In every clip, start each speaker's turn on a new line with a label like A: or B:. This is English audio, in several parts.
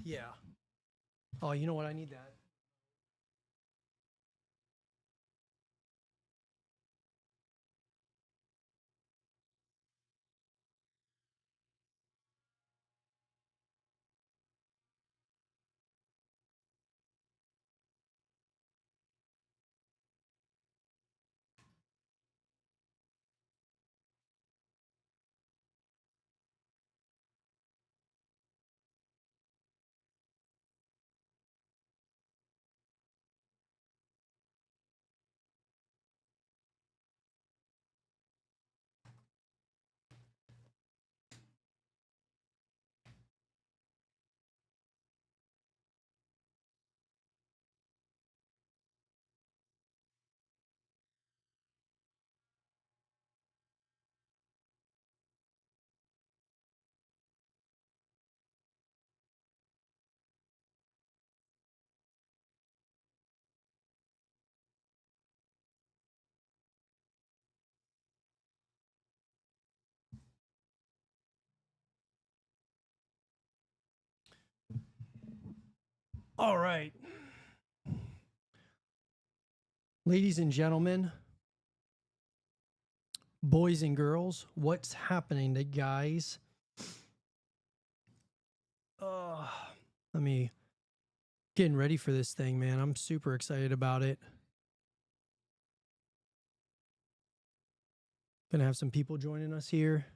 A: Yeah. Oh, you know what? I need that. All right. Ladies and gentlemen, boys and girls, what's happening to guys? Let me getting ready for this thing, man. I'm super excited about it. Gonna have some people joining us here.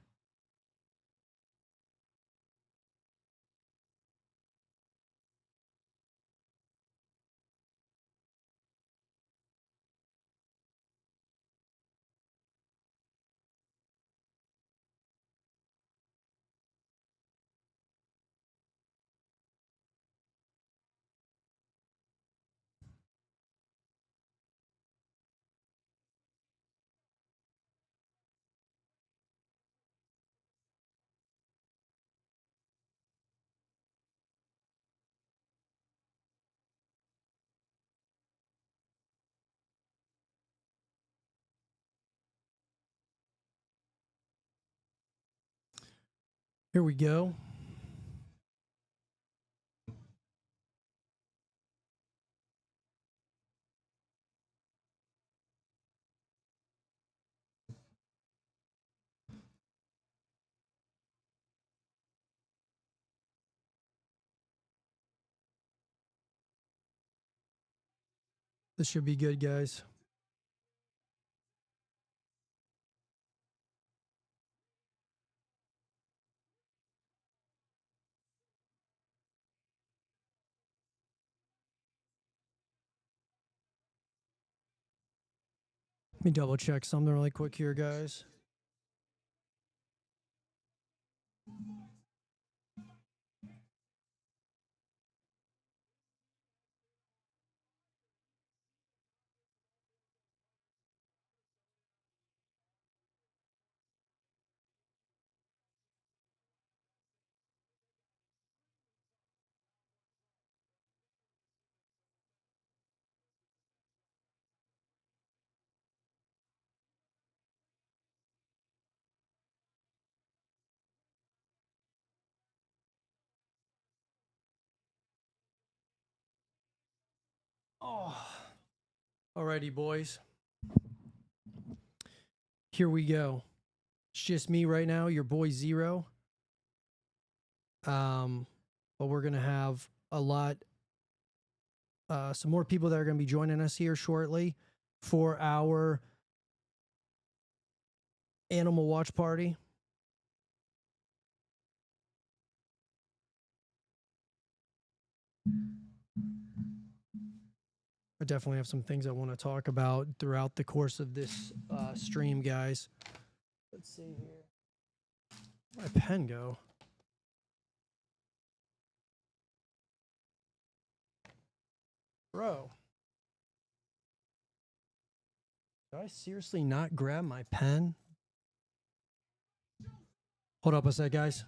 A: Here we go. This should be good, guys. Let me double check something really quick here, guys. Oh, alrighty, boys. Here we go. It's just me right now, your boy Zero. But we're gonna have a lot, some more people that are gonna be joining us here shortly for our Animal Watch Party. I definitely have some things I want to talk about throughout the course of this stream, guys. Let's see here. Where'd my pen go? Bro. Did I seriously not grab my pen? Hold up a sec, guys.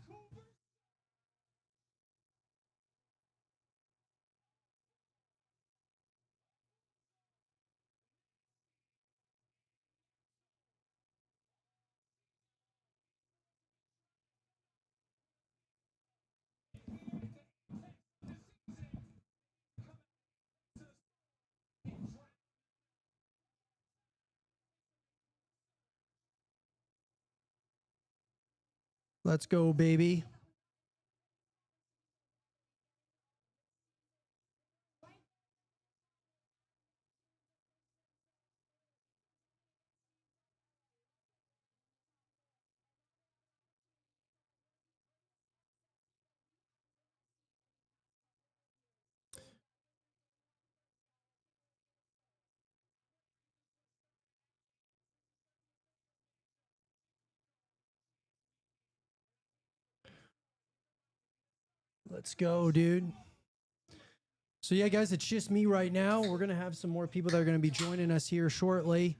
A: Let's go, baby. Let's go, dude. So yeah, guys, it's just me right now. We're gonna have some more people that are gonna be joining us here shortly.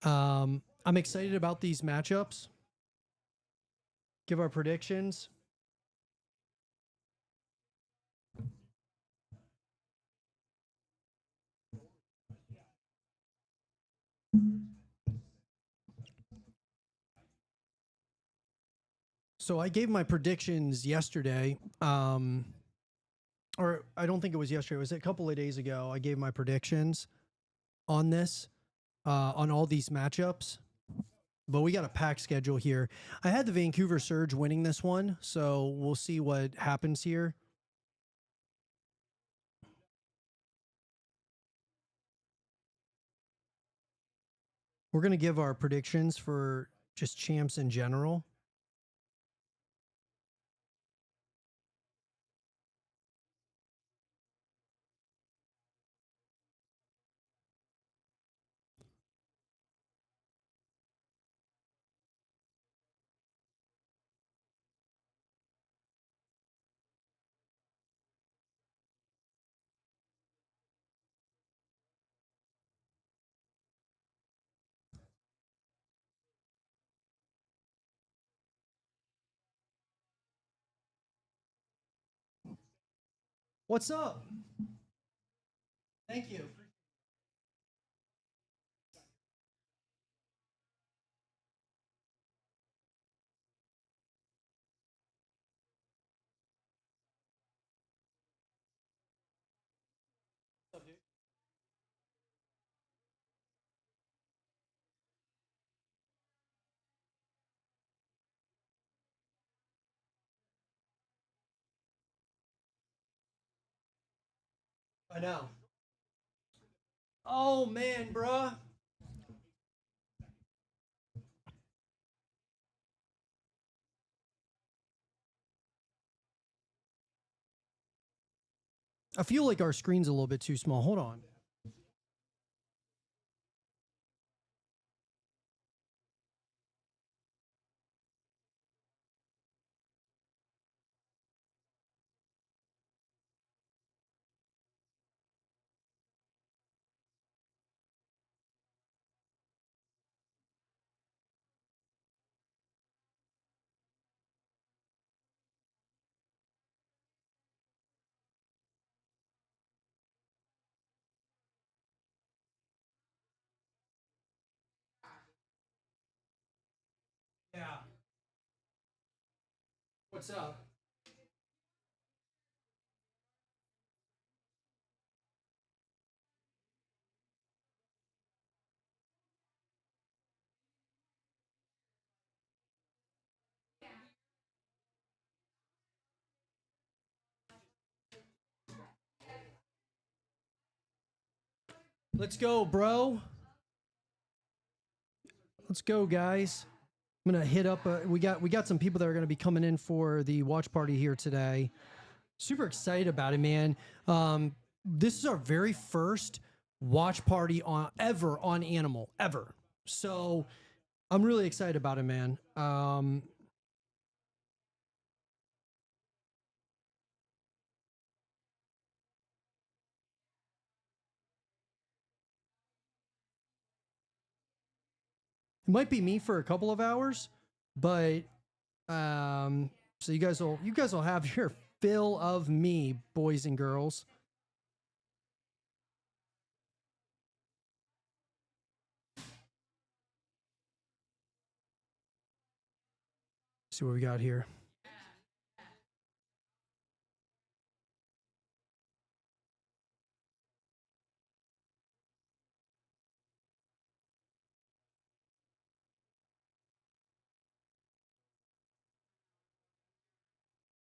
A: I'm excited about these matchups. Give our predictions. So I gave my predictions yesterday. Or I don't think it was yesterday. It was a couple of days ago. I gave my predictions on this, on all these matchups. But we got a packed schedule here. I had the Vancouver Surge winning this one, so we'll see what happens here. We're going to give our predictions for just champs in general. What's up? Thank you. I know. Oh, man, bruh. I feel like our screen's a little bit too small. Hold on. Yeah. What's up? Let's go, bro. Let's go, guys. I'm gonna hit up. We got some people that are gonna be coming in for the watch party here today. Super excited about it, man. This is our very first watch party on ever on Animal ever. So I'm really excited about it, man. It might be me for a couple of hours, but so you guys will have your fill of me, boys and girls. See what we got here.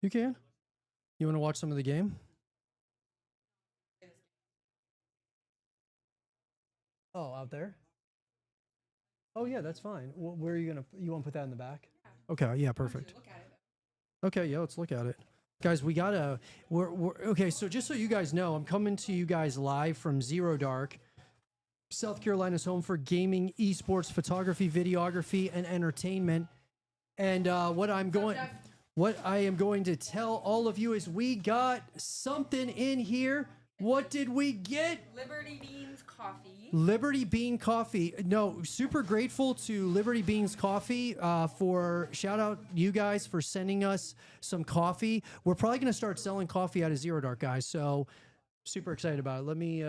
A: You can. You want to watch some of the game? Oh, out there. Oh yeah, that's fine. Where are you gonna? You want to put that in the back? Okay. Yeah. Perfect. Okay. Yeah. Let's look at it, guys. We gotta. We're okay. So just so you guys know, I'm coming to you guys live from Zero Dark, South Carolina's home for gaming, esports, photography, videography, and entertainment. And what I am going to tell all of you is we got something in here. What did we get?
B: Liberty Beans Coffee.
A: Liberty Bean Coffee. No, super grateful to Liberty Beans Coffee for shout out you guys for sending us some coffee. We're probably going to start selling coffee out of Zero Dark, guys. So super excited about it. Let me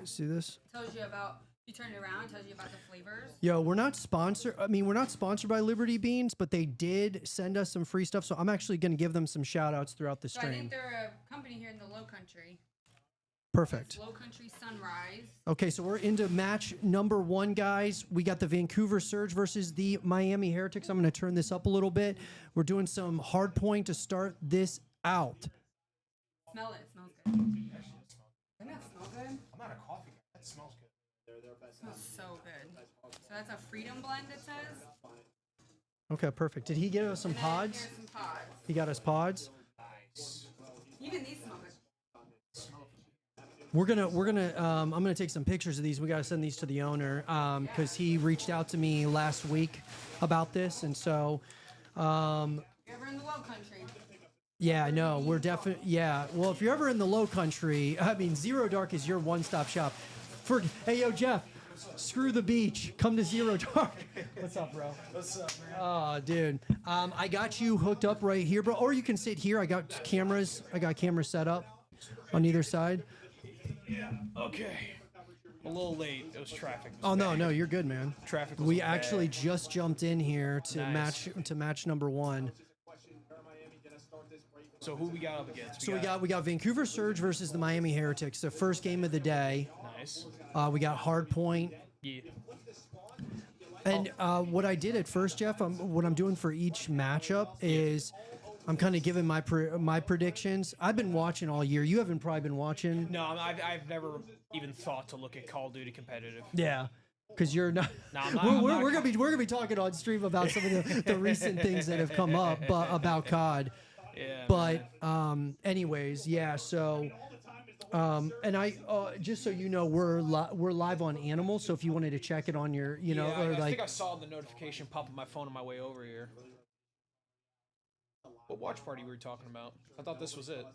A: see this.
B: Tells you about, you turn it around, tells you about the flavors.
A: Yo, we're not sponsored. I mean, we're not sponsored by Liberty Beans, but they did send us some free stuff. So I'm actually going to give them some shout outs throughout the
B: So
A: stream.
B: I think they're a company here in the Low Country.
A: Perfect.
B: Low Country Sunrise.
A: Okay, so we're into match number 1, guys. We got the Vancouver Surge versus the Miami Heretics. I'm going to turn this up a little bit. We're doing some hard point to start this out.
B: Smell it. It smells good. Doesn't that smell good?
C: I'm not a coffee guy. That smells good.
B: It smells so good. So that's a Freedom Blend, it says.
A: Okay, perfect. Did he give us some
B: And then
A: pods?
B: here's some pods.
A: He got us pods.
B: Even these smell good.
A: I'm gonna take some pictures of these. We gotta send these to the owner because he reached out to me last week about this, and so
B: If you're ever in the Low Country.
A: yeah, no, we're definitely Well, if you're ever in the Low Country, I mean, Zero Dark is your one-stop shop. Hey, yo, Jeff, screw the beach. Come to Zero Dark. What's up, bro?
C: What's up, man?
A: Oh, dude, I got you hooked up right here, bro. Or you can sit here. I got cameras set up on either side.
C: Yeah. Okay. A little late. It was traffic.
A: Oh no, you're good, man.
C: Traffic was
A: We
C: bad.
A: actually just jumped in here to
C: Nice.
A: match number 1.
C: So who we got up against?
A: So we got Vancouver Surge versus the Miami Heretics, the first game of the day.
C: Nice.
A: We got hard point.
C: Yeah.
A: And what I did at first, Jeff, what I'm doing for each matchup is I'm kind of giving my predictions. I've been watching all year. You haven't probably been watching.
C: No, I've never even thought to look at Call of Duty competitive.
A: Yeah, because you're not.
C: No, I'm not.
A: We're gonna be talking on stream about some of the recent things that have come up about COD.
C: Yeah.
A: But anyways, yeah. So and I just so you know, we're live on Animal. So if you wanted to check it on your, you know,
C: yeah,
A: or
C: I
A: like
C: think I saw the notification pop on my phone on my way over here. What watch party were you talking about? I thought this was it.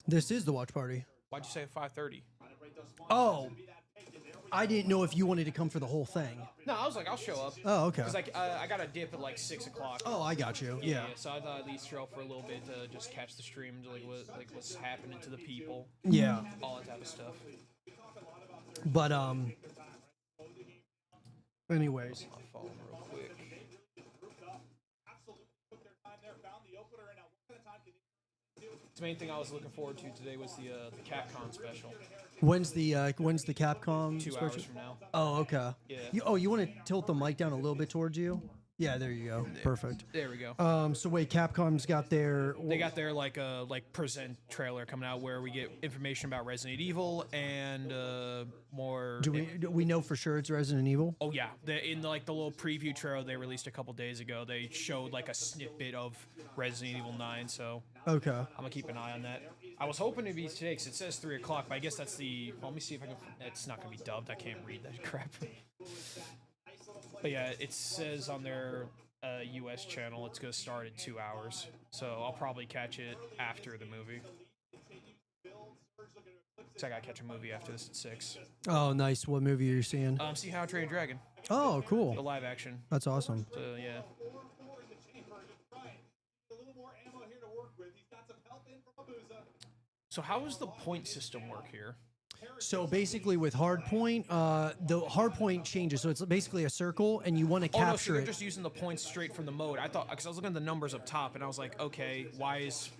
A: this is the watch party.
C: Why'd you say 5:30?
A: Oh, I didn't know if you wanted to come for the whole thing.
C: No, I was like, I'll show up.
A: Oh, okay.
C: Cause like I got a dip at like 6 o'clock.
A: Oh, I got you. Yeah.
C: So I thought I'd at least show up for a little bit to just catch the stream, what's happening to the people,
A: Yeah.
C: all that type of stuff.
A: But anyways.
C: I'll follow them real quick. The main thing I was looking forward to today was the Capcom special.
A: When's the Capcom
C: 2
A: special?
C: hours from now.
A: Oh, okay.
C: Yeah.
A: You want to tilt the mic down a little bit towards you? Yeah, there you go. Perfect.
C: There we go.
A: So wait, Capcom's got their
C: They got their like present trailer coming out where we get information about Resident Evil and more.
A: Do we know for sure it's Resident Evil?
C: Oh yeah, in the little preview trailer they released a couple days ago, they showed like a snippet of Resident Evil 9. So
A: Okay.
C: I'm gonna keep an eye on that. I was hoping to be today because it says 3 o'clock, but I guess that's the. Well, let me see if I can. It's not gonna be dubbed. I can't read that crap. But yeah, it says on their U.S. channel it's gonna start in 2 hours, so I'll probably catch it after the movie. So I gotta catch a movie after this at 6.
A: Oh, nice. What movie are you seeing?
C: See How to Train Your Dragon,
A: Oh,
C: the
A: cool.
C: live action.
A: That's awesome.
C: So yeah. So how does the point system work here?
A: So basically, with hardpoint, the hardpoint changes. So it's basically a circle, and you want to
C: Oh no, so
A: capture
C: they're
A: it.
C: just using the points straight from the mode. I thought because I was looking at the numbers up top, and I was like, okay, why is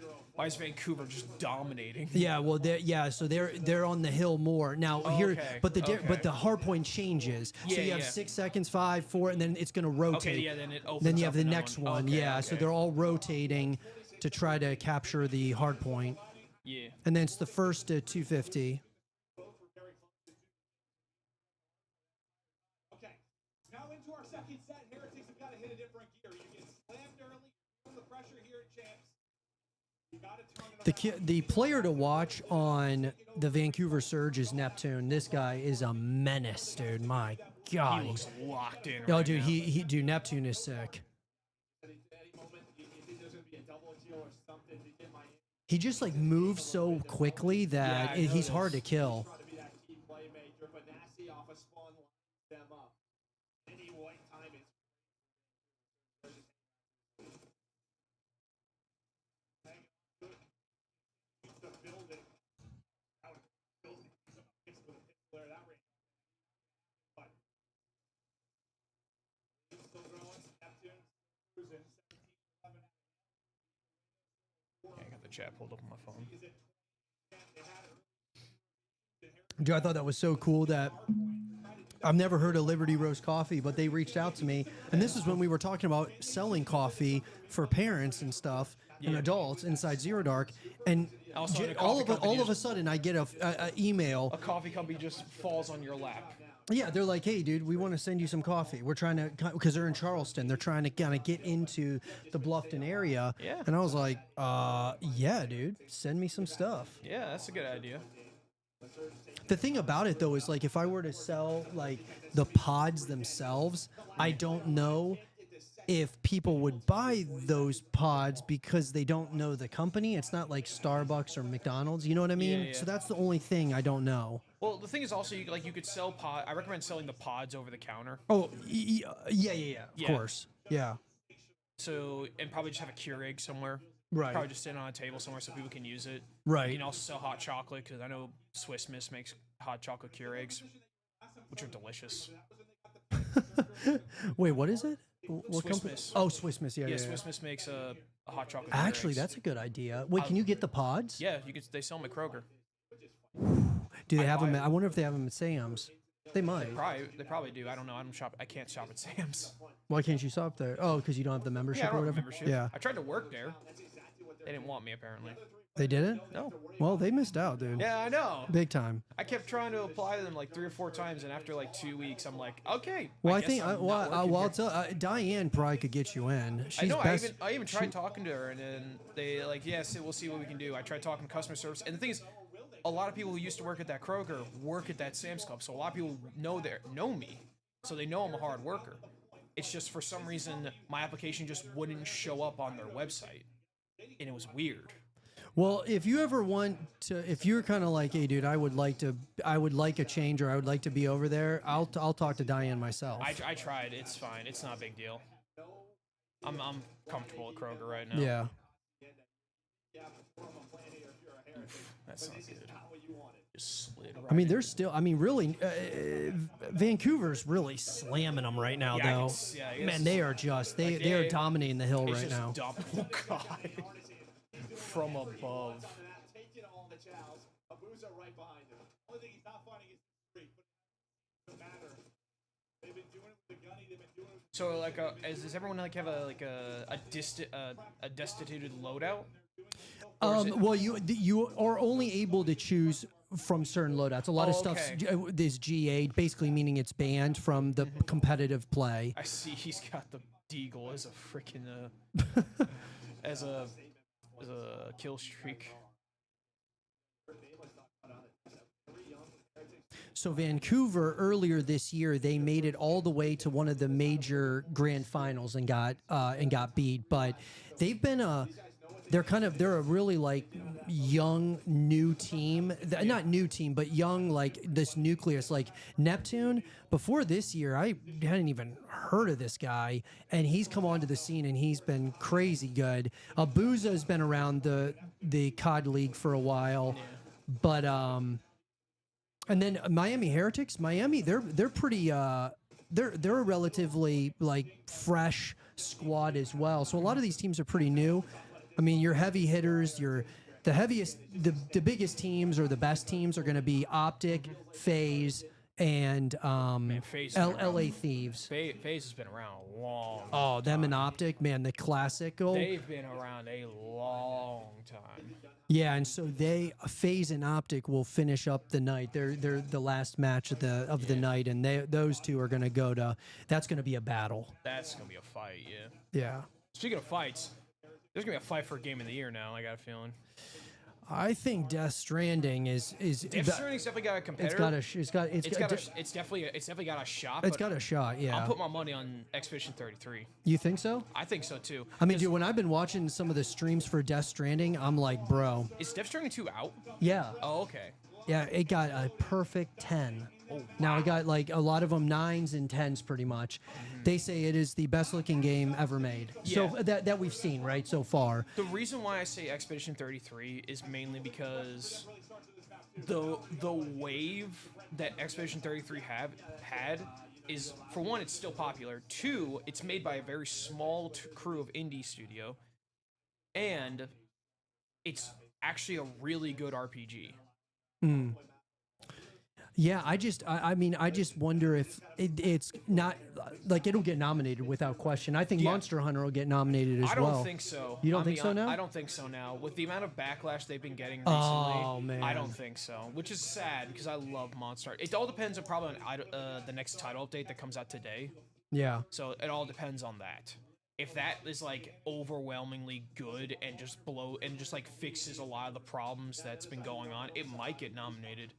C: Vancouver just dominating?
A: Yeah, well, so they're on the hill more now. Here,
C: okay,
A: but the
C: okay.
A: hardpoint changes. So
C: Yeah,
A: you have
C: yeah.
A: 6 seconds, 5, 4, and then it's going to rotate.
C: Okay, yeah, then it opens
A: Then you
C: up
A: have the
C: another
A: next
C: one.
A: one.
C: Okay,
A: Yeah, so
C: okay.
A: they're all rotating. to try to capture the hard point.
C: Yeah.
A: And then it's the first to 250.
D: Okay, now into our second set. Heretics have got to hit a different gear. You get slammed early from the pressure here at Champs. You got to turn it
A: The player to watch on the Vancouver Surge is Neptune. This guy is a menace, dude. My God.
C: He looks locked in.
A: Oh,
C: right
A: dude,
C: now.
A: dude, Neptune is sick. He just like moves so quickly that
C: Yeah, I
A: he's hard to
C: noticed.
A: kill.
C: Yeah, I got the chat pulled up on my phone.
A: Dude, I thought that was so cool that I've never heard of Liberty Roast Coffee, but they reached out to me. And this is when we were talking about selling coffee for parents and stuff and adults inside Zero Dark. And
C: Also, a
A: all
C: coffee
A: of
C: company
A: a sudden, I get a email.
C: A coffee company just falls on your lap.
A: Yeah, they're like, hey, dude, we want to send you some coffee. We're trying to, because they're in Charleston. They're trying to kind of get into the Bluffton area.
C: Yeah.
A: And I was like, yeah, dude, send me some stuff.
C: Yeah, that's a good idea.
A: The thing about it, though, is like if I were to sell like the pods themselves, I don't know if people would buy those pods because they don't know the company. It's not like Starbucks or McDonald's. You know what I mean?
C: Yeah.
A: So that's the only thing I don't know.
C: Well, the thing is also, you could sell pod. I recommend selling the pods over the counter.
A: Oh, yeah. Of
C: Yeah.
A: course. Yeah.
C: So, and probably just have a Keurig somewhere.
A: Right.
C: Probably just sitting on a table somewhere so people can use it.
A: Right.
C: You can also sell hot chocolate because I know Swiss Miss makes hot chocolate Keurigs, which are delicious.
A: Wait, what is it? What
C: Swiss
A: company?
C: Miss.
A: Oh, Swiss Miss. Yeah,
C: Yeah,
A: yeah.
C: Swiss Miss makes a hot chocolate.
A: Actually,
C: Keurigs.
A: that's a good idea. Wait, can you get the pods?
C: Yeah, you could. They sell them at Kroger.
A: Do they
C: I
A: have
C: buy
A: them?
C: it.
A: I wonder if they have them at Sam's. They might.
C: They probably do. I don't know. I don't shop. I can't shop at Sam's.
A: Why can't you shop there? Oh, because you don't have the membership
C: Yeah, I
A: or
C: don't have
A: whatever.
C: membership.
A: Yeah,
C: I tried to work there. They didn't want me apparently.
A: they didn't.
C: No.
A: Well, they missed out, dude.
C: Yeah, I know.
A: Big time.
C: I kept trying to apply to them like 3 or 4 times, and after like 2 weeks, I'm like, okay.
A: Well, I
C: guess
A: think.
C: I'm not
A: Well,
C: working
A: I'll
C: here.
A: tell. Diane probably could get you in.
C: I
A: She's
C: know.
A: best.
C: I even tried talking to her, and then they like, yes, we'll see what we can do. I tried talking to customer service, and the thing is, a lot of people who used to work at that Kroger work at that Sam's Club, so a lot of people know me, so they know I'm a hard worker. It's just for some reason my application just wouldn't show up on their website, and it was weird.
A: Well, if you ever want to, if you're kind of like, hey, dude, I would like a change, or I would like to be over there. I'll talk to Diane myself.
C: I tried. It's fine. It's not a big deal. I'm comfortable at Kroger right now.
A: Yeah.
C: Oof, that's not good. Just slid right
A: I mean,
C: in.
A: they're still. I mean, really, Vancouver's really slamming them right now,
C: Yeah, I can
A: though.
C: s- yeah, I
A: Man,
C: guess-
A: they are just they are dominating the hill
C: It's
A: right
C: just
A: now.
C: dump. Oh god. From above.
D: taking all the chows. Abuza right behind him. Only thing he's not finding is the street, but it doesn't matter. They've been doing it with the gunny. They've been doing it.
C: So like, does everyone like have a destituted loadout? Or is it-
A: Well, you are only able to choose from certain loadouts. A lot of
C: Oh,
A: stuff's
C: okay.
A: is GA, basically meaning it's banned from the competitive play.
C: I see he's got the deagle as a freaking as a kill streak.
A: So Vancouver earlier this year, they made it all the way to one of the major grand finals and got beat. But they've been they're a really like young new team, not new team, but young, like this nucleus, like Neptune. Before this year, I hadn't even heard of this guy, and he's come onto the scene and he's been crazy good. Abuza has been around the COD league for a while, but and then Miami Heretics, they're pretty they're a relatively like fresh squad as well. So a lot of these teams are pretty new. I mean, your heavy hitters, the biggest teams or the best teams are going to be OpTic, FaZe, and
C: FaZe has been
A: LA Thieves.
C: FaZe has been around a long.
A: Oh, them and OpTic, man, the classical.
C: They've been around a long time.
A: Yeah, and so FaZe and OpTic will finish up the night. They're the last match of the night, and those two are gonna go to. That's gonna be a battle.
C: That's gonna be a fight, yeah.
A: Yeah.
C: Speaking of fights, there's gonna be a fight for Game of the Year now. I got a feeling.
A: I think Death Stranding is.
C: Death Stranding's definitely got a competitor.
A: It's
C: definitely got a shot.
A: It's got a shot. Yeah.
C: I'll put my money on Expedition 33.
A: You think so?
C: I think so too.
A: I mean, dude, when I've been watching some of the streams for Death Stranding, I'm like, bro.
C: Is Death Stranding 2 out?
A: Yeah.
C: Oh, okay.
A: Yeah, it got a perfect 10.
C: Oh, wow.
A: Now it got like a lot of them 9s and 10s pretty much. They say it is the best looking game ever made. So that we've seen, right, so far.
C: The reason why I say Expedition 33 is mainly because the wave that Expedition 33 had is, for one, it's still popular. Two, it's made by a very small crew of indie studio, and it's actually a really good RPG.
A: Yeah, I mean, I just wonder if it's not like it'll get nominated without question. I think Monster Hunter will get nominated as well.
C: I don't think so.
A: You don't think so now?
C: I don't think so now. With the amount of backlash they've been getting recently,
A: oh, man.
C: I don't think so. Which is sad because I love Monster Hunter. It all depends on probably on the next title update that comes out today.
A: Yeah.
C: So it all depends on that. If that is like overwhelmingly good and just like fixes a lot of the problems that's been going on, it might get nominated.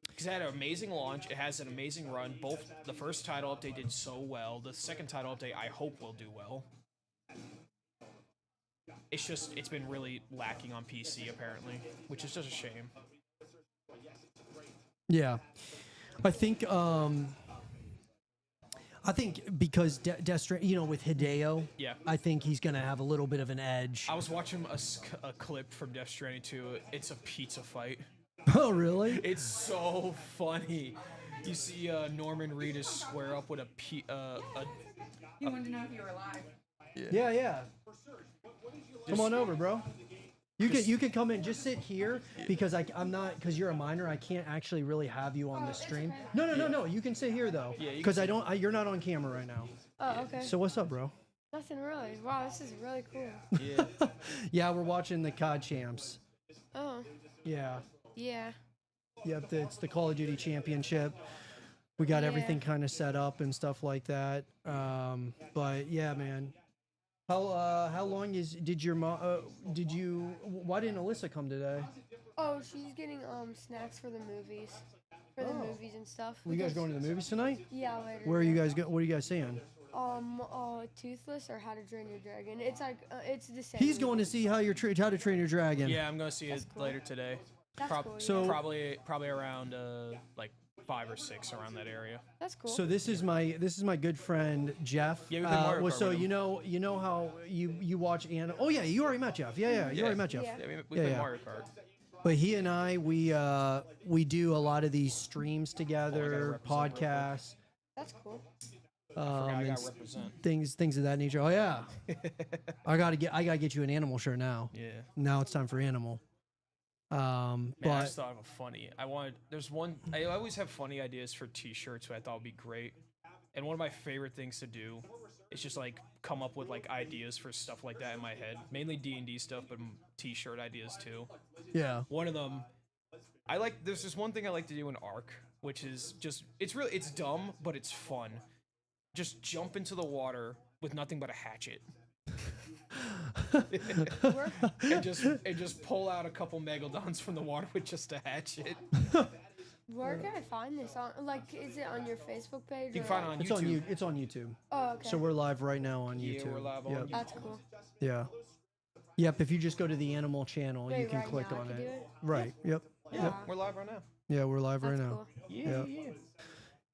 C: Because it had an amazing launch, it has an amazing run. Both the first title update did so well. The second title update, I hope, will do well. It's been really lacking on PC apparently, which is just a shame.
A: Yeah, I think because Death Stranding, with Hideo, I think he's gonna have a little bit of an edge.
C: I was watching a clip from Death Stranding 2. It's a pizza fight.
A: Oh, really?
C: It's so funny. You see Norman Reedus square up with
B: He wanted to know if you were alive.
A: Yeah. Come on over, bro. You can come in. Just sit here because I'm not, because you're a minor. I can't actually really have you on the stream. No. You can sit here though.
C: Yeah,
A: because you're not on camera right now.
E: Oh, okay.
A: So what's up, bro?
E: Nothing really. Wow, this is really cool.
C: Yeah.
A: Yeah, we're watching the COD Champs.
E: Oh.
A: Yeah.
E: Yeah.
A: Yep, it's the Call of Duty Championship. We got everything kind of set up and stuff like that. But yeah, man. How long did your mom? Why didn't Alyssa come today?
E: Oh, she's getting snacks for the movies, movies and stuff.
A: You guys going to the movies tonight?
E: Yeah, later.
A: Where are you guys What are you guys seeing?
E: Toothless or How to Train Your Dragon. It's like it's the same.
A: He's going to see How to Train Your Dragon.
C: Yeah, I'm gonna see it later today.
E: That's cool.
A: So
C: probably around like 5 or 6 around that area.
E: That's cool.
A: So this is my good friend Jeff.
C: Yeah, we've been Mario Kart
A: so
C: with him.
A: you know how you watch Oh yeah, you already met Jeff. Yeah, you already met Jeff.
E: Yeah.
C: Yeah, we played Mario Kart.
A: But he and I we do a lot of these streams together, podcasts.
E: That's cool.
C: I
A: And
C: gotta represent.
A: things of that nature. Oh yeah, I gotta get you an animal shirt now.
C: Yeah.
A: Now it's time for animal.
C: Man, I
A: But
C: just thought of a funny. I always have funny ideas for T-shirts, which I thought would be great. And one of my favorite things to do is just like come up with like ideas for stuff like that in my head, mainly D&D stuff, but T-shirt ideas too.
A: yeah,
C: One of them, there's this one thing I like to do in Ark, which is just it's dumb, but it's fun. Just jump into the water with nothing but a hatchet. and just pull out a couple megalodons from the water with just a hatchet.
E: Where can I find this on? Like, is it on your Facebook page?
C: You can
E: or
C: find it on
A: it's
C: YouTube.
A: It's on YouTube.
E: Oh, okay.
A: So we're live right now on
C: Yeah,
A: YouTube.
C: we're live on
A: Yep.
C: YouTube.
E: That's cool.
A: Yeah. Yep. If you just go to the animal channel, you
E: Wait,
A: can
E: right
A: click
E: now I
A: on
E: can
A: it.
E: do it?
A: Right. Yep.
C: Yeah, we're live right now.
A: Yeah, we're live
E: That's
A: right now.
E: cool.
C: Yeah.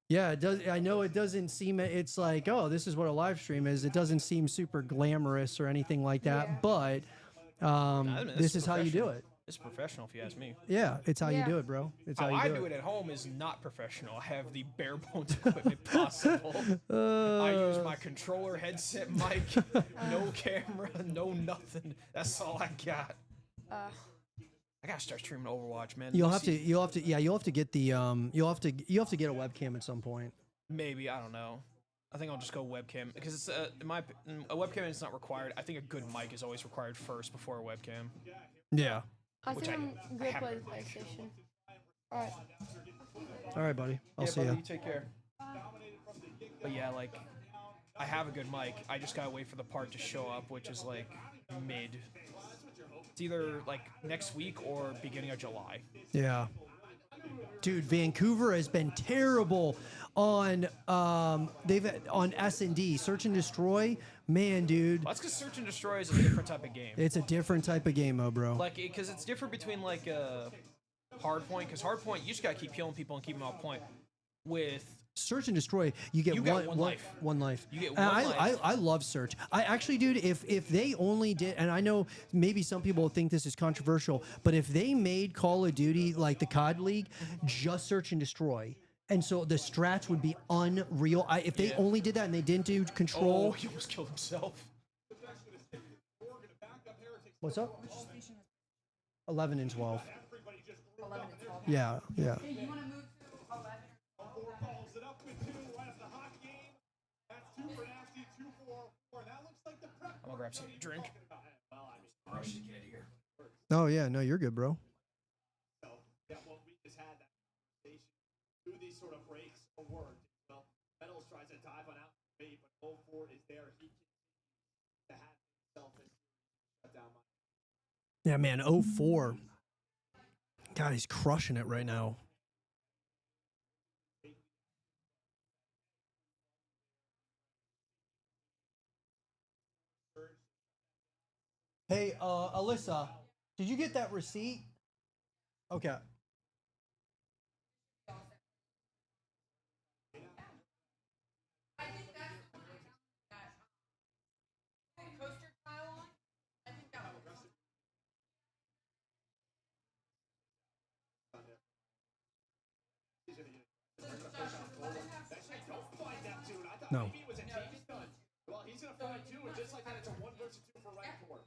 A: Yeah, it does. I know it doesn't seem. It's like, oh, this is what a live stream is. It doesn't seem super glamorous or anything like that.
E: Yeah.
A: But this is how you do it.
C: It's professional, if you ask me.
A: Yeah, it's how you
E: Yeah.
A: do it, bro. It's how
C: How
A: you
C: I
A: do
C: do
A: it.
C: it at home is not professional. I have the bare bones equipment possible. I use my controller, headset, mic, no camera, no nothing. That's all I got. I gotta start streaming Overwatch, man.
A: You'll
C: Let me
A: have to.
C: see.
A: You'll have to. Yeah, you'll have to get the. You'll have to. You have to get a webcam at some point.
C: Maybe, I don't know. I think I'll just go webcam because it's a webcam is not required. I think a good mic is always required first before a webcam.
A: Yeah.
E: I
C: Which
E: think
C: I-
E: I'm
C: I
E: good
C: haven't
E: playing PlayStation. Alright.
A: All right, buddy. I'll see
C: buddy,
A: you.
C: you take care. But yeah, like, I have a good mic. I just gotta wait for the part to show up, which is like mid. It's either like next week or beginning of July.
A: Yeah. Dude, Vancouver has been terrible on they've on S&D, search and destroy. Man, dude,
C: Well, that's because Search and Destroy is a different type of game.
A: it's a different type of game, bro.
C: Like, because it's different between like Hardpoint, because Hardpoint you just gotta keep killing people and keep them off point. With
A: Search and destroy, you get
C: You got one life.
A: One life.
C: You get
A: And
C: one life.
A: I love search. I actually, dude, if they only did, and I know maybe some people think this is controversial, but if they made Call of Duty like the COD League, just search and destroy, and so the strats would be unreal. If they
C: Yeah.
A: only did that and they didn't do
C: oh,
A: control,
C: he almost killed himself.
A: what's up? 11 and 12.
B: 11 and 12.
A: Yeah, yeah.
B: Hey, you want to move to 11?
D: Follows it up with 2 right after the hot game. That's 2 for Nasty, 2 for 4. That looks like the prep.
C: I'm gonna grab some drink. Rush to get here.
A: Oh yeah, no, you're good, bro.
D: So, yeah, what we just had that conversation. Do these sort of breaks a word. Well, Metals tries to dive on out bait, but 0-4 is there. He continues to have himself shut down.
A: Yeah, man, 04. God, he's crushing it right now. Hey, Alyssa, did you get that receipt? Okay.
B: I think that's the one that coaster tile on. I think that would
A: No.
D: Maybe it was a take it done. Well, he's gonna find 2, and just like that, it's a 1 versus 2 for Rancor.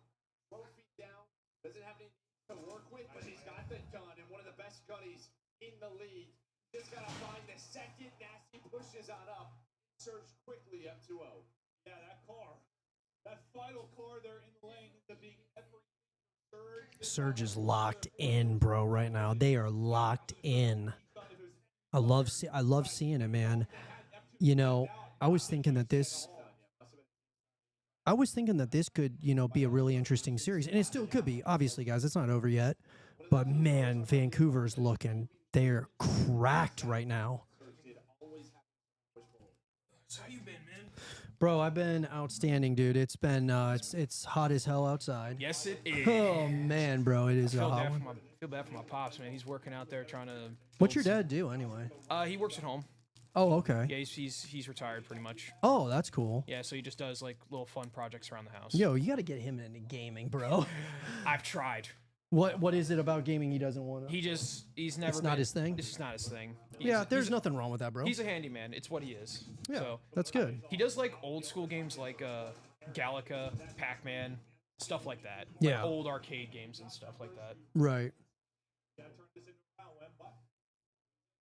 D: 12 feet down, doesn't have any to work with, but he's got the gun, and one of the best gunnies in the league. Just gotta find the second. Nasty pushes on up. Surge quickly up 2-0. Yeah, that car, that final car there in the lane, the being every
A: Surge is locked in, bro, right now. They are locked in. I love seeing it, man. You know, I was thinking that this could, you know, be a really interesting series, and it still could be. Obviously, guys, it's not over yet. But man, Vancouver's looking, they're cracked right now.
C: So how you been, man?
A: Bro, I've been outstanding, dude. It's been it's hot as hell outside.
C: Yes, it is.
A: Oh man, bro, it is a hot one.
C: Feel bad for my pops, man. He's working out there trying to.
A: What's your dad do anyway?
C: He works at home.
A: Oh, okay.
C: Yeah, he's retired pretty much.
A: Oh, that's cool.
C: Yeah, so he just does like little fun projects around the house.
A: Yo, you got to get him into gaming, bro.
C: I've tried.
A: What is it about gaming he doesn't want to?
C: He's never.
A: It's not his thing?
C: It's just not his thing.
A: Yeah, there's nothing wrong with that, bro.
C: He's a handyman. It's what he is.
A: Yeah,
C: So
A: that's good.
C: he does like old school games like Galaga, Pac-Man, stuff like that.
A: Yeah.
C: Like old arcade games and stuff like that.
A: Right.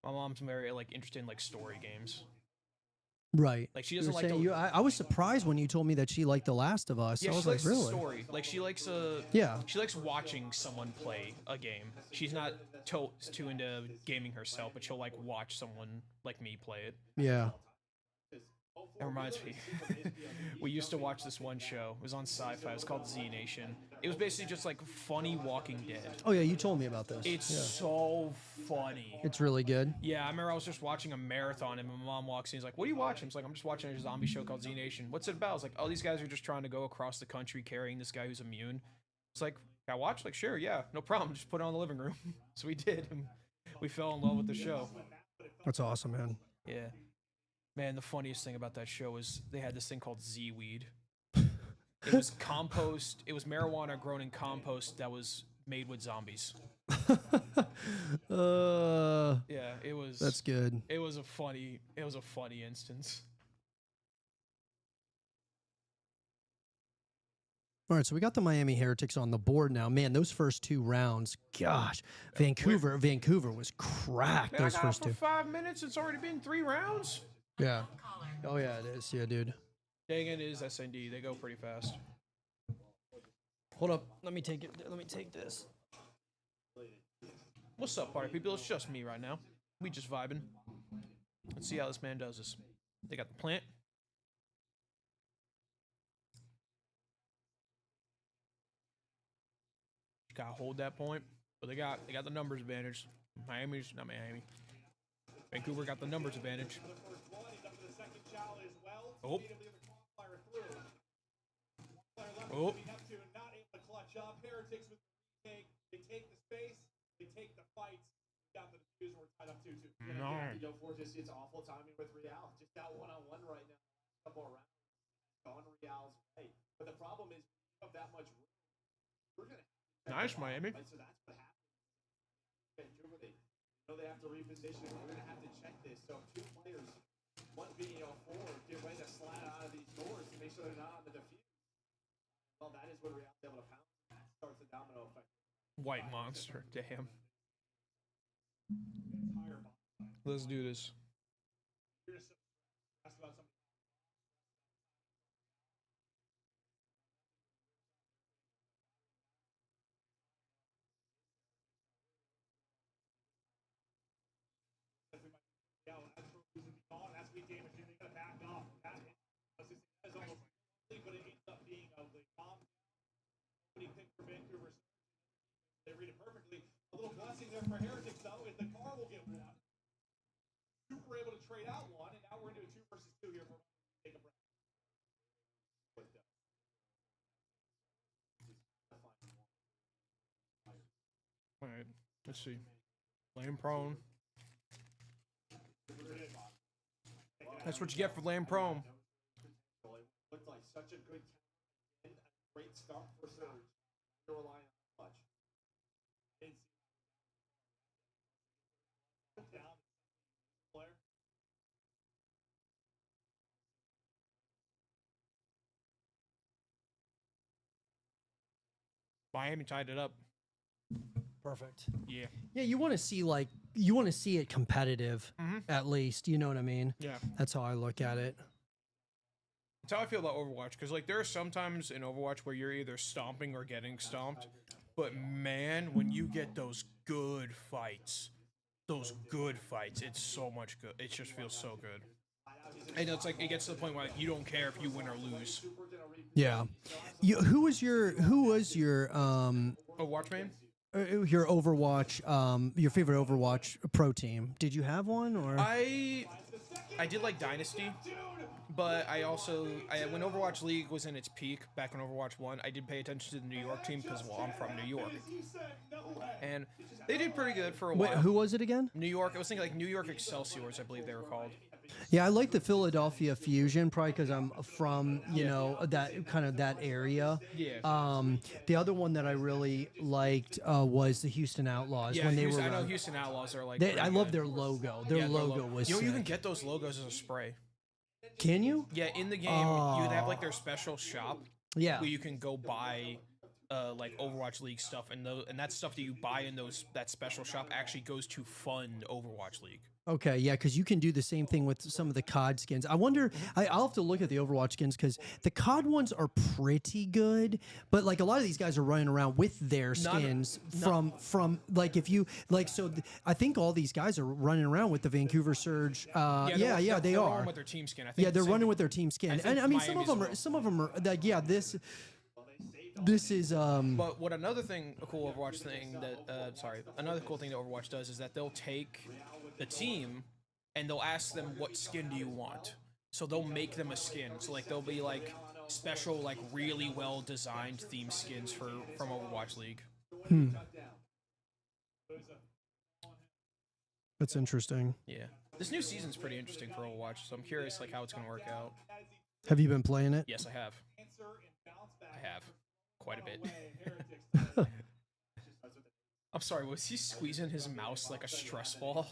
C: My mom's very like interested in like story games.
A: Right.
C: Like she
A: You
C: doesn't
A: were
C: like
A: saying
C: the.
A: I was surprised when you told me that she liked The Last of Us.
C: Yeah,
A: I
C: she
A: was
C: likes
A: like,
C: the
A: really?
C: story. Like she likes
A: Yeah.
C: She likes watching someone play a game. She's not too into gaming herself, but she'll like watch someone like me play it.
A: Yeah.
C: It reminds me. We used to watch this one show. It was on Sci-Fi. It was called Z Nation. It was basically just like funny Walking Dead.
A: Oh yeah, you told me about this.
C: It's
A: yeah.
C: so funny.
A: It's really good.
C: Yeah, I remember I was just watching a marathon and my mom walks in. He's like, "What are you watching?" She's like, "I'm just watching a zombie show called Z Nation." "What's it about?" I was like, "Oh, these guys are just trying to go across the country carrying this guy who's immune." It's like, "Can I watch?" Like, "Sure, yeah, no problem. Just put it on in the living room." So we did. And we fell in love with the show.
A: That's awesome, man.
C: Yeah. Man, the funniest thing about that show is they had this thing called Z-weed. It was compost. It was marijuana grown in compost that was made with zombies. Yeah, it was.
A: That's good.
C: It was a funny instance.
A: All right, so we got the Miami Heretics on the board now. Man, those first 2 rounds, gosh, Vancouver was cracked.
C: Man, I
A: Those
C: got
A: first
C: up for
A: 2.
C: 5 minutes. It's already been 3 rounds.
A: Yeah. Oh yeah, it is. Yeah, dude.
C: Dang it is SND. They go pretty fast.
A: Hold up. Let me take it. Let me take this.
C: What's up, party people? It's just me right now. We just vibing. Let's see how this man does this. They got the plant. Gotta hold that point. But they got the numbers advantage. Not Miami. Vancouver got the numbers advantage. Oh. Oh.
D: Heretics with the retake. They take the space. They take the fights. Got the defuse. We're tied up 2-2.
C: No.
D: Go for just it's awful timing with Real. Just that one-on-one right now. Couple of rounds on Real's way. But the problem is we have that much room. We're gonna
C: Nice, Miami.
D: So that's what happens. Vancouver, they know they have to reposition. We're gonna have to check this. So 2 players, one being forward, get ready to slide out of these doors to make sure they're not on the defuse. Well, that is what Real's able to pounce. That starts the domino effect.
C: White monster. Damn. Let's do this.
D: They read it perfectly. A little blessing there for Heretics, though, is the car will get one. Super able to trade out one, and now we're into a 2 versus 2 here for take a breath.
C: All right. Let's see. Lane prone. That's what you get for lane prone.
D: Looked like such a good and a great start for Surge. You're relying on much. Down player.
C: Miami tied it up.
A: Perfect.
C: Yeah.
A: Yeah, you want to see it competitive at least. You know what I mean?
C: Yeah.
A: That's how I look at it.
C: That's how I feel about Overwatch, because like there are some times in Overwatch where you're either stomping or getting stomped, but man, when you get those good fights, it's so much good. It just feels so good. And it's like it gets to the point where like, you don't care if you win or lose.
A: Yeah. Who was your
C: Overwatch man?
A: your Overwatch your favorite Overwatch pro team? Did you have one or?
C: I did like Dynasty, but I also when Overwatch League was in its peak back in Overwatch 1, I did pay attention to the New York team because well, I'm from New York, and they did pretty good for a while.
A: Wait, who was it again?
C: New York. I was thinking like New York Excelsiors, I believe they were called.
A: Yeah, I like the Philadelphia Fusion, probably because I'm from you know that kind of that area.
C: Yeah.
A: The other one that I really liked was the Houston Outlaws
C: Yeah,
A: when they were.
C: I know
A: around.
C: Houston Outlaws are like.
A: I love
C: good.
A: their logo. Their
C: Yeah,
A: logo was.
C: You know, you can
A: sick.
C: get those logos as a spray.
A: Can you?
C: Yeah, in the game, you have like their special shop
A: Yeah.
C: where you can go buy like Overwatch League stuff, and that stuff that you buy in that special shop actually goes to fund Overwatch League.
A: Okay, yeah, because you can do the same thing with some of the COD skins. I wonder, I'll have to look at the Overwatch skins because the COD ones are pretty good, but like a lot of these guys are running around with their skins from like if you like so. I think all these guys are running around with the Vancouver Surge. They
C: they're
A: are.
C: running with their team skin. I think
A: Yeah, they're running with their team skin, and I mean some of them are like this is
C: But what another cool Overwatch thing that another cool thing that Overwatch does is that they'll take the team and they'll ask them what skin do you want. So they'll make them a skin. So like they'll be like special like really well designed theme skins from Overwatch League.
A: That's interesting.
C: Yeah. This new season's pretty interesting for Overwatch, so I'm curious like how it's going to work out.
A: Have you been playing it?
C: Yes, I have. I have. Quite a bit. I'm sorry, was he squeezing his mouse like a stress ball?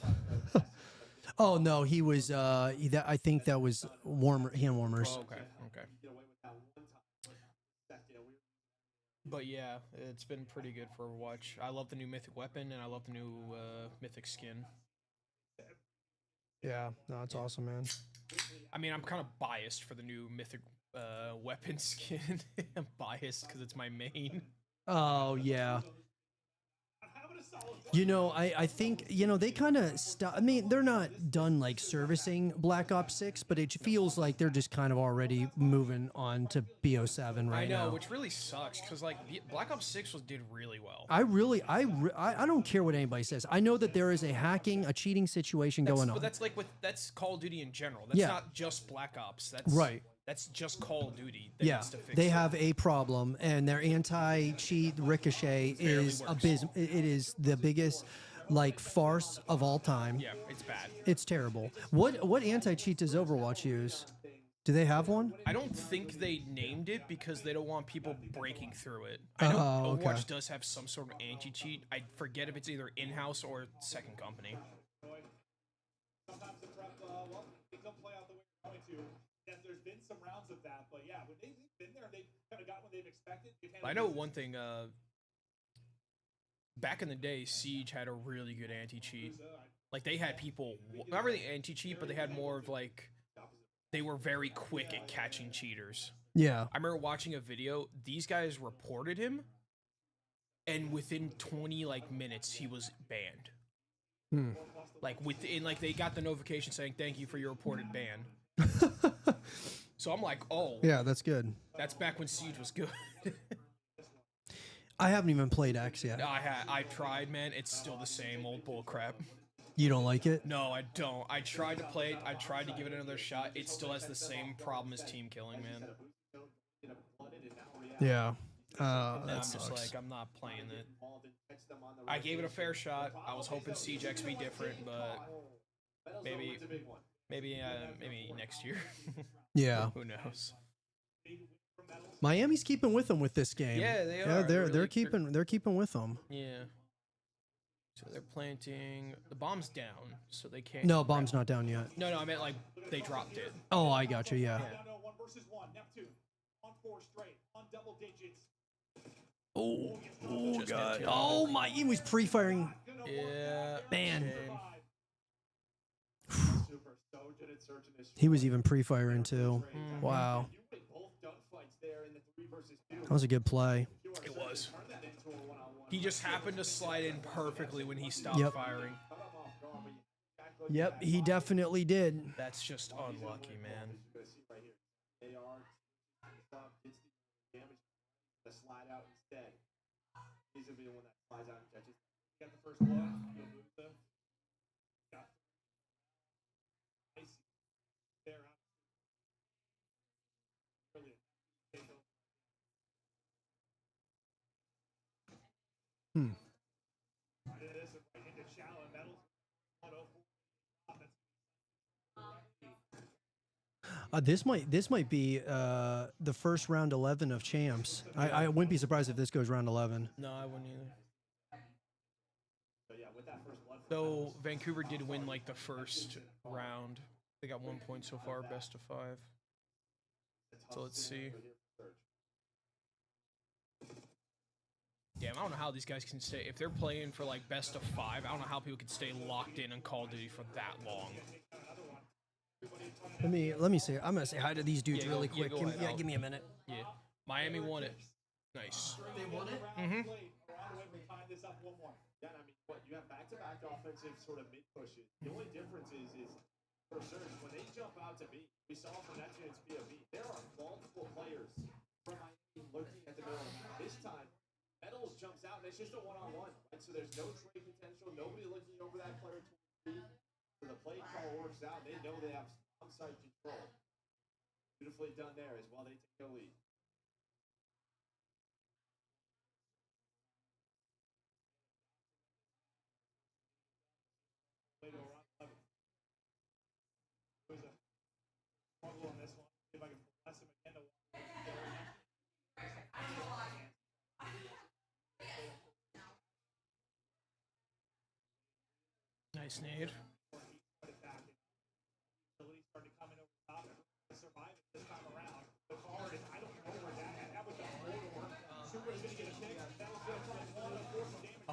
A: Oh no, he was. I think that was hand warmers.
C: Oh, okay. But yeah, it's been pretty good for Overwatch. I love the new mythic weapon, and I love the new mythic skin.
A: Yeah, no, it's awesome, man.
C: I mean, I'm kind of biased for the new mythic weapon skin. I'm biased because it's my main.
A: Oh yeah. You know, I think, you know, they kind of stop. I mean, they're not done like servicing Black Ops 6, but it feels like they're just kind of already moving on to BO7 right
C: I know,
A: now.
C: which really sucks because like Black Ops 6 did really well.
A: I don't care what anybody says. I know that there is a cheating situation going on.
C: But that's like that's Call of Duty in general. That's
A: Yeah.
C: not just Black Ops. That's
A: Right.
C: That's just Call of Duty. That
A: Yeah,
C: needs to fix
A: they
C: it.
A: have a problem, and their anti-cheat ricochet is
C: works.
A: abysmal. It is the biggest, like, farce of all time.
C: Yeah, it's bad.
A: It's terrible. What anti-cheat does Overwatch use? Do they have one?
C: I don't think they named it because they don't want people breaking through it. I know
A: okay.
C: Overwatch does have some sort of anti-cheat. I forget if it's either in-house or second company.
D: Sometimes the prep, well, things don't play out the way they're going to. Yes, there's been some rounds of that, but yeah, when they've been there, they've kind of got what they've expected.
C: I know one thing. Back in the day, Siege had a really good anti-cheat. Like they had people, not really anti-cheat, but they had more of like, they were very quick at catching cheaters.
A: Yeah.
C: I remember watching a video. These guys reported him, and within 20 minutes, he was banned. Like within they got the notification saying thank you for your reported ban. So I'm like, oh
A: Yeah, that's good.
C: that's back when Siege was good.
A: I haven't even played X yet.
C: I tried, man. It's still the same old bull crap.
A: You don't like it?
C: No, I don't. I tried to play it. I tried to give it another shot. It still has the same problem as team killing, man.
A: Yeah.
C: And
A: That
C: I'm
A: sucks.
C: just like, I'm not playing it. I gave it a fair shot. I was hoping Siege X be different, but maybe next year.
A: Yeah.
C: Who knows?
A: Miami's keeping with them with this game.
C: Yeah, they
A: Yeah,
C: are.
A: they're
C: Really,
A: keeping with them.
C: Yeah. So they're planting. The bomb's down, so they can't.
A: No, bomb's not down yet.
C: No, I meant like they dropped it.
A: Oh, I got you. Yeah.
D: No, 1 versus 1. Neptune on 4 straight, on double digits.
A: Oh,
C: Just
A: God.
C: get
A: Oh my! He was pre-firing.
C: Yeah.
A: Man.
C: shame.
D: Super so good at searching this.
A: He was even pre-firing too. Wow.
D: You win both gunfights there in the 3 versus 2.
A: That was a good play.
C: It was.
D: Turn that into a 1-on-1.
C: He just happened to slide in perfectly when he stopped
A: Yep.
C: firing.
A: Yep, he definitely did.
C: That's just unlucky, man.
D: You're gonna see right here. AR hits the damage. The slide out instead. He's gonna be the one that slides out and catches. Got the first blood. You'll move them. Got nice there. Brilliant. This is right into shallow metals. 104.
A: This might be the first round 11 of champs. I wouldn't be surprised if this goes round 11.
C: No, I wouldn't either.
D: So yeah, with that first blood.
C: Though Vancouver did win the first round. They got 1 point so far, best of 5. So let's see. Damn, I don't know how these guys can stay. If they're playing for best of 5, I don't know how people can stay locked in on Call of Duty for that long.
A: Let me see. I'm gonna say hi to these dudes
C: Yeah,
A: really
C: go- yeah,
A: quick.
C: go ahead. I'll-
A: Give me a minute.
C: Yeah. Miami won it. Nice.
A: They won it.
C: Mm-hmm.
D: Tie this up one more. Yeah, I mean, what you have back-to-back offensive sort of mid pushes. The only difference is for Surge when they jump out to B. We saw from Neptune's POV. There are multiple players from Miami lurking at the middle of the map. This time, Metals jumps out and it's just a one-on-one. Right? So there's no trade potential. Nobody looking over that player towards B. So the play call works out. They know they have onside control. Beautifully done there as well. They take the lead. Played around 11. There's a struggle on this one. See if I can bless him again to
C: Nice nade.
D: ability started coming over the top and survive it this time around. The card, and I don't know where that was the corridor. Super is going to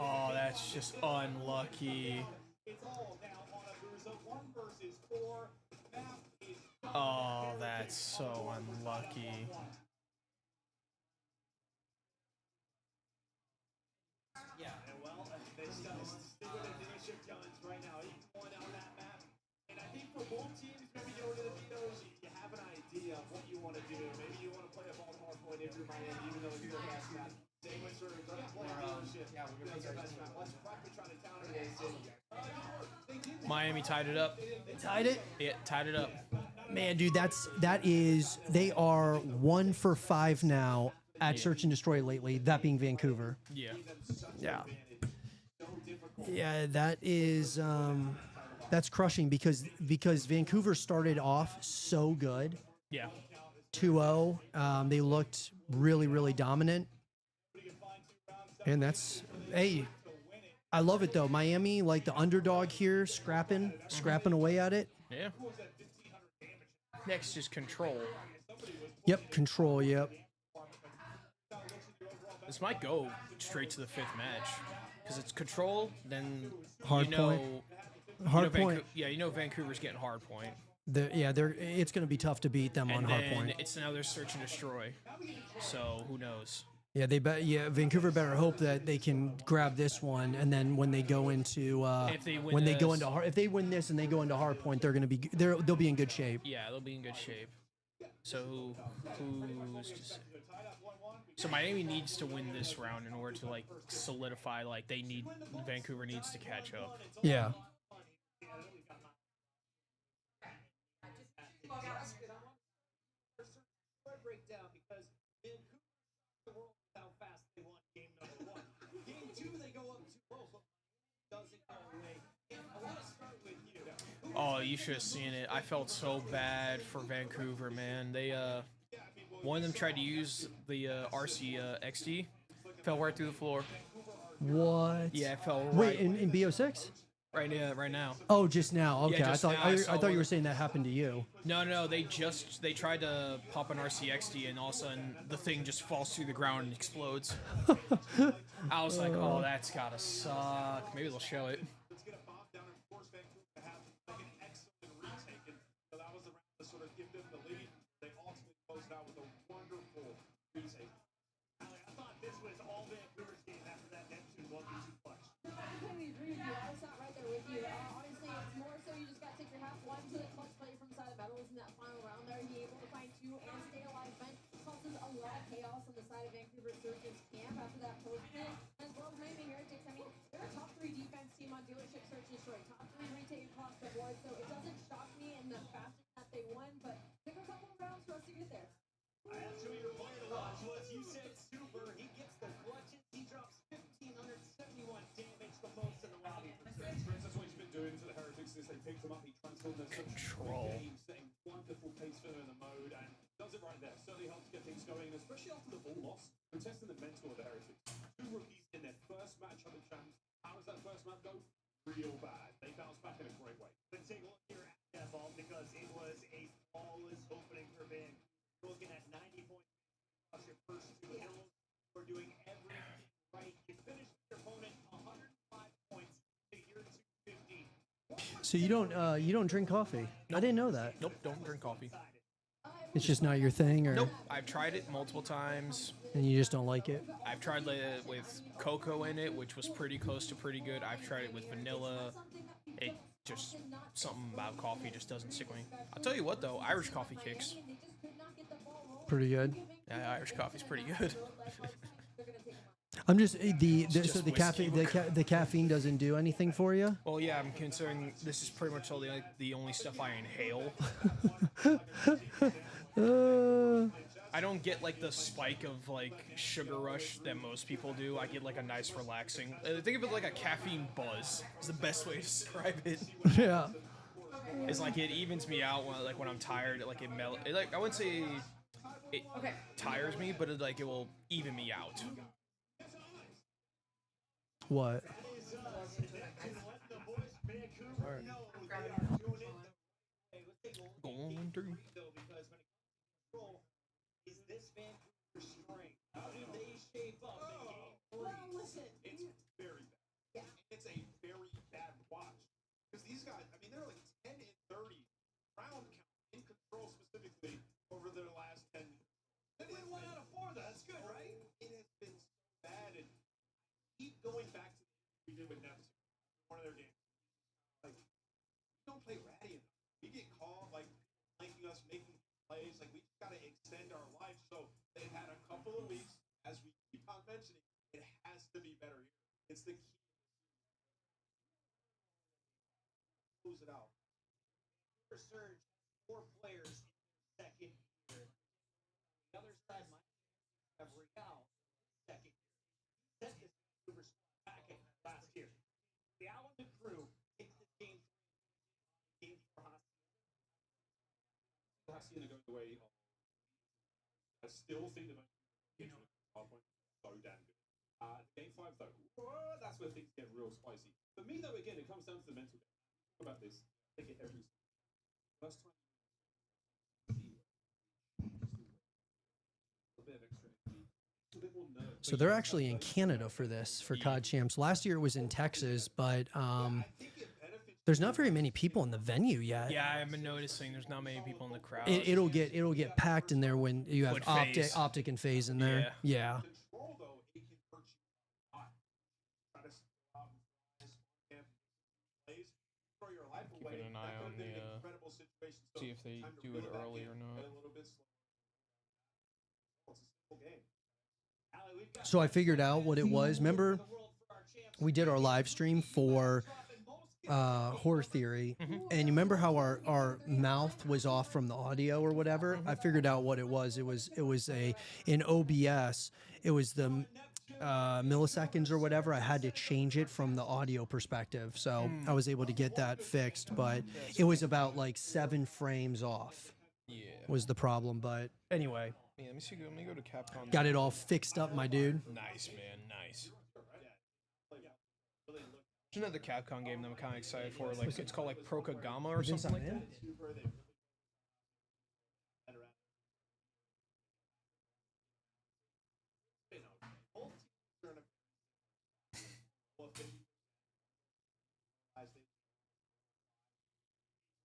C: Oh, that's just unlucky.
D: It's all now on a Bruiser 1 versus 4. Map is
C: Oh, that's so unlucky.
D: yeah, and well, they stick with the initiative guns right now. He's pulling out that map. And I think for both teams, maybe you go to the vetoes, you have an idea of what you want to do. Maybe you want to play a ball hardpoint if you're Miami, even though it's your best map. Same with sort of dealership. Yeah, we're going to play best map. Let's practically try to counter this.
C: Miami tied it up.
A: Tied it.
C: Yeah, tied it up.
A: Man, dude, they are 1 for 5 now at Search and Destroy lately. That being Vancouver.
C: Yeah.
A: Yeah. Yeah, that's crushing because Vancouver started off so good.
C: Yeah.
A: 2-0. They looked really, really dominant. And that's, hey, I love it though. Miami, like the underdog here, scrapping away at it.
C: Yeah. Next is Control.
A: Yep, Control, yep.
C: This might go straight to the 5th match. Because it's Control, then
A: Hard point. Hard point.
C: You know Vancouver's getting hard point.
A: It's going to be tough to beat them on hard point.
C: It's now their Search and Destroy. So who knows?
A: Yeah, Vancouver better hope that they can grab this one, and then when they go into
C: if they
A: win this and they go into hard point, they'll be in good shape.
C: Yeah, they'll be in good shape. So who's to say? So Miami needs to win this round in order to like solidify. Like Vancouver needs to catch up.
A: Yeah.
D: Breakdown because Vancouver the world how fast they won game number 1. Game 2 they go up 2-0, but doesn't go away. And I want to start with you.
C: Oh, you should have seen it. I felt so bad for Vancouver, man. They one of them tried to use the RC XD, fell right through the floor.
A: What?
C: Yeah, it fell right.
A: Wait, in BO6?
C: Right now.
A: Oh, just now. Okay,
C: Yeah,
A: I
C: just
A: thought
C: now I
A: I
C: saw
A: thought you
C: one.
A: were saying that happened to you.
C: No, they tried to pop an RCXD and all of a sudden the thing just falls through the ground and explodes. I was like, oh, that's gotta suck. Maybe they'll show it.
D: Let's get a bomb down and force Vancouver to have like an excellent retake. And so that was the round to sort of give them the lead. They ultimately closed out with a wonderful retake. I thought this was all Vancouver's game after that Neptune 1v2 clutch.
B: I completely agree with you. I was not right there with you. Honestly, it's more so you just got to take your half one to the clutch play from side of metals in that final round there. Be able to find 2 and stay alive. Vent causes a lot of chaos on the side of Vancouver Surgeons camp after that post hit. As well as Miami Heretics. I mean, they're a top 3 defense team on dealership search and destroy. Top 3 retake across the board. So it doesn't shock me in the fashion that they won, but it took a couple of rounds for us to get there.
D: I asked who your player to watch was. You said Super. He gets the clutches. He drops 1,571 damage, the most in the lobby. That's what he's been doing to the Heretics since they picked him up. He transformed them
C: Control.
D: game, setting wonderful pace for them in the mode, and does it right there. Certainly helps get things going, especially after the ball loss. We're testing the mental of the Heretics. 2 rookies in their first match on the champs. How does that first map go? Real bad. They bounce back in a great way.
F: Let's take a look here at that ball because it was a flawless opening for Van. Looking at 90 points across your first 2 hills. We're doing everything right. You finish your opponent 105 points to your 250.
A: So you don't drink coffee? I didn't know that.
C: Nope, don't drink coffee.
A: It's just not your thing, or
C: Nope, I've tried it multiple times.
A: and you just don't like it.
C: I've tried it with cocoa in it, which was pretty close to pretty good. I've tried it with vanilla. It just, something about coffee just doesn't stick with me. I'll tell you what though, Irish coffee kicks.
A: Pretty good.
C: Yeah, Irish coffee's pretty good.
A: I'm just so
C: just
A: the caffeine
C: whiskey.
A: the caffeine doesn't do anything for you.
C: Well, yeah, I'm considering this is pretty much all the only stuff I inhale. I don't get like the spike of like sugar rush that most people do. I get like a nice relaxing. Think of it like a caffeine buzz. Is the best way to describe it.
A: Yeah.
C: It's like it evens me out when I'm tired. Like I wouldn't say it tires me, but it will even me out.
A: What?
C: Going through.
D: Is this Vancouver strength? How do they shape up in game 3?
B: Well, listen.
D: It's very bad. He's like, we just got to extend our life. So they've had a couple of weeks, as we keep on mentioning, it has to be better here. It's the key. Close it out.
F: Surge, 4 players in their second year. The other side might have Real second year. Set this super back in last year. The Allen the crew takes the game 3 for
D: Hacienda going the way. I still think the game so damn good. Game 5 though, that's where things get real spicy. For me though, again, it comes down to the mental game. Think about this. I take it every first time. A bit of extra. A bit more nerve.
A: So they're actually in Canada for this, for COD Champs. Last year it was in Texas, but there's not very many people in the venue yet.
C: Yeah, I've been noticing there's not many people in the crowd.
A: It'll get packed in there when you have
C: With FaZe.
A: OpTic and FaZe in there. Yeah.
D: Control though, it can hurt you a lot. Try to stop plays, throw your life away.
C: Keeping an eye
D: That
C: on
D: could have been
C: the,
D: an incredible situation. So
C: see if they
D: time to
C: do
D: reel
C: it
D: back
C: early
D: in,
C: or not.
D: get a little bit slower. It's a simple game.
A: So I figured out what it was. Remember, we did our live stream for Horror Theory, and you remember how our mouth was off from the audio or whatever? I figured out what it was. It was in OBS. It was the milliseconds or whatever. I had to change it from the audio perspective, so I was able to get that fixed. But it was about like 7 frames off.
C: Yeah.
A: Was the problem. But anyway,
C: Yeah, let me go to Capcom.
A: got it all fixed up, my dude.
C: Nice, man. Nice. There's another Capcom game that I'm kind of excited for. Like it's called like Prokagama or something like that.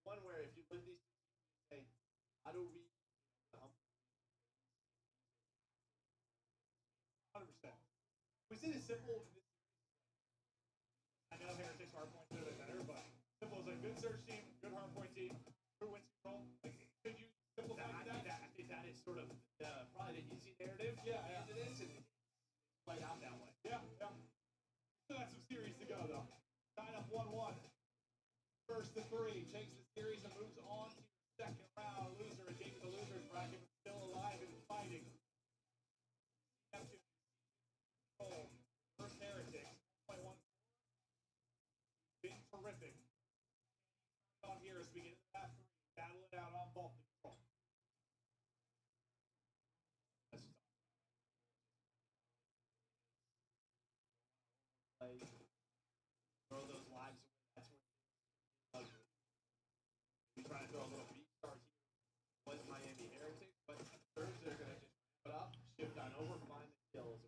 D: One where if you win these, say, how do we 100%. We see the simple.
F: I know Heretics hardpoint a little bit better, but simple is a good search team, good hardpoint team, who wins control. Like, could you simplify that?
D: I think that is sort of probably the easy narrative. Yeah. Into this and played out that way.
F: Yeah. Still got some series to go though. Tied up 1-1. First to 3, takes the series and moves on to the second round. Loser, a team in the losers bracket, but still alive and fighting. First Heretics, 1.1. Been terrific. On here as we get into that 3, battle it out on ball control.
D: Throw those lives away. That's where we try to throw a little beat start here. Was Miami Heretics, but Thursday they're going to just put up, shift on over, find the kills.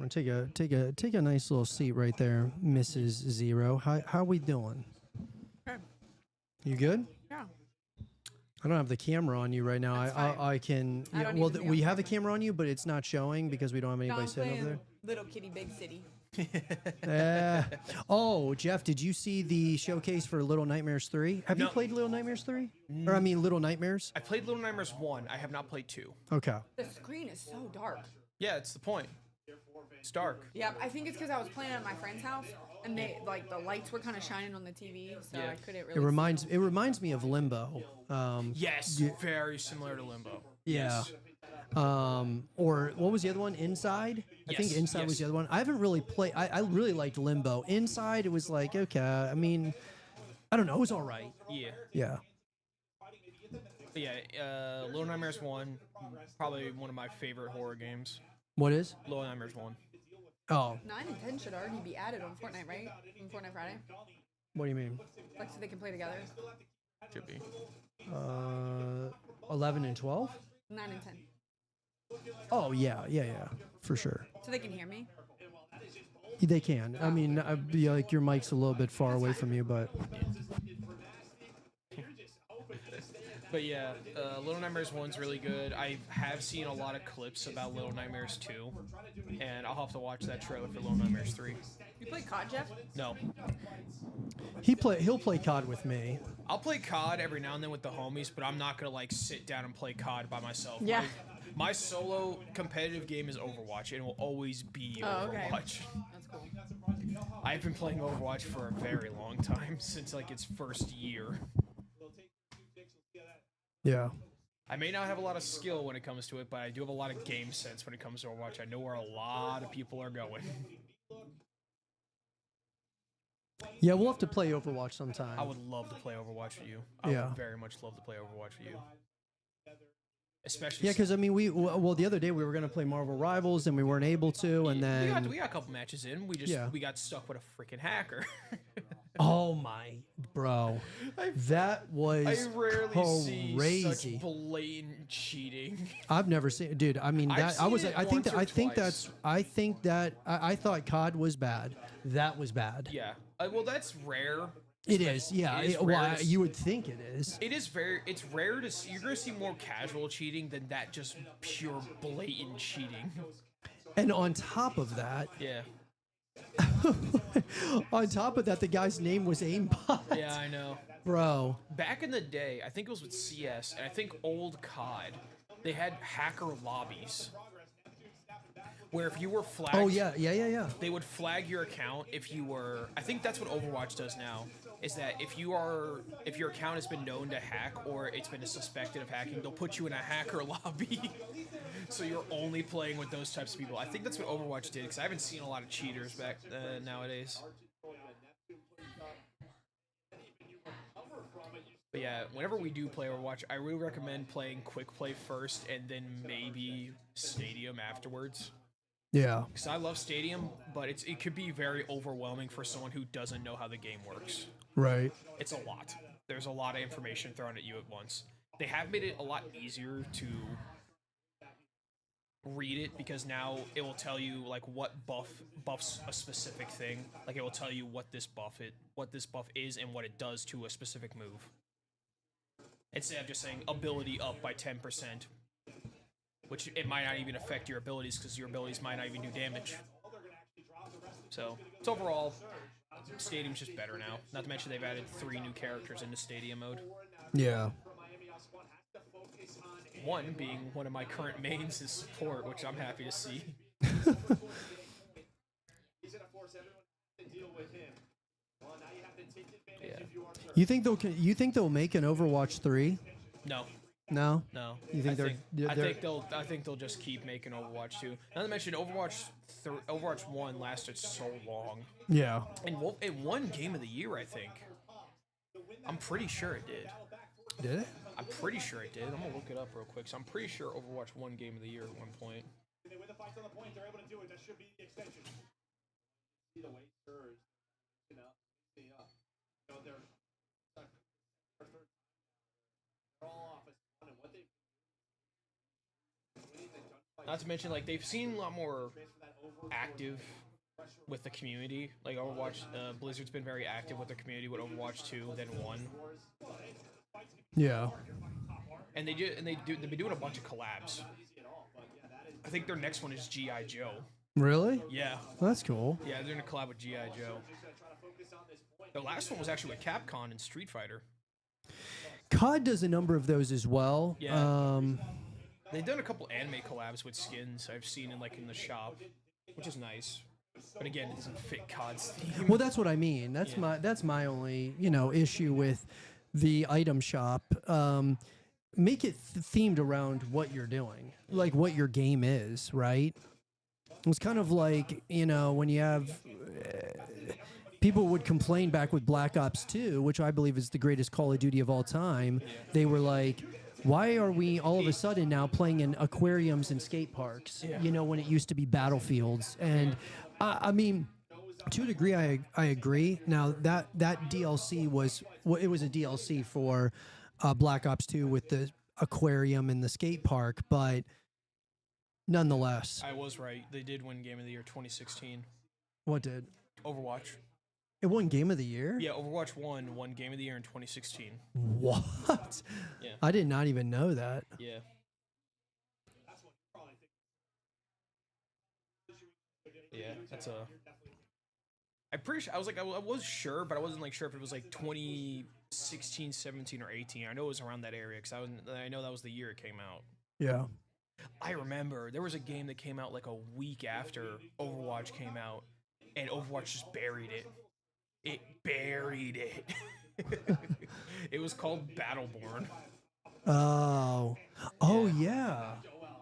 A: I'm gonna take a nice little seat right there, Mrs. Zero. How we doing?
G: Good.
A: You good?
G: Yeah.
A: I don't have the camera on you right now.
G: That's fine.
A: I can.
G: I
A: Yeah,
G: don't
A: well,
G: need to be
A: we
G: on
A: have a camera on you, but it's not showing because we don't have anybody
G: I'm
A: sitting over
G: playing
A: there.
G: Little Kitty Big City.
A: Oh, Jeff, did you see the showcase for Little Nightmares 3? Have you
C: No.
A: played Little Nightmares 3? Or I mean, Little Nightmares?
C: I played Little Nightmares 1. I have not played 2.
A: Okay.
G: The screen is so dark.
C: Yeah, it's the point. It's dark.
G: Yeah, I think it's because I was playing at my friend's house and they like the lights were kind of shining on the TV, so
C: Yeah.
G: I couldn't really.
A: It reminds me of Limbo.
C: Yes, very similar to Limbo.
A: Yeah. Or what was the other one? Inside? I think
C: Yes,
A: Inside was
C: yes.
A: the other one. I haven't really played. I really liked Limbo. Inside, it was like, okay. I mean, I don't know. It was all right.
C: Yeah.
A: Yeah.
C: But yeah, Little Nightmares 1, probably one of my favorite horror games.
A: What is?
C: Little Nightmares 1.
A: Oh,
G: 9 and 10 should already be added on Fortnite, right? On Fortnite Friday,
A: what do you mean?
G: like so they can play together.
C: Should be.
A: 11 and 12?
G: 9 and 10,
A: Oh, yeah, for sure.
G: so they can hear me.
A: They can. I mean, I'd be like your mic's a little bit far away from you, but
C: But yeah, Little Nightmares 1's really good. I have seen a lot of clips about Little Nightmares 2, and I'll have to watch that trailer for Little Nightmares 3.
G: You play COD, Jeff?
C: No.
A: He'll play COD with me.
C: I'll play COD every now and then with the homies, but I'm not going to, like, sit down and play COD by myself.
G: Yeah.
C: My solo competitive game is Overwatch, and it will always be Overwatch.
G: That's cool.
C: I've been playing Overwatch for a very long time, since, like, its first year.
A: Yeah.
C: I may not have a lot of skill when it comes to it, but I do have a lot of game sense when it comes to Overwatch. I know where a lot of people are going.
A: Yeah, we'll have to play Overwatch sometime.
C: I would love to play Overwatch with you. I would very much love to play Overwatch with you. Especially
A: Yeah, because I mean, well, the other day we were gonna play Marvel Rivals and we weren't able to, and then
C: we got a couple matches in. We got stuck with a freaking hacker.
A: oh my, bro, that was
C: I rarely
A: crazy.
C: see such blatant cheating.
A: I've never seen, dude. I mean,
C: I've
A: that I
C: seen
A: was.
C: it
A: I think.
C: once or
A: I think
C: twice.
A: that's. I think that. I thought COD was bad. That was bad.
C: Yeah. Well, that's rare.
A: It is. Yeah.
C: It is
A: Well,
C: rare to
A: you would think it is.
C: It is it's rare to see. You're gonna see more casual cheating than that just pure blatant cheating.
A: And on top of that,
C: Yeah.
A: on top of that, the guy's name was Aimbot.
C: Yeah, I know.
A: Bro.
C: Back in the day, I think it was with CS, and I think old COD, they had hacker lobbies. Where if you were flagged,
A: Oh yeah.
C: they would flag your account if you were. I think that's what Overwatch does now. Is that if your account has been known to hack or it's been suspected of hacking, they'll put you in a hacker lobby. So you're only playing with those types of people. I think that's what Overwatch did because I haven't seen a lot of cheaters back nowadays. But yeah, whenever we do play Overwatch, I really recommend playing Quick Play first and then maybe Stadium afterwards.
A: Yeah.
C: Because I love Stadium, but it could be very overwhelming for someone who doesn't know how the game works.
A: Right.
C: It's a lot. There's a lot of information thrown at you at once. They have made it a lot easier to read it because now it will tell you like what buffs a specific thing. Like it will tell you what this buff is and what it does to a specific move. Instead of just saying ability up by 10%. Which it might not even affect your abilities because your abilities might not even do damage. So, it's overall, Stadium's just better now. Not to mention they've added 3 new characters into Stadium mode.
A: Yeah.
C: One being one of my current mains is support, which I'm happy to see. Yeah.
A: You think they'll make an Overwatch 3?
C: No.
A: No.
C: No.
A: You think
C: I think they'll just keep making Overwatch 2. Not to mention Overwatch 1 lasted so long.
A: Yeah.
C: And it won Game of the Year, I think. I'm pretty sure it did.
A: Did it?
C: I'm pretty sure it did. I'm gonna look it up real quick. So I'm pretty sure Overwatch won Game of the Year at one point. Not to mention, like, they've seen a lot more active with the community. Like, Overwatch, Blizzard's been very active with the community with Overwatch 2 than 1.
A: Yeah.
C: And they've been doing a bunch of collabs. I think their next one is G.I. Joe.
A: Really?
C: Yeah.
A: Well, that's cool.
C: Yeah, they're gonna collab with G.I. Joe. The last one was actually with Capcom and Street Fighter.
A: COD does a number of those as well.
C: Yeah. They've done a couple anime collabs with skins I've seen in the shop, which is nice. But again, it doesn't fit COD's theme.
A: Well, that's what I mean. That's my only issue with the item shop. Make it themed around what you're doing, like what your game is, right? It's kind of like when you have people would complain back with Black Ops 2, which I believe is the greatest Call of Duty of all time. They were like, why are we all of a sudden now playing in aquariums and skate parks?
C: Yeah.
A: When it used to be battlefields. And I mean, to a degree, I agree. Now that DLC was a DLC for Black Ops 2 with the aquarium and the skate park, but nonetheless,
C: I was right. They did win Game of the Year 2016.
A: what did?
C: Overwatch.
A: It won Game of the Year?
C: Yeah, Overwatch won Game of the Year in 2016.
A: What?
C: Yeah.
A: I did not even know that.
C: Yeah. Yeah, that's a. I'm pretty sure. I was sure, but I wasn't like sure if it was like 2016, 17, or 18. I know it was around that area because I know that was the year it came out.
A: Yeah.
C: I remember there was a game that came out like a week after Overwatch came out, and Overwatch just buried it. It buried it. It was called Battleborn.
A: Oh. Oh, yeah.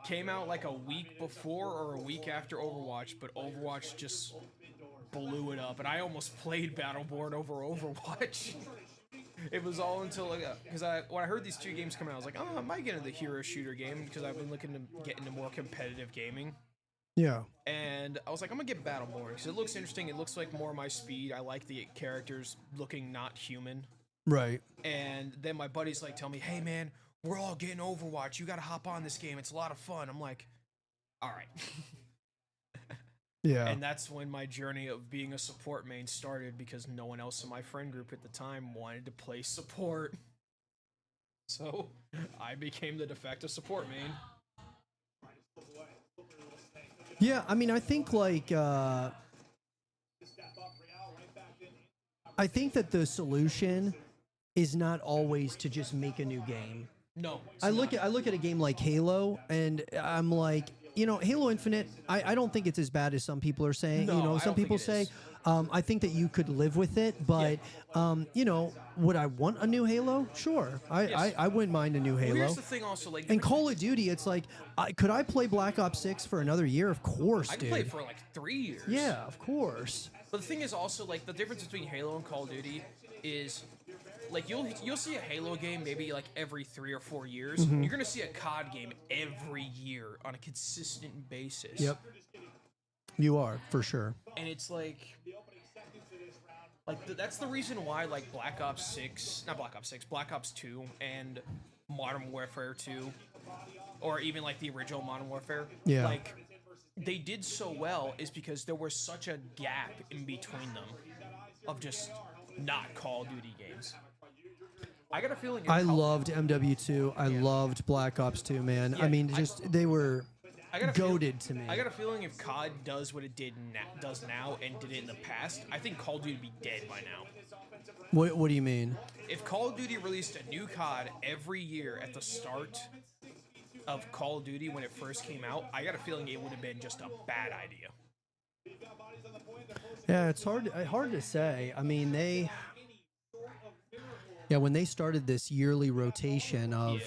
C: Came out like a week before or a week after Overwatch, but Overwatch just blew it up, and I almost played Battleborn over Overwatch. It was all until because when I heard these two games coming out, I was like, oh, I might get into the hero shooter game because I've been looking to get into more competitive gaming.
A: Yeah.
C: And I was like, I'm gonna get Battleborn because it looks interesting. It looks like more my speed. I like the characters looking not human.
A: Right.
C: And then my buddies like tell me, hey man, we're all getting Overwatch. You gotta hop on this game. It's a lot of fun. I'm like, all right.
A: Yeah.
C: And that's when my journey of being a support main started because no one else in my friend group at the time wanted to play support. So I became the de facto support main.
A: Yeah, I mean, I think like I think that the solution is not always to just make a new game.
C: No,
A: I look at a game like Halo, and I'm like, Halo Infinite. I don't think it's as bad as some people are saying.
C: No, I
A: some
C: don't
A: people
C: think it
A: say.
C: is.
A: I think that you could live with it, but would I want a new Halo? Sure, I wouldn't mind a new Halo.
C: Well, here's the thing, also like.
A: And Call of Duty, it's like, could I play Black Ops 6 for another year? Of course,
C: I
A: dude.
C: could play for like 3 years.
A: Yeah, of course.
C: But the thing is also like the difference between Halo and Call of Duty is like you'll see a Halo game maybe like every 3 or 4 years.
A: Mm-hmm.
C: You're gonna see a COD game every year on a consistent basis.
A: Yep. You are, for sure.
C: And it's like that's the reason why like Black Ops 2 and Modern Warfare 2 or even like the original Modern Warfare,
A: Yeah.
C: like they did so well is because there was such a gap in between them of just not Call of Duty games. I got a feeling
A: I loved MW2. I loved Black Ops 2, man.
C: Yeah,
A: I mean, they were goated to me.
C: I got a feeling if COD does what it does now and did it in the past, I think Call of Duty would be dead by now.
A: What do you mean?
C: If Call of Duty released a new COD every year at the start of Call of Duty when it first came out, I got a feeling it would have been just a bad idea.
A: Yeah, it's hard to say. I mean, when they started this yearly rotation of,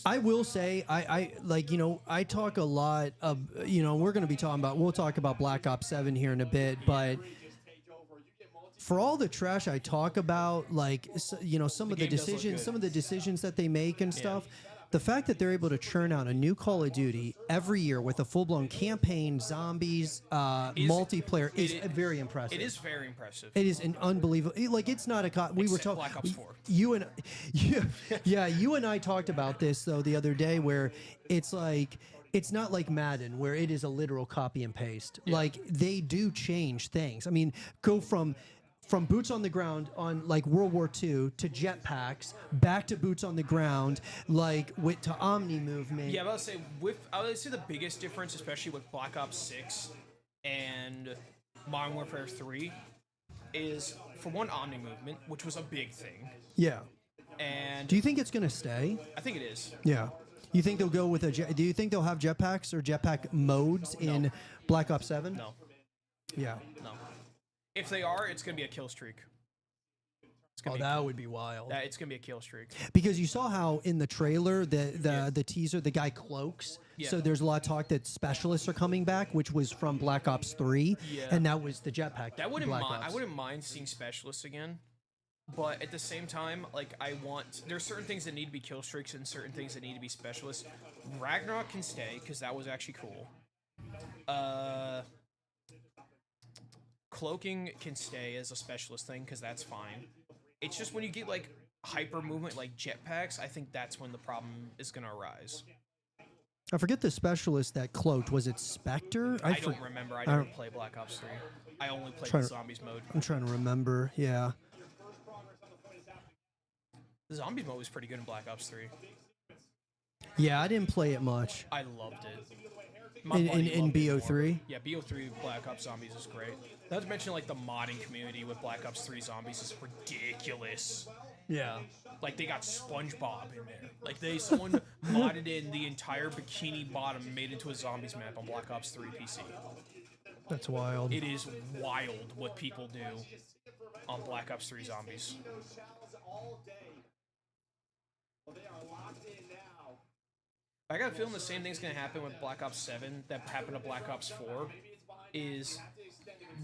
A: I will say, I talk a lot of, we're going to be we'll talk about Black Ops 7 here in a bit, but for all the trash I talk about, like, some of the decisions that they make and stuff, the fact that they're able to churn out a new Call of Duty every year with a full-blown campaign, zombies, multiplayer is very impressive.
C: It is very impressive.
A: It is an unbelievable. Like, it's not a. We were talking.
C: Black Ops 4.
A: You and I talked about this though the other day, where it's like. It's not like Madden, where it is a literal copy and paste.
C: Yeah.
A: Like, they do change things. I mean, go from boots on the ground on like World War II to jetpacks, back to boots on the ground, like to Omni movement.
C: Yeah, I would say the biggest difference, especially with Black Ops 6 and Modern Warfare 3, is for one, Omni movement, which was a big thing.
A: Yeah.
C: And
A: Do you think it's gonna stay?
C: I think it is.
A: Yeah. You think they'll go with do you think they'll have jetpacks or jetpack modes in Black Ops 7?
C: No.
A: Yeah.
C: No. If they are, it's gonna be a kill streak.
A: That would be wild.
C: It's gonna be a kill streak.
A: Because you saw how in the trailer, the teaser, the guy cloaks.
C: Yeah.
A: So there's a lot of talk that specialists are coming back, which was from Black Ops 3, and that was the jetpack.
C: I
A: Ops.
C: wouldn't mind seeing specialists again, but at the same time, like there's certain things that need to be kill streaks and certain things that need to be specialists. Ragnarok can stay because that was actually cool. Cloaking can stay as a specialist thing because that's fine. It's just when you get like hyper movement like jetpacks, I think that's when the problem is gonna arise.
A: I forget the specialist that cloaked. Was it Spectre?
C: I don't remember. I never played Black Ops 3. I only played the Zombies mode.
A: I'm trying to remember. Yeah.
C: The Zombies mode was pretty good in Black Ops 3.
A: Yeah, I didn't play it much.
C: I loved it.
A: In BO3?
C: Yeah, BO3 Black Ops Zombies is great. Not to mention, like, the modding community with Black Ops 3 Zombies is ridiculous.
A: Yeah.
C: Like, they got SpongeBob in there. Like, someone modded in the entire Bikini Bottom and made it into a Zombies map on Black Ops 3 PC.
A: That's wild.
C: It is wild what people do on Black Ops 3 Zombies. I got a feeling the same thing's going to happen with Black Ops 7 that happened to Black Ops 4, is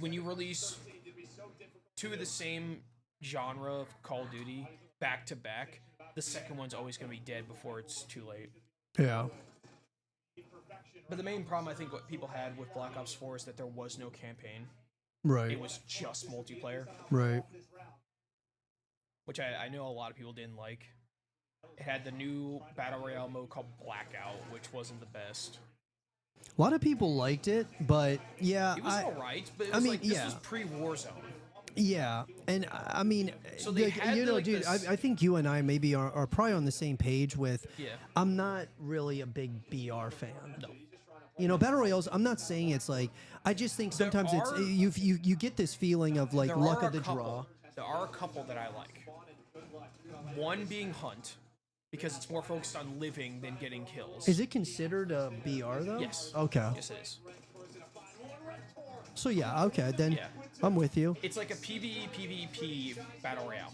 C: when you release two of the same genre of Call of Duty back to back, the second one's always going to be dead before it's too late.
A: Yeah.
C: But the main problem I think what people had with Black Ops 4 is that there was no campaign.
A: Right.
C: It was just multiplayer.
A: Right.
C: Which I know a lot of people didn't like. It had the new Battle Royale mode called Blackout, which wasn't the best.
A: A lot of people liked it, but yeah.
C: It was alright, but it was this was pre-Warzone.
A: Yeah, and I mean,
C: so they had
A: dude, I think you and I maybe are probably on the same page with, I'm not really a big BR fan.
C: No.
A: You know, Battle Royales, I'm not saying it's like, I just think sometimes you get this feeling of like luck of the draw.
C: There are a couple that I like. One being Hunt, because it's more focused on living than getting kills.
A: Is it considered a BR though?
C: Yes.
A: Okay.
C: Yes, it is.
A: So yeah, okay, then I'm with you.
C: It's like a PvE PvP Battle Royale.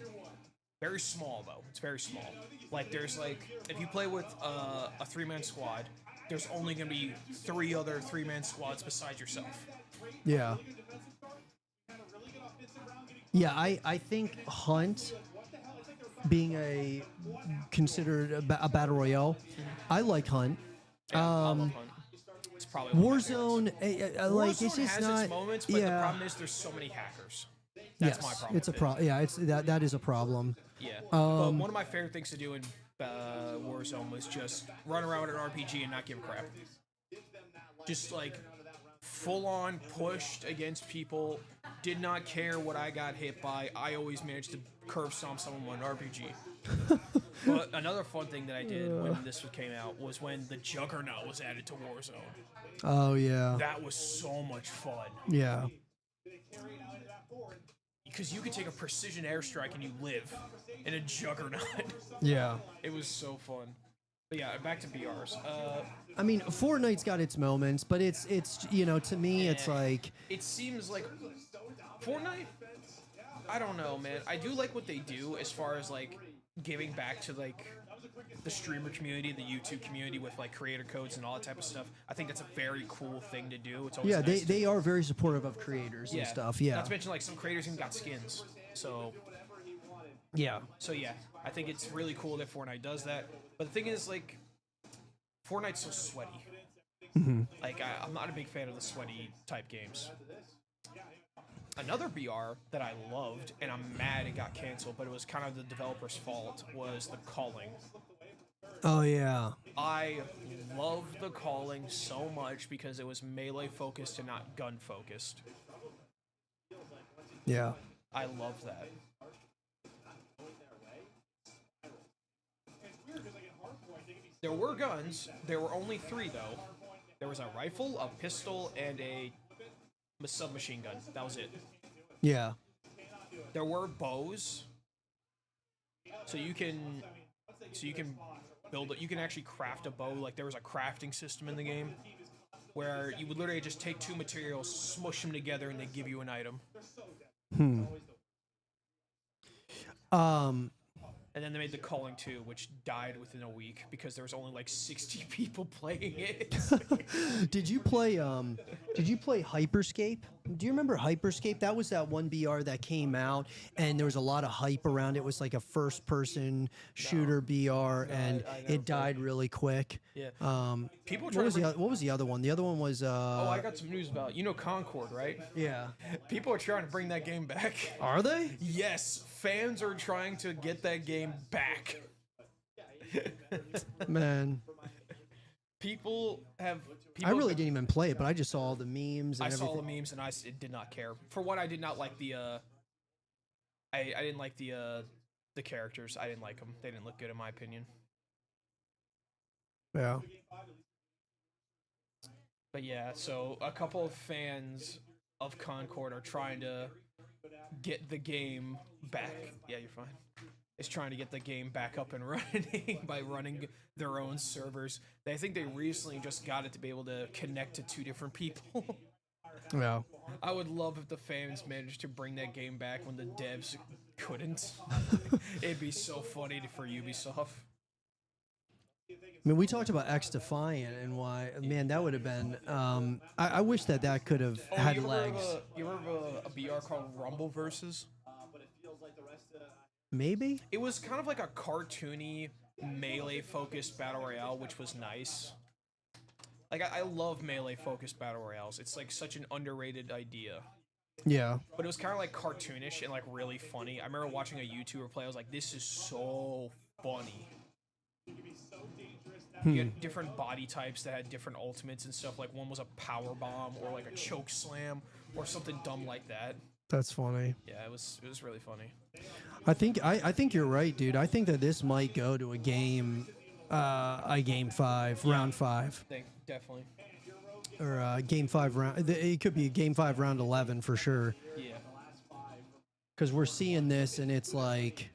C: Very small though. It's very small. Like there's like, if you play with a 3-man squad, there's only gonna be 3 other 3-man squads besides yourself.
A: Yeah. Yeah, I think Hunt being considered a battle royale, I like Hunt.
C: Yeah, I love Hunt. It's probably
A: Warzone, like
C: Warzone
A: it's just
C: has
A: not.
C: Its moments, but the problem is there's so many hackers. That's my problem.
A: It's a problem. Yeah, that is a problem.
C: Yeah. But one of my favorite things to do in Warzone was just run around with an RPG and not give a crap. Just like full on pushed against people. Did not care what I got hit by. I always managed to curve stomp someone with an RPG. But another fun thing that I did when this came out was when the Juggernaut was added to Warzone.
A: Oh yeah.
C: That was so much fun.
A: Yeah.
C: Because you could take a precision airstrike and you live in a Juggernaut.
A: Yeah.
C: It was so fun. But yeah, back to BRs.
A: I mean, Fortnite's got its moments, but it's you know, to me it's like,
C: it seems like Fortnite, I don't know, man. I do like what they do as far as like giving back to like the streamer community, the YouTube community with like creator codes and all that type of stuff. I think that's a very cool thing to do. It's always nice
A: they are very supportive of creators and stuff. Yeah.
C: Not to mention like some creators even got skins. So
A: yeah.
C: So yeah, I think it's really cool that Fortnite does that. But the thing is, like, Fortnite's so sweaty. Like, I'm not a big fan of the sweaty type games. Another BR that I loved, and I'm mad it got canceled, but it was kind of the developer's fault, was The Calling.
A: Oh yeah.
C: I loved The Calling so much because it was melee focused and not gun focused.
A: Yeah.
C: I love that. There were guns. There were only 3, though. There was a rifle, a pistol, and a submachine gun. That was it.
A: Yeah.
C: There were bows. So you can build it. You can actually craft a bow. Like, there was a crafting system in the game where you would literally just take 2 materials, smush them together, and they give you an item. And then they made The Calling 2, which died within a week because there was only like 60 people playing it.
A: Did you play Hyperscape? Do you remember Hyperscape? That was that one BR that came out and there was a lot of hype around it. It was like a first-person shooter BR and it died really quick.
C: Yeah.
A: People what was the other one? The other one was
C: oh, I got some news about it. You know Concord, right?
A: Yeah.
C: People are trying to bring that game back.
A: Are they?
C: Yes, fans are trying to get that game back.
A: Man.
C: People have.
A: I really didn't even play it, but I just saw all the memes and
C: I
A: everything.
C: saw the memes and I did not care. For one, I did not like the. I didn't like the characters. I didn't like them. They didn't look good in my opinion.
A: Yeah.
C: But yeah, so a couple of fans of Concord are trying to get the game back. Yeah, you're fine. Is trying to get the game back up and running by running their own servers. I think they recently just got it to be able to connect to 2 different people.
A: Yeah.
C: I would love if the fans managed to bring that game back when the devs couldn't. It'd be so funny for Ubisoft.
A: I mean, we talked about X Defiant and why, man, that would have been. I wish that could have had legs.
C: You ever have a BR called Rumble Versus?
A: Maybe.
C: It was kind of like a cartoony, melee-focused battle royale, which was nice. Like, I love melee-focused battle royales. It's like such an underrated idea.
A: Yeah.
C: But it was kind of like cartoonish and like really funny. I remember watching a YouTuber play. I was like, this is so funny. You had different body types that had different ultimates and stuff. Like one was a power bomb or like a choke slam or something dumb like that.
A: That's funny.
C: Yeah, it was really funny.
A: I think you're right, dude. I think that this might go to a game 5, round 5.
C: Definitely.
A: Or game 5 round. It could be a game 5 round 11 for sure.
C: Yeah.
A: Because we're seeing this and it's like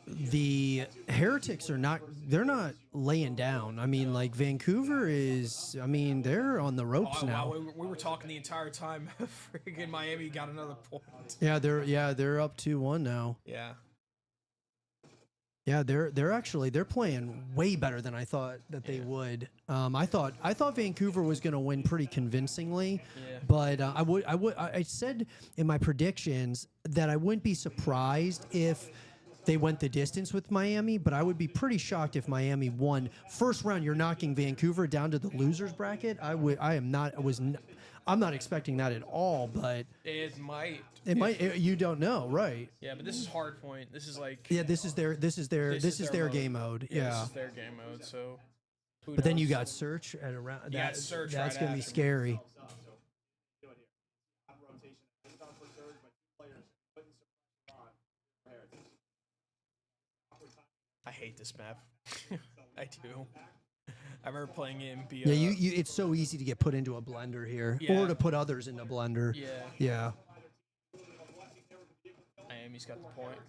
A: the Heretics are not. They're not laying down. I mean, like Vancouver is. I mean, they're on the ropes now.
C: Wow, we were talking the entire time. Freaking Miami got another point.
A: Yeah, they're up 2-1 now.
C: Yeah.
A: Yeah, they're playing way better than I thought that they would. I thought Vancouver was going to win pretty convincingly, but I said in my predictions that I wouldn't be surprised if they went the distance with Miami, but I would be pretty shocked if Miami won. First round, you're knocking Vancouver down to the losers bracket. I'm not expecting that at all, but
C: it might.
A: You don't know, right?
C: Yeah, but this is hard point. This is like.
A: Yeah, this is their game mode. Yeah.
C: This is their game mode. So.
A: But then you got Search at around.
C: Search.
A: That's
C: right
A: gonna be
C: after.
A: scary.
C: I hate this map. I do. I remember playing it in BR.
A: Yeah, it's so easy to get put into a blender here, or to put others in a blender.
C: Yeah.
A: Yeah.
C: Miami's got the point.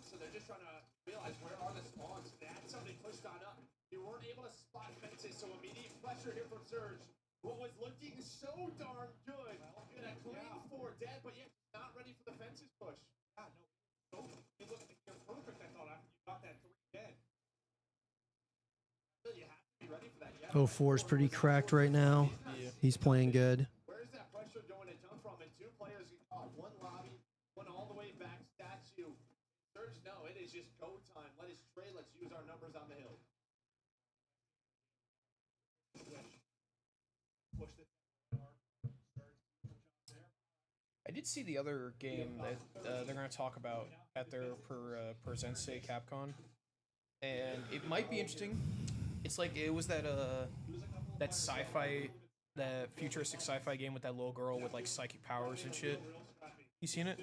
D: So they're just trying to realize where are the spawns. They had somebody pushed on up. You weren't able to spot fences, so immediate pressure here from Surge. What was looking so darn good. Get a clean 4 dead, but yet not ready for the fences push. Yeah, no. It looked like you're perfect, I thought, after you got that 3 dead. You have to be ready for that. Yeah.
A: 04 is pretty cracked right now.
C: Yeah.
A: He's playing good.
D: Where's that pressure going to come from? And 2 players get caught. 1 lobby, 1 all the way back statue. Surge, no, it is just go time. Let us trade. Let's use our numbers on the hill.
C: I did see the other game that they're going to talk about at their Presence Day Capcom, and it might be interesting. It's like it was that sci-fi, that futuristic sci-fi game with that little girl with like psychic powers and shit. You seen it?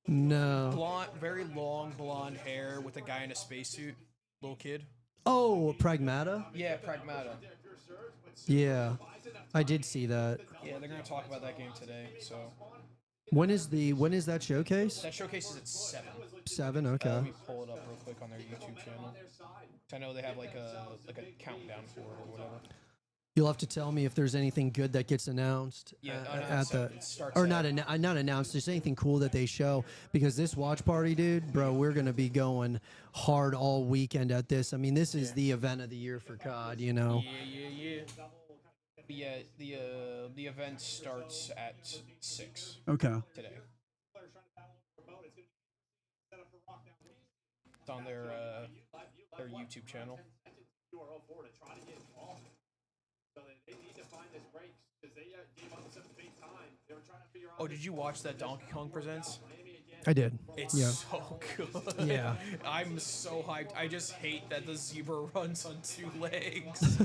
A: No.
C: Blonde, very long blonde hair with a guy in a spacesuit, little kid.
A: Oh, Pragmata?
C: Yeah, Pragmata.
A: Yeah. I did see that.
C: Yeah, they're going to talk about that game today. So
A: When is that showcase?
C: that showcase is at 7.
A: 7, okay.
C: Let me pull it up real quick on their YouTube channel. I know they have like a countdown for it or whatever.
A: You'll have to tell me if there's anything good that gets announced
C: It starts
A: or
C: at-
A: not announced. There's anything cool that they show, because this watch party, dude, bro, we're gonna be going hard all weekend at this. I mean, this is the event of the year for COD, you know.
C: Yeah. But yeah, the event starts at 6
A: Okay.
C: today. It's on their YouTube channel. Oh, did you watch that Donkey Kong Presents?
A: I did.
C: It's
A: Yeah.
C: so good.
A: Yeah.
C: I'm so hyped. I just hate that the zebra runs on 2 legs.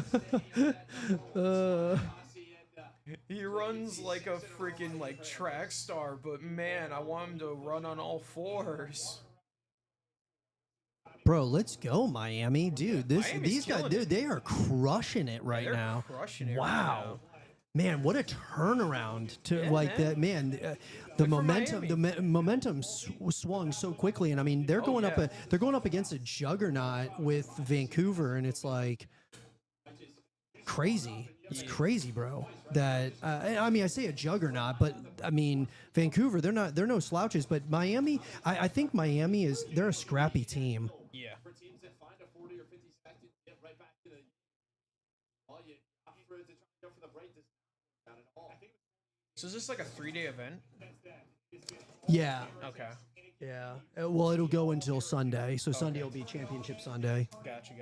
C: He runs like a freaking like track star, but man, I want him to run on all 4s.
A: Bro, let's go, Miami, dude.
C: Miami's
A: These guys,
C: killing
A: dude,
C: it.
A: they are crushing it right
C: They're
A: now.
C: crushing it right
A: Wow, man, what a turnaround to
C: Yeah,
A: like
C: man.
A: that, man. The
C: Good for
A: momentum, the
C: Miami.
A: momentum swung so quickly, and I mean, they're going
C: yeah.
A: they're going up against a juggernaut with Vancouver, and it's like crazy. It's crazy, bro. That I mean, I say a juggernaut, but I mean Vancouver. They're no slouches, but Miami. I think Miami they're a scrappy team.
C: Yeah.
D: For teams that find a 40 or 50 stack to get right back to the all you opt for to try to go for the break does not at all.
C: So is this like a 3-day event?
A: Yeah,
C: Okay.
A: yeah. Well, it'll go until Sunday, so Sunday will be Championship Sunday.
C: Gotcha.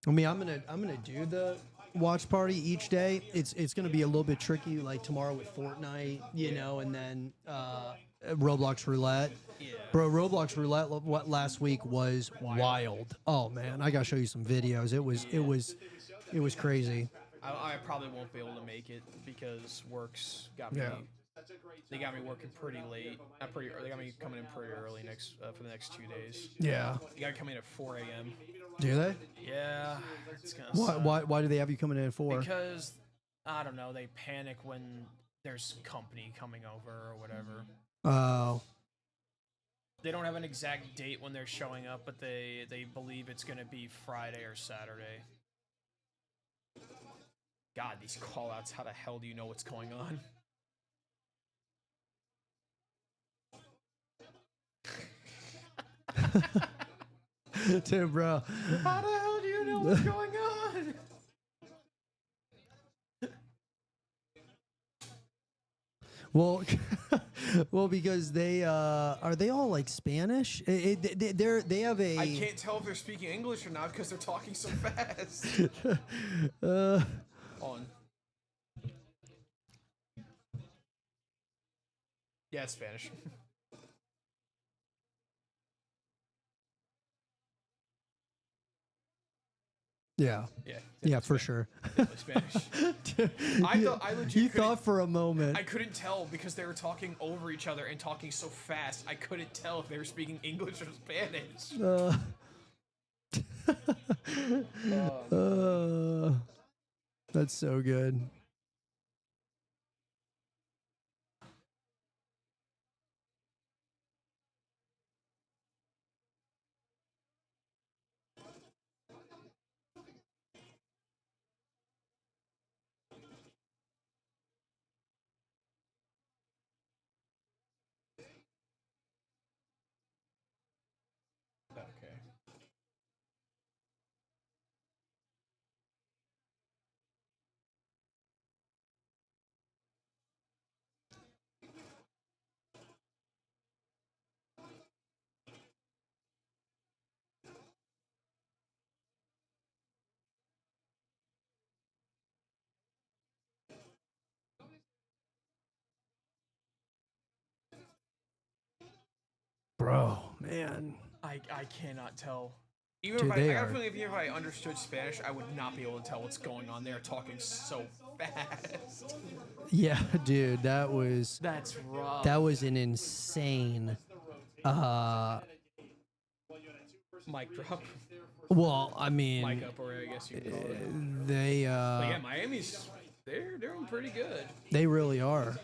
A: I mean, I'm gonna do the watch party each day. It's gonna be a little bit tricky, like tomorrow with Fortnite, you know, and then Roblox Roulette.
C: Yeah.
A: Bro, Roblox Roulette what last week was wild. Oh man, I gotta show you some videos. It was crazy.
C: I probably won't be able to make it because work's got me.
A: Yeah.
C: They got me working pretty late. Not pretty early. They got me coming in pretty early for the next 2 days.
A: Yeah.
C: You gotta come in at 4 a.m.
A: Do they?
C: Yeah. It's gonna suck.
A: Why do they have you coming in at 4?
C: Because I don't know. They panic when there's company coming over or whatever.
A: Oh.
C: They don't have an exact date when they're showing up, but they believe it's gonna be Friday or Saturday. God, these callouts. How the hell do you know what's going on?
A: Dude, bro.
C: How the hell do you know what's going on?
A: Well, well, because they are they all like Spanish? They have a.
C: I can't tell if they're speaking English or not because they're talking so fast. On. Yeah, it's Spanish.
A: Yeah.
C: Yeah.
A: Yeah, for sure.
C: Spanish. I legit
A: You
C: couldn't-
A: thought for a moment.
C: I couldn't tell because they were talking over each other and talking so fast. I couldn't tell if they were speaking English or Spanish.
A: That's so good.
C: Okay.
A: Bro, man.
C: I cannot tell. Even
A: Dude,
C: if
A: they
C: I got a
A: are-
C: feeling if I understood Spanish, I would not be able to tell what's going on. They're talking so fast.
A: Yeah, dude, that was
C: That's rough.
A: an insane
C: Mic drop.
A: well, I mean
C: Mic up, or I guess you can call it.
A: they
C: But yeah, Miami's they're doing pretty good.
A: they really are.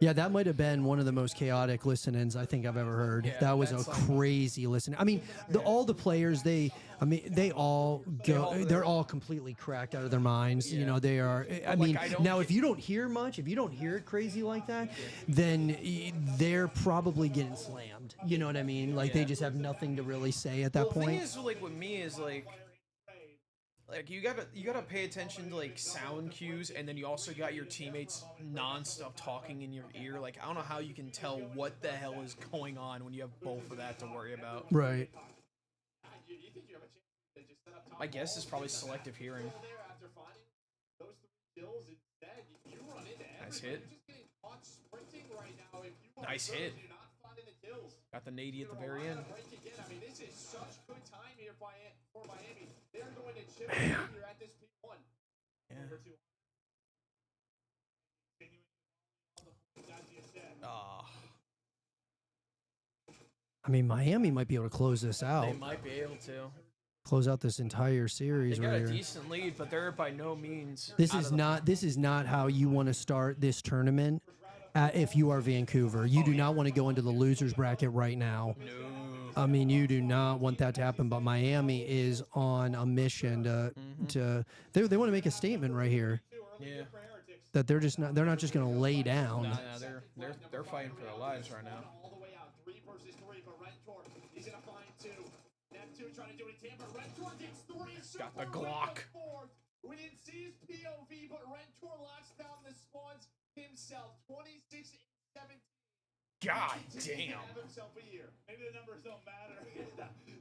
A: Yeah, that might have been one of the most chaotic listen-ins I think I've ever heard.
C: Yeah,
A: that was a
C: that's like-
A: crazy listen. I mean, all the players, they all go, they're all completely cracked out of their minds. You
C: Yeah.
A: know, they are. I
C: But, like,
A: mean,
C: I don't
A: now
C: get-
A: if you don't hear much, if you don't hear it crazy like that, then they're probably getting slammed. You know what I mean? Like they
C: Yeah.
A: just have nothing to really say at that
C: Well, the thing
A: point.
C: is, like, with me is like you gotta pay attention to like sound cues, and then you also got your teammates non-stop talking in your ear. Like, I don't know how you can tell what the hell is going on when you have both of that to worry about.
A: Right.
C: My guess is probably selective hearing.
D: kills instead. You run into
C: Nice
D: everybody.
C: hit.
D: You're just getting caught sprinting right now. If you are
C: Nice
D: first,
C: hit.
D: you're not finding the kills.
C: Got the nady at the very end.
D: Break again. I mean, this is such good time here for Miami. They're going to chip here at this P1.
C: Yeah.
F: Over to continuing as you said.
C: Ah,
A: I mean, Miami might be able to close this
C: they
A: out,
C: might be able to.
A: close out this entire series
C: They got
A: right
C: a
A: here.
C: decent lead, but they're by no means.
A: This
C: out
A: is
C: of the-
A: not. This is not how you want to start this tournament. If you are Vancouver, you do not want to go into the losers bracket right now.
C: No.
A: I mean, you do not want that to happen. But Miami is on a mission to they want to make a statement right here
C: Yeah.
A: that they're not just going to lay down.
C: Nah, they're fighting for their lives right now.
D: All the way out, 3 versus 3, but Rentor, he's gonna find 2. Neptune trying to do it again, but Rentor gets 3.
C: Got the
D: Super
C: Glock.
D: with 4th. We didn't see his POV, but Rentor locks down the spawns himself. 26-17.
C: God
D: Continues to
C: damn.
D: have himself a year.
F: Maybe the numbers don't matter.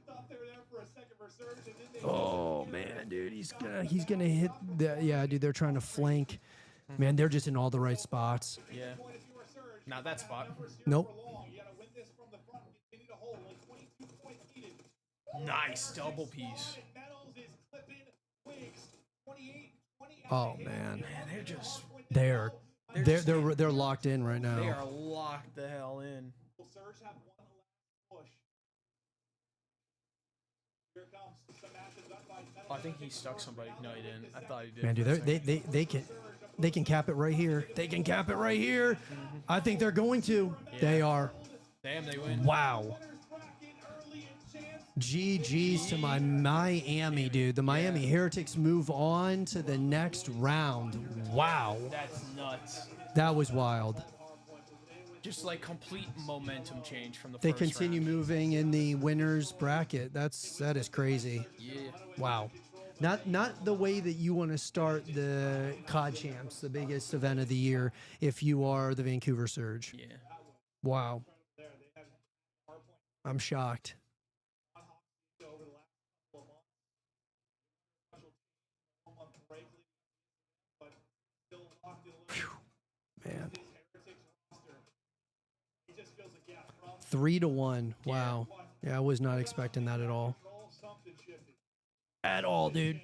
F: Thought they were there for a second for surge, and then they
A: Oh man, dude, he's gonna hit the yeah, dude. They're trying to flank. Man, they're just in all the right spots.
C: Yeah. Not that spot.
A: Nope.
F: You gotta win this from the front and continue to hold. Only 22 points needed.
C: Nice double piece.
F: Metals is clipping wigs. 28, 20.
A: Oh man,
C: Man, they're just
A: they're locked in right
C: they
A: now.
C: are locked the hell in.
F: Will Surge have one last push? Here it comes. Some actions done by Metal.
C: I think he stuck somebody. No, he didn't. I thought he did.
A: Man,
C: for a
A: dude,
C: second.
A: they can cap it right here. They can cap it right here. I think they're going to. They are.
C: Damn, they win.
A: Wow. GG's to my Miami, dude. The Miami Heretics move on to the next round. Wow.
C: That's nuts.
A: That was wild.
C: Just like complete momentum change from the
A: They
C: first
A: continue
C: round.
A: moving in the winners bracket. That is crazy.
C: Yeah.
A: Wow. Not the way that you want to start the COD Champs, the biggest event of the year, if you are the Vancouver Surge.
C: Yeah.
A: Wow. I'm shocked. Phew. Man. 3-1. Wow. Yeah, I was not expecting that at all. At all, dude.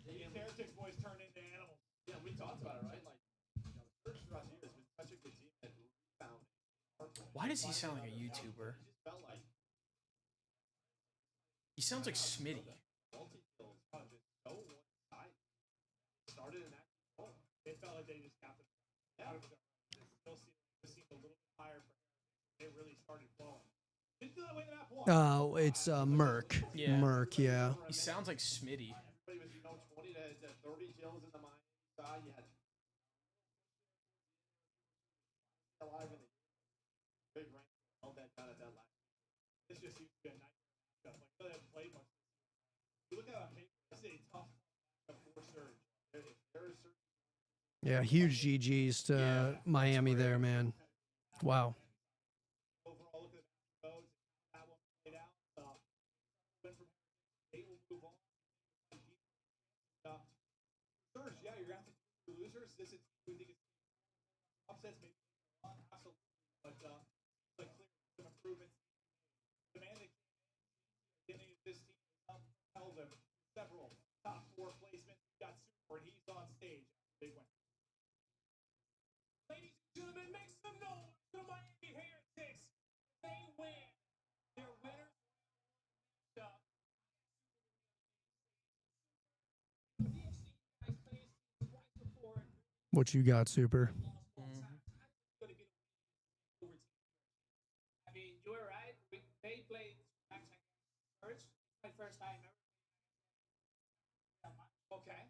F: Heretics boys turned into animals.
D: Yeah, we talked about it, right? Like, you know, the first round here has been such a good team that found
C: Why does he sound like a YouTuber?
D: just felt like
C: He sounds like Smitty.
D: multi-kills kind of just go one side. Started in that.
F: It felt like they just got the.
D: Yeah.
F: Still seemed a little bit higher for Heretics. They really started flowing. Didn't feel that way to that point.
A: It's Merc.
C: Yeah.
A: Merc, yeah.
C: He sounds like Smitty.
D: Everybody was, 20 to 30 kills in the Miami side. You had alive in the big rank. Held that down at that last.
F: This just seems to be a nightmare matchup. Like, they haven't played much. You look at it on paper, this is a tough matchup for Surge.
D: There's certain
A: Yeah, huge GG's to Miami there, man. Wow.
F: Overall, look at the votes. That one played out. Win from they will move on. Surge, yeah, you're going to have to do losers. This is, we think it's upsets, maybe absolutely, but like clear some improvements. The man that came in, beginning of this team, held them several top 4 placements. He got super, and he's on stage. Big win. Ladies and gentlemen, make some noise for the Miami Heretics. They win. Their winners.
A: What you got, Super?
H: I mean, you were right. They played match against Surge. My first time ever.
F: Okay.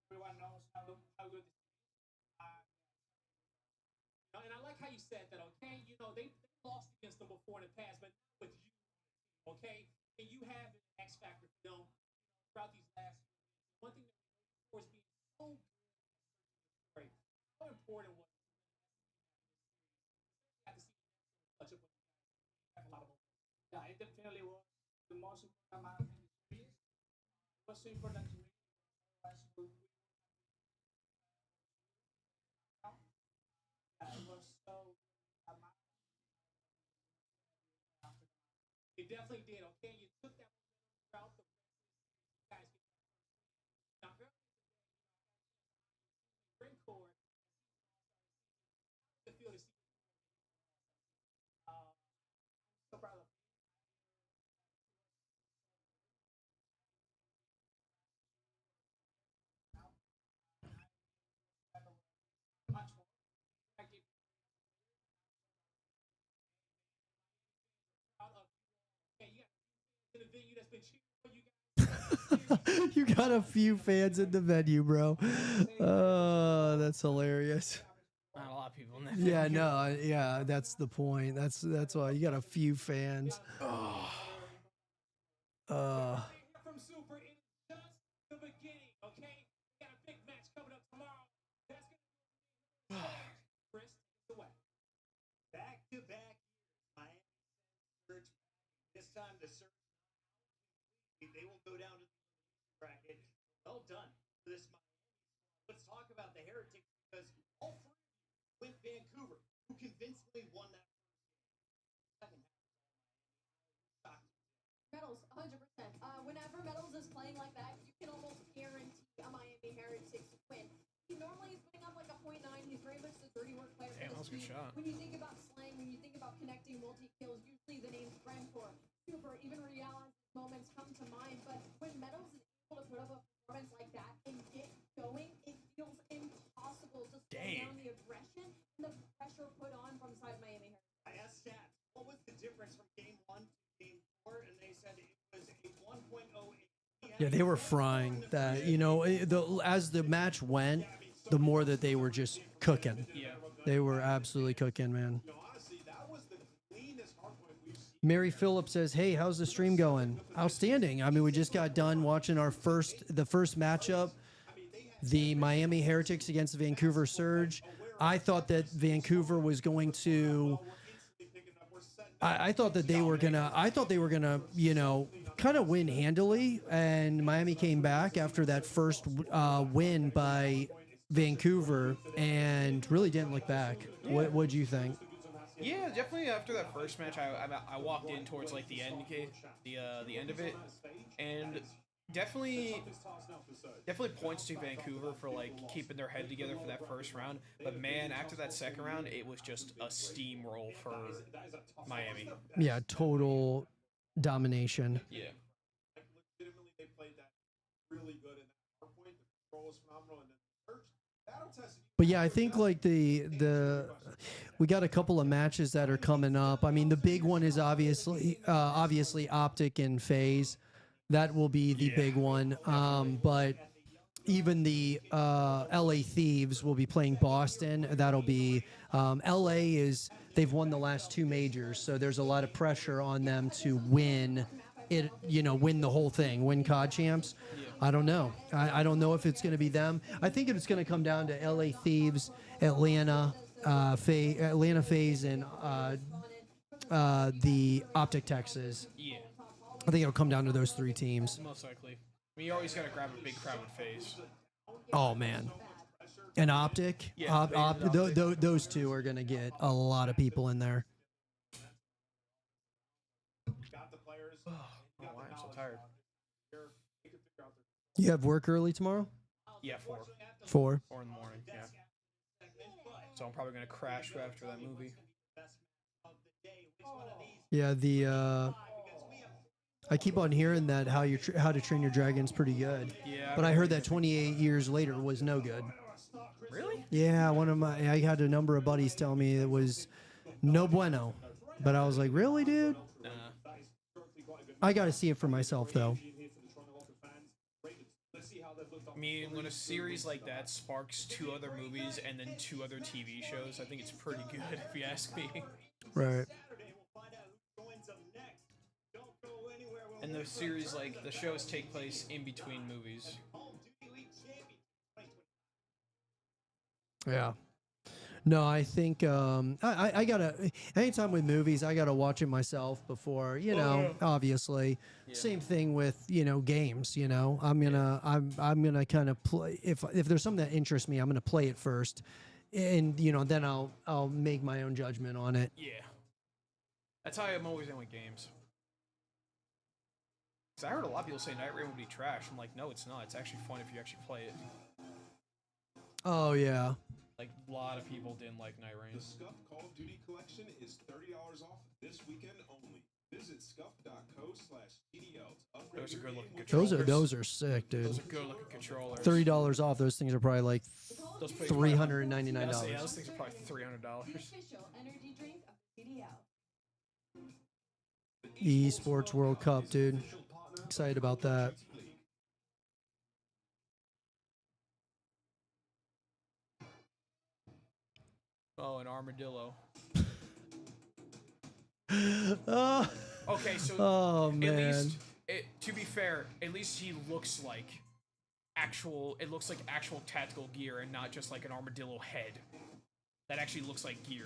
H: Everyone knows how good this is. And I like how you said that, okay? They lost against them before in the past, but not with you, okay? And you have an X factor, throughout these last years. One thing that we know, of course, being so good. Great. How important was it? Have to see touch up with have a lot of momentum. Yeah, it definitely was the most important amount in the series. It was so important to me. definitely did. Okay, you took that route. The guys get now earlier today, court. The field is so proud of. In the venue that's been cheering for you guys.
A: You got a few fans in the venue, bro. Oh, that's hilarious.
C: Not a lot of people in that.
A: Yeah, no, yeah, that's the point. That's why you got a few fans.
H: From Super, it is just the beginning, okay? We got a big match coming up tomorrow. That's gonna be Chris, take it away.
F: Back-to-back years, Miami Surge. This time the Surge, they will go down to the bracket. Well done for this Miami squad. Let's talk about the Heretics because all three of you went Vancouver, who convincingly won that second half.
B: Metals, 100%. Whenever Metals is playing like that, you can almost guarantee a Miami Heretics win. He normally is putting up like a .9. He's very much the dirty work player.
C: Damn, that was a good shot.
B: When you think about slang, when you think about connecting multi-kills, usually the names Rancor, Super, even Reality moments come to mind. But when Metals is able to put up a performance like that and get going, it feels impossible to slow down the aggression and the pressure put on from side Miami Heretics.
F: I asked Stats, what was the difference from game 1 to game 4? And they said it was a 1.08.
A: Yeah, they were frying that. You know, as the match went, the more that they were just cooking.
C: Yeah.
A: They were absolutely cooking, man.
D: No, honestly, that was the cleanest hardpoint we've seen.
A: Mary Phillips says, "Hey, how's the stream going?" Outstanding. I mean, we just got done watching the first matchup, the Miami Heretics against the Vancouver Surge. I thought that Vancouver was going to. I thought that they were gonna. I thought they were gonna, you know, kind of win handily, and Miami came back after that first win by Vancouver and really didn't look back. What'd you think?
C: Yeah, definitely. After that first match, I walked in towards like the end, the end of it, and definitely points to Vancouver for like keeping their head together for that first round. But man, after that second round, it was just a steamroll for Miami.
A: Yeah, total domination.
C: Yeah.
D: Legitimately, they played that really good in that hardpoint. The control was phenomenal, and then the Surge battle tested.
A: But yeah, I think like we got a couple of matches that are coming up. I mean, the big one is obviously OpTic and FaZe. That will be the big one. But even the LA Thieves will be playing Boston. That'll be LA is they've won the last 2 majors, so there's a lot of pressure on them to win it. You know, win the whole thing, win COD champs. I don't know. I don't know if it's going to be them. I think it's going to come down to LA Thieves, Atlanta FaZe, and the OpTic Texas.
C: Yeah.
A: I think it'll come down to those 3 teams.
C: Most likely. I mean, you always got to grab a big crowd with FaZe.
A: Oh man, and OpTic,
C: Yeah,
A: those 2 are gonna get a lot of people in there.
D: Got the players.
C: Oh, why I'm so tired.
A: You have work early tomorrow?
C: Yeah, 4
A: 4.
C: in the morning. Yeah. So I'm probably gonna crash after that movie.
A: Yeah, I keep on hearing that How to Train Your Dragon's pretty good.
C: Yeah.
A: But I heard that 28 years later was no good.
C: Really?
A: Yeah, I had a number of buddies tell me it was no bueno. But I was like, really, dude?
C: Nah.
A: I got to see it for myself, though.
C: I mean, when a series like that sparks 2 other movies and then 2 other TV shows, I think it's pretty good, if you ask me.
A: Right.
C: And the series, like, the shows take place in between movies.
A: Yeah. No, I think I gotta. Anytime with movies, I gotta watch it myself before. You know, obviously.
C: Yeah.
A: Same thing with games. You know, I'm gonna kind of play if there's something that interests me, I'm gonna play it first, and then I'll make my own judgment on it.
C: Yeah. That's how I'm always in with games. Because I heard a lot of people say Night Rain would be trash. I'm like, no, it's not. It's actually fun if you actually play it.
A: Oh yeah.
C: Like, a lot of people didn't like Night Rain.
I: The Scuff Call of Duty collection is $30 off this weekend only. Visit scuff.co/CDL to upgrade
C: Those are
I: your
C: good
I: game
C: looking
I: with
C: controllers.
A: Those are sick, dude.
C: Those are good looking controllers.
A: $30 off. Those things are probably like
C: Those play-
A: $399.
C: Yeah, those things are probably $300.
B: The official energy drink of CDL.
A: Esports World Cup, dude. Excited about that.
C: Oh, an armadillo.
A: Oh,
C: Okay, so
A: oh
C: at
A: man.
C: least, to be fair, at least he looks like actual. It looks like actual tactical gear and not just like an armadillo head. That actually looks like gear.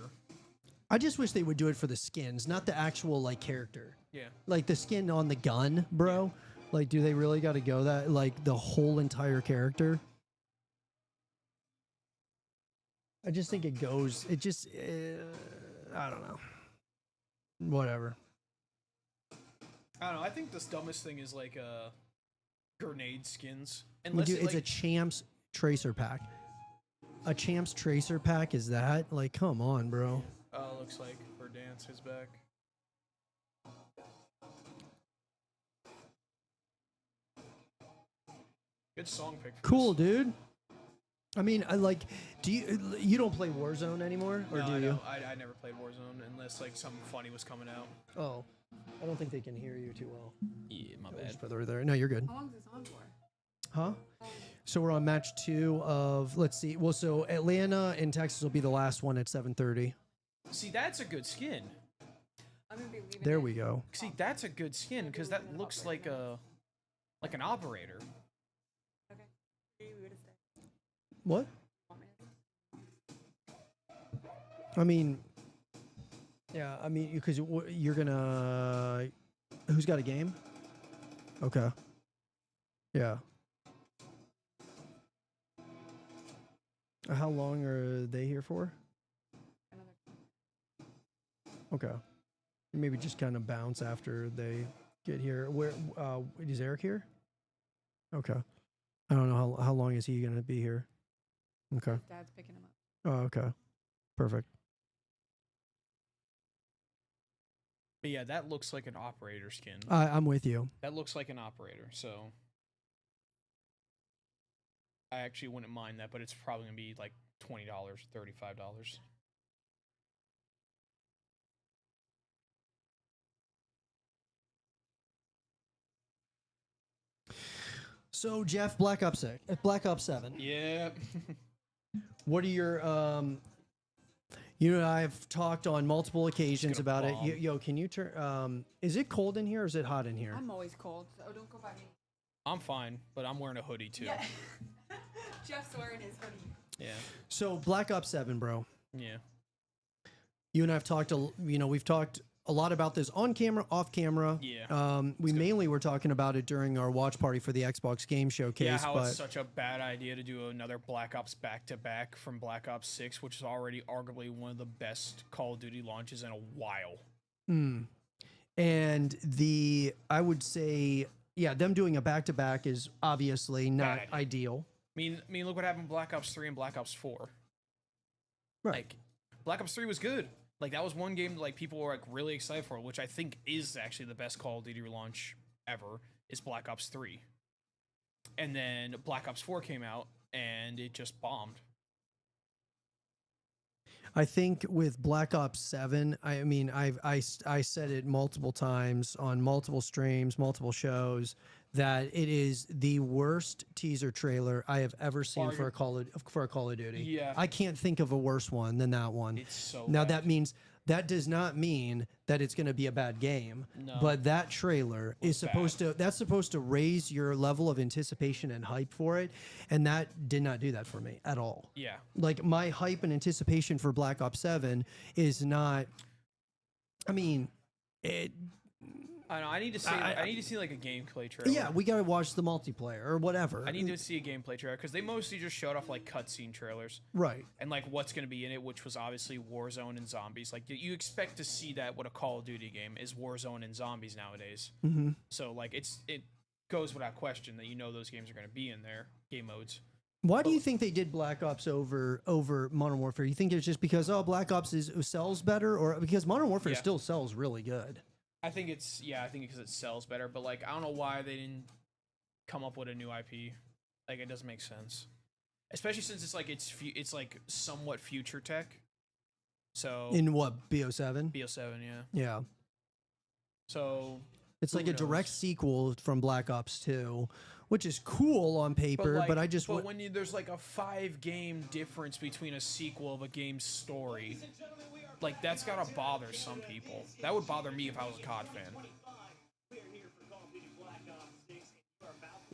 A: I just wish they would do it for the skins, not the actual like character.
C: Yeah.
A: Like the skin on the gun, bro. Like, do they really got to go that like the whole entire character? I just think it goes. It just. I don't know. Whatever.
C: I don't know. I think the dumbest thing is like grenade skins.
A: Would
C: Unless
A: you,
C: it,
A: it's a
C: like,
A: Champs Tracer pack. A Champs Tracer pack is that? Like, come on, bro.
C: looks like Verdance is back. Good song pick. For
A: Cool,
C: this.
A: dude. I mean, I like. Do you don't play Warzone anymore, or
C: No,
A: do
C: I
A: you?
C: don't. I never played Warzone unless like something funny was coming out.
A: Oh, I don't think they can hear you too well.
C: Yeah, my
A: Just further there. No, you're good.
G: How long is this on for?
A: Huh? So we're on match 2 of. Let's see. Well, so Atlanta and Texas will be the last one at 7:30.
C: See, that's a good skin.
G: I'm gonna be leaving.
A: There
G: it.
A: we go.
C: See, that's a good skin because that looks like an operator.
G: Okay. We would have stayed.
A: What?
G: 1 minute.
A: I mean, yeah. I mean, because you're gonna. Who's got a game? Okay. Yeah. How long are they here for?
G: Another.
A: Okay. Maybe just kind of bounce after they get here. Where is Eric here? Okay. I don't know how long is he gonna be here. Okay.
G: His dad's picking him up.
A: Oh, okay. Perfect.
C: But yeah, that looks like an operator skin.
A: I'm with you.
C: That looks like an operator, so I actually wouldn't mind that, but it's probably gonna be like $20, $35.
A: So Jeff, Black Ops 7.
C: Yeah.
A: What are your you and I have talked on multiple occasions
C: gonna
A: about
C: bomb.
A: it. Yo, can you turn is it cold in here or is it hot in here?
G: I'm always cold, so don't go by me.
C: I'm fine, but I'm wearing a hoodie too.
G: Yeah. Jeff's wearing his hoodie.
C: Yeah.
A: So Black Ops 7, bro.
C: Yeah.
A: You and I have talked we've talked a lot about this on camera, off camera.
C: Yeah.
A: We mainly were talking about it during our watch party for the Xbox Game Showcase.
C: Yeah, how
A: but
C: it's such a bad idea to do another Black Ops back-to-back from Black Ops 6, which is already arguably one of the best Call of Duty launches in a while.
A: And I would say, yeah, them doing a back-to-back is obviously not
C: idea.
A: ideal.
C: I mean, look what happened in Black Ops 3 and Black Ops 4.
A: Right.
C: Like, Black Ops 3 was good. Like, that was one game that, like, people were, like, really excited for, which I think is actually the best Call of Duty launch ever, is Black Ops 3. And then Black Ops 4 came out, and it just bombed.
A: I think with Black Ops 7, I mean, I said it multiple times on multiple streams, multiple shows, that it is the worst teaser trailer I have ever seen for a Call of Duty.
C: Yeah.
A: I can't think of a worse one than that one.
C: It's so
A: Now
C: bad.
A: that does not mean that it's going to be a bad game.
C: No.
A: But that trailer is supposed
C: bad.
A: to supposed to raise your level of anticipation and hype for it, and that did not do that for me at all.
C: Yeah.
A: Like my hype and anticipation for Black Ops 7 is not. I mean,
C: I know. I need to see. I need to see like a gameplay trailer.
A: Yeah, we gotta watch the multiplayer or whatever.
C: I need to see a gameplay trailer because they mostly just showed off like cutscene trailers.
A: Right.
C: And like what's going to be in it, which was obviously Warzone and zombies. Like you expect to see that with a Call of Duty game is Warzone and zombies nowadays.
A: Mm-hmm.
C: So like it goes without question that you know those games are going to be in there, game modes.
A: Why do you think they did Black Ops over Modern Warfare? You think it's just because Black Ops sells better, or because Modern Warfare still sells really good?
C: I think it's because it sells better, but like I don't know why they didn't come up with a new IP. Like it doesn't make sense, especially since it's like it's like somewhat future tech. So
A: In what, BO7?
C: BO7, yeah.
A: Yeah.
C: So
A: It's
C: who
A: like a direct
C: knows?
A: sequel from Black Ops 2, which is cool on paper, but I just
C: but when there's like a 5-game difference between a sequel of a game's story, like that's gotta bother some people. That would bother me if I was a COD fan.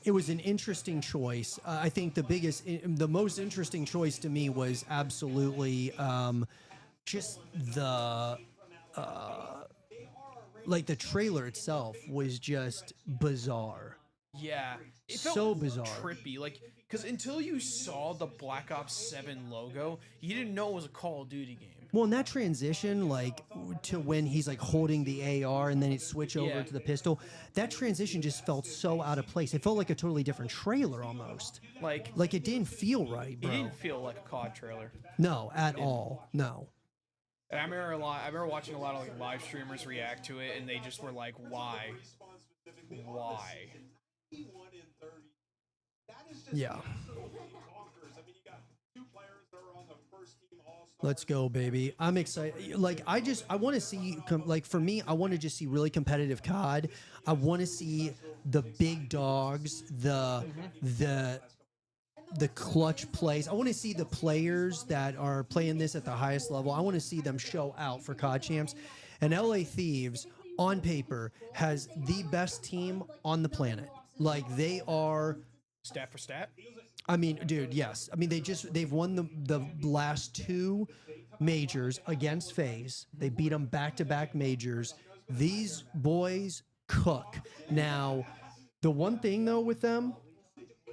A: it was an interesting choice. I think the most interesting choice to me was absolutely just the like the trailer itself was just bizarre.
C: Yeah, it
A: So
C: felt
A: bizarre.
C: trippy. Like, because until you saw the Black Ops 7 logo, you didn't know it was a Call of Duty game.
A: Well, in that transition, like to when he's like holding the AR and then it switch over
C: Yeah.
A: to the pistol, that transition just felt so out of place. It felt like a totally different trailer almost.
C: Like
A: Like it didn't feel right,
C: it
A: bro.
C: didn't feel like a COD trailer.
A: No, at all. No.
C: And I remember watching a lot of like live streamers react to it, and they just were like, "Why? Why?"
A: Yeah.
D: I mean, you got 2 players that are on the first team all-star.
A: Let's go, baby. I'm excited. Like, I want to see, like, for me, I want to just see really competitive COD. I want to see the big dogs, the clutch plays. I want to see the players that are playing this at the highest level. I want to see them show out for COD champs. And LA Thieves, on paper, has the best team on the planet. Like, they are.
C: Stat for stat.
A: I mean, dude, yes. I mean, they've won the last 2 majors against FaZe. They beat them back-to-back majors. These boys cook. Now, the one thing though with them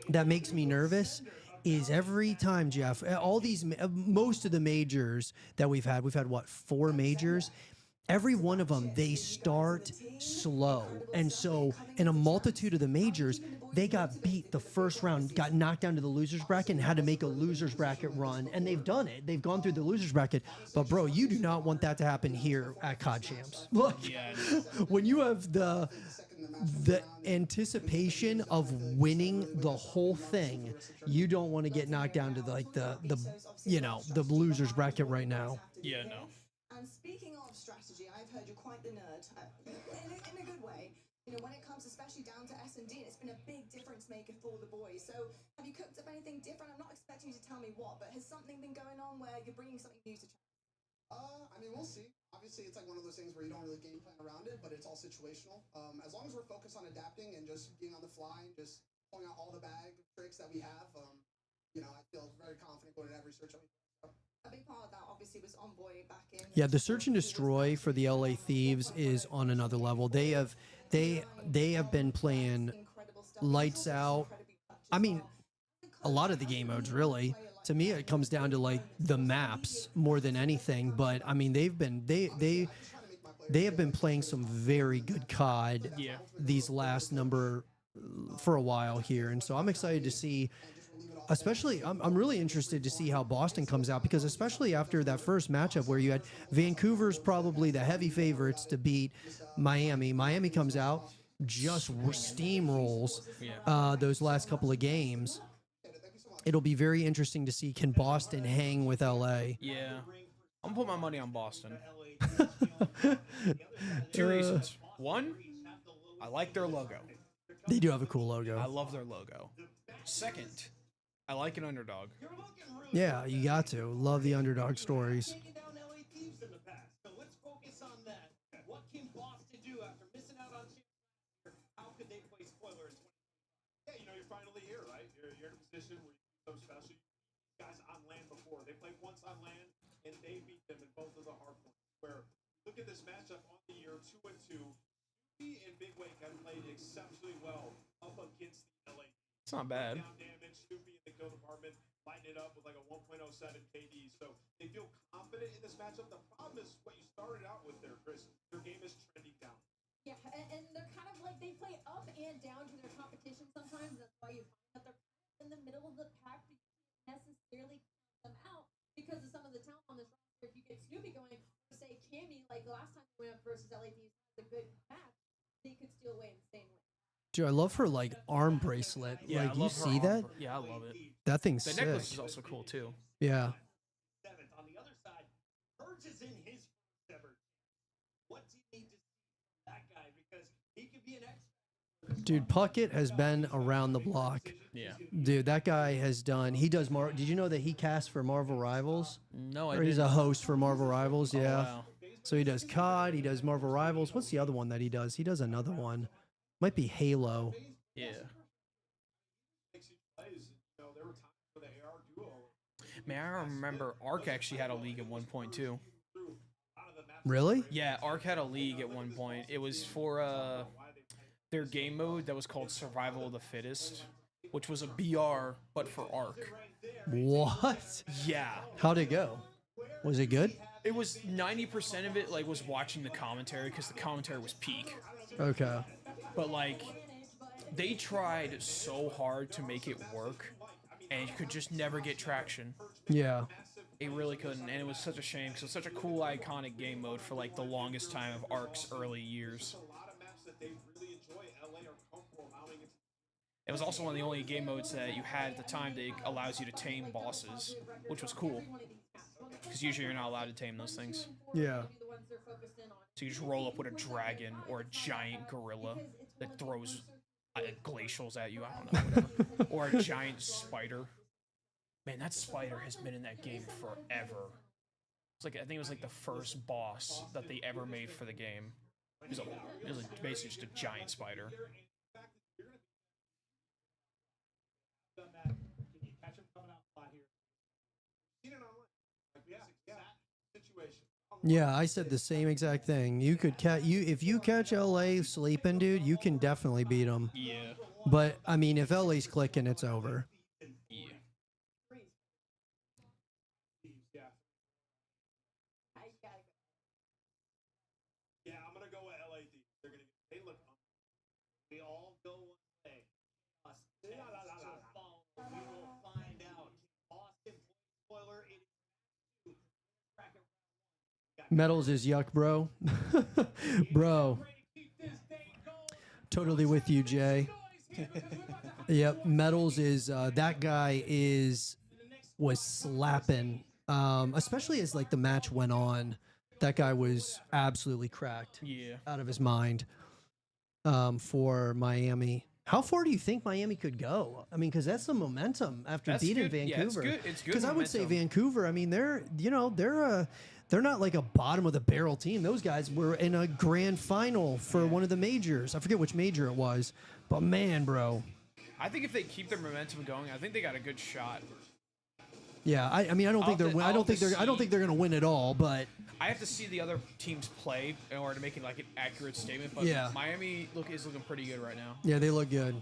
A: that makes me nervous is every time, Jeff, all these most of the majors that we've had what, 4 majors? Every one of them, they start slow. And so in a multitude of the majors, they got beat the first round, got knocked down to the loser's bracket and had to make a loser's bracket run. And they've done it. They've gone through the loser's bracket. But bro, you do not want that to happen here at COD Champs. Look, when you have the anticipation of winning the whole thing, you don't want to get knocked down to the loser's bracket right now.
C: Yeah, no.
B: And speaking of strategy, I've heard you're quite the nerd, in a good way. You know, when it comes especially down to S&D, it's been a big difference maker for the boys. So have you cooked up anything different? I'm not expecting you to tell me what, but has something been going on where you're bringing something new to
J: I mean, we'll see. Obviously, it's like one of those things where you don't really game plan around it, but it's all situational. As long as we're focused on adapting and just being on the fly and just pulling out all the bag tricks that we have, you know, I feel very confident going in every search that we do.
B: A big part of that obviously was Envoy back in.
A: Yeah, the search and destroy for the LA Thieves is on another level. They have been playing lights out. I mean, a lot of the game modes really. To me, it comes down to like the maps more than anything. But I mean, they have been playing some very good COD these last number for a while here, and so I'm excited to see. Especially, I'm really interested to see how Boston comes out, because especially after that first matchup where you had Vancouver's probably the heavy favorites to beat Miami. Miami comes out, just steamrolls those last couple of games. It'll be very interesting to see, can Boston hang with LA?
C: Yeah. I'm putting my money on Boston. 2 reasons. 1, I like their logo.
A: They do have a cool logo.
C: I love their logo. 2nd, I like an underdog.
A: Yeah, you got to. Love the underdog stories.
F: Taking down LA Thieves in the past. So let's focus on that. What can Boston do after missing out on champs last year? How could they play spoiler in 2025?
D: Yeah, you know, you're finally here, right? You're in a position where you're so special. You guys on land before. They played once on land, and they beat them in both of the hard points. Where look at this matchup on the year, 2-2. He and Big Wake have played exceptionally well up against the LA.
C: It's not bad.
D: Down damage, Snoopy in the kill department, lighting it up with like a 1.07 KD. So they feel confident in this matchup. The problem is what you started out with there, Chris. Your game is trending down.
B: Yeah, and they're kind of like they play up and down to their competition sometimes. That's why you find that they're in the middle of the pack, but you can't necessarily count them out because of some of the talent on this roster. If you get Snoopy going, or say Cammy, like last time we went up versus LA FaZe, a good match, they could steal away and stay in win.
A: Dude, I love her like arm bracelet.
C: Yeah,
A: like
C: I
A: you
C: love her
A: see that?
C: Yeah, I love it.
A: That thing's
C: The
A: sick.
C: necklace is also cool too.
A: Yeah.
F: 7th. On the other side, Purge is in his first ever. What do you need to see from that guy? Because he could be an X.
A: Dude, Puckett has been around the block.
C: Yeah.
A: Dude, that guy has done. He does more. Did you know that he casts for Marvel Rivals?
C: No, I
A: Or he's
C: didn't.
A: a host for Marvel Rivals.
C: Oh,
A: Yeah.
C: wow.
A: So he does COD. He does Marvel Rivals. What's the other one that he does? He does another one. Might be Halo.
C: Yeah.
D: There were times where the AR duo
C: Man, I remember Ark actually had a league at one point too.
A: Really?
C: Yeah, Ark had a league at one point. It was for their game mode that was called Survival of the Fittest, which was a BR but for Ark.
A: What?
C: Yeah.
A: How'd it go? Was it good?
C: It was 90% of it like was watching the commentary because the commentary was peak.
A: Okay.
C: But like they tried so hard to make it work and you could just never get traction.
A: Yeah.
C: It really couldn't, and it was such a shame because it was such a cool, iconic game mode for like the longest time of Ark's early years. It was also one of the only game modes that you had at the time that allows you to tame bosses, which was cool. Because usually you're not allowed to tame those things.
A: Yeah.
C: So you just roll up with a dragon or a giant gorilla that throws glacials at you, I don't know, whatever. Or a giant spider. Man, that spider has been in that game forever. It's like I think it was like the first boss that they ever made for the game. It was basically just a giant spider.
A: Yeah, I said the same exact thing. You could if you catch LA sleeping, dude, you can definitely beat them.
C: Yeah.
A: But I mean, if LA's clicking, it's over.
C: Yeah.
D: Yeah, I'm gonna go with LA. They're gonna. They look.
F: We all go one way. We will find out. Boston spoiler.
A: Metals is yuck, bro. Bro. Totally with you, Jay. Yep, Metals is that guy was slapping. Especially as like the match went on. That guy was absolutely cracked.
C: Yeah.
A: Out of his mind. For Miami. How far do you think Miami could go? I mean, because that's the momentum after beating Vancouver.
C: Yeah, it's good. It's good.
A: Because I would say Vancouver. I mean, they're not like a bottom of the barrel team. Those guys were in a grand final for one of the majors. I forget which major it was, but man, bro.
C: I think if they keep their momentum going, I think they got a good shot.
A: Yeah, I mean, I don't think they're. I don't think they're going to win it all, but
C: I have to see the other teams play in order to make it like an accurate statement. But
A: yeah.
C: Miami is looking pretty good right now.
A: Yeah, they look good.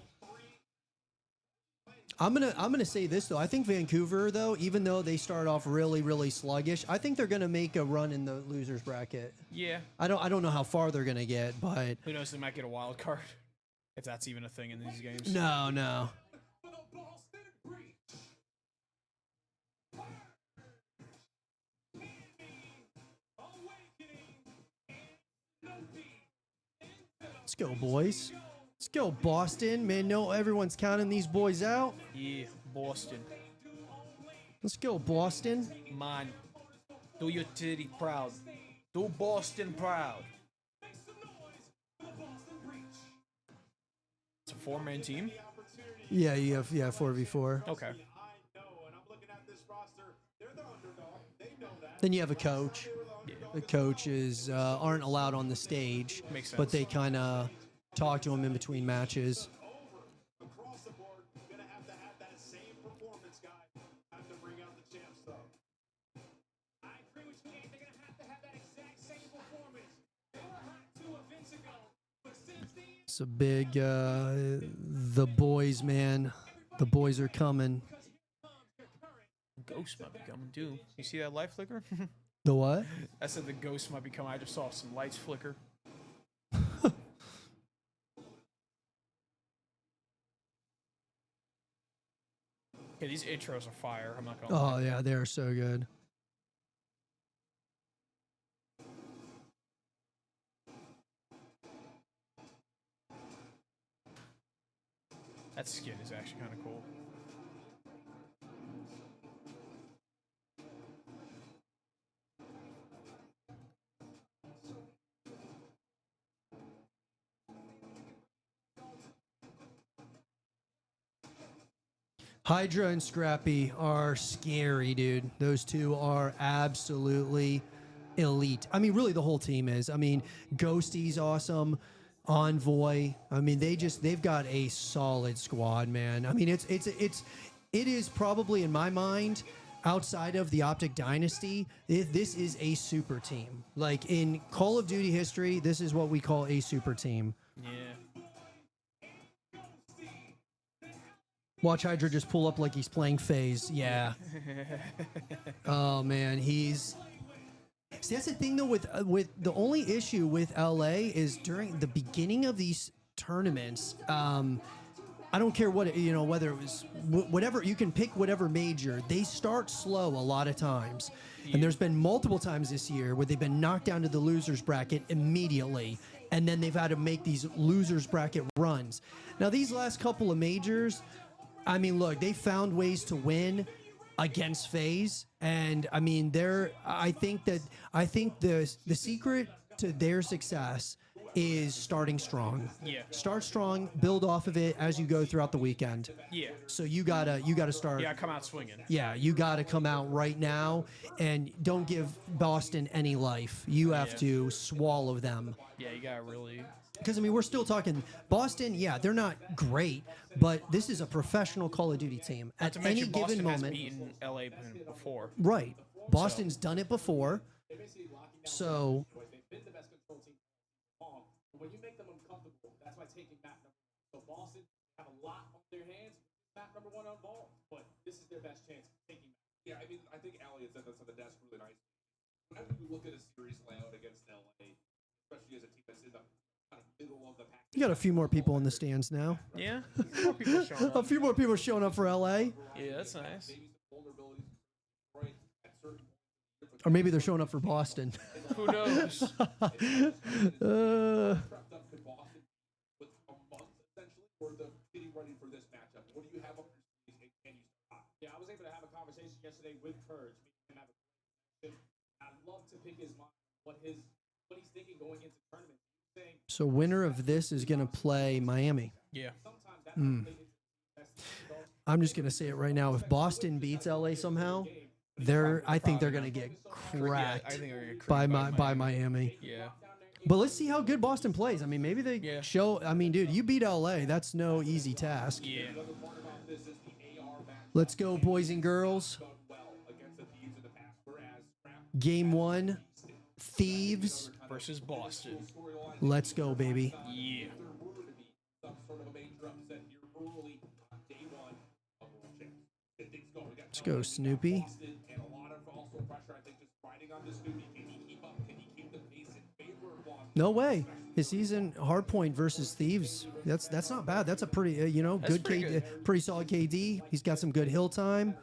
A: I'm gonna say this though. I think Vancouver though, even though they start off really sluggish, I think they're gonna make a run in the losers bracket.
C: Yeah.
A: I don't know how far they're gonna get, but
C: who knows? They might get a wild card if that's even a thing in these games.
A: No. Let's go, boys. Let's go, Boston. Man, no, everyone's counting these boys out.
C: Yeah, Boston.
A: Let's go, Boston.
C: Man, do your city proud. Do Boston proud. It's a 4-man team?
A: Yeah, you have 4v4.
C: Okay.
A: Then you have a coach.
C: Yeah.
A: The coaches aren't allowed on the stage,
C: Makes sense.
A: but they kind of talk to them in between matches.
D: Across the board, gonna have to have that same performance, guys. Have to bring out the champs, though.
H: I agree with you, Nate. They're going to have that exact same performance. They were hot 2 events ago, but since
A: It's a big, the boys, man. The boys are coming.
C: Ghost might be coming too. You see that light flicker?
A: The what?
C: I said the ghost might be coming. I just saw some lights flicker. Okay, these intros are fire. I'm not gonna lie.
A: Oh yeah, they are so good.
C: That skin is actually kind of cool.
A: Hydra and Scrappy are scary, dude. Those two are absolutely elite. I mean, really, the whole team is. I mean, Ghosty's awesome. Envoy. I mean, they've got a solid squad, man. I mean, it is probably in my mind, outside of the OpTic Dynasty, this is a super team. Like in Call of Duty history, this is what we call a super team.
C: Yeah.
A: Watch Hydra just pull up like he's playing FaZe. Yeah. Oh man, he's. See, that's the thing though. With the only issue with LA is during the beginning of these tournaments. I don't care what whether it was whatever, you can pick whatever major. They start slow a lot of times, and there's been multiple times this year where they've been knocked down to the losers bracket immediately, and then they've had to make these losers bracket runs. Now these last couple of majors. I mean, look, they found ways to win against FaZe, and I mean, I think the secret to their success is starting strong.
C: Yeah.
A: Start strong, build off of it as you go throughout the weekend.
C: Yeah.
A: So you gotta start.
C: Yeah, come out swinging.
A: Yeah, you gotta come out right now, and don't give Boston any life. You have to swallow them.
C: Yeah, you gotta really.
A: Because, I mean, we're still talking Boston. Yeah, they're not great, but this is a professional Call of Duty team. At any given
C: Boston
A: moment.
C: has beaten LA before.
A: Right. Boston's done it before. So.
H: When you make them uncomfortable, that's why taking map number one. So Boston have a lot on their hands. Map number one on ball, but this is their best chance of taking map.
I: Yeah, I mean, I think Allie had said this on the desk really nice. Whenever you look at a series layout against LA, especially as a team that's in the kind of middle of the pack.
A: You got a few more people in the stands now.
C: Yeah. More people showing up.
A: A few more people showing up for LA.
C: Yeah, that's nice.
A: Or maybe they're showing up for Boston.
C: Who knows?
H: Yeah, I was able to have a conversation yesterday with Purge. I'd love to pick his mind, what he's thinking going into tournament.
A: So winner of this is going to play Miami.
C: Yeah.
A: I'm just going to say it right now. If Boston beats LA somehow, I think they're going to get cracked
C: I think they're gonna get
A: by
C: cracked
A: Miami.
C: Yeah.
A: But let's see how good Boston plays. I mean, maybe they show. I mean, dude, you beat LA. That's no easy task.
C: Yeah.
A: Let's go, boys and girls. Game 1, Thieves
C: versus Boston.
A: Let's go, baby.
C: Yeah.
A: Let's go, Snoopy. No way. His season hardpoint versus Thieves. That's not bad. That's a pretty good KD, pretty solid KD. He's got some good hill time.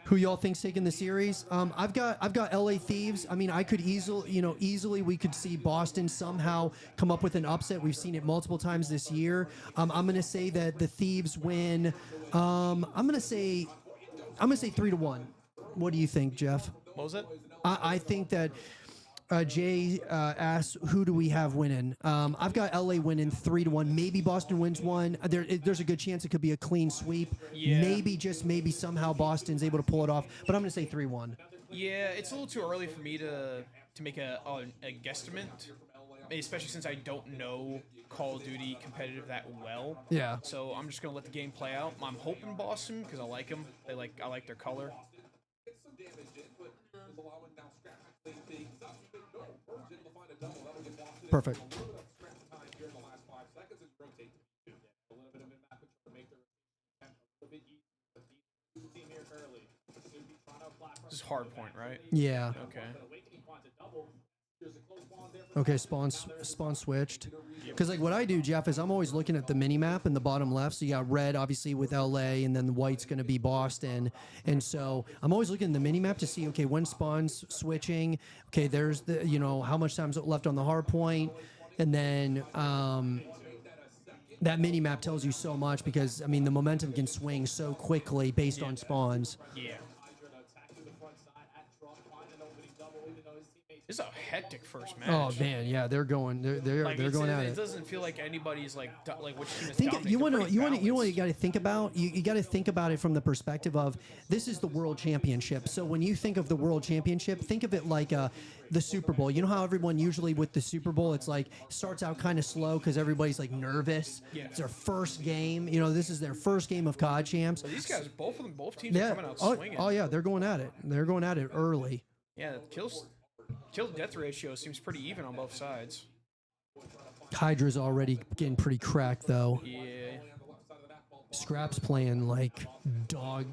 A: Who y'all think's taking the series? I've got LA Thieves. I mean, I could easily we could see Boston somehow come up with an upset. We've seen it multiple times this year. I'm gonna say that the Thieves win. I'm gonna say 3-1. What do you think, Jeff?
C: What was it?
A: I think that Jay asks, who do we have winning? I've got LA winning 3-1. Maybe Boston wins one. There's a good chance it could be a clean sweep.
C: Yeah.
A: Maybe somehow Boston's able to pull it off. But I'm going to say 3-1.
C: Yeah, it's a little too early for me to make a guesstimate, especially since I don't know Call of Duty competitive that well.
A: Yeah.
C: So I'm just going to let the game play out. I'm hoping Boston because I like them. I like their color.
A: Perfect.
I: A little bit of stretch time here in the last 5 seconds and rotate to B2. A little bit of mid-map to make their attempt a little bit easier. But the team here early. Should be trying to apply
C: This is hard point, right?
A: Yeah.
C: Okay.
I: but Awakening finds a double. There's a close spawn there.
A: Okay, spawn switched. Because like what I do, Jeff, is I'm always looking at the mini map in the bottom left. So you got red, obviously, with LA, and then the white's going to be Boston. And so I'm always looking at the mini map to see, okay, when spawn's switching. Okay, there's the, you know, how much time's left on the hard point, and then that mini map tells you so much because I mean the momentum can swing so quickly based on spawns.
C: Yeah. This is a hectic first match.
A: Oh man, yeah, they're going, they're going at
C: It
A: it.
C: doesn't feel like anybody's like which team is
A: Think
C: dominating.
A: you want
C: They're
A: to
C: pretty
A: you want
C: balanced.
A: what you got to think about. You got to think about it from the perspective of this is the World Championship. So when you think of the World Championship, think of it like the Super Bowl. You know how everyone usually with the Super Bowl, it's like starts out kind of slow because everybody's like nervous.
C: Yeah.
A: It's their first game. You know, this is their first game of COD Champs.
C: But these guys, both teams are
A: Yeah.
C: coming out
A: Oh,
C: swinging.
A: oh yeah, they're going at it. They're going at it early.
C: Yeah, kill to death ratio seems pretty even on both sides.
A: Hydra's already getting pretty cracked though.
C: Yeah.
A: Scrap's playing like dog,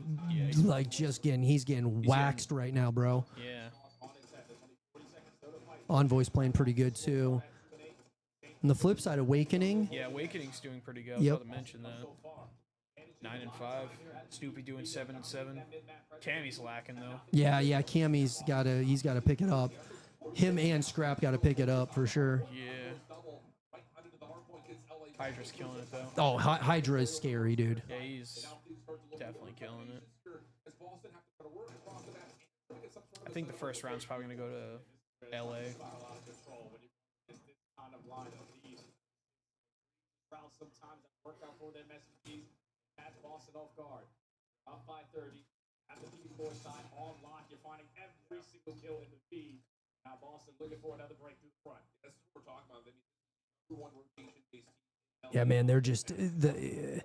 A: like he's getting waxed right now, bro.
C: Yeah.
A: Envoy's playing pretty good too. On the flip side, Awakening.
C: Yeah, Awakening's doing pretty good.
A: Yep.
C: I was about to mention that. 9 and 5. Snoopy doing 7 and 7. Cammy's lacking though.
A: Yeah, Cammy's he's gotta pick it up. Him and Scrap gotta pick it up for sure.
C: Yeah. Hydra's killing it though.
A: Oh, Hydra is scary, dude.
C: Yeah, he's definitely killing it. I think the first round's probably gonna go to LA.
D: Sometimes that work out for them SMGs. That's Boston off guard. Up by 30. At the B4 side on lock. You're finding every single kill in the feed. Now Boston looking for another break through the front.
I: That's what we're talking about. I mean, number one rotation-based team.
A: Yeah, man, they're just the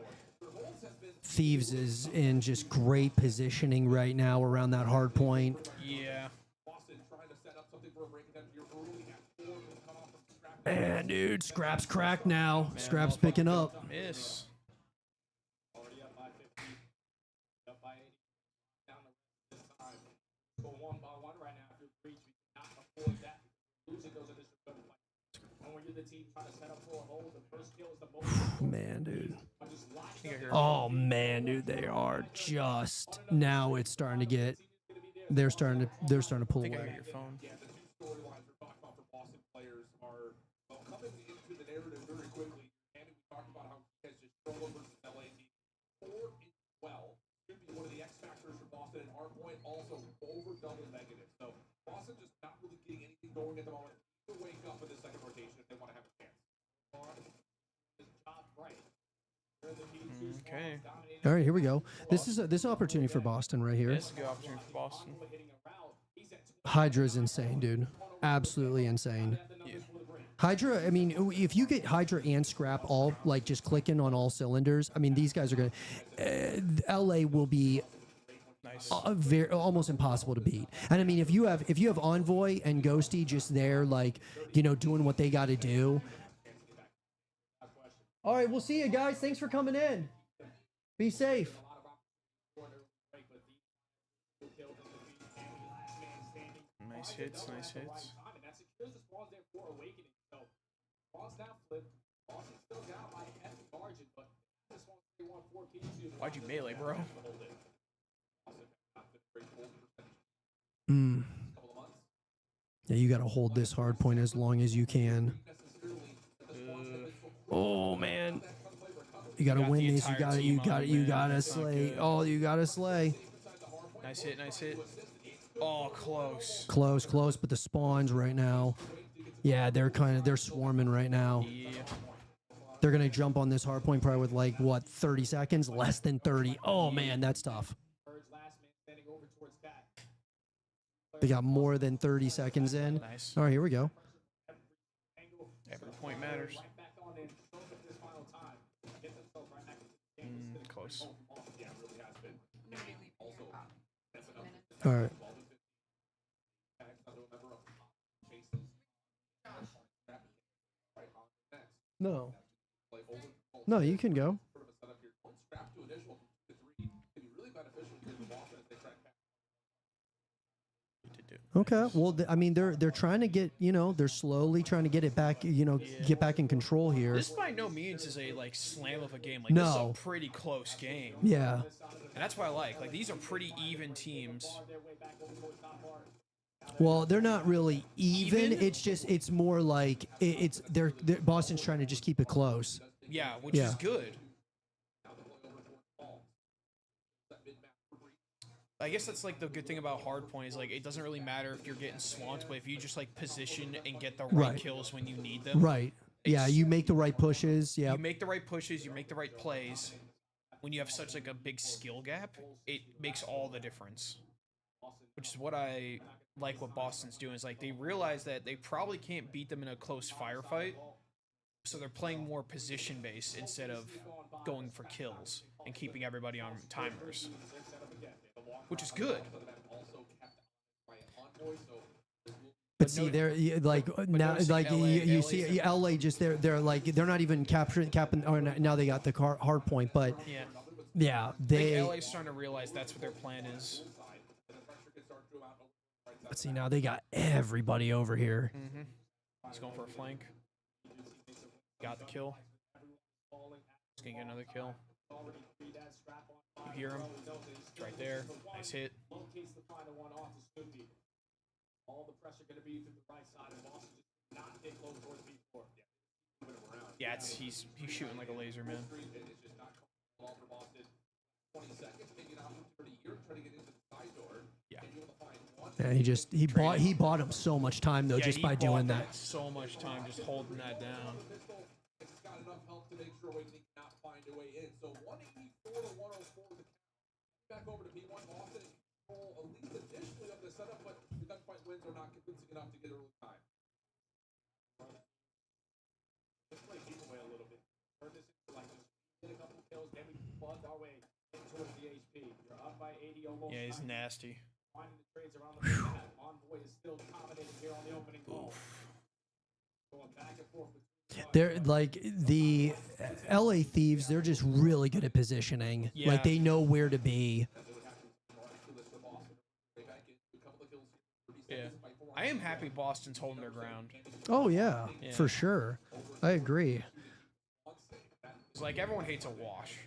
A: Thieves is in just great positioning right now around that hard point.
C: Yeah.
I: Boston trying to set up something for a break attempt here early at 4 with the cutoff from Scrap.
A: Man, dude, Scrap's cracked now. Scrap's picking up.
C: Miss.
D: Already up by 50. Up by 80. Down the this time. Go 1-by-1 right now. If you're breach, we cannot afford that. Losing those initial gunfights. And when you're the team trying to set up for a hold, the first kill is the most.
A: Man, dude.
D: Just locking up.
A: Oh man, dude, they are just now. It's starting to get. They're starting to pull
C: I think I
A: away.
C: hear your phone.
I: Yeah, the two storylines we're talking about for Boston players are coming into the narrative very quickly. And we talked about how he has just struggled versus LA team. 4 and 12 should be one of the X factors for Boston, and hardpoint also over double negative. So Boston just not really getting anything going at the moment. To wake up in the second rotation if they want to have a chance.
D: Job right.
C: Okay.
A: All right, here we go. This is an opportunity for Boston right here.
C: This is a good opportunity for Boston.
A: Hydra's insane, dude. Absolutely insane.
C: Yeah.
A: Hydra, I mean, if you get Hydra and Scrap all like just clicking on all cylinders, I mean, these guys are gonna. LA will be
C: Nice.
A: very almost impossible to beat. And I mean, if you have Envoy and Ghosty just there, like doing what they got to do. All right, we'll see you guys. Thanks for coming in. Be safe.
C: Nice hits, nice hits.
D: That secures the spawns there for Awakening. So, spawns now flip. Boston still down by a hefty margin, but this one, they want 4 P2.
C: Why'd you melee, bro?
A: Yeah, you got to hold this hard point as long as you can. Oh man, you got to win
C: the
A: these. You
C: entire
A: got
C: team on,
A: you
C: man.
A: got to
C: That's not
A: slay.
C: good.
A: Oh, you got to slay.
C: Nice hit, nice hit. Oh, close.
A: Close, but the spawns right now. Yeah, they're swarming right now.
C: Yeah.
A: They're gonna jump on this hard point probably with like what 30 seconds, less than 30. Oh man, that's tough. They got more than 30 seconds in.
C: Nice.
A: All right, here we go.
C: Every point matters. Close.
A: All right. No. No, you can go. Okay. Well, I mean, they're trying to get, they're slowly trying to get it back, get back in control here.
C: This by no means is a like slam of a game. Like this is a pretty close game.
A: Yeah.
C: And that's what I like these are pretty even teams.
A: Well, they're not really even. It's just it's more like they're Boston's trying to just keep it close.
C: Yeah, which is good. I guess that's like the good thing about hardpoint is like it doesn't really matter if you're getting swamped, but if you just like position and get the right kills when you need them.
A: Right. Yeah, you make the right pushes. Yeah.
C: You make the right pushes, you make the right plays. When you have such like a big skill gap, it makes all the difference. Which is what I like what Boston's doing is like they realize that they probably can't beat them in a close firefight. So they're playing more position based instead of going for kills and keeping everybody on timers. Which is good.
A: But see, they're like now, like you see, LA just they're like they're not even capping. Or now they got the hard point, but yeah, they.
C: LA's starting to realize that's what their plan is.
A: Let's see, now they got everybody over here.
C: He's going for a flank. Got the kill. He's gonna get another kill. You hear him? It's right there. Nice hit.
D: All the pressure going to be through the right side, and Boston just not get close towards B4.
C: Yeah, he's shooting like a laser, man.
I: It's just not coming for Boston. 20 seconds, maybe an opportunity here, trying to get into the side door.
C: Yeah.
A: Yeah, he bought him so much time though, just by doing that.
C: So much time just holding that down.
I: It's got enough help to make sure Awakening cannot find a way in. So 184 to 104 the count. Back over to B1 Boston. At least initially of the setup, but the gunfight wins are not convincing enough to get early time.
D: Let's play people away a little bit. Turn this into like just get a couple of kills, then we plug our way towards the HP. You're up by 80 almost.
C: Yeah, he's nasty.
D: Finding the trades around the map. Envoy is still dominating here on the opening call. Going back and forth with
A: They're like the LA Thieves. They're just really good at positioning.
C: Yeah.
A: Like they know where to be.
C: Yeah, I am happy Boston's holding their ground.
A: Oh yeah, for sure. I agree.
C: It's like everyone hates a wash.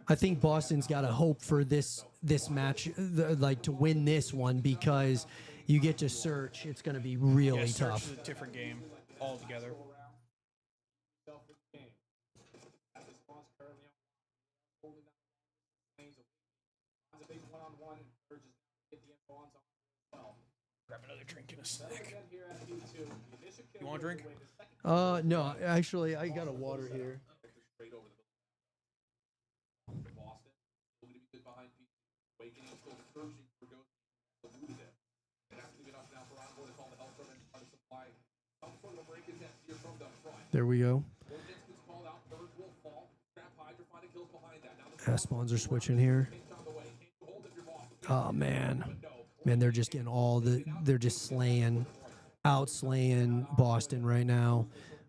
A: I think Boston's got to hope for this match, like to win this one, because you get to search. It's going to be really
C: Search
A: tough.
C: is a different game altogether. Grab another drink and a snack. You want a drink?
A: No, actually, I got a water here. There we go. Spawns are switching here. Oh man, they're just getting they're just outslaying Boston right now.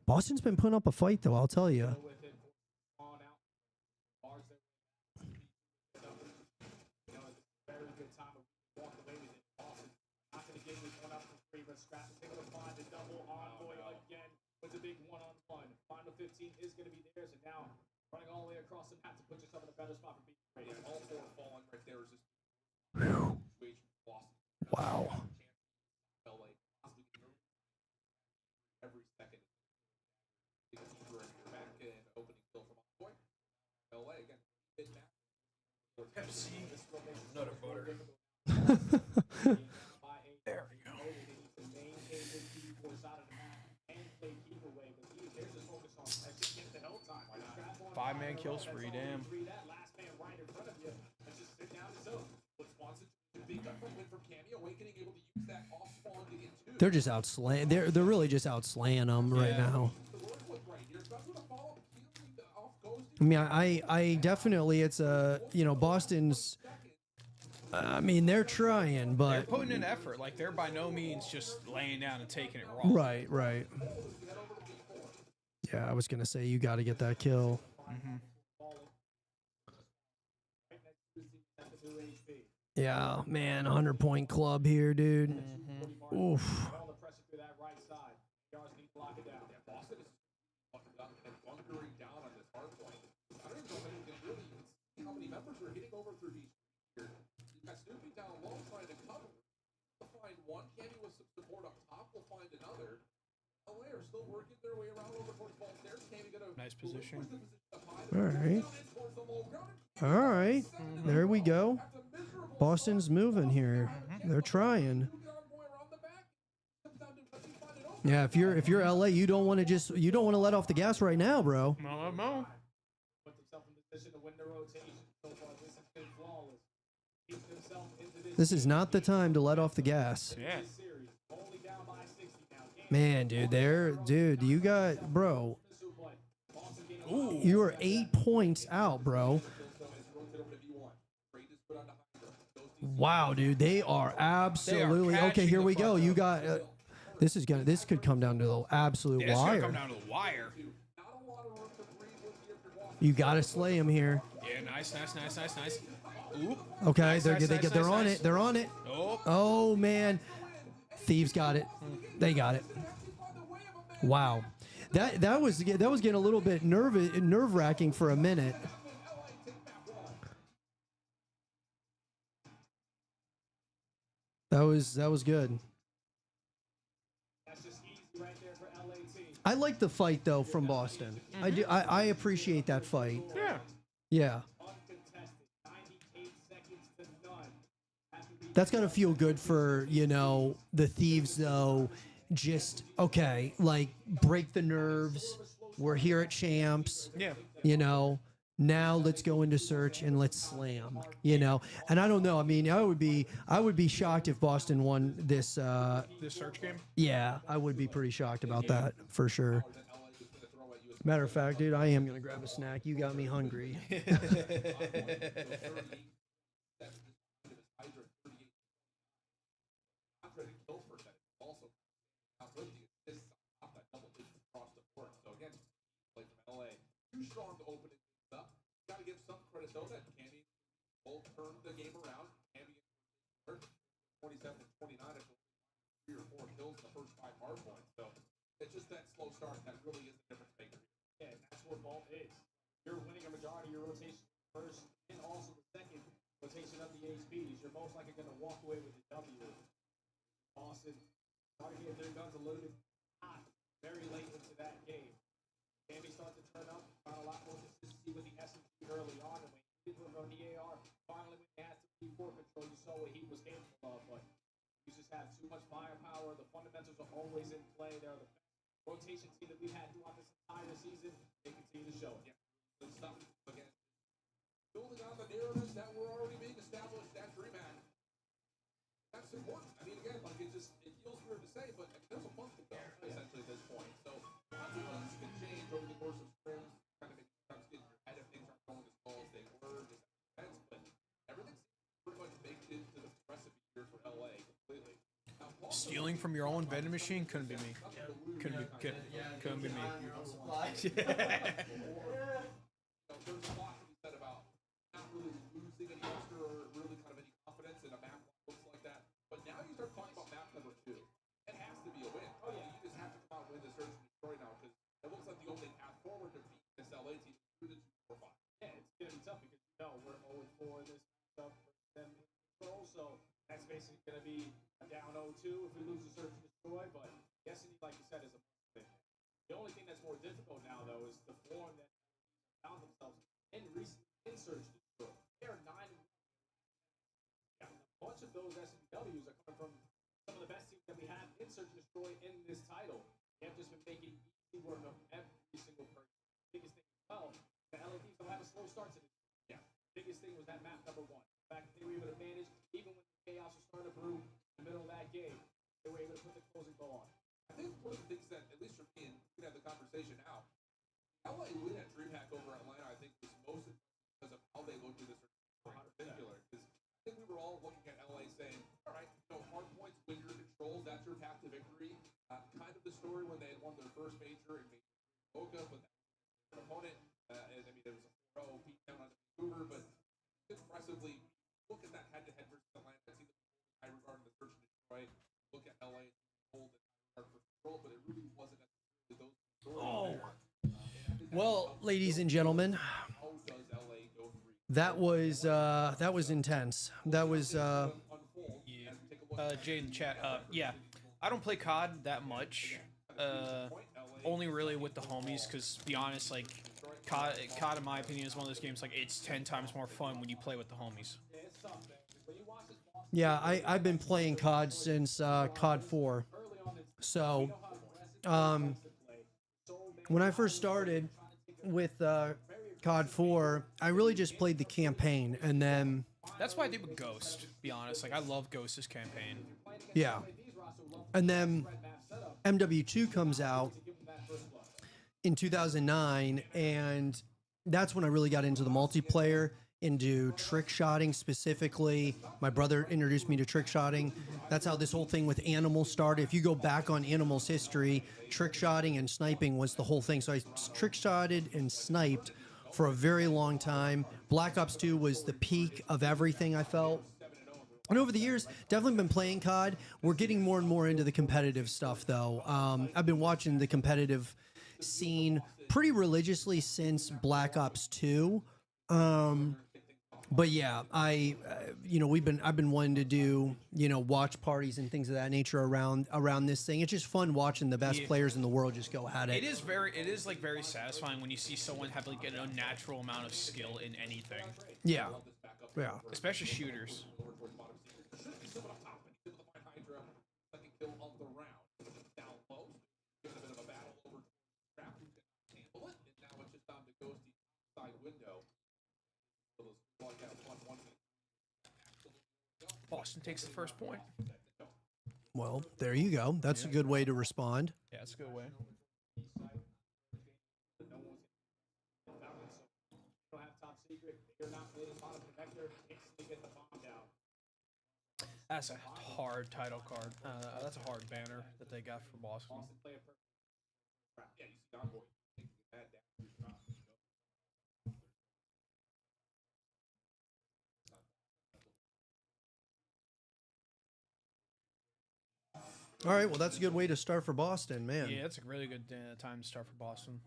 A: Boston's been putting up a fight though, I'll tell you.
D: Final 15 is going to be theirs, and now running all the way across the map to put yourself in a better spot for beat.
I: All four falling right there is just
A: Wow.
I: every second. Back in opening kill from Envoy. LA again.
C: Pepsi. Not a butter. There we go. 5-man kill spree, damn.
A: They're just outslaying. They're really just outslaying them right now. I mean, I definitely, it's a, Boston's I mean, they're trying,
C: They're
A: but
C: putting in effort. Like, they're by no means just laying down and taking it raw.
A: right, right. Yeah, I was gonna say you got to get that kill. Yeah, man, 100-point club here, dude. Oof.
D: All the pressure to that right side. Yards need to lock it down. Yeah, Boston is fucking up and bunkering down on this hard point. I don't even know if anyone can really even see how many members are hitting over through these here. You've got Snoopy down low trying to cover. We'll find one. Candy with some support up top. We'll find another. LA are still working their way around over towards ball stairs. Candy gonna
C: Nice position.
A: All right. All right. There we go. Boston's moving here. They're trying. Yeah, if you're LA, you don't want to let off the gas right now, bro.
C: No.
D: Put themselves in position to win the rotation. So far, this has been flawless. Keep themselves into this
A: This is not the time to let off the gas.
C: Yeah.
D: series. Only down by 60 now.
A: Man, dude, you got, bro. You are 8 points out, bro. Wow, dude, they are absolutely okay. Here we go. You got this could come down to the absolute
C: Yeah, it's gonna
A: wire.
C: come down to the wire.
A: You got to slay him here.
C: Yeah, nice. Oop.
A: Okay,
C: Nice,
A: they're
C: nice, nice,
A: on
C: nice.
A: it. They're on it.
C: Oh.
A: Oh man, Thieves got it. They got it. Wow, that was getting a little bit nerve wracking for a minute. That was good.
D: That's just easy right there for LA team.
A: I like the fight though from Boston. I do. I appreciate that fight.
C: Yeah.
A: Yeah.
D: Uncontested. 98 seconds to none. Has to be
A: That's gotta feel good for, the Thieves though. Just okay, like break the nerves. We're here at Champs.
C: Yeah.
A: Now let's go into search and let's slam. And I don't know. I mean, I would be shocked if Boston won this.
C: This search game.
A: Yeah, I would be pretty shocked about that for sure. Matter of fact, dude, I am gonna grab a snack. You got me hungry.
I: Too strong to open it up. Got to give some credit though that Candy both turned the game around. Candy 27 to 29 after 3 or 4 kills in the first 5 hard points. So it's just that slow start that really is the difference maker.
D: Yeah, and that's what vault is. You're winning a majority of your rotation first and also the second rotation of the HPs. You're most likely going to walk away with the W. Boston started getting their guns a little bit hot very late into that game. Candy started to turn up, found a lot more consistency with the S&P early on, and when he did run the AR, finally when he had some P4 control, you saw what he was capable of, but you just have too much firepower. The fundamentals are always in play. They're the best rotation team that we've had throughout this entire season. They continue to show it.
I: Good stuff. Again, building on the narratives that were already being established at DreamHack. That's important. I mean, again, like it feels weird to say, but there's a month to go essentially at this point. So lots of things can change over the course of spring. Kind of sometimes get in your head if things aren't going as well as they were. Does that make sense? But everything's pretty much baked into the recipe here for LA completely. Now,
C: Stealing from your own vending machine couldn't be me. Couldn't be me.
I: there's a lot to be said about not really losing any extra or really kind of any confidence in a map that looks like that. But now you start talking about map number 2. It has to be a win. Oh yeah, you just have to come out and win the search and destroy now because it looks like the only path forward to beat this LA team through the 2-4-5.
D: Yeah, it's going to be tough because we're 0-4 in this stuff for them in control, so that's basically going to be a down 0-2 if we lose the search and destroy. But Destiny, like you said, is a thing. The only thing that's more difficult now, though, is the form that they found themselves in recent in search and destroy. They are 9-1. Yeah, a bunch of those SMWs are coming from some of the best teams that we have in search and destroy in this title. They have just been making easy work of every single person. The biggest thing as well, the LA Thieves don't have a slow start to this. Yeah. The biggest thing was that map number 1. The fact that they were able to manage, even when the chaos was starting to brew in the middle of that game, they were able to put the closing goal on.
I: I think one of the things that, at least for me, and we can have the conversation now, LA win at DreamHack over Atlanta, I think, was most because of how they looked at this in particular. Because I think we were all saying, all right, hard points, win your controls, that's your path to victory. Kind of the story when they had won their first major in Boca, but their opponent, and I mean, there was a 4-0 beat down on Vancouver, but impressively, look at that head-to-head versus Atlanta. I see the high regard in the search in Detroit. Look at LA, hold the high regard for control, but it really wasn't necessarily those stories there.
A: Well, ladies and gentlemen,
I: How does LA go 3?
A: that was intense. That was
C: Jay in the chat. Yeah, I don't play COD that much. Only really with the homies, because to be honest, like COD in my opinion is one of those games like it's 10 times more fun when you play with the homies.
A: yeah. I've been playing COD since COD 4. So when I first started with COD 4, I really just played the campaign, and then
C: That's what I did with Ghost. To be honest, like I love Ghost's campaign.
A: yeah, and then MW2 comes out in 2009, and that's when I really got into the multiplayer, into trick shotting specifically. My brother introduced me to trick shotting. That's how this whole thing with Animal started. If you go back on Animal's history, trick shotting and sniping was the whole thing. So I trick shotted and sniped for a very long time. Black Ops 2 was the peak of everything, I felt. And over the years, definitely been playing COD. We're getting more and more into the competitive stuff, though. I've been watching the competitive scene pretty religiously since Black Ops 2. But yeah, I've been wanting to do, watch parties and things of that nature around this thing. It's just fun watching the best players in the world just go at it.
C: It is like very satisfying when you see someone have like an unnatural amount of skill in anything.
A: Yeah. Yeah.
C: Especially shooters. Boston takes the first point.
A: Well, there you go. That's a good way to respond.
C: Yeah, that's a good way. That's a hard title card. That's a hard banner that they got for Boston.
A: All right, well, that's a good way to start for Boston, man.
C: Yeah, that's a really good time to start for Boston.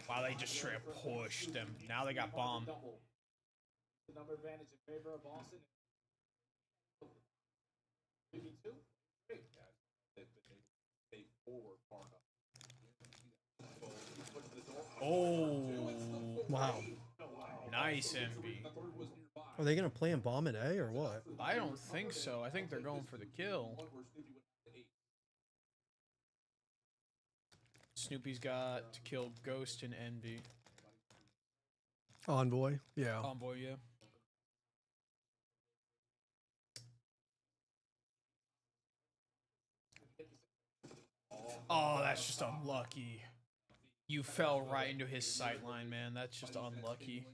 C: Wow, they just straight up pushed them. Now they got bombed.
F: Number advantage in favor of Boston.
C: Oh,
A: Wow.
C: nice, MB.
A: Are they going to play in bomb at A or what?
C: I don't think so. I think they're going for the kill. Snoopy's got to kill Ghost and Envy.
A: Envoy, yeah.
C: Envoy, yeah. Oh, that's just unlucky. You fell right into his sight line, man. That's just unlucky.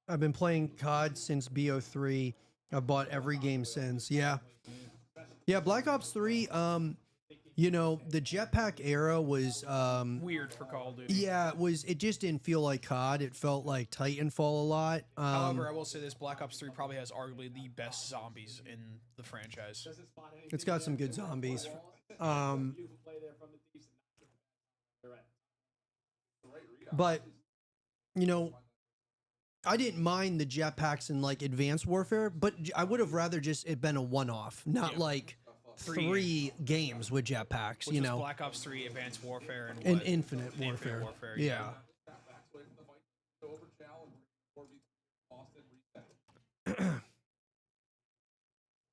A: I've been playing COD since BO3. I've bought every game since. Yeah. Yeah, Black Ops 3, the jetpack era was
C: Weird for Call of Duty.
A: yeah, it just didn't feel like COD. It felt like Titanfall a lot.
C: However, I will say this, Black Ops 3 probably has arguably the best zombies in the franchise.
A: It's got some good zombies. But I didn't mind the jetpacks in like Advanced Warfare, but I would have rather just it been a one-off, not like three games with jetpacks.
C: Which was Black Ops 3, Advanced Warfare,
A: and Infinite Warfare. Yeah.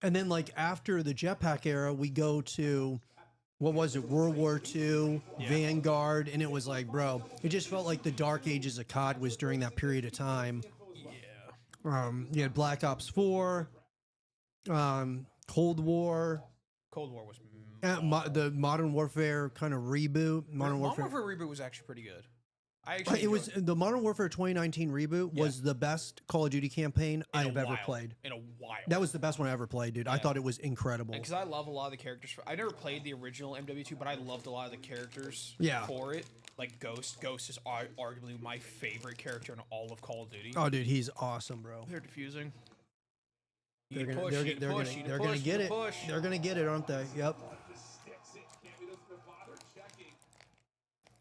A: And then like after the jetpack era, we go to what was it, World War II, Vanguard, and it was like, bro, it just felt like the dark ages of COD was during that period of time.
C: Yeah.
A: You had Black Ops 4, Cold War.
C: Cold War was
A: The Modern Warfare kind of reboot. Modern Warfare.
C: reboot was actually pretty good. I actually
A: It was the Modern Warfare 2019 reboot was the best Call of Duty campaign I have ever played.
C: In a while.
A: That was the best one I ever played, dude. I thought it was incredible.
C: Because I love a lot of the characters. I never played the original MW2, but I loved a lot of the characters for it. Like Ghost. Ghost is arguably my favorite character in all of Call of Duty.
A: Oh, dude, he's awesome, bro.
C: They're diffusing.
A: They're gonna get it. They're gonna get it, aren't they? Yep.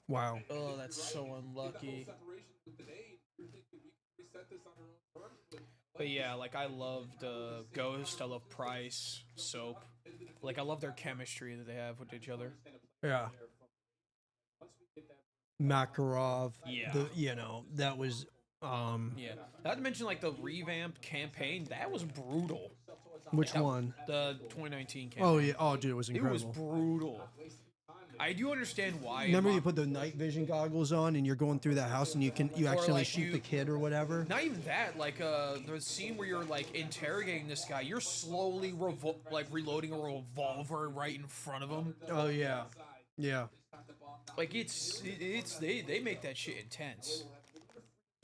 A: Wow.
C: Oh, that's so unlucky. But yeah, like I loved Ghost. I love Price, Soap. Like I love their chemistry that they have with each other.
A: Yeah. Makarov.
C: Yeah.
A: That was.
C: Yeah. Not to mention like the revamped campaign. That was brutal.
A: Which one?
C: The 2019 campaign.
A: Oh yeah. Oh, dude, it was incredible.
C: It was brutal. I do understand why.
A: Remember, you put the night vision goggles on and you're going through that house and you accidentally shoot the kid or whatever.
C: Not even that. Like the scene where you're like interrogating this guy, you're slowly reloading a revolver right in front of him.
A: Oh yeah, yeah.
C: Like they make that shit intense.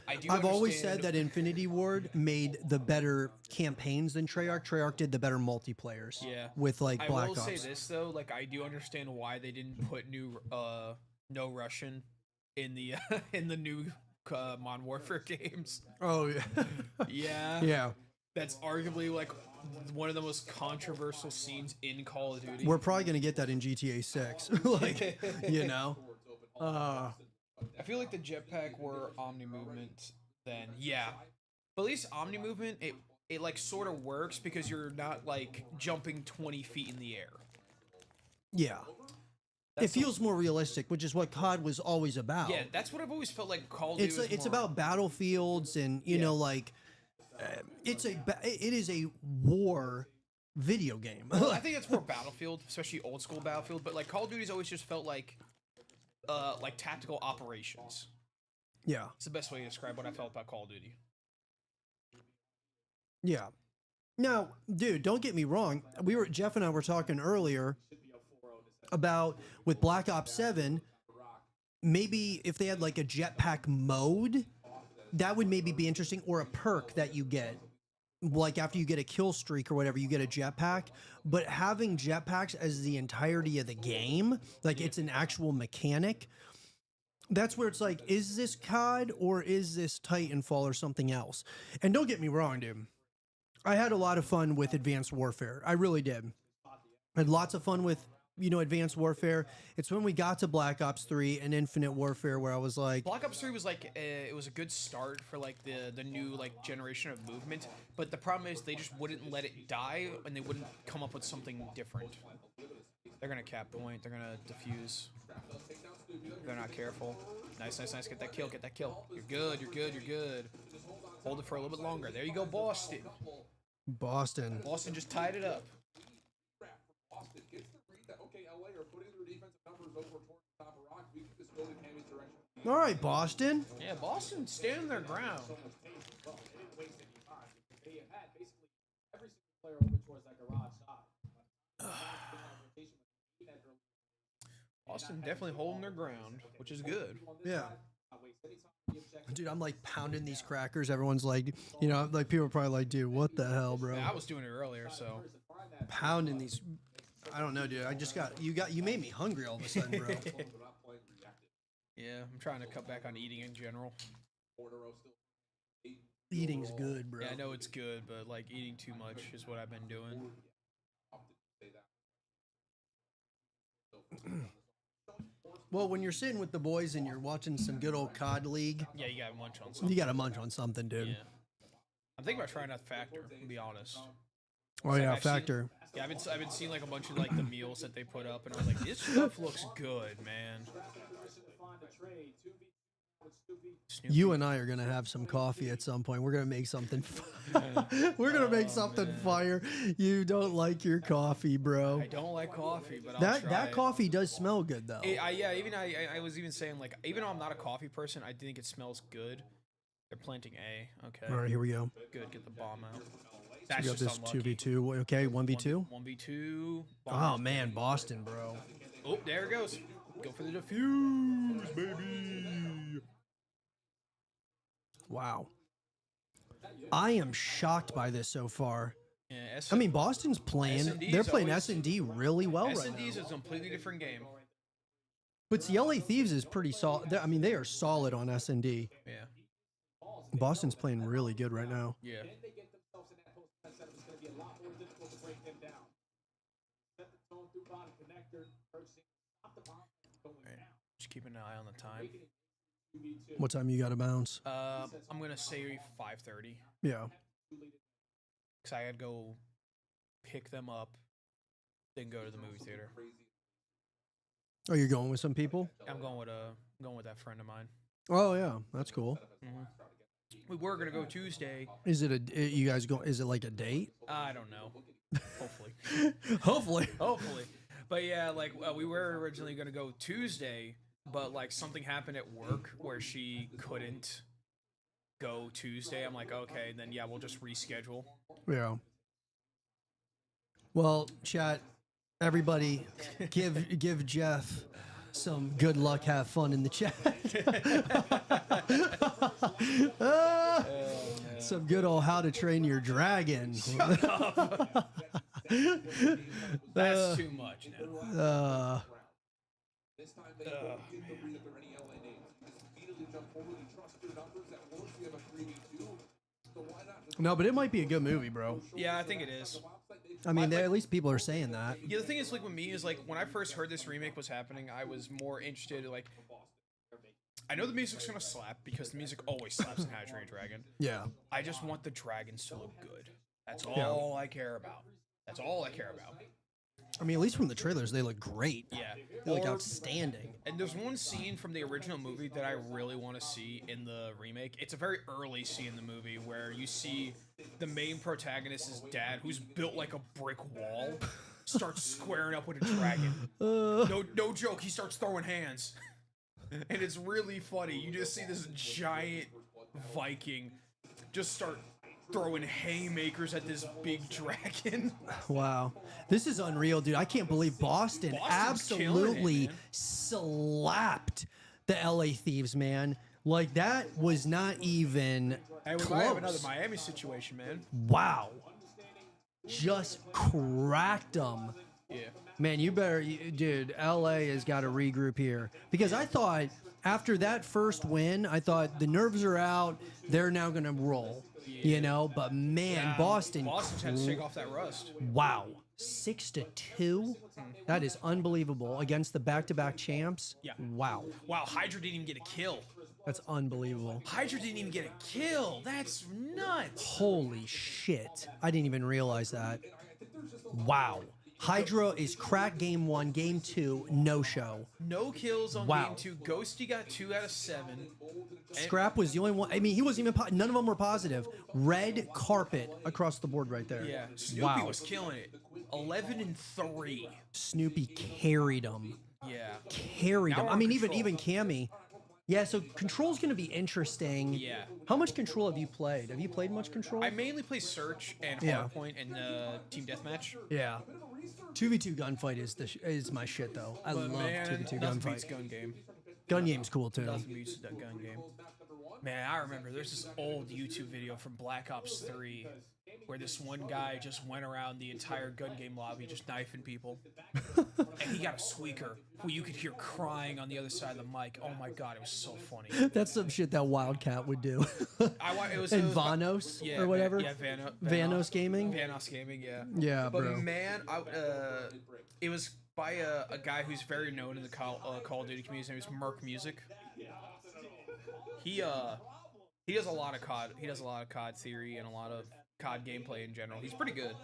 A: I've always said that Infinity Ward made the better campaigns than Treyarch. Treyarch did the better multiplayers.
C: Yeah.
A: With like Black Ops.
C: I will say this though, like I do understand why they didn't put no Russian in the in the new Modern Warfare games.
A: Oh yeah.
C: Yeah.
A: Yeah.
C: That's arguably like one of the most controversial scenes in Call of Duty.
A: We're probably gonna get that in GTA 6. Like,
C: I feel like the jetpack were Omni movement then. Yeah. But at least Omni movement, it like sort of works because you're not like jumping 20 feet in the air.
A: Yeah. It feels more realistic, which is what COD was always about.
C: Yeah, that's what I've always felt like Call of Duty
A: It's about battlefields and, you know, like, it is a war video game.
C: Well, I think it's more Battlefield, especially old school Battlefield, but like Call of Duty's always just felt like tactical operations.
A: Yeah.
C: It's the best way to describe what I felt about Call of Duty.
A: Yeah. Now, dude, don't get me wrong. Jeff and I were talking earlier about with Black Ops 7, maybe if they had like a jetpack mode, that would maybe be interesting, or a perk that you get. Like after you get a kill streak or whatever, you get a jetpack. But having jetpacks as the entirety of the game, like it's an actual mechanic, that's where it's like, is this COD or is this Titanfall or something else? And don't get me wrong, dude. I had a lot of fun with Advanced Warfare. I really did. I had lots of fun with, Advanced Warfare. It's when we got to Black Ops 3 and Infinite Warfare where I was like...
C: Black Ops 3 was like, it was a good start for like the new like generation of movement, but the problem is they just wouldn't let it die and they wouldn't come up with something different. They're gonna cap point, they're gonna defuse. They're not careful. Nice, nice, nice, get that kill, get that kill. You're good, you're good, you're good. Hold it for a little bit longer. There you go, Boston.
A: Boston
C: just tied it up.
A: All right, Boston.
C: Yeah, Boston standing their ground. Boston definitely holding their ground, which is good.
A: Yeah. Dude, I'm like pounding these crackers. Everyone's like, like people are probably like, dude, what the hell, bro?
C: Yeah, I was doing it earlier, so.
A: Pounding these. I don't know, dude. You made me hungry all of a sudden, bro.
C: Yeah, I'm trying to cut back on eating in general.
A: Eating's good, bro.
C: Yeah, I know it's good, but like eating too much is what I've been doing.
A: Well, when you're sitting with the boys and you're watching some good old COD League,
C: yeah, you gotta munch on something.
A: You gotta munch on something, dude.
C: Yeah. I'm thinking about trying out Factor, to be honest.
A: Oh yeah, Factor.
C: I've been seeing like a bunch of like the meals that they put up, and I was like, this stuff looks good, man.
A: You and I are gonna have some coffee at some point. We're gonna make something. We're gonna make something fire. You don't like your coffee, bro.
C: I don't like coffee, but
A: that coffee does smell good though.
C: I was even saying like, even though I'm not a coffee person, I think it smells good. They're planting A. Okay.
A: All right, here we go.
C: Good. Get the bomb out. That's
A: We got
C: just
A: this
C: unlucky.
A: 2v2. Okay, 1v2.
C: 1v2.
A: Oh man, Boston, bro.
C: Oh, there it goes. Go for the defuse, baby.
A: Wow. I am shocked by this so far.
C: Yeah,
A: I mean, Boston's playing.
C: S&D's
A: They're playing
C: always-
A: S&D really well right
C: S&D is
A: now.
C: a completely different game.
A: But the LA Thieves is pretty solid. I mean, they are solid on S&D.
C: Yeah.
A: Boston's playing really good right now.
C: Yeah.
H: Then they get themselves in that post-defense setup. It's going to be a lot more difficult to break them down. Set the tone through bottom connector. Purchasing. Stop the bomb. Going down.
C: Just keep an eye on the time.
A: What time you got to bounce?
C: I'm gonna say 5:30
A: Yeah.
C: because I had to go pick them up, then go to the movie theater.
A: Oh, you're going with some people?
C: I'm going with that friend of mine.
A: Oh yeah, that's cool.
C: We were gonna go Tuesday.
A: Is it you guys go? Is it like a date?
C: I don't know. Hopefully.
A: Hopefully.
C: Hopefully. But yeah, like we were originally gonna go Tuesday, but like something happened at work where she couldn't go Tuesday. I'm like, okay, then yeah, we'll just reschedule.
A: Yeah. Well, chat, everybody, give Jeff some good luck. Have fun in the chat. Some good old how to train your dragon.
C: That's too much now.
I: This time they don't get the read if there are any LA names. You just immediately jump forward and trust your numbers. That works. We have a 3v2. So why not just
A: No, but it might be a good movie, bro.
C: Yeah, I think it is.
A: I mean, at least people are saying that.
C: Yeah, the thing is, like, with me is like when I first heard this remake was happening, I was more interested. Like, I know the music's gonna slap because the music always slaps in How to Train Your Dragon.
A: Yeah.
C: I just want the dragons to look good. That's all I care about. That's all I care about.
A: I mean, at least from the trailers, they look great.
C: Yeah,
A: They look outstanding.
C: And there's one scene from the original movie that I really want to see in the remake. It's a very early scene in the movie where you see the main protagonist's dad, who's built like a brick wall, starts squaring up with a dragon. No joke. He starts throwing hands, and it's really funny. You just see this giant Viking just start throwing haymakers at this big dragon.
A: Wow. This is unreal, dude. I can't believe Boston
C: Boston's killing it,
A: absolutely
C: man.
A: slapped the LA Thieves, man. Like, that was not even
C: Hey, we
A: close.
C: might have another Miami situation, man.
A: Wow. Just cracked them.
C: Yeah.
A: Man, you better, dude, LA has got to regroup here. Because I thought after that first win, I thought the nerves are out. They're now going to roll, you know? But man, Boston's
C: had to shake off that rust.
A: wow. 6-2? That is unbelievable against the back-to-back champs.
C: Yeah.
A: Wow.
C: Wow, Hydra didn't even get a kill.
A: That's unbelievable.
C: Hydra didn't even get a kill. That's nuts.
A: Holy shit. I didn't even realize that. Wow. Hydra is crack game 1, game 2, no show.
C: No kills on
A: Wow.
C: game 2. Ghosty got 2 out of 7.
A: Scrap was the only one. I mean, he wasn't even. None of them were positive. Red carpet across the board right there.
C: Yeah, Snoopy
A: Wow.
C: was killing it. 11-3.
A: Snoopy carried him.
C: Yeah.
A: Carried
C: Now
A: him.
C: we're
A: I
C: on
A: mean,
C: control.
A: even Cammy. Yeah. So control's going to be interesting.
C: Yeah.
A: How much control have you played? Have you played much control?
C: I mainly play Search and
A: Yeah.
C: Hardpoint and Team Deathmatch.
A: Yeah. 2v2 gunfight is my shit though. I
C: But
A: love
C: man,
A: 2v2
C: nothing beats
A: gunfight.
C: gun game.
A: Gun game's cool too.
C: Nothing beats that gun game. Man, I remember there's this old YouTube video from Black Ops 3 where this one guy just went around the entire gun game lobby just knifing people. And he got a squeaker who you could hear crying on the other side of the mic. Oh my god, it was so funny.
A: That's some shit that Wildcat would do.
C: It was
A: and Vanos
C: yeah,
A: or whatever.
C: Yeah,
A: Vanos Gaming.
C: Vanos Gaming, yeah.
A: Yeah,
C: but
A: bro.
C: man, it was by a guy who's very known in the Call of Duty community. His name is Merc Music. He does a lot of COD. He does a lot of COD theory and a lot of COD gameplay in general. He's pretty good.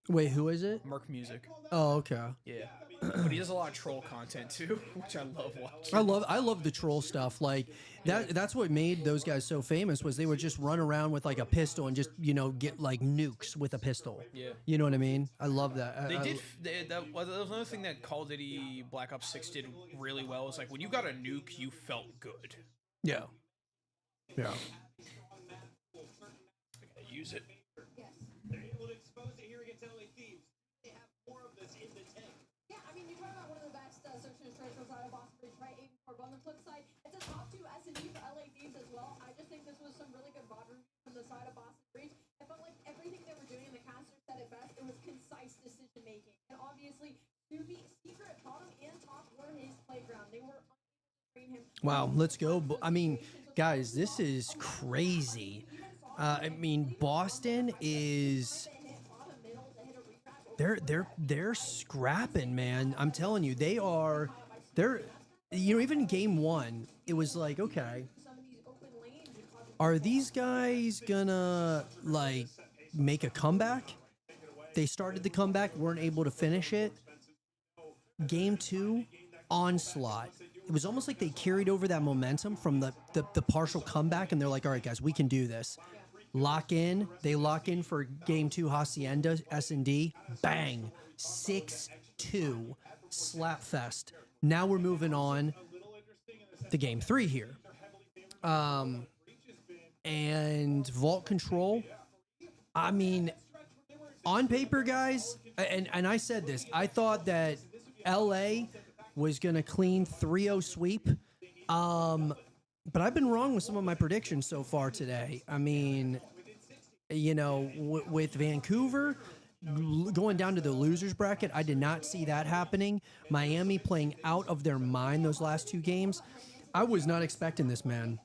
A: Wait, who is it?
C: Merc Music.
A: Oh, okay.
C: Yeah. But he does a lot of troll content too, which I love watching.
A: I love the troll stuff. Like that's what made those guys so famous was they would just run around with like a pistol and just, you know, get like nukes with a pistol.
C: Yeah.
A: You know what I mean? I love that.
C: That was another thing that Call of Duty Black Ops 6 did really well. Is like when you got a nuke, you felt good.
A: Yeah. Yeah.
C: Use it.
B: straight from side of Boston Bridge, right? 8-4. But on the flip side, it's a top 2 S&D for LA Thieves as well. I just think this was some really good bot reviews from the side of Boston Bridge. I felt like everything they were doing, and the caster said it best, it was concise decision making. And obviously, to be secret, bottom and top were his playground. They were him.
A: Wow, let's go. I mean, guys, this is crazy. I mean, Boston is they're scrapping, man. I'm telling you, they're even game 1, it was like, okay, are these guys gonna like make a comeback? They started the comeback, weren't able to finish it. Game 2, onslaught. It was almost like they carried over that momentum from the partial comeback, and they're like, all right, guys, we can do this. Lock in. They lock in for game 2, Hacienda, S&D. Bang. 6-2. Slapfest. Now we're moving on to game 3 here. And Vault Control. I mean, on paper, guys, and I said this, I thought that LA was going to clean 3-0 sweep. But I've been wrong with some of my predictions so far today. I mean, you know, with Vancouver going down to the losers bracket, I did not see that happening. Miami playing out of their mind those last 2 games. I was not expecting this, man.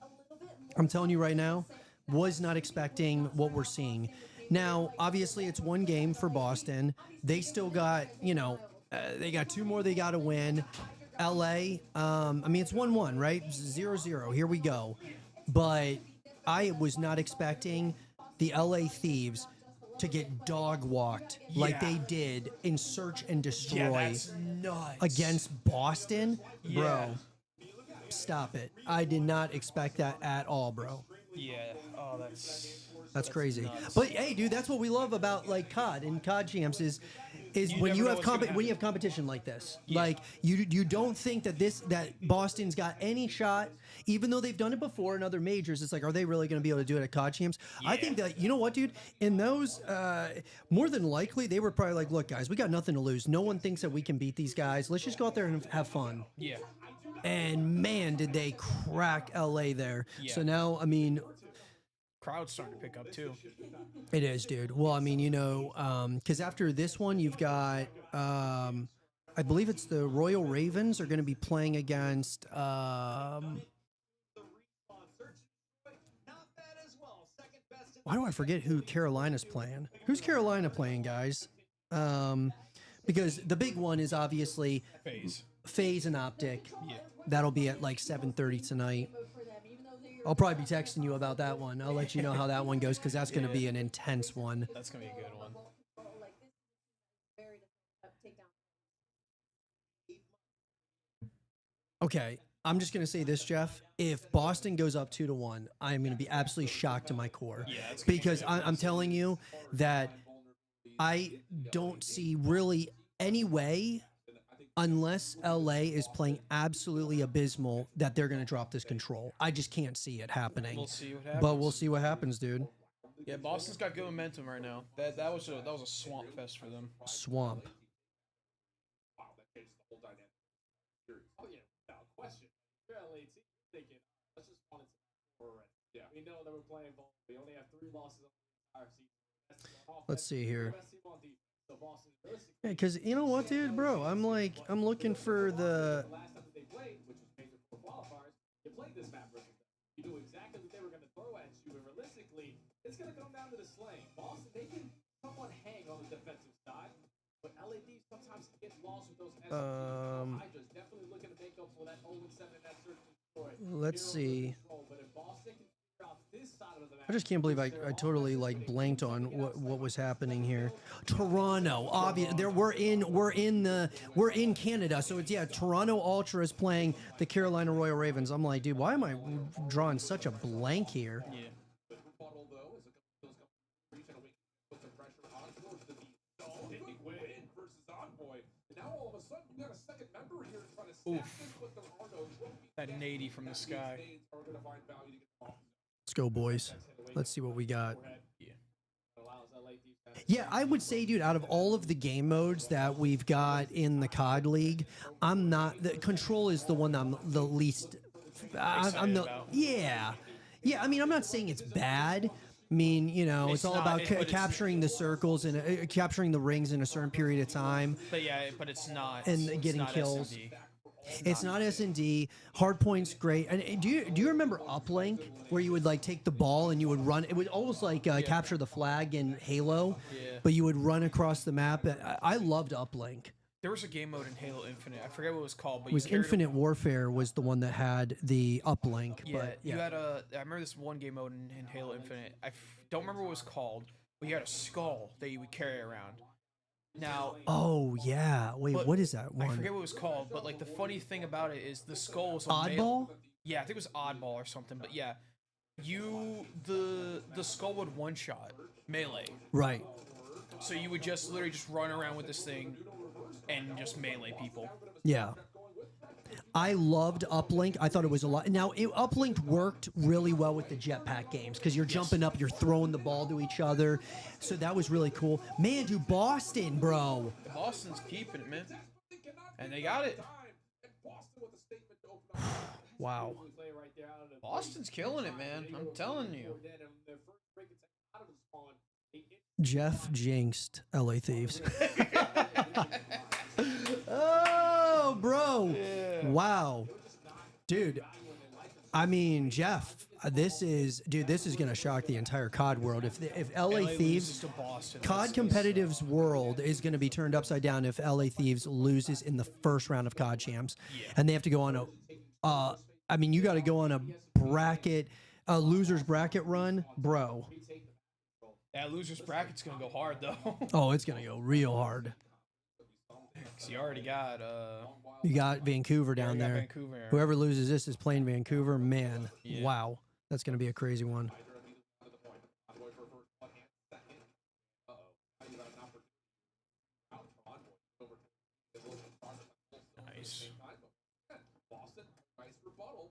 A: I'm telling you right now, was not expecting what we're seeing. Now, obviously, it's 1 game for Boston. They still got, you know, they got 2 more they got to win. LA, I mean, it's 1-1, right? 0-0. Here we go. But I was not expecting the LA Thieves to get dog walked like they did in Search and Destroy against Boston. Bro, stop it. I did not expect that at all, bro.
C: Yeah. Oh,
A: That's crazy.
C: nuts.
A: But hey, dude, that's what we love about like COD and COD Champs is when you have competition like this.
C: Yeah.
A: Like you don't think that that Boston's got any shot, even though they've done it before in other majors. It's like, are they really going to be able to do it at COD Champs? I think that, you know what, dude, in those more than likely they were probably like, look, guys, we got nothing to lose. No one thinks that we can beat these guys. Let's just go out there and have fun.
C: Yeah.
A: And man, did they crack LA there.
C: Yeah.
A: So now, I mean,
C: Crowd's starting to pick up too.
A: it is, dude. Well, I mean, you know, because after this one, you've got, I believe it's the Royal Ravens are going to be playing against, why do I forget who Carolina's playing? Who's Carolina playing, guys? Because the big one is obviously FaZe and OpTic.
C: Yeah.
A: That'll be at like 7:30 tonight. I'll probably be texting you about that one. I'll let you know how that one goes because that's going to be an intense one.
C: That's gonna be a good one.
A: Okay, I'm just going to say this, Jeff. If Boston goes up 2-1, I'm going to be absolutely shocked to my core.
C: Yeah, that's gonna be
A: Because I'm telling you that I don't see really any way, unless LA is playing absolutely abysmal, that they're going to drop this control. I just can't see it happening.
C: We'll see what happens.
A: But we'll see what happens, dude.
C: Yeah, Boston's got good momentum right now. That was a swamp fest for them.
A: Swamp.
I: Wow, that changed the whole dynamic.
D: Oh yeah, without question. You're LA team thinking, let's just want it to already.
I: Yeah.
D: We know that we're playing ball. We only have 3 losses on the entire season. Best team on offense,
A: Let's see here.
D: best team on defense. So Boston is realistically
A: Yeah, because you know what, dude, bro? I'm looking for the.
D: the last time that they played, which was major four qualifiers, you played this map versus them. You knew exactly what they were going to throw at you, and realistically, it's going to come down to the slaying. Boston, they can somewhat hang on the defensive side, but LAD sometimes get lost with those Hydras. Definitely looking to make up for that 0-7 in that Search and Destroy.
A: Let's see.
D: But if Boston can figure out this side of the map,
A: I just can't believe I totally like blanked on what was happening here. Toronto, obvious. We're in Canada, so it's Toronto Ultra is playing the Carolina Royal Ravens. I'm like, dude, why am I drawing such a blank here?
C: Yeah.
I: The rebuttal, though, is a couple of those couple put some pressure on towards the big win versus Envoy. And now all of a sudden, you got a second member here trying to stack this, but there are no trophies.
C: That 80 from the sky.
I: Nades are going to find value to get off.
A: Let's go, boys. Let's see what we got.
C: Yeah.
D: allows LA to
A: Yeah, I would say, dude, out of all of the game modes that we've got in the COD League, I'm not. The Control is the one that I'm the least. I'm
C: Excited
A: the.
C: about.
A: Yeah. Yeah, I mean, I'm not saying it's bad. I mean, you know, it's,
C: It's
A: all
C: not-
A: about
C: it- but it's-
A: capturing the circles and capturing the rings in a certain period of time.
C: But yeah, but it's not.
A: And
C: it's
A: getting
C: not
A: kills.
C: SMD.
A: It's not S&D. Hardpoint's great. And do you remember Uplink, where you would like take the ball and you would run? It would almost like capture the flag in Halo,
C: Yeah.
A: but you would run across the map. I loved Uplink.
C: There was a game mode in Halo Infinite. I forget what it was called, but
A: It was
C: you carried
A: Infinite Warfare was the one that had the uplink.
C: Yeah,
A: But
C: you had a. I remember this one game mode in Halo Infinite. Don't remember what it was called, but you had a skull that you would carry around. Now,
A: oh yeah, wait,
C: but
A: what is that
C: I
A: one?
C: forget what it was called, but like the funny thing about it is the skull was a
A: Oddball?
C: Yeah, I think it was Oddball or something. But yeah, the skull would one shot melee.
A: Right.
C: So you would just literally just run around with this thing and just melee people.
A: Yeah. I loved Uplink. I thought it was a lot. Now, Uplink worked really well with the jetpack games because you're jumping up, you're throwing the ball to each other. So that was really cool. Man, dude, Boston, bro.
C: Boston's keeping it, man. And they got it.
A: Wow.
C: Boston's killing it, man. I'm telling you.
A: Jeff jinxed LA Thieves. Oh, bro. Wow. Dude, I mean, Jeff, this is going to shock the entire COD world. If LA Thieves,
C: to Boston,
A: COD competitive's world is going to be turned upside down if LA Thieves loses in the first round of COD Champs. And they have to go on a, I mean, you got to go on a loser's bracket run, bro.
C: That loser's bracket's gonna go hard though.
A: Oh, it's going to go real hard.
C: Cause you already got
A: You got Vancouver down
C: got
A: there.
C: Vancouver.
A: Whoever loses this is playing Vancouver. Man,
C: Yeah.
A: wow. That's going to be a crazy one.
C: Nice.
I: Boston, nice rebuttal.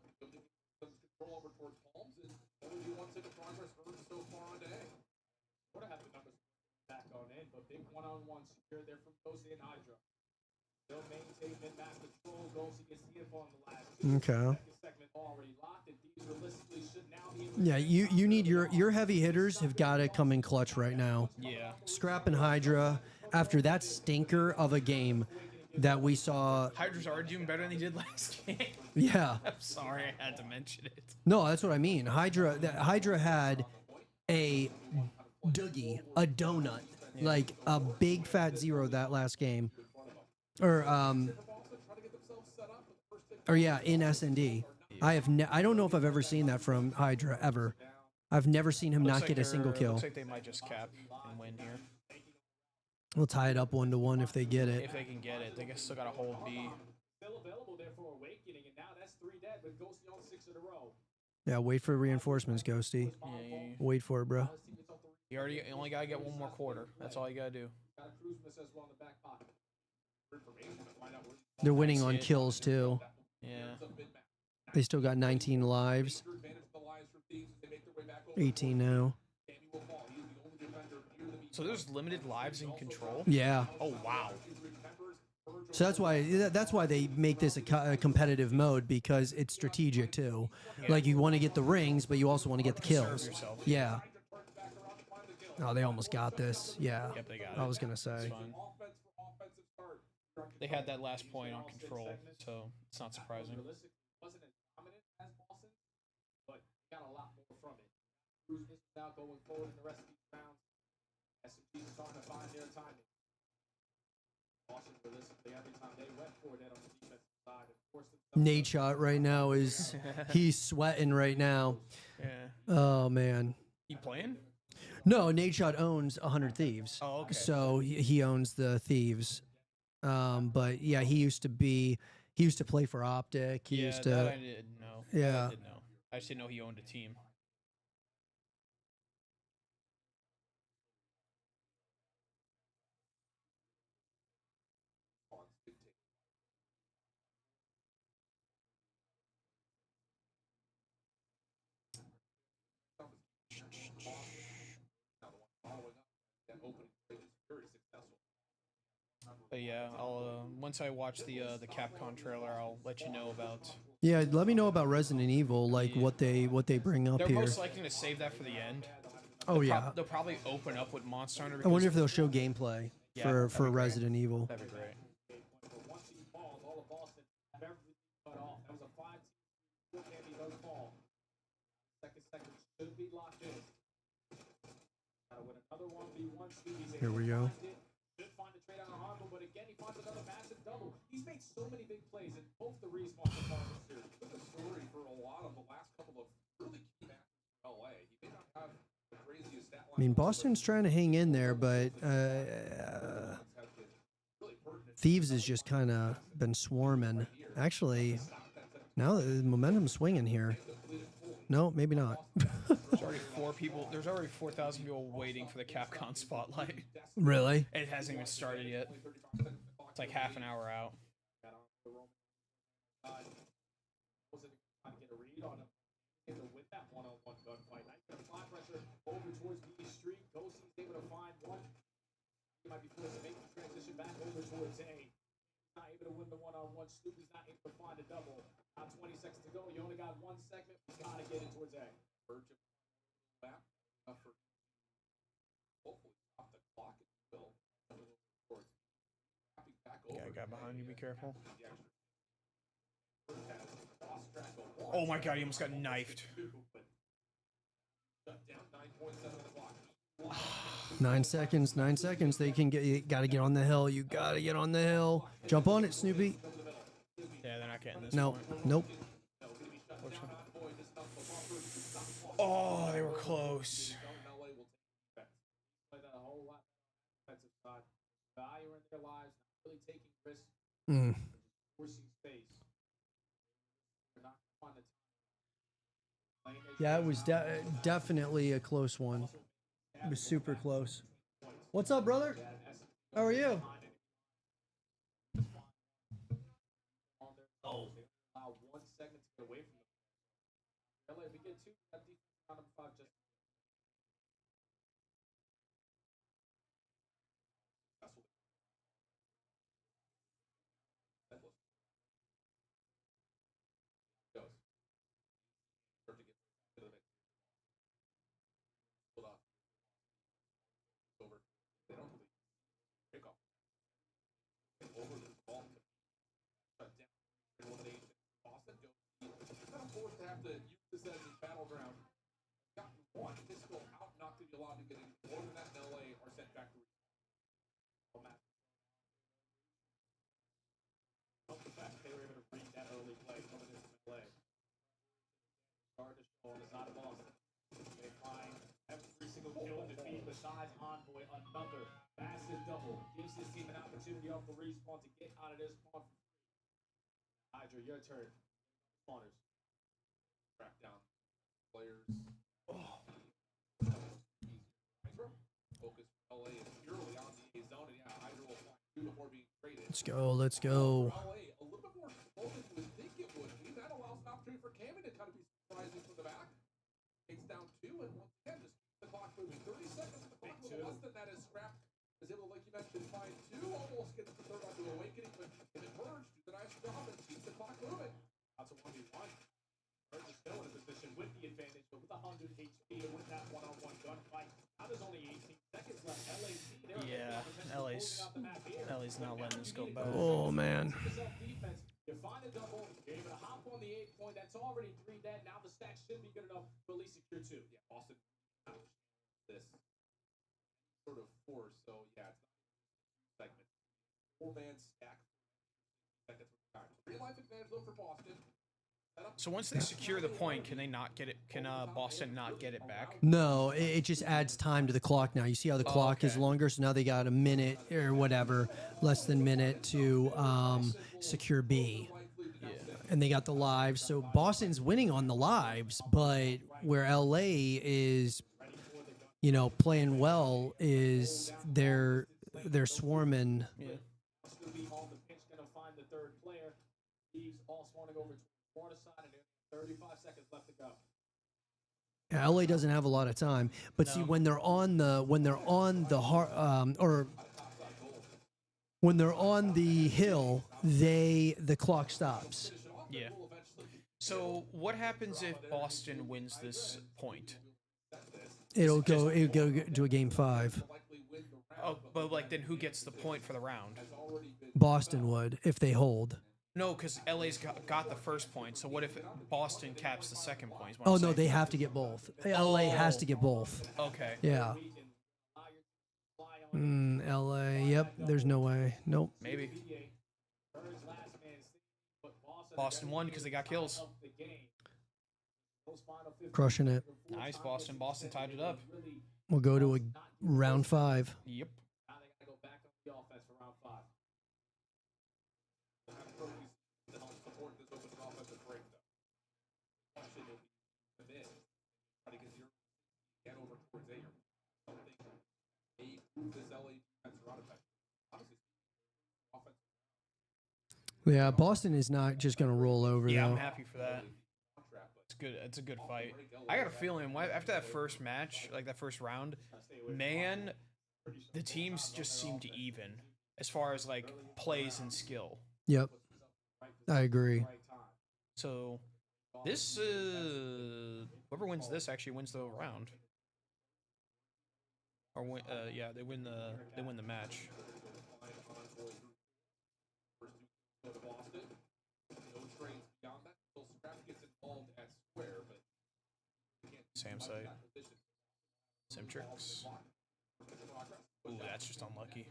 I: Some control over towards Palms, and only one single progress earned so far on day.
F: Would have had the numbers back on in, but big one-on-one secure there from Jose and Hydra. They'll maintain mid-map control, goes against the info on the last two.
A: Okay.
F: Second segment already locked, and these realistically should now be able to
A: Yeah, you need your heavy hitters have got to come in clutch right now.
C: Yeah.
A: Scrap and Hydra, after that stinker of a game that we saw.
C: Hydra's already doing better than he did last game.
A: Yeah.
C: I'm sorry I had to mention it.
A: No, that's what I mean. Hydra had a Doogie, a donut, like a big fat zero that last game. Or yeah, in S&D. I don't know if I've ever seen that from Hydra ever. I've never seen him not get a single kill.
C: Looks like they might just cap and win here.
A: We'll tie it up 1-1 if they get it.
C: If they can get it, they still got to hold B.
F: still available there for Awakening, and now that's 3 dead with Ghosty on 6 in a row.
A: Yeah, wait for reinforcements, Ghosty.
C: Yeah,
A: Wait for it, bro.
C: you only got to get one more quarter. That's all you got to do.
F: Got a cruise miss as well in the back pocket.
A: They're winning on kills too.
C: Yeah.
A: They still got 19 lives. 18 now.
C: So there's limited lives in control?
A: Yeah.
C: Oh, wow.
A: So that's why they make this a competitive mode, because it's strategic too. Like, you want to get the rings, but you also want to get the kills.
C: yourself.
A: Yeah. Oh, they almost got this. Yeah.
C: Yep, they got it.
A: I was gonna
C: It's
A: say.
C: fine. They had that last point on control, so it's not surprising.
F: Wasn't as dominant as Boston, but got a lot more from it. Cruise misses out going forward in the rest of these rounds. S&G starting to find their timing. Boston realistically every time they went for it on the defensive side, of course.
A: Nate shot right now is he's sweating right now.
C: Yeah.
A: Oh man.
C: You playing?
A: No, Nate shot owns 100 Thieves.
C: Oh, okay.
A: So he owns the Thieves. But yeah, he used to play for OpTic. He used to.
C: That I didn't know.
A: Yeah.
C: That I didn't know. I just didn't know he owned a team. But yeah, I'll once I watch the Capcom trailer, I'll let you know about.
A: Yeah, let me know about Resident Evil, like what they bring up
C: They're
A: here.
C: most likely to save that for the end.
A: Oh yeah,
C: They'll probably open up with Monster Hunter.
A: I wonder if
C: because-
A: they'll show gameplay
C: Yeah,
A: for
C: that'd be great.
A: Resident Evil.
C: That'd be great.
F: Once he falls, all of Boston have everything cut off. That was a 5-2. Can't be no fall. Second should be locked in. Gotta win another 1v1. Stevie's
A: Here we go.
F: Should find the trade on Harper, but again he finds another massive double. He's made so many big plays in both the respawns and farmers here.
I: It's been a story for a lot of the last couple of really key matches for LA. He may not have the craziest stat line.
A: I mean, Boston's trying to hang in there, but Thieves has just kind of been swarming. Actually, now the momentum's swinging here. No, maybe not.
C: There's already 4 people. There's already 4,000 people waiting for the Capcom spotlight.
A: Really?
C: It hasn't even started yet. It's like half an hour out.
F: With that one-on-one gunfight, now you're gonna fly pressure over towards B Street. Ghostie's able to find one. He might be forced to make the transition back over towards A. Not able to win the one-on-one. Snoopy's not able to find a double. Now 20 seconds to go. You only got 1 segment. You gotta get it towards A.
I: Verge of back for hopefully off the clock if you will.
C: Yeah, guy behind you. Be careful. Oh my god, he almost got knifed.
A: 9 seconds. 9 seconds. They can get. You got to get on the hill. You got to get on the hill. Jump on it, Snoopy.
C: Yeah, they're not getting this.
A: No.
C: point.
A: Nope.
C: Oh, they were close.
F: Play that a whole lot defensive side. Value in their lives, not really taking risks,
A: Mm.
F: forcing space. They're not gonna find the time.
A: Yeah, it was definitely a close one. It was super close. What's up, brother? How are you?
F: Oh. Allow 1 segment to get away from them. LA, we get 2. That defense round of 5 just.
I: Forced to have to use this as his battleground. Got one physical out, not to be allowed to get in. More than that in LA are sent back to
F: They were able to read that early play coming in from LA. Hard to show on the side of Boston. They find every single kill and defeat besides Envoy. Another massive double. Gives this team an opportunity off the respawn to get out of this spawn for free. Hydra, your turn. Spawners.
I: track down players. Focus LA is purely on the A zone, and yeah, Hydra will find 2 before being traded.
A: Let's go. Let's go.
I: LA a little bit more slow than you would think it would be. That allows an opportunity for Cammy to kind of be surprising from the back. Takes down 2, and once again, just keeps the clock moving. 30 seconds, the clock a little less than that is scrapped. Is able, like you mentioned, find 2, almost gets the third onto Awakening, but if it merged, do the nice job and keeps the clock moving.
F: That's a 1v1. Merge is still in a position with the advantage, but with 100 HP and with that one-on-one gunfight. Now there's only 18 seconds left. LAC, they're
C: Yeah, LA's not letting this go back.
A: Oh man.
F: Self-defense. You find a double, you're able to hop on the 8 point. That's already 3 dead. Now the stack should be good enough to at least secure 2.
I: Yeah, Boston this sort of force, so yeah, it's not segment. 4-man stack. Seconds with time. 3 life advantage though for Boston.
C: So once they secure the point, can they not get it? Can Boston not get it back?
A: No, it just adds time to the clock now. You see how the clock is
C: okay.
A: longer, so now they got a minute or whatever, less than minute to secure B.
C: Yeah.
A: And they got the lives. So Boston's winning on the lives, but where LA is, you know, playing well is they're swarming.
C: Yeah.
F: On the pitch, gonna find the third player. He's all swanning over to the corner side, and 35 seconds left to go.
A: Yeah, LA doesn't have a lot of time, but see when they're on the when they're on the hill, the clock stops.
C: Yeah. So what happens if Boston wins this point?
A: It'll go to a game 5.
C: Oh, but like then who gets the point for the round?
A: Boston would if they hold.
C: No, because LA's got the first point. So what if Boston caps the second point?
A: Oh no, they have to get both. LA has to get both.
C: Okay.
A: Yeah. LA. Yep. There's no way. Nope.
C: Maybe. Boston won because they got kills.
A: Crushing it.
C: Nice, Boston. Boston tied it up.
A: We'll go to a round 5.
C: Yep.
D: Now they gotta go back on the offense for round 5. Support this open offensive break, though. Question will be in. Try to get over towards A. Something may prove this LA defense run effect. Honestly, offense.
A: Yeah, Boston is not just going to roll over
C: Yeah,
A: though.
C: I'm happy for that. It's good. It's a good fight. I got a feeling after that first match, like that first round, man, the teams just seemed even as far as like plays and skill.
A: Yep. I agree.
C: So this whoever wins this actually wins the round. Or win, yeah, they win the match. Sam site. Sim tricks. Ooh, that's just unlucky.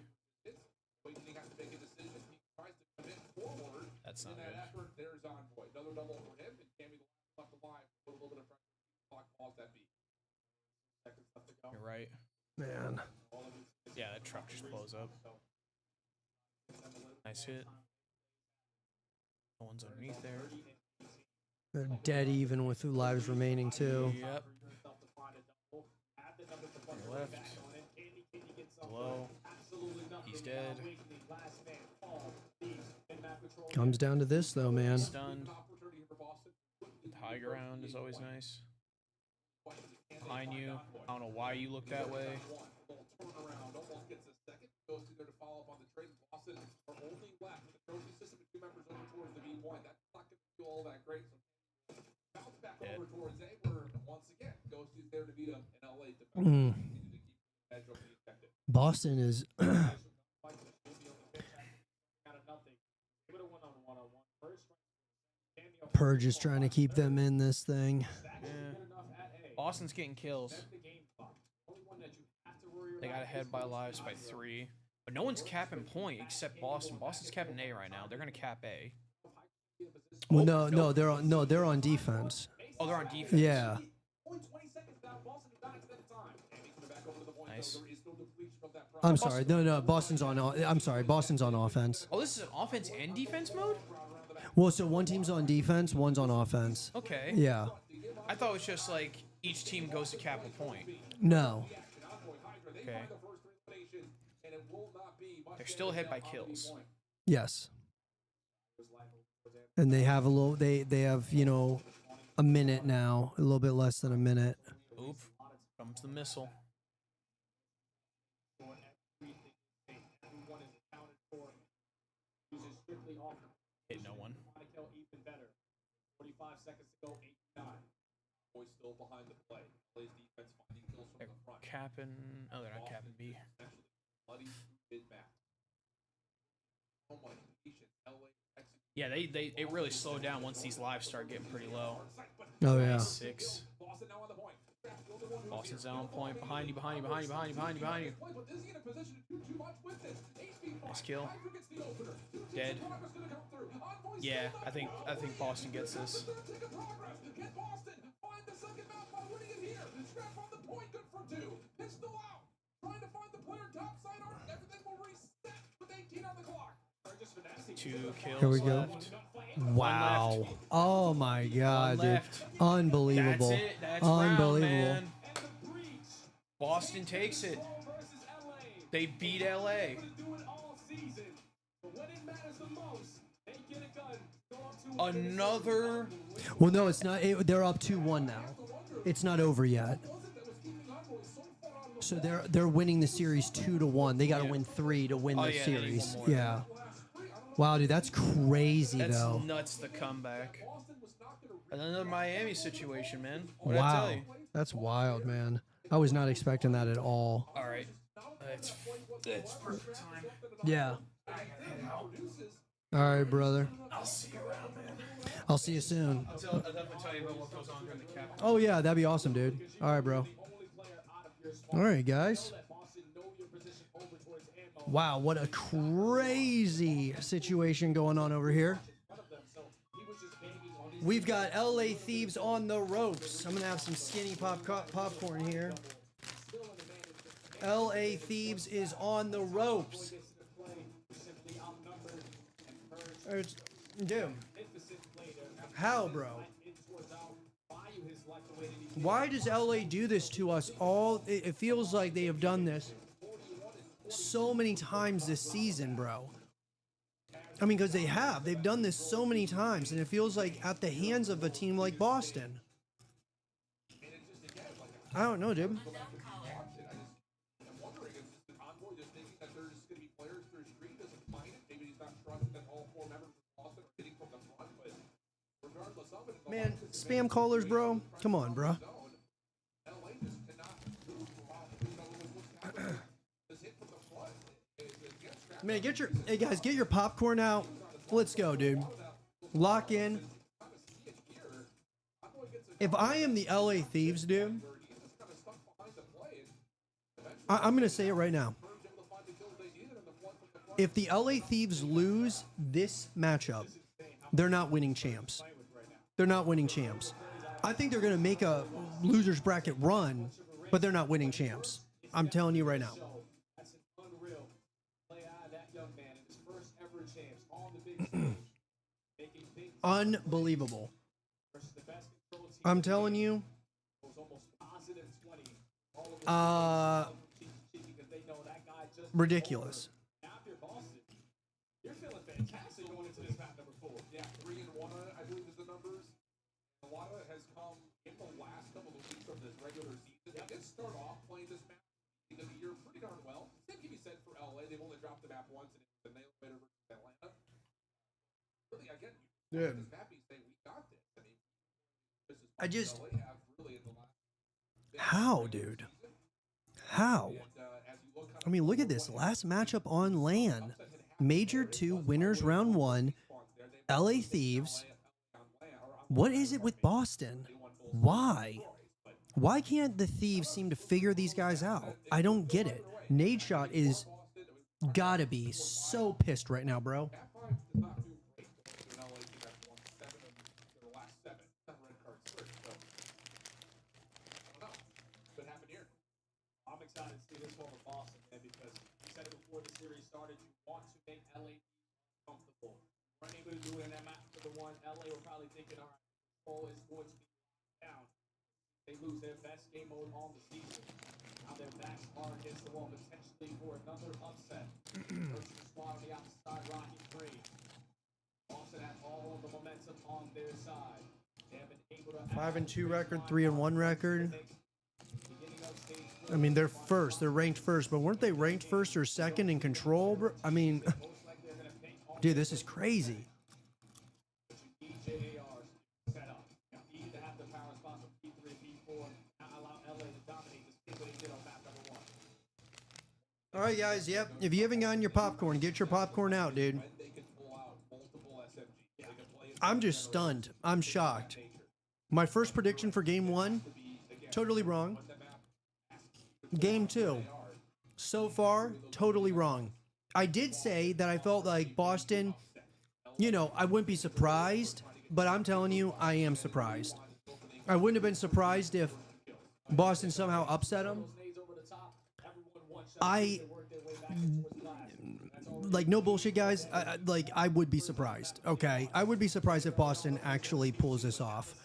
C: That's not good.
I: There's Envoy. Another double for him, and Cammy left alive. Put a little bit of pressure. Clock pause that beat. Seconds left to go.
C: You're right.
A: Man.
C: Yeah, that truck just blows up. Nice hit. No one's underneath there.
A: They're dead even with lives remaining too.
C: Yep. Left. Low. He's dead.
A: Comes down to this though, man.
C: Stunned. High ground is always nice. Behind you. I don't know why you look that way.
I: Turnaround almost gets a second. Goes to there to follow up on the trade. Boston are only left with the trophy system and 2 members over towards the B point. That's not going to do all that great. So bounce back over towards A, where once again goes to there to beat up in LA to continue to keep the edge over the objective.
A: Boston is Purge is trying to keep them in this thing.
C: Yeah. Boston's getting kills. They got ahead by lives by 3. But no one's capping point except Boston. Boston's capping A right now. They're gonna cap A.
A: Well, no, they're on defense.
C: Oh, they're on defense.
A: Yeah.
C: Nice.
A: I'm sorry. No. Boston's on. I'm sorry. Boston's on offense.
C: Oh, this is an offense and defense mode?
A: Well, so one team's on defense, one's on offense.
C: Okay.
A: Yeah.
C: I thought it was just like each team goes to cap a point.
A: No.
C: Okay. They're still ahead by kills.
A: Yes. And they have a little. They have a minute now, a little bit less than a minute.
C: Oop. Comes the missile. Hit no one.
D: 45 seconds to go, 8-9. Boys still behind the play. Plays defense finding kills from the front.
C: Capping. Oh, they're not capping B.
D: Bloody mid-map. Oh my patient. LA.
C: Yeah, it really slowed down once these lives start getting pretty low.
A: Oh yeah.
C: 6.
D: Boston now on the point.
C: Boston's down point. Behind you, behind you, behind you, behind you, behind you, behind you.
D: But is he in a position to do too much with this?
C: Nice kill. Dead. Yeah, I think Boston gets this. Two kills
A: Here we go.
C: left.
A: Wow.
C: left.
A: Oh my God, dude.
C: left.
A: Unbelievable.
C: That's it. That's
A: Unbelievable.
C: round, man. Boston takes it. They beat LA. Another.
A: Well, no, it's not. They're up 2-1 now. It's not over yet. So they're winning the series 2-1. They got to win 3 to win
C: Oh,
A: the
C: yeah, they need
A: series.
C: one more.
A: Yeah. Wow, dude, that's crazy
C: That's
A: though.
C: nuts, the comeback. Another Miami situation, man. What did I
A: Wow,
C: tell you?
A: that's wild, man. I was not expecting that at all.
C: All right. It's perfect time.
A: Yeah. All right, brother.
C: I'll see you around, man.
A: I'll see you soon.
C: I'll definitely tell you about what goes on during the cap.
A: Oh yeah, that'd be awesome, dude. All right, bro. All right, guys. Wow, what a crazy situation going on over here. We've got LA Thieves on the ropes. I'm gonna have some skinny popcorn here. LA Thieves is on the ropes. Dude, how, bro? Why does LA do this to us all? It feels like they have done this so many times this season, bro. I mean, because they have. They've done this so many times, and it feels like at the hands of a team like Boston. I don't know, dude. Man, spam callers, bro. Come on, bro. Man, hey guys, get your popcorn out. Let's go, dude. Lock in. If I am the LA Thieves, dude, I'm gonna say it right now. If the LA Thieves lose this matchup, they're not winning champs. They're not winning champs. I think they're gonna make a losers bracket run, but they're not winning champs. I'm telling you right now. Unbelievable. I'm telling you. Ridiculous.
I: You're feeling fantastic going into this map number 4. Yeah, 3-1, I believe is the numbers. A lot of it has come in the last couple of weeks of this regular season. They did start off playing this map at the end of the year pretty darn well. Same can be said for LA. They've only dropped the map once, and it's the nail biter versus Atlanta. Really, again, this map is saying we got this. I mean, this is
A: I just.
I: LA have really in the last.
A: How, dude? How? I mean, look at this last matchup on LAN. Major 2 winners round 1. LA Thieves. What is it with Boston? Why? Why can't the Thieves seem to figure these guys out? I don't get it. Nadeshot is gotta be so pissed right now, bro.
F: I'm excited to see this one with Boston, man, because you said it before the series started, you want to make LA comfortable. We're unable to do it in that match for the one. LA were probably thinking, all right, Cole is going to be down. They lose their best game mode on the season. Now their backs are against the wall, potentially for another upset. Versus the squad on the outside, Rocky Free. Boston has all of the momentum on their side. They have been able to
A: 5-2 record, 3-1 record. I mean, they're first. They're ranked first, but weren't they ranked first or second in control, bro? I mean, dude, this is crazy. All right, guys. Yep. If you haven't gotten your popcorn, get your popcorn out, dude. I'm just stunned. I'm shocked. My first prediction for game 1, totally wrong. Game 2, so far, totally wrong. I did say that I felt like Boston, you know, I wouldn't be surprised, but I'm telling you, I am surprised. I wouldn't have been surprised if Boston somehow upset them. Like, no bullshit, guys. I would be surprised, okay? I would be surprised if Boston actually pulls this off.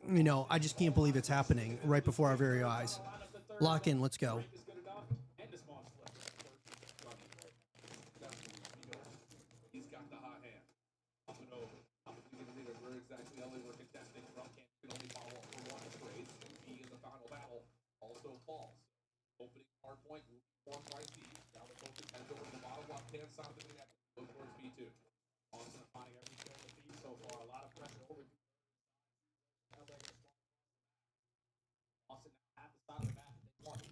A: You know, I just can't believe it's happening right before our very eyes. Lock in, let's go.
I: He's got the hot hand. Up and over. Opportunity to where exactly LA were contesting from can only follow up for one trade. Be in the final battle. Also falls. Opening point, formed by Thieves. Now the focus heads over to the bottom left-hand side of the net. Look towards B2. Boston finding every kill with Thieves so far. A lot of pressure over. Boston now at the side of the map. They want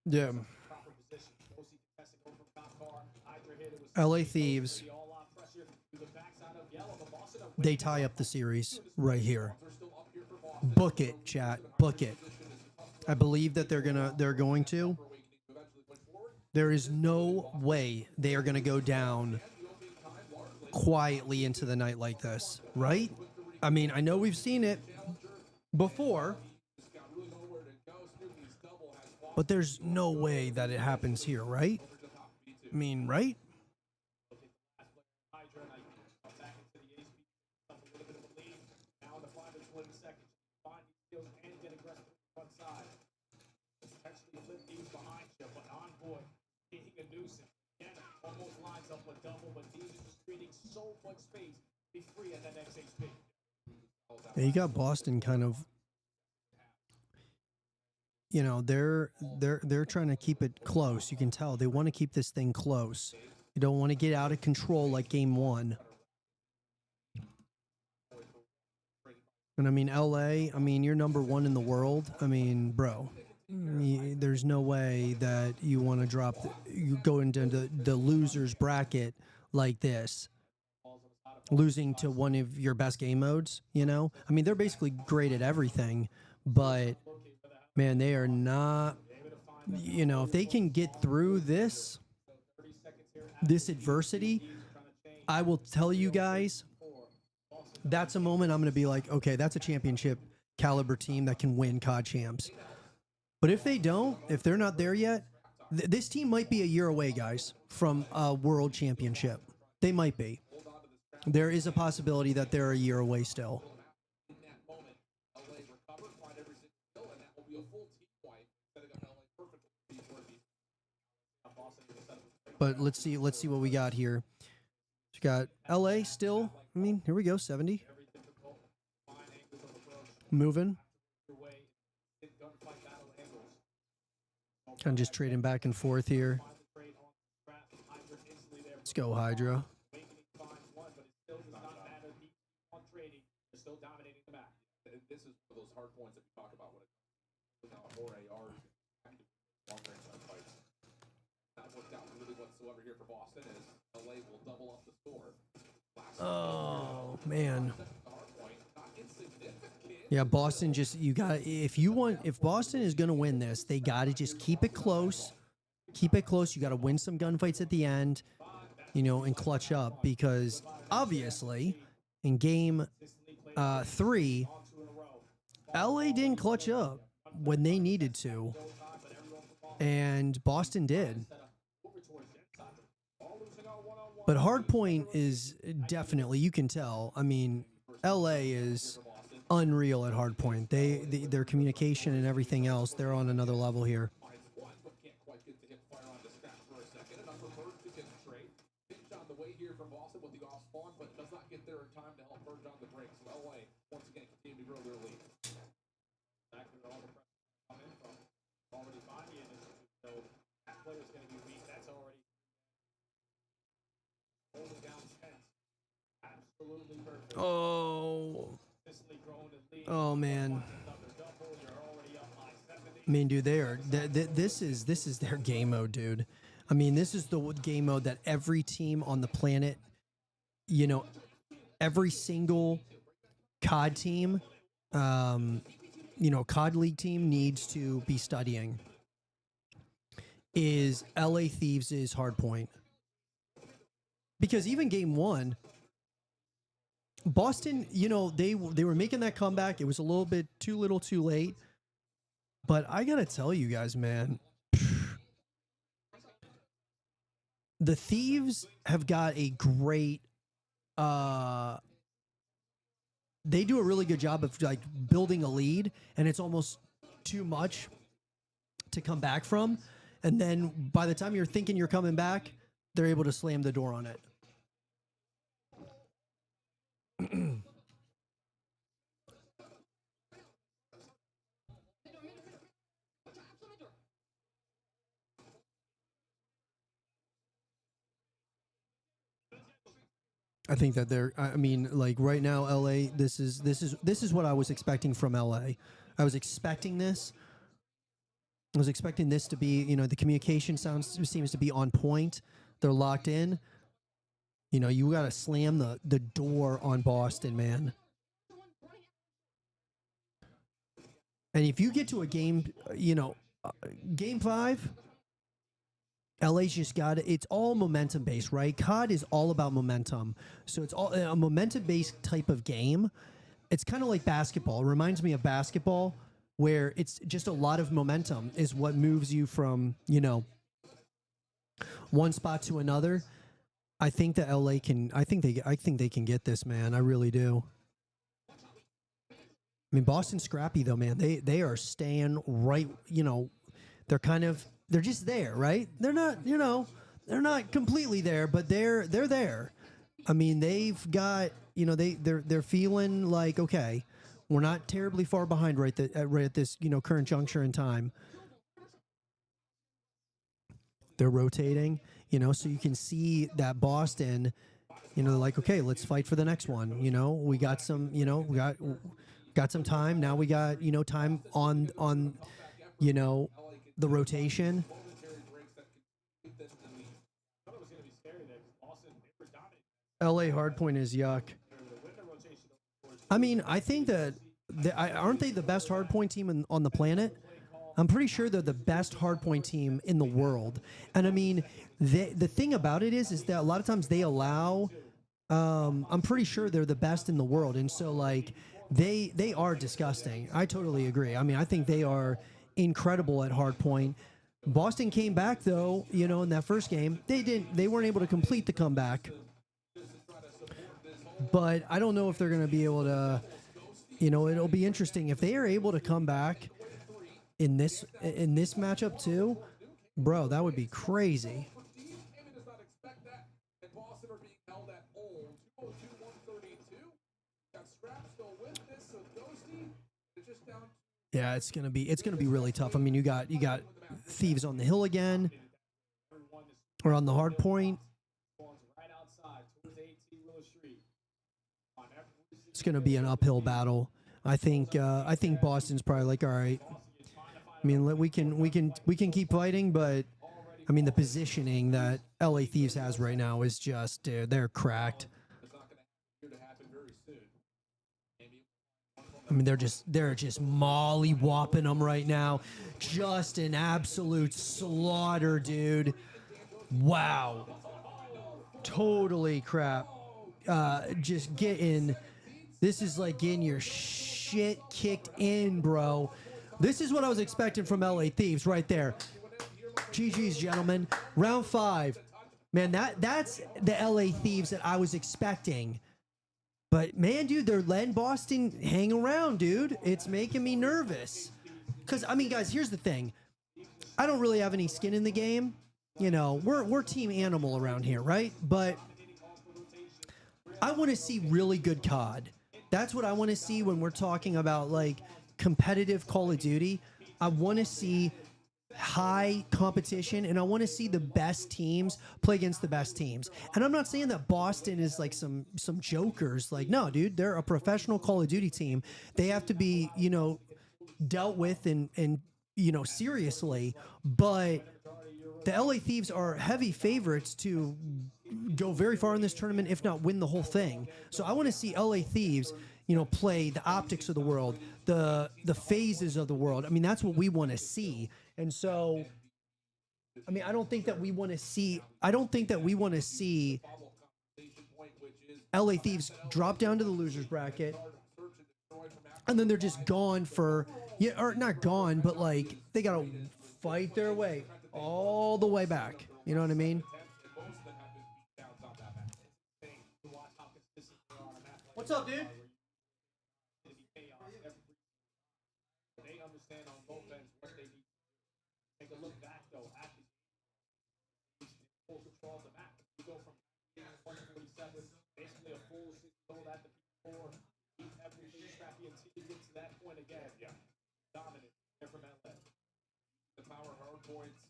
A: Yeah.
I: proper position. Mostly contested over from top car. Hydra hit. It was
A: LA Thieves.
I: the all-out pressure to the backside of yellow. But Boston
A: They tie up the series right here. Book it, chat. Book it. I believe that they're going to. There is no way they are going to go down quietly into the night like this, right? I mean, I know we've seen it before, but there's no way that it happens here, right? I mean, right? Yeah, you got Boston kind of, you know, they're trying to keep it close. You can tell they want to keep this thing close. You don't want to get out of control like game one. And I mean, LA, I mean, you're number one in the world. I mean, bro, there's no way that you want to drop, you go into the loser's bracket like this, losing to one of your best game modes, you know? I mean, they're basically great at everything, but man, they are not, you know, if they can get through this adversity, I will tell you guys, that's a moment I'm going to be like, okay, that's a championship caliber team that can win COD Champs. But if they don't, if they're not there yet, this team might be a year away, guys, from a world championship. They might be. There is a possibility that they're a year away still. But let's see what we got here. We got LA still. I mean, here we go, 70. Moving. Kind of just trading back and forth here. Let's go, Hydra.
I: This is one of those hard points that we talk about when it's more ARs and long-range fights. Not worked out really whatsoever here for Boston as LA will double up the score.
A: Oh, man. Yeah, Boston just, you got, if Boston is going to win this, they got to just keep it close. Keep it close. You got to win some gunfights at the end, you know, and clutch up because obviously in game 3, LA didn't clutch up when they needed to, and Boston did. But Hardpoint is definitely, you can tell. I mean, LA is unreal at Hardpoint. Their communication and everything else, they're on another level here. Oh man. I mean, dude, this is their game mode, dude. I mean, this is the game mode that every team on the planet, you know, every single COD team, you know, COD League team needs to be studying. Is LA Thieves' Hardpoint. Because even game 1, Boston, you know, they were making that comeback. It was a little bit too little too late. But I got to tell you guys, man, the Thieves have got a great, they do a really good job of like building a lead, and it's almost too much to come back from. And then by the time you're thinking you're coming back, they're able to slam the door on it. I think that they're. I mean, like right now, LA. This is what I was expecting from LA. I was expecting this. I was expecting this to be. The communication seems to be on point. They're locked in. You got to slam the door on Boston, man. And if you get to a game, game 5, LA's just got it. It's all momentum based, right? COD is all about momentum. So it's all a momentum based type of game. It's kind of like basketball. It reminds me of basketball, where it's just a lot of momentum is what moves you from, one spot to another. I think that LA can. I think they can get this, man. I really do. I mean, Boston's scrappy though, man. They are staying right. They're just there, right? They're not. They're not completely there, but they're there. I mean, they've got. They're feeling like, okay, we're not terribly far behind right at this current juncture in time. They're rotating, so you can see that Boston, they're like, okay, let's fight for the next one. We got some, we got some time. Now we got, time on, the rotation. LA hardpoint is yuck. I mean, I think that, aren't they the best hardpoint team on the planet? I'm pretty sure they're the best hardpoint team in the world. And I mean, the thing about it is that a lot of times they allow, I'm pretty sure they're the best in the world. And so like they are disgusting. I totally agree. I mean, I think they are incredible at hardpoint. Boston came back though, in that first game. They weren't able to complete the comeback. But I don't know if they're going to be able to, it'll be interesting if they are able to come back in this matchup too, bro. That would be crazy. Yeah, it's gonna be really tough. I mean, you got Thieves on the hill again, or on the hard point. It's gonna be an uphill battle. I think Boston's probably like, all right. I mean, we can keep fighting, but I mean, the positioning that LA Thieves has right now is just, dude, they're cracked. I mean, they're just molly-whopping them right now. Just an absolute slaughter, dude. Wow. Totally crap. Just getting, this is like getting your shit kicked in, bro. This is what I was expecting from LA Thieves right there. GG's, gentlemen. Round 5. Man, that's the LA Thieves that I was expecting. But, man, dude, they're letting Boston hang around, dude. It's making me nervous. Because, I mean, guys, here's the thing. I don't really have any skin in the game. We're Team Animal around here, right? But I want to see really good COD. That's what I want to see when we're talking about, like, competitive Call of Duty. I want to see high competition, and I want to see the best teams play against the best teams. And I'm not saying that Boston is like some jokers. Like, no, dude, they're a professional Call of Duty team. They have to be, dealt with and seriously. But the LA Thieves are heavy favorites to go very far in this tournament, if not win the whole thing. So I want to see LA Thieves, play the OpTics of the world, the FaZes of the world. I mean, that's what we want to see. And so, I mean, I don't think that we want to see LA Thieves drop down to the losers bracket, and then they're just gone for, or not gone, but like they got to fight their way all the way back. You know what I mean? What's up, dude?
D: They understand on both ends what they need. Take a look back though at the full control of the map. You go from 147, basically a full 6-0 at the P4, keep everything scrappy until you get to that point again. Yeah, dominant from LA. The power hard points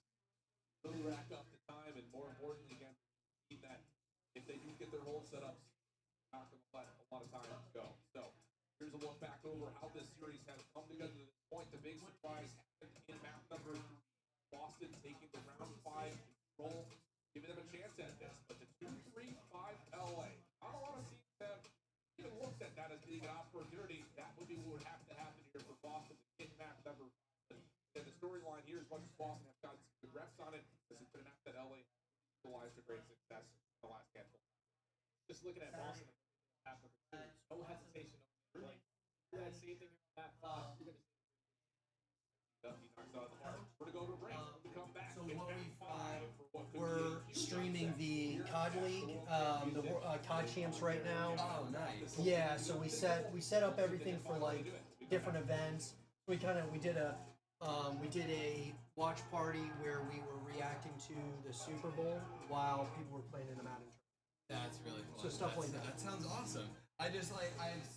D: really rack up the time, and more importantly, again, keep that if they do get their hold set up
I: of time to go. So here's a look back over how this series has come together to this point. The big surprise happened in map number 3. Boston taking the round 5 control, giving them a chance at this. But the 2-3-5 LA, not a lot of teams have even looked at that as being an opportunity. That would be what would have to happen here for Boston to get map number 5. And the storyline here, as much as Boston have gotten some good reps on it, this has been a map that LA has utilized to great success in the last handful.
H: Just looking at Boston, no hesitation. Like, do that same thing on that 5. You're gonna see.
I: He knocks out the mark. We're going to go to break. We come back.
A: So
I: It's
A: what
I: map
A: we've
I: 5 for what could
A: we're
I: be a huge
A: streaming
I: upset.
A: the COD League, the COD Champs right now.
K: Oh, nice.
A: Yeah, so we set up everything for like different events. We did a watch party where we were reacting to the Super Bowl while people were playing in the Madden.
K: That's really fun.
A: So stuff like that.
K: That sounds awesome. I've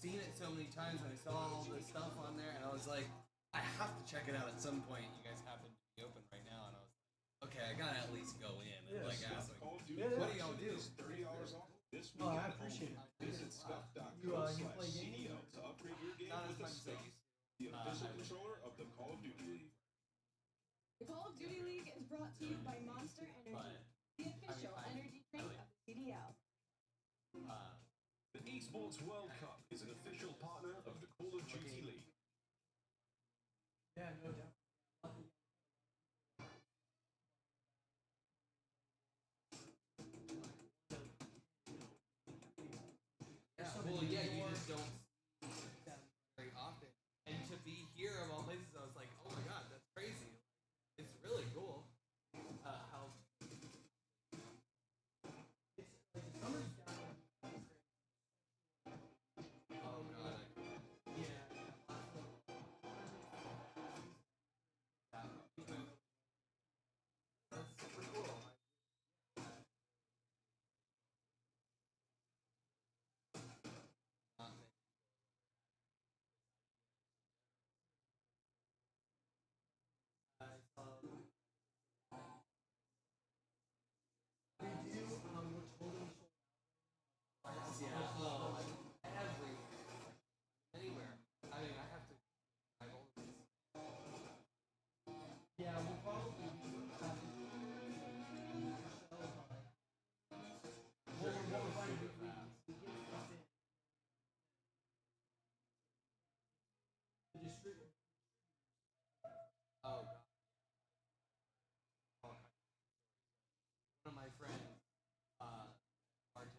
K: seen it so many times, and I saw all the stuff on there, and I was like, I have to check it out at some point. You guys happen to be open right now, and I was like, okay, I gotta at least go in and like ask, like, what do y'all do?
D: $30 off this
A: Oh, I
D: weekend.
A: appreciate it.
D: Visit stuff.com
A: You play games?
D: CDL to upgrade your game
K: Not
D: with
K: as
D: the
K: much as I
D: Stuff,
K: used to.
D: the official controller of the Call of Duty League.
B: The Call of Duty League is brought to you by Monster Energy, the official energy drink of the CDL.
D: The Esports World Cup is an official partner of the Call of Duty League.
A: Yeah, no doubt.
K: Yeah, well, yeah, you just don't see that very often. And to be here of all places, I was like, oh my god, that's crazy. It's really cool. How oh god, that's super cool. Anywhere. I mean, I have to. I've always.
A: Yeah, we'll probably
K: Oh god. One of my friends, Martin,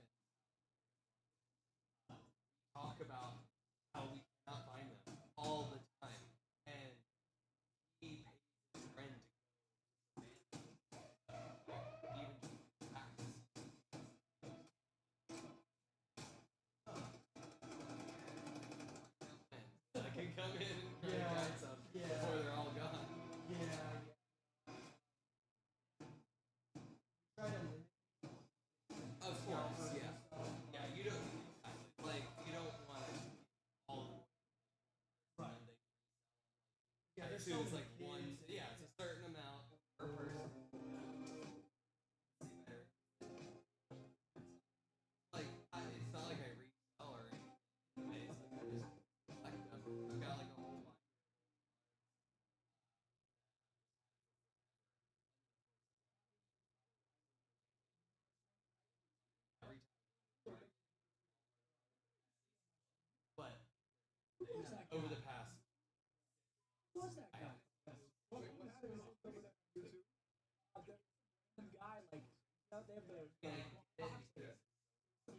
K: talk about how we cannot find them all the time, and he paid his friend to go even practice. I can come in and grab some before they're all gone. Of course, yeah. Yeah, you don't like you don't want to all right.
A: Yeah, there's
K: So
A: so
K: it's
A: many
K: like one.
A: kids.
K: Yeah, it's a certain amount per person. See there. Like it's not like I resell or anything. I just collect them. I've got like a whole bunch. Every time. But over the past.
H: Who's that
K: I
H: guy?
K: have
H: What happened over that YouTube? Some guy like they have the boxes in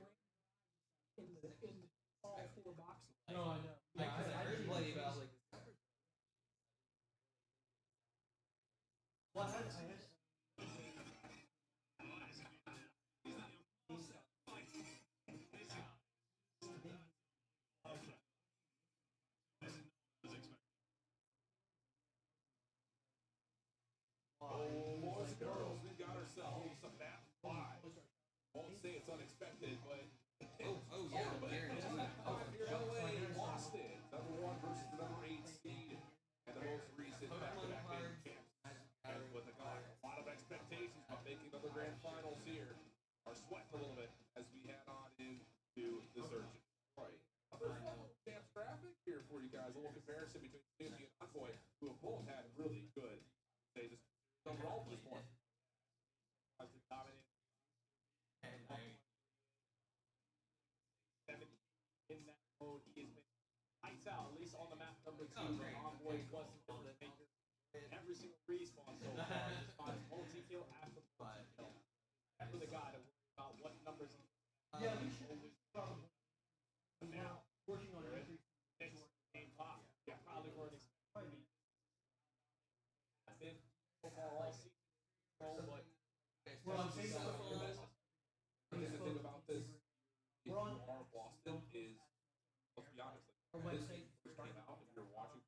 H: all 4 boxes.
A: No, I know.
K: Yeah, because I heard plenty about like this.
A: Well, I had
I: Boys and girls, we've got ourselves a map 5. Won't say it's unexpected, but
K: Oh yeah, guaranteed.
I: LA lost it. Number 1 versus the number
D: in that mode. He has been lights out, at least on the map number 2. The Envoy was the difference maker. Every single respawn so far. Just finds multi-kill after multi-kill. Never the guy to worry about what numbers he
A: Yeah, we should
D: now.
A: working on every
D: Game pop. Yeah, probably weren't expecting to be so far all season. But
A: We're on Facebook.
I: The thing about this, if you are Boston, is let's be honest. Like, this first came out, if you're watching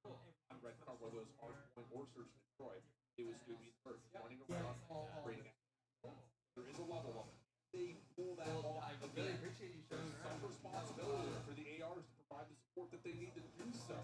I: on Red Card, whether it was Hardpoint or Search and Destroy, it was going to be first running around, creating it. There is a level of it. They pull that off.
K: I really appreciate you showing
I: Some responsibility for the ARs to provide the support that they need to do so.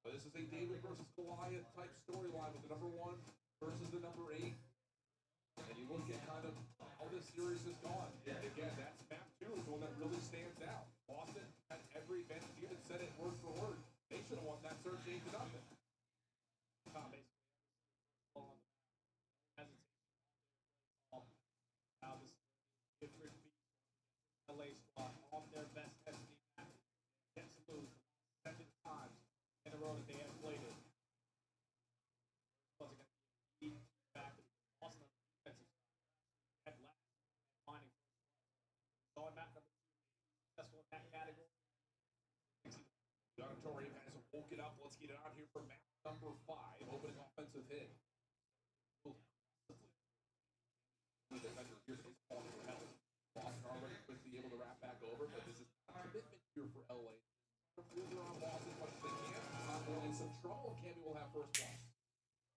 I: But this is a David versus Goliath type storyline with the number 1 versus the number 8. And you look at kind of how this series has gone. And again, that's map 2 is the one that really stands out. Boston had every advantage. You even said it word for word. They should have won that search 8-0.
D: LA squad off their best SD map. Gets lose 7 times in a row that they have played it. Was against the back of Boston defensive side. Last finding so on map number 2, successful in that category.
I: John Torrey has woke it up. Let's get it out here for map number 5. Opening offensive hit. Boston already quickly able to wrap back over, but this is a commitment here for LA. They're on Boston as much as they can. We're in some trouble. Cammy will have first blood.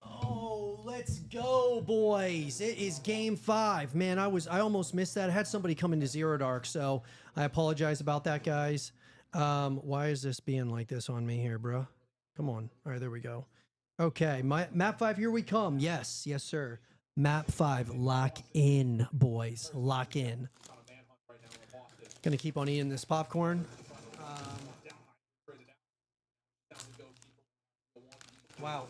A: Oh, let's go, boys. It is game 5. Man, I almost missed that. I had somebody come into Zero Dark, so I apologize about that, guys. Why is this being like this on me here, bro? Come on. All right, there we go. Okay, map 5, here we come. Yes, yes, sir. Map 5, lock in, boys. Lock in. Gonna keep on eating this popcorn. Wow.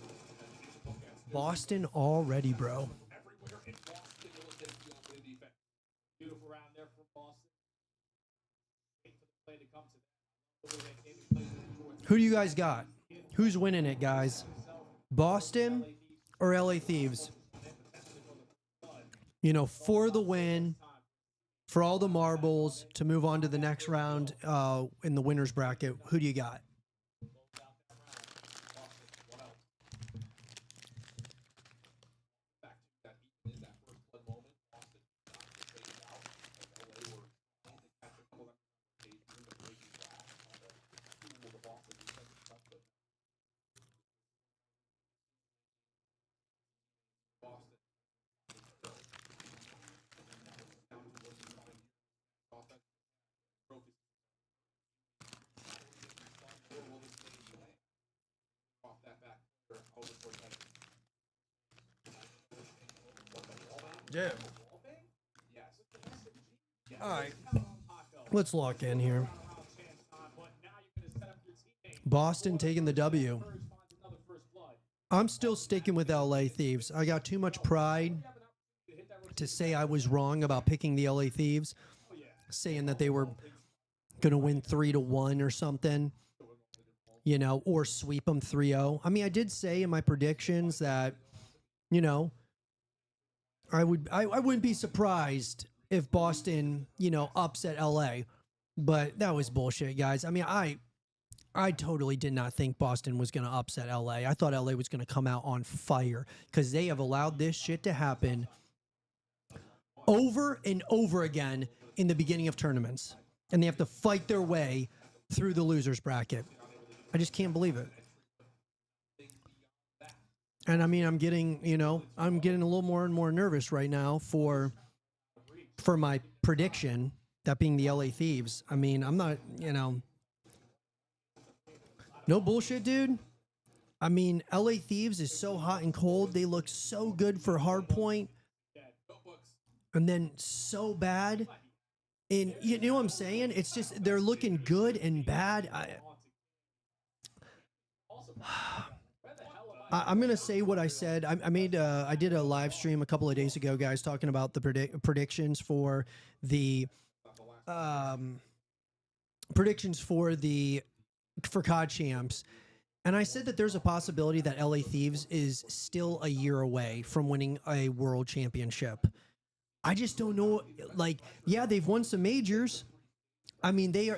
A: Boston already, bro.
D: Beautiful round there from Boston. Wait for the play to come to them.
A: Who do you guys got? Who's winning it, guys? Boston or LA Thieves? You know, for the win, for all the marbles to move on to the next round in the winner's bracket, who do you got? Yeah. All right. Let's lock in here. Boston taking the W. I'm still sticking with LA Thieves. I got too much pride to say I was wrong about picking the LA Thieves, saying that they were going to win 3-1 or something, you know, or sweep them 3-0. I mean, I did say in my predictions that, you know, I wouldn't be surprised if Boston, you know, upset LA, but that was bullshit, guys. I mean, I totally did not think Boston was going to upset LA. I thought LA was going to come out on fire because they have allowed this shit to happen over and over again in the beginning of tournaments, and they have to fight their way through the losers bracket. I just can't believe it. And I mean, I'm getting, you know, I'm getting a little more and more nervous right now for my prediction, that being the LA Thieves. I mean, I'm not, you know, no bullshit, dude. I mean, LA Thieves is so hot and cold. They look so good for hardpoint, and then so bad. And you know what I'm saying? It's just they're looking good and bad. I'm gonna say what I said. I did a live stream a couple of days ago, guys, talking about the predictions for the predictions for COD Champs, and I said that there's a possibility that LA Thieves is still a year away from winning a world championship. I just don't know. Like, yeah, they've won some majors. I mean, they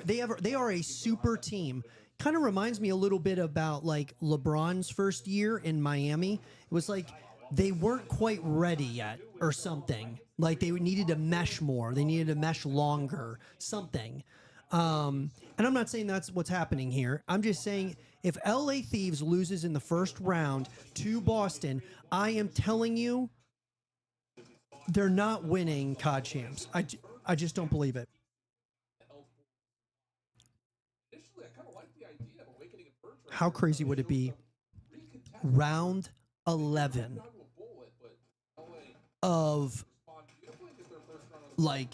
A: are a super team. Kind of reminds me a little bit about like LeBron's first year in Miami. It was like they weren't quite ready yet or something. Like they needed to mesh more. They needed to mesh longer, something. And I'm not saying that's what's happening here. I'm just saying if LA Thieves loses in the first round to Boston, I am telling you they're not winning COD Champs. I just don't believe it. How crazy would it be? Round 11 of like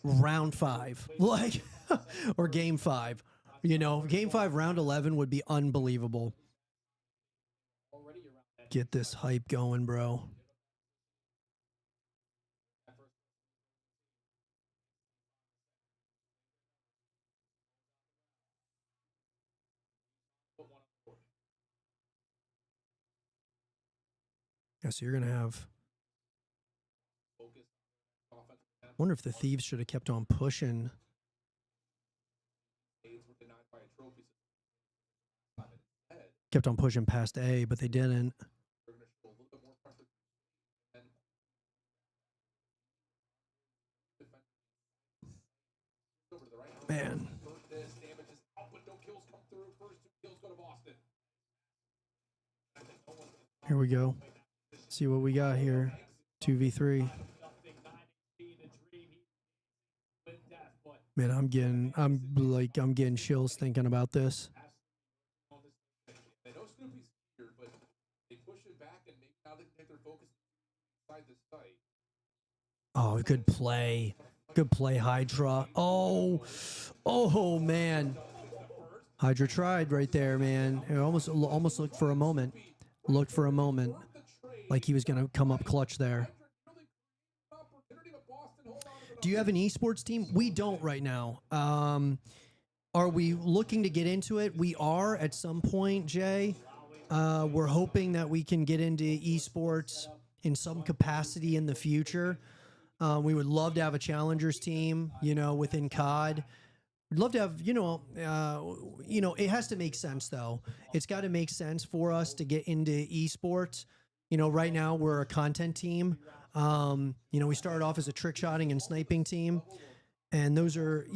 A: round 5, like or game 5. You know, game 5, round 11 would be unbelievable. Get this hype going, bro. Yeah, so you're gonna have. Wonder if the Thieves should have kept on pushing. Kept on pushing past A, but they didn't. Man. Here we go. See what we got here. 2v3. Man, I'm getting chills thinking about this. Oh, good play. Good play, Hydra. Oh man. Hydra tried right there, man. It almost looked for a moment. Looked for a moment like he was going to come up clutch there. Do you have an esports team? We don't right now. Are we looking to get into it? We are at some point, Jay. We're hoping that we can get into esports in some capacity in the future. We would love to have a challengers team, you know, within COD. We'd love to have, it has to make sense though. It's got to make sense for us to get into esports. You know, right now we're a content team. We started off as a trick shotting and sniping team, and those are,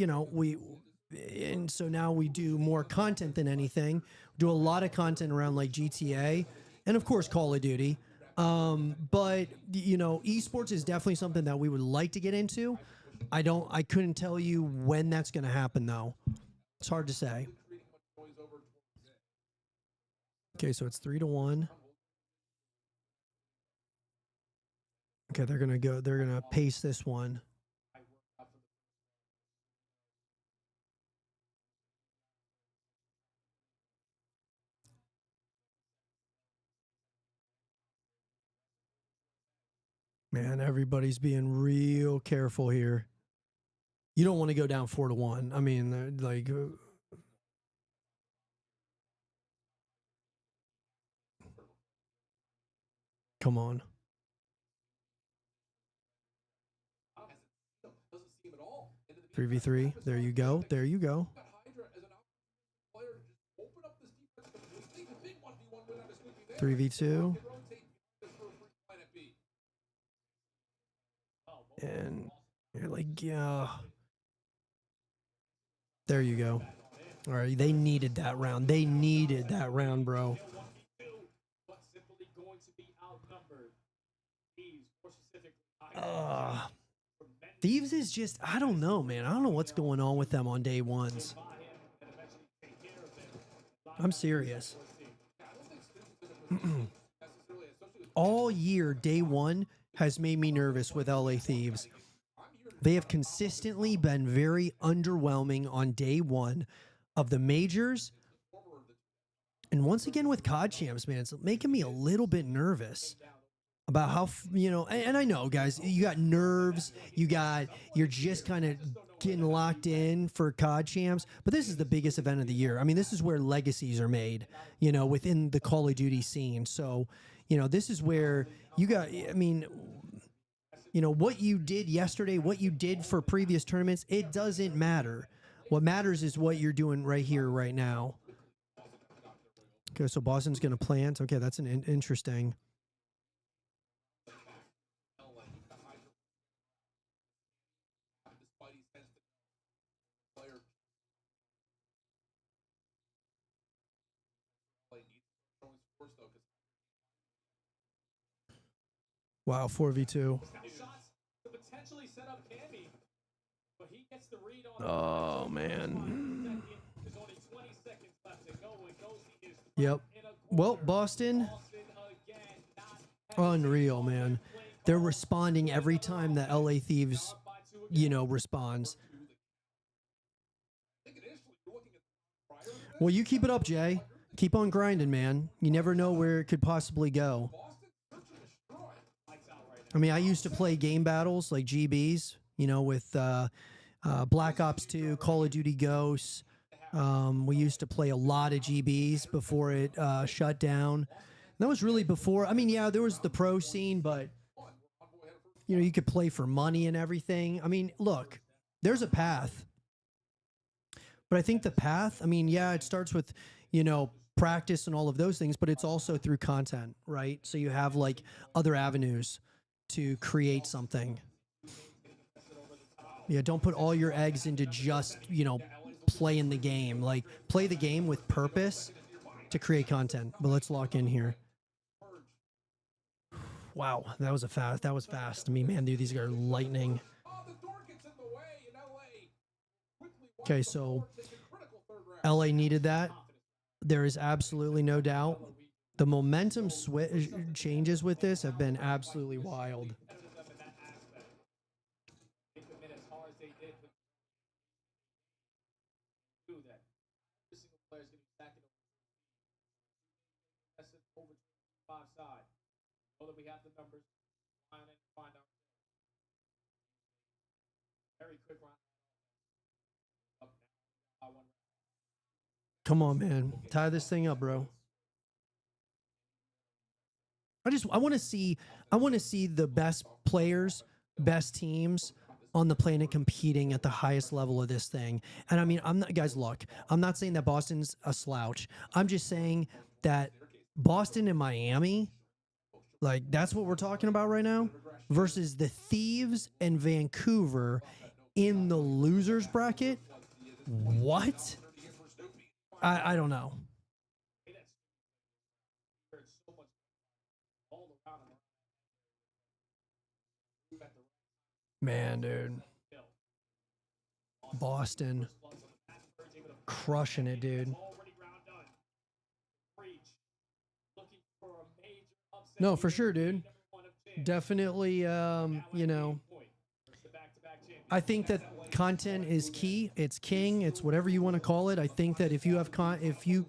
A: and so now we do more content than anything. We do a lot of content around like GTA and of course Call of Duty. But esports is definitely something that we would like to get into. I couldn't tell you when that's going to happen though. It's hard to say. Okay, so it's 3-1. Okay, they're going to pace this one. Man, everybody's being real careful here. You don't want to go down 4-1. I mean, like, come on. Three v three. There you go. There you go. 3v2. And you're like, yeah. There you go. All right, they needed that round. They needed that round, bro. Thieves is just, I don't know, man. I don't know what's going on with them on day ones. I'm serious. All year, day one has made me nervous with LA Thieves. They have consistently been very underwhelming on day one of the majors. And once again with COD Champs, man, it's making me a little bit nervous about how and I know, guys, you got nerves, you're just kind of getting locked in for COD champs, but this is the biggest event of the year. I mean, this is where legacies are made, within the Call of Duty scene. So, this is where you got. I mean, what you did yesterday, what you did for previous tournaments, it doesn't matter. What matters is what you're doing right here, right now. Okay, so Boston's going to plant. Okay, that's an interesting. Wow, 4v2. Oh, man. Yep. Well, Boston, unreal, man. They're responding every time the LA Thieves, responds. Well, you keep it up, Jay. Keep on grinding, man. You never know where it could possibly go. I mean, I used to play game battles like GBs, with Black Ops 2, Call of Duty Ghosts. We used to play a lot of GBs before it shut down. That was really before. I mean, yeah, there was the pro scene, but you could play for money and everything. I mean, look, there's a path. But I think the path, I mean, yeah, it starts with, practice and all of those things, but it's also through content, right? So you have like other avenues to create something. Yeah, don't put all your eggs into just, playing the game. Like, play the game with purpose to create content. But let's lock in here. Wow, that was fast. I mean, man, dude, these guys are lightning. Okay, so LA needed that. There is absolutely no doubt. The momentum changes with this have been absolutely wild. Come on, man. Tie this thing up, bro. I want to see the best players, best teams on the planet competing at the highest level of this thing. And I mean, guys, look, I'm not saying that Boston's a slouch. I'm just saying that Boston and Miami, like, that's what we're talking about right now, versus the Thieves and Vancouver in the losers bracket. What? I don't know. Man, dude. Boston. Crushing it, dude. No, for sure, dude. Definitely, I think that content is key. It's king. It's whatever you want to call it. I think that if you have if you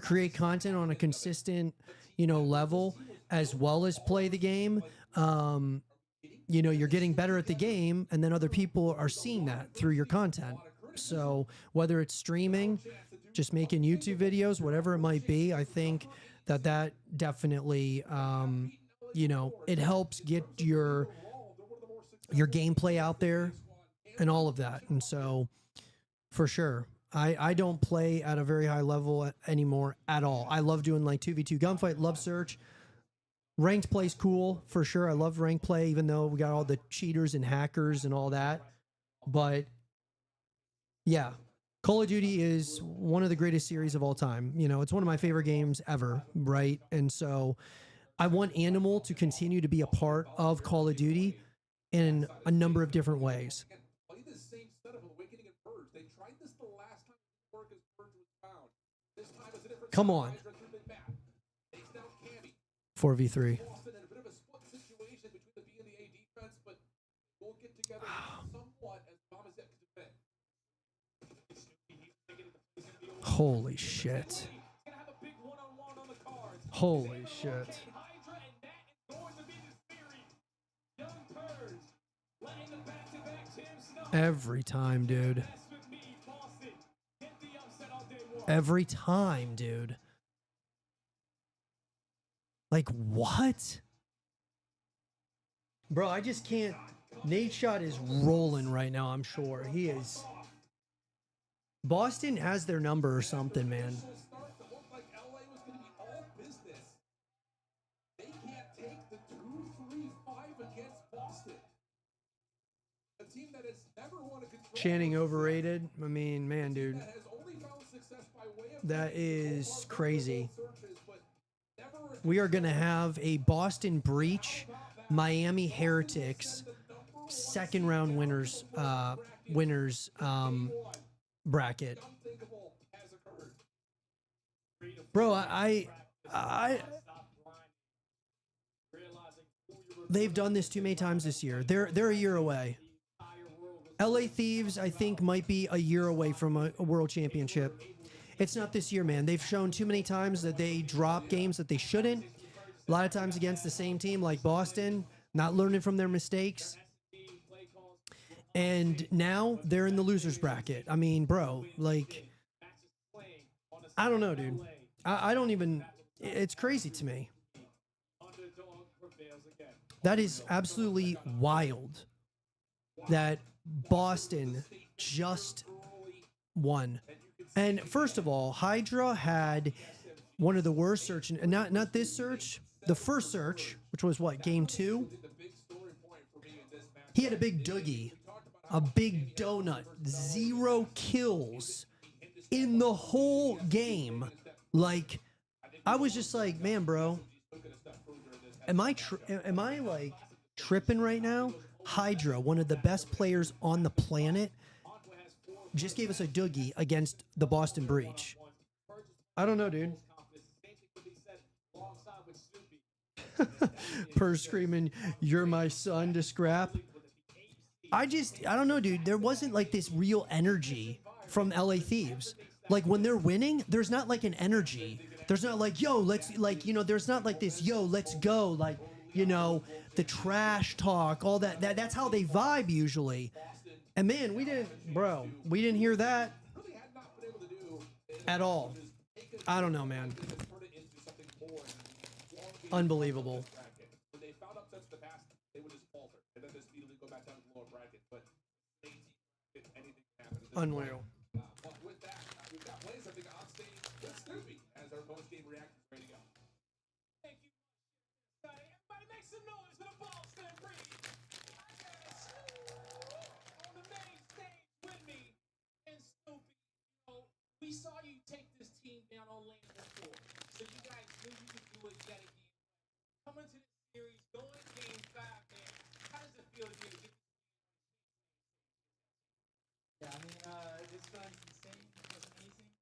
A: create content on a consistent, level, as well as play the game, you're getting better at the game, and then other people are seeing that through your content. So whether it's streaming, just making YouTube videos, whatever it might be, I think that definitely, it helps get your gameplay out there and all of that. And so for sure, I don't play at a very high level anymore at all. I love doing like 2v2 gunfight, love search. Ranked play's cool, for sure. I love ranked play, even though we got all the cheaters and hackers and all that. But yeah, Call of Duty is one of the greatest series of all time. It's one of my favorite games ever, right? And so I want ANML to continue to be a part of Call of Duty in a number of different ways.
I: Play the same setup of Awakening and Purge. They tried this the last time Purge was found. This time it's a different.
A: Come on. 4v3.
I: Boston in a bit of a split situation between the B and the A defense, but we'll get together somewhat as Thomas can defend.
A: Holy shit. Holy shit. Every time, dude. Every time, dude. Like, what? Bro, I just can't. Nate Shot is rolling right now, I'm sure. He is. Boston has their number or something, man. Channing overrated. I mean, man, dude. That is crazy. We are going to have a Boston Breach, Miami Heretics, second round winners bracket. Bro, they've done this too many times this year. They're a year away. LA Thieves, I think, might be a year away from a world championship. It's not this year, man. They've shown too many times that they drop games that they shouldn't. A lot of times against the same team like Boston, not learning from their mistakes. And now they're in the losers bracket. I mean, bro, like, I don't know, dude. I don't even, it's crazy to me. That is absolutely wild that Boston just won. And first of all, Hydra had one of the worst search, and not this search, the first search, which was what, game 2? He had a big doogie, a big donut, 0 kills in the whole game. Like, I was just like, man, bro, am I like tripping right now? Hydra, one of the best players on the planet, just gave us a doogie against the Boston Breach. I don't know, dude. Per screaming, "You're my son" to Scrap. I don't know, dude. There wasn't like this real energy from LA Thieves. Like when they're winning, there's not like an energy. There's not like, yo, let's like, you know, there's not like this, yo, let's go. Like, you know, the trash talk, all that. That's how they vibe usually. And man, we didn't hear that at all. I don't know, man. Unbelievable. Unreal.
I: With that, we've got players, I think, on stage with Snoopy as our post-game reaction is ready to go.
H: Thank you. Everybody make some noise for the Boston Breeze. On the main stage with me and Snoopy. You know, we saw you take this team down on lane before, so you guys knew you could do it yet again. Coming to this series, going game 5, man. How does it feel to be able to get?
L: Yeah, I mean, this feeling's insane. It was amazing.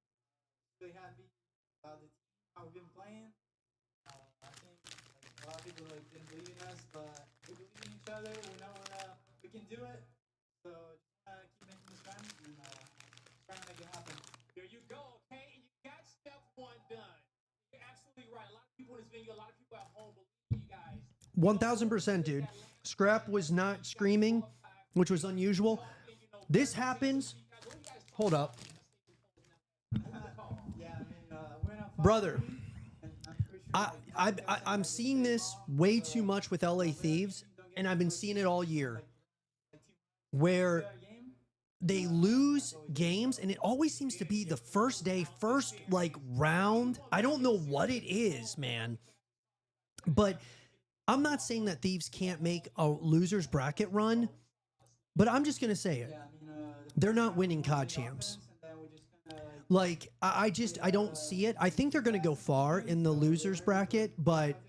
L: Really happy about the team, how we've been playing. I think like, a lot of people like, didn't believe in us, but we believe in each other. We know we can do it. So just keep making this run and trying to make it happen.
H: There you go, okay? And you got step 1 done. You're absolutely right. A lot of people in this video, a lot of people at home believe you guys.
A: 1000%, dude. Scrap was not screaming, which was unusual. This happens. Hold up. Brother, I'm seeing this way too much with LA Thieves, and I've been seeing it all year, where they lose games, and it always seems to be the first day, first, like, round. I don't know what it is, man. But I'm not saying that Thieves can't make a loser's bracket run, but I'm just going to say it. They're not winning COD champs. Like, I don't see it. I think they're going to go far in the losers bracket, but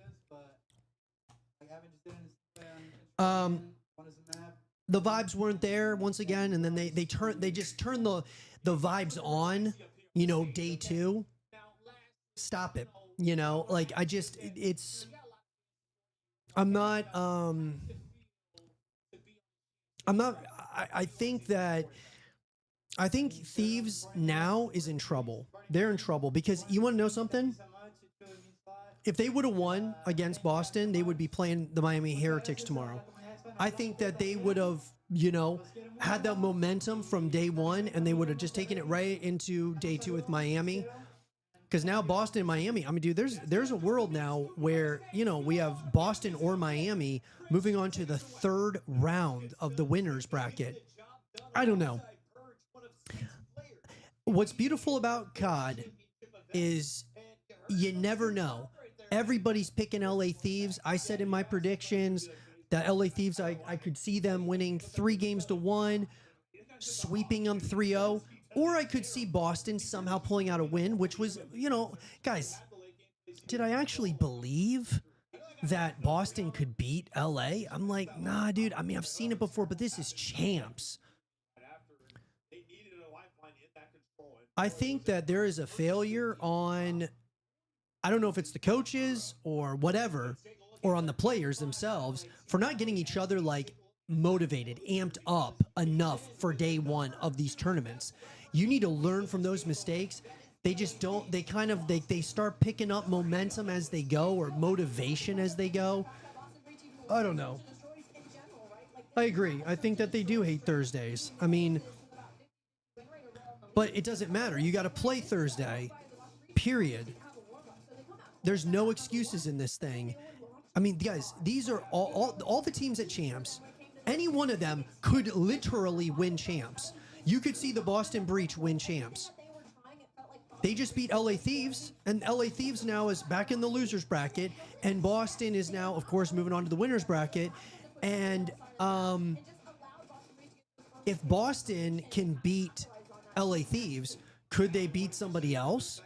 A: the vibes weren't there once again, and then they just turned the vibes on, you know, day 2. Stop it. You know, like I think Thieves now is in trouble. They're in trouble because you want to know something? If they would have won against Boston, they would be playing the Miami Heretics tomorrow. I think that they would have you know, had that momentum from day one, and they would have just taken it right into day two with Miami. Because now Boston and Miami, I mean, dude, there's a world now where, you know, we have Boston or Miami moving on to the third round of the winners bracket. I don't know. What's beautiful about COD is you never know. Everybody's picking LA Thieves. I said in my predictions that LA Thieves, I could see them winning 3-1, sweeping them 3-0. Or I could see Boston somehow pulling out a win, which was, you know, guys, did I actually believe that Boston could beat LA? I'm like, nah, dude. I mean, I've seen it before, but this is champs. I think that there is a failure on, I don't know if it's the coaches or whatever, or on the players themselves for not getting each other like motivated, amped up enough for day one of these tournaments. You need to learn from those mistakes. They just don't, they start picking up momentum as they go, or motivation as they go. I don't know. I agree. I think that they do hate Thursdays. I mean, but it doesn't matter. You got to play Thursday, period. There's no excuses in this thing. I mean, guys, these are all the teams at Champs. Any one of them could literally win Champs. You could see the Boston Breach win Champs. They just beat LA Thieves, and LA Thieves now is back in the losers bracket, and Boston is now, of course, moving on to the winners bracket. And if Boston can beat LA Thieves, could they beat somebody else?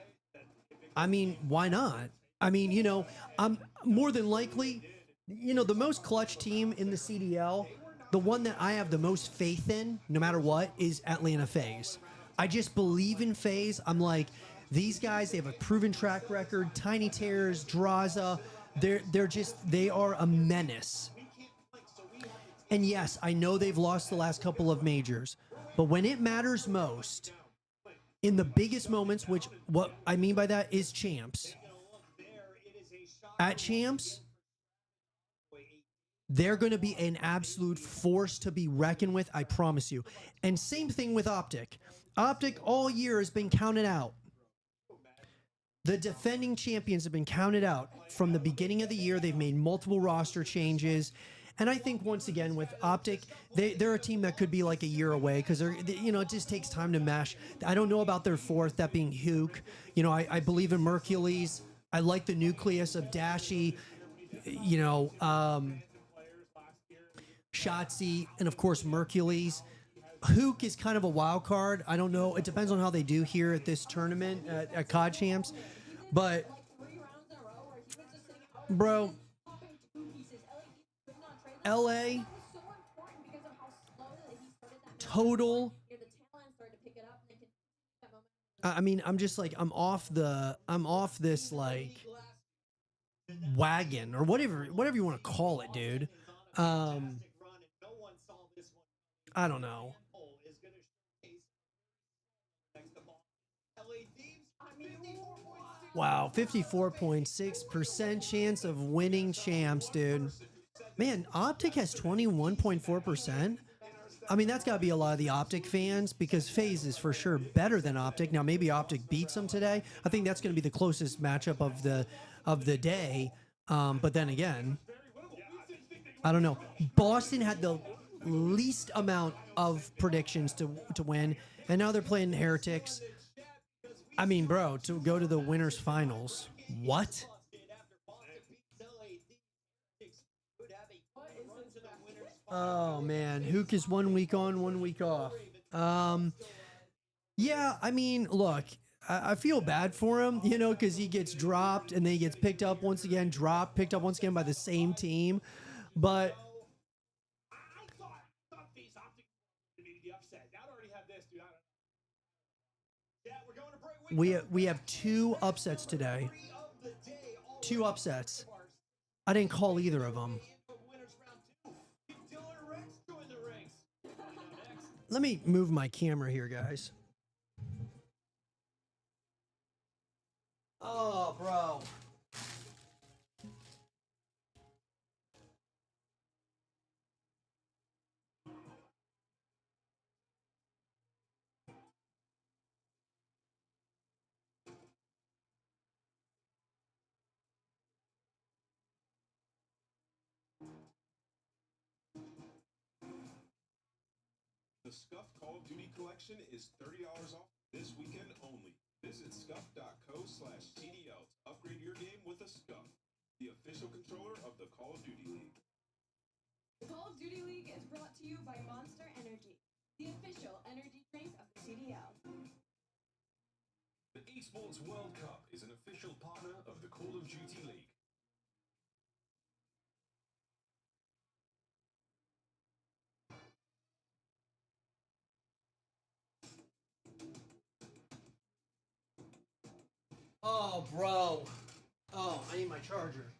A: I mean, why not? I mean, you know, I'm more than likely, you know, the most clutch team in the CDL, the one that I have the most faith in, no matter what, is Atlanta FaZe. I just believe in FaZe. I'm like, these guys, they have a proven track record. Tiny Terrors, Draza, they are a menace. And yes, I know they've lost the last couple of majors, but when it matters most, in the biggest moments, which what I mean by that is Champs. At Champs, they're going to be an absolute force to be reckoned with, I promise you. And same thing with OpTic. OpTic all year has been counted out. The defending champions have been counted out from the beginning of the year. They've made multiple roster changes. And I think once again with OpTic, they're a team that could be like a year away because you know, it just takes time to mesh. I don't know about their fourth, that being Hook. You know, I believe in Mercules. I like the nucleus of Dashy, you know, Shotzi, and of course Mercules. Hook is kind of a wild card. I don't know. It depends on how they do here at this tournament at COD Champs. But, bro, LA, total. I mean, I'm just like, I'm off this like wagon or whatever you want to call it, dude. I don't know. Wow, 54.6% chance of winning Champs, dude. Man, OpTic has 21.4%. I mean, that's got to be a lot of the OpTic fans because FaZe is for sure better than OpTic. Now, maybe OpTic beats them today. I think that's going to be the closest matchup of the day. But then again, I don't know. Boston had the least amount of predictions to win, and now they're playing Heretics. I mean, bro, to go to the winners finals. What? Oh man, Hook is 1 week on, 1 week off. Yeah, I mean, look, I feel bad for him, you know, because he gets dropped and then he gets picked up once again, picked up once again by the same team. But we have 2 upsets today. 2 upsets. I didn't call either of them. Let me move my camera here, guys. Oh, bro.
M: Scuff Call of Duty collection is $30 off this weekend only. Visit scuff.co/CDL to upgrade your game with a Scuff, the official controller of the Call of Duty League.
B: The Call of Duty League is brought to you by Monster Energy, the official energy drink of the CDL.
M: The Esports World Cup is an official partner of the Call of Duty League.
A: Oh, bro. Oh, I need my charger.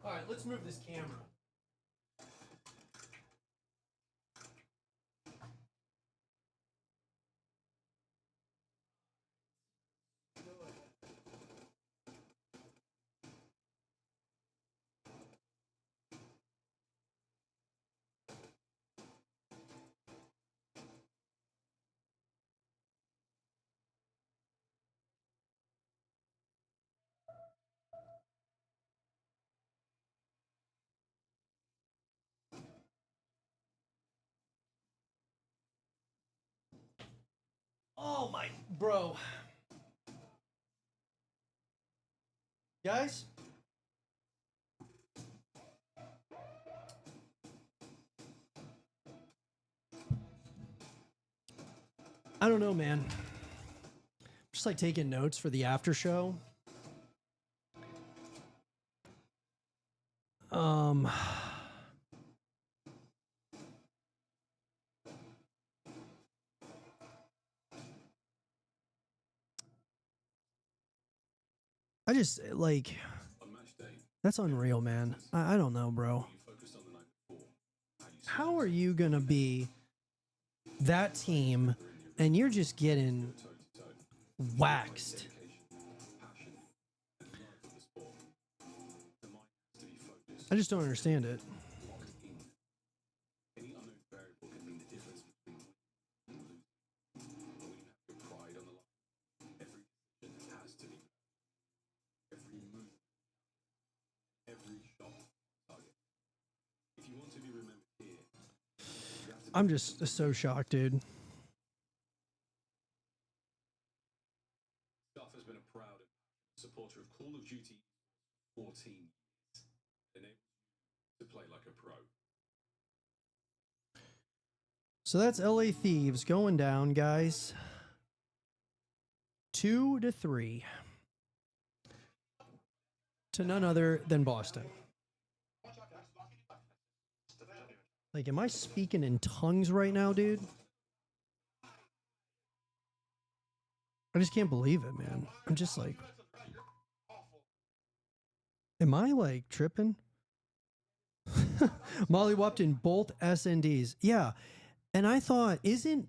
A: All right, let's move this camera. Oh my, bro. Guys? I don't know, man. Just like taking notes for the after show. I just like that's unreal, man. I don't know, bro. How are you gonna be that team and you're just getting waxed? I just don't understand it. I'm just so shocked, dude.
M: Scuff has been a proud supporter of Call of Duty 14 years, enables you to play like a pro.
A: So that's LA Thieves going down, guys. 2-3 to none other than Boston. Like, am I speaking in tongues right now, dude? I just can't believe it, man. I'm just like, am I like tripping? Mollywopped in both SNDs. Yeah. And I thought, isn't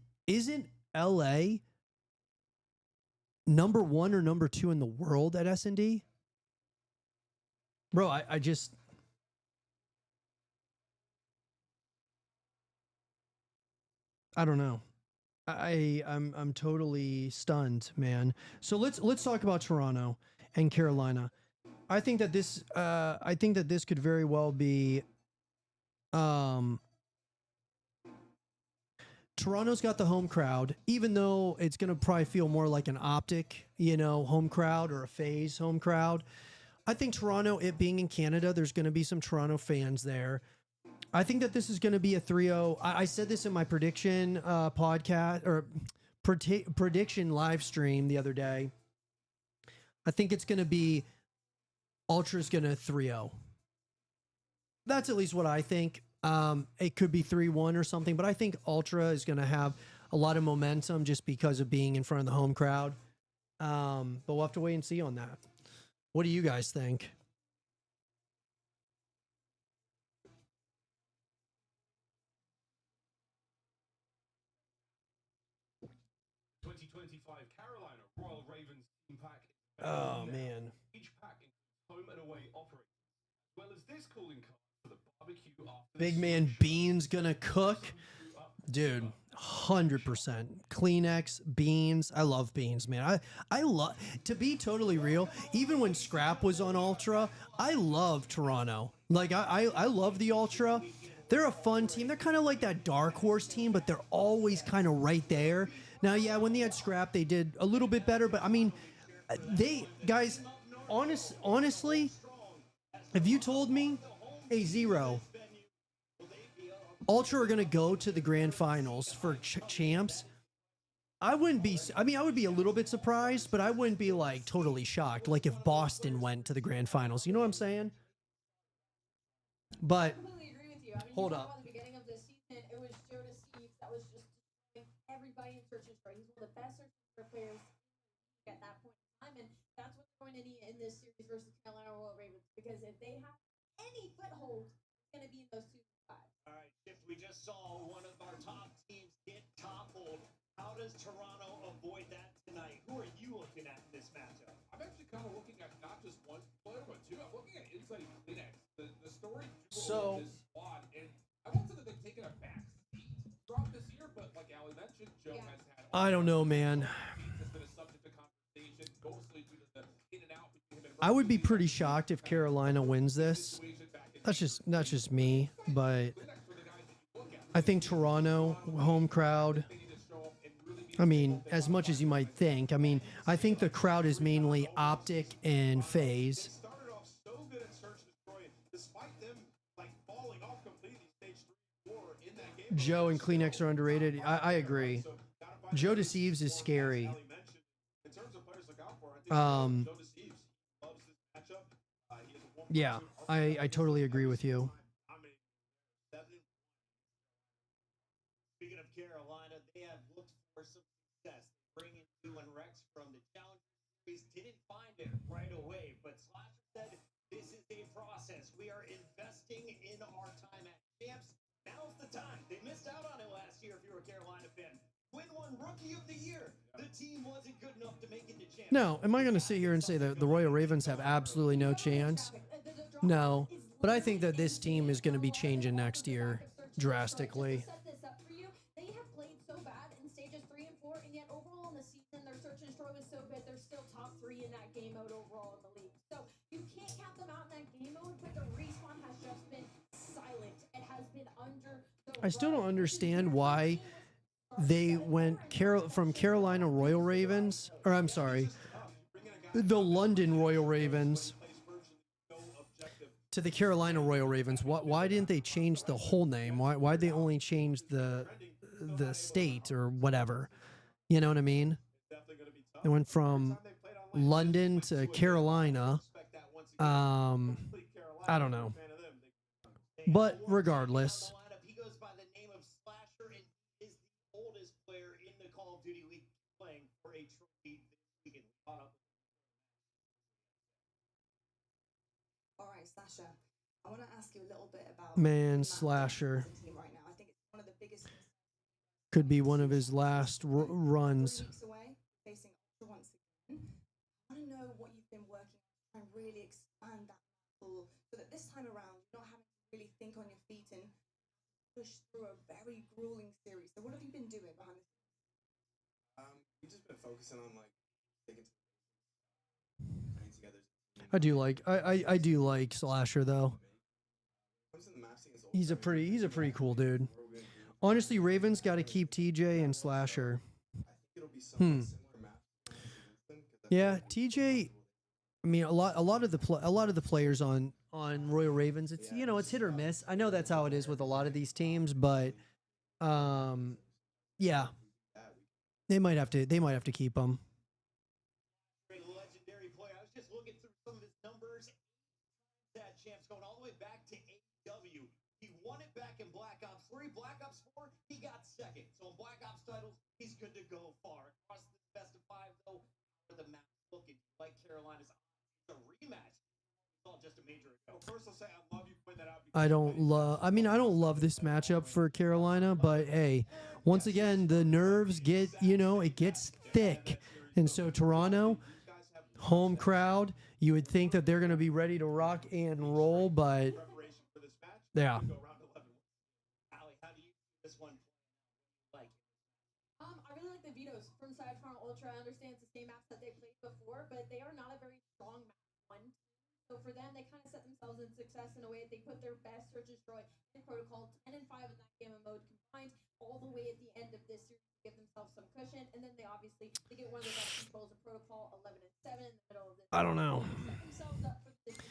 A: LA number 1 or number 2 in the world at SND? Bro, I just... I don't know. I'm totally stunned, man. So let's talk about Toronto and Carolina. I think that this could very well be Toronto's got the home crowd, even though it's going to probably feel more like an OpTic, home crowd or a FaZe home crowd. I think Toronto, it being in Canada, there's going to be some Toronto fans there. I think that this is going to be a 3-0. I said this in my prediction podcast or prediction live stream the other day. I think it's going to be Ultra's going to 3-0. That's at least what I think. It could be 3-1 or something, but I think Ultra is going to have a lot of momentum just because of being in front of the home crowd. But we'll have to wait and see on that. What do you guys think?
M: Carolina Royal Ravens team pack.
A: Oh, man.
M: Each pack includes home and away operators, as well as this cooling card for the barbecue after
A: Big man Beans gonna cook. Dude, 100%. Kleenex, beans. I love beans, man. I love, to be totally real, even when Scrap was on Ultra, I love Toronto. Like, I love the Ultra. They're a fun team. They're kind of like that dark horse team, but they're always kind of right there. Now, yeah, when they had Scrap, they did a little bit better, but I mean, they, guys, honestly, if you told me a 0, Ultra are going to go to the grand finals for champs, I wouldn't be, I mean, I would be a little bit surprised, but I wouldn't be like totally shocked. Like if Boston went to the grand finals, you know what I'm saying? But hold up.
B: At the beginning of this season, it was Joe Steve that was just destroying everybody in search and destroy. He's one of the best search and destroy players at that point in time, and that's what's going to need in this series versus Carolina Royal Ravens, because if they have any foothold, it's going to be in those 2 spots.
F: All right, Chip, we just saw one of our top teams get toppled. How does Toronto avoid that tonight? Who are you looking at in this matchup?
I: I'm actually kind of looking at not just one player, but two. I'm looking at Inside Kleenex. The story
A: So-
I: of this squad, and I won't say that they've taken a back seat throughout this year, but like Ali mentioned, Joe has had.
A: I don't know, man.
I: Has been a subject of conversation, mostly due to the in and out between him and
A: I would be pretty shocked if Carolina wins this. That's just me, but I think Toronto home crowd. I mean, as much as you might think, I mean, I think the crowd is mainly OpTic and FaZe.
M: Started off so good at search and destroy, despite them like falling off completely stage 3 4 in that game.
A: Joe and Kleenex are underrated. I agree. Joe Deceives is scary.
M: In terms of players to look out for, I think Joe Deceives loves this matchup. He has a 1.2
A: Yeah, I totally agree with you.
F: Speaking of Carolina, they have looked for some success. Bringing Dylan Rex from the Challenger Series didn't find it right away, but Slasher said this is a process. We are investing in our time at champs. Now's the time. They missed out on it last year if you're a Carolina fan. Win one Rookie of the Year. The team wasn't good enough to make it to champs.
A: No, am I going to sit here and say that the Royal Ravens have absolutely no chance? No, but I think that this team is going to be changing next year drastically.
B: Set this up for you. They have played so bad in stages 3 and 4, and yet overall in the season, their search and destroy was so good. They're still top 3 in that game mode overall in the league. So you can't count them out in that game mode, but the respawn has just been silent. It has been under.
A: I still don't understand why they went from Carolina Royal Ravens, or I'm sorry, the London Royal Ravens to the Carolina Royal Ravens. Why didn't they change the whole name? Why'd they only change the state or whatever? You know what I mean? They went from London to Carolina. I don't know. But regardless,
F: He goes by the name of Slasher and is the oldest player in the Call of Duty League playing for a trophy this weekend. Caught up.
N: All right, Slasher. I want to ask you a little bit about
A: man, Slasher
N: team right now. I think it's one of the biggest
A: could be one of his last runs.
N: 3 weeks away, facing Ultra once again. I want to know what you've been working on to try and really expand that pool so that this time around you're not having to really think on your feet and push through a very grueling series. So what have you been doing behind the scenes?
O: We've just been focusing on like taking playing together.
A: I do like Slasher though. He's a pretty cool dude. Honestly, Ravens got to keep TJ and Slasher. Yeah, TJ. I mean, a lot of the players on Royal Ravens. It's it's hit or miss. I know that's how it is with a lot of these teams, but yeah, they might have to keep him.
F: Legendary player. I was just looking through some of his numbers.
D: Champs going all the way back to AEW. He won it back in Black Ops 3. Black Ops 4, he got second. So in Black Ops titles, he's good to go far. Across the best of 5, though, where the map's looking like Carolina's odds. It's a rematch. It's all just a major ago.
I: First, I'll say I love you pointing that out.
A: I don't love. I mean, I don't love this matchup for Carolina, but hey, once again, the nerves get, it gets thick, and so Toronto, home crowd, you would think that they're going to be ready to rock and roll, but yeah.
D: Allie, how do you see this one like?
B: I really like the vetoes from side Toronto Ultra. I understand it's the same maps that they played before, but they are not a very strong map one. So for them, they kind of set themselves in success in a way that they put their best search destroy and protocol 10 and 5 in that game of mode combined all the way at the end of this series to give themselves some cushion. And then they obviously they get one of the best controls of protocol 11 and 7 in the middle of this.
A: I don't know.
B: Set themselves up for this.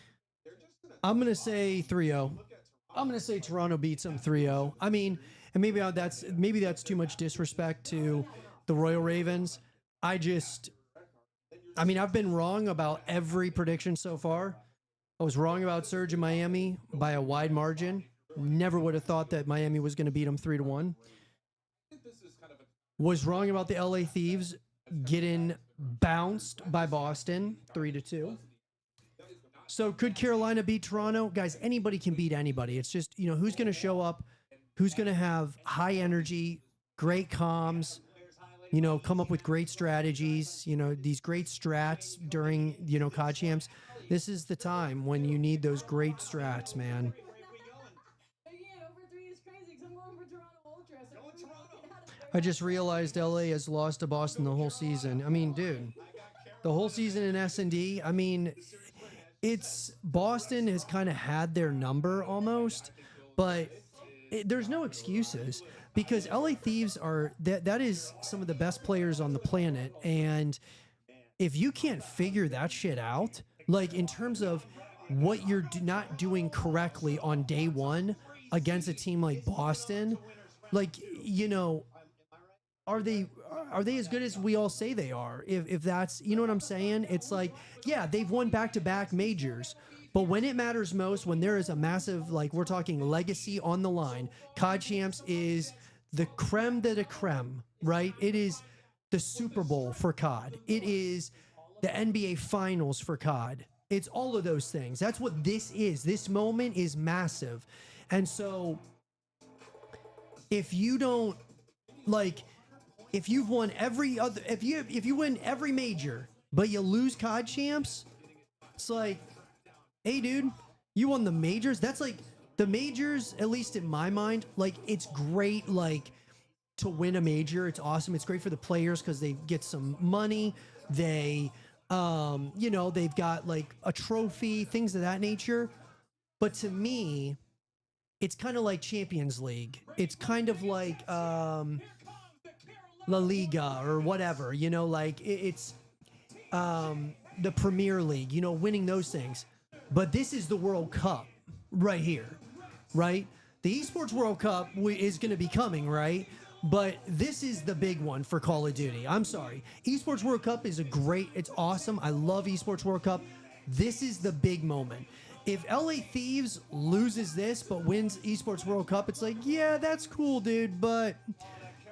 A: I'm going to say 3-0. I'm going to say Toronto beats them 3-0. I mean, and maybe that's too much disrespect to the Royal Ravens. I've been wrong about every prediction so far. I was wrong about Surge in Miami by a wide margin. Never would have thought that Miami was going to beat them 3-1. Was wrong about the LA Thieves getting bounced by Boston 3-2. So could Carolina beat Toronto? Guys, anybody can beat anybody. It's just, who's going to show up, who's going to have high energy, great comms, come up with great strategies, these great strats during, COD Champs. This is the time when you need those great strats, man. I just realized LA has lost to Boston the whole season. I mean, dude, the whole season in S&D, it's Boston has kind of had their number almost, but there's no excuses because LA Thieves that is some of the best players on the planet. And if you can't figure that shit out, like in terms of what you're not doing correctly on day one against a team like Boston, like, are they as good as we all say they are? If that's, what I'm saying? It's like, yeah, they've won back-to-back majors, but when it matters most, when there is a massive, like we're talking legacy on the line, COD Champs is the creme de la creme, right? It is the Super Bowl for COD. It is the NBA Finals for COD. It's all of those things. That's what this is. This moment is massive. And so if you don't, like, if you've won every other, if you win every major, but you lose COD Champs, it's like, hey, dude, you won the majors. That's like the majors, at least in my mind, like it's great, like to win a major. It's awesome. It's great for the players because they get some money. They, they've got like a trophy, things of that nature. But to me, it's kind of like Champions League. It's kind of like La Liga or whatever, like it's the Premier League, winning those things. But this is the World Cup right here, right? The Esports World Cup is going to be coming, right? But this is the big one for Call of Duty. I'm sorry. Esports World Cup is it's awesome. I love Esports World Cup. This is the big moment. If LA Thieves loses this but wins Esports World Cup, it's like, yeah, that's cool, dude, but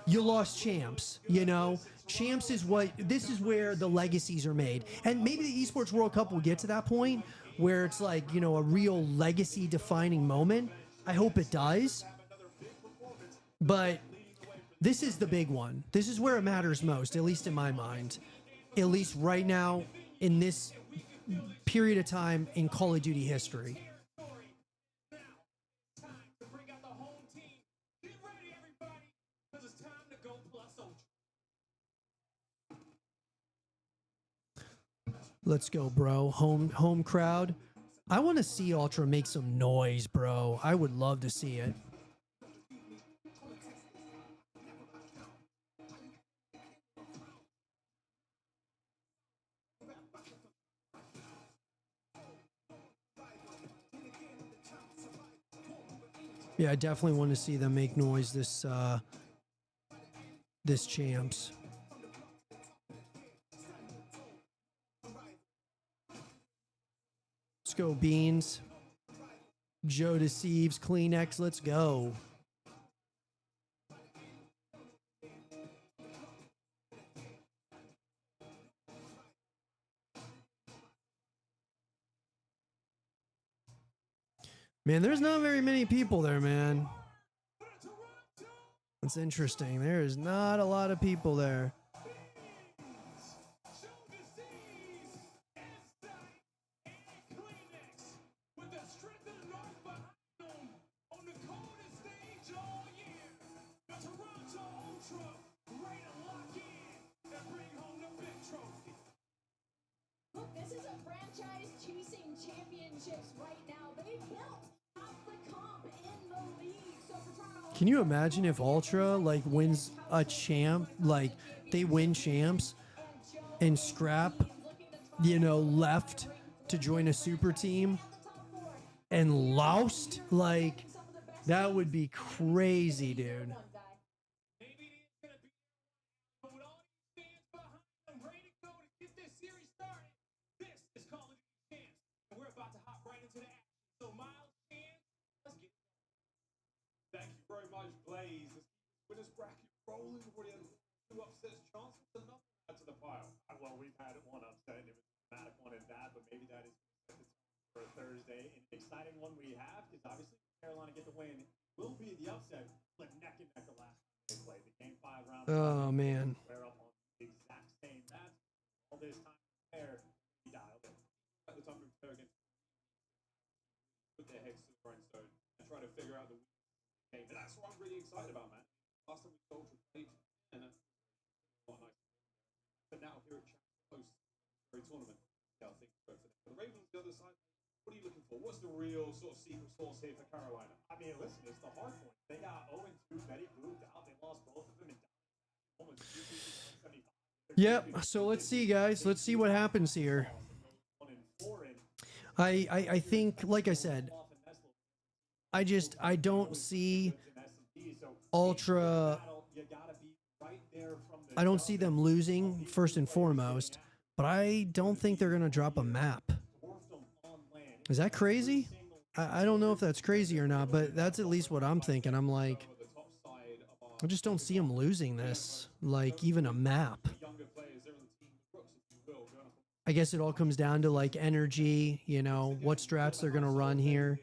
A: you lost champs, Champs this is where the legacies are made. And maybe the Esports World Cup will get to that point where it's like, a real legacy defining moment. I hope it does. But this is the big one. This is where it matters most, at least in my mind. At least right now in this period of time in Call of Duty history. Let's go, bro. Home crowd. I want to see Ultra make some noise, bro. I would love to see it. Yeah, I definitely want to see them make noise this champs. Let's go, Beans. Joe deceives. Kleenex. Let's go. Man, there's not very many people there, man. That's interesting. There is not a lot of people there.
B: Look, this is a franchise chasing championships right now. They built half the comp in the league. So for Toronto,
A: Can you imagine if Ultra like wins a champ, like they win champs and Scrap, you know, left to join a super team and lost? Like that would be crazy, dude.
H: Get this series started. This is Call of Duty Champs, and we're about to hop right into the action. So, Miles, Chance, let's get it.
I: Thank you very much, Blaze. Let's keep the winners bracket rolling before the end. Two upsets chance with another add to the pile.
F: Well, we've had one upset, and it was a dramatic one in that, but maybe that is the time for a Thursday. And an exciting one we have is obviously Carolina get the win. Will be the upset, but neck and neck the last time they played. The game 5 round.
A: Oh man.
F: Square up on the exact same match. All this time there, he dialed it.
I: At the time of against put their heads to the grindstone and try to figure out the game. And that's what I'm really excited about, man. Last time we saw Ultra played, and quite nice. But now here at Champs Post, very tournament. Yeah, I think for the Ravens, the other side. What are you looking for? What's the real sort of secret sauce here for Carolina?
F: I mean, listen, it's the hard point. They got 0-2. Betty moved out. They lost both of them in almost 75.
A: Yep. So let's see, guys. Let's see what happens here. I think, like I said, I don't see Ultra. I don't see them losing first and foremost, but I don't think they're gonna drop a map. Is that crazy? I don't know if that's crazy or not, but that's at least what I'm thinking. I'm like, I just don't see them losing this, like even a map. I guess it all comes down to like energy, you know, what strats they're going to run here.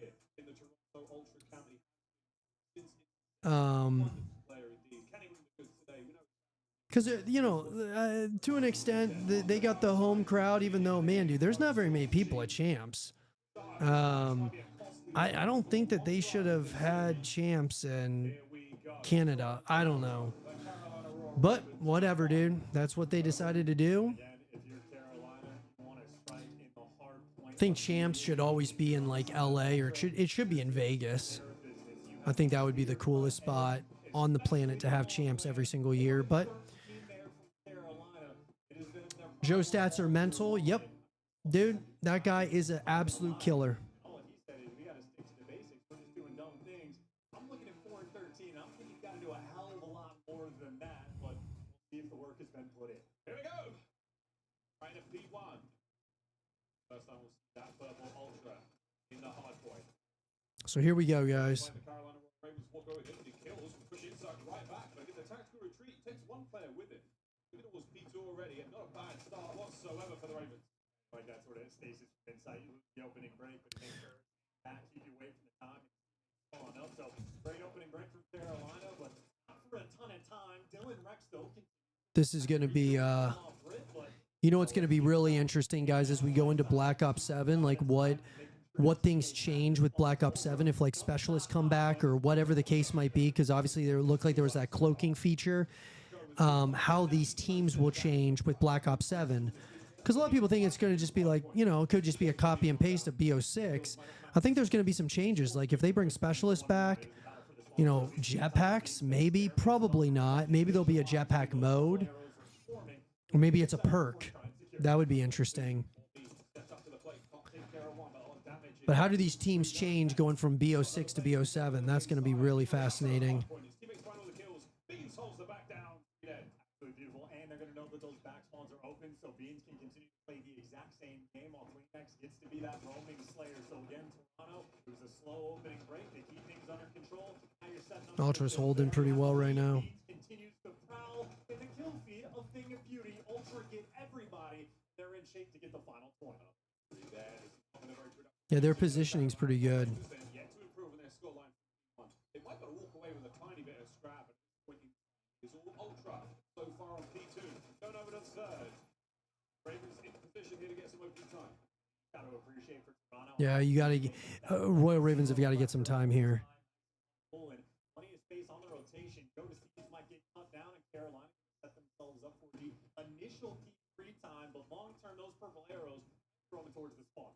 A: Because, you know, to an extent, they got the home crowd, even though, man, dude, there's not very many people at Champs. I don't think that they should have had Champs in Canada. I don't know. But whatever, dude. That's what they decided to do. I think Champs should always be in like LA, or it should be in Vegas. I think that would be the coolest spot on the planet to have Champs every single year. But Joe stats are mental. Yep. Dude, that guy is an absolute killer.
F: All he said is we got to stick to the basics. We're just doing dumb things. I'm looking at 4 and 13. I'm thinking you've got to do a hell of a lot more than that, but we'll see if the work has been put in.
I: Here we go. Right at P1. First time we'll see that purple Ultra in the hard point.
A: So here we go, guys.
I: The Carolina Ravens walk over the kills, push inside right back, but in the tactical retreat, takes one player with it. Look at it was P2 already, and not a bad start whatsoever for the Ravens.
F: Like that sort of stasis inside the opening break, but make sure that keep you away from the time on up. So great opening break from Carolina, but not for a ton of time. Dylan Rex though.
A: This is going to be, you know what's going to be really interesting, guys, as we go into Black Ops 7, like what things change with Black Ops 7, if like specialists come back or whatever the case might be, because obviously there looked like there was that cloaking feature, how these teams will change with Black Ops 7. Because a lot of people think it's going to just be like, you know, it could just be a copy and paste of BO6. I think there's going to be some changes. Like if they bring specialists back, you know, jetpacks, maybe, probably not. Maybe there'll be a jetpack mode. Or maybe it's a perk. That would be interesting. But how do these teams change going from BO6 to BO7? That's going to be really fascinating.
F: Beautiful, and they're going to know that those back spawns are open, so Beans can continue to play the exact same game while Queenex gets to be that roaming slayer. So again, Toronto, it was a slow opening break. They keep things under control. Now you're setting up
A: Ultra's holding pretty well right now.
F: continues to prowl in the kill feed of Thing of Beauty. Ultra get everybody. They're in shape to get the final point.
A: Yeah, their positioning's pretty good.
I: Yet to improve on their scoreline. They might got to walk away with a tiny bit of scrap. It's all Ultra so far on P2. Going over to third. Ravens in position here to get some open time.
F: Got to appreciate for Toronto.
A: Yeah, you got to. Royal Ravens have got to get some time here.
F: Plenty of space on the rotation. Go to Seeds might get cut down, and Carolina set themselves up for the initial P3 time, but long term, those purple arrows throwing towards the spawn.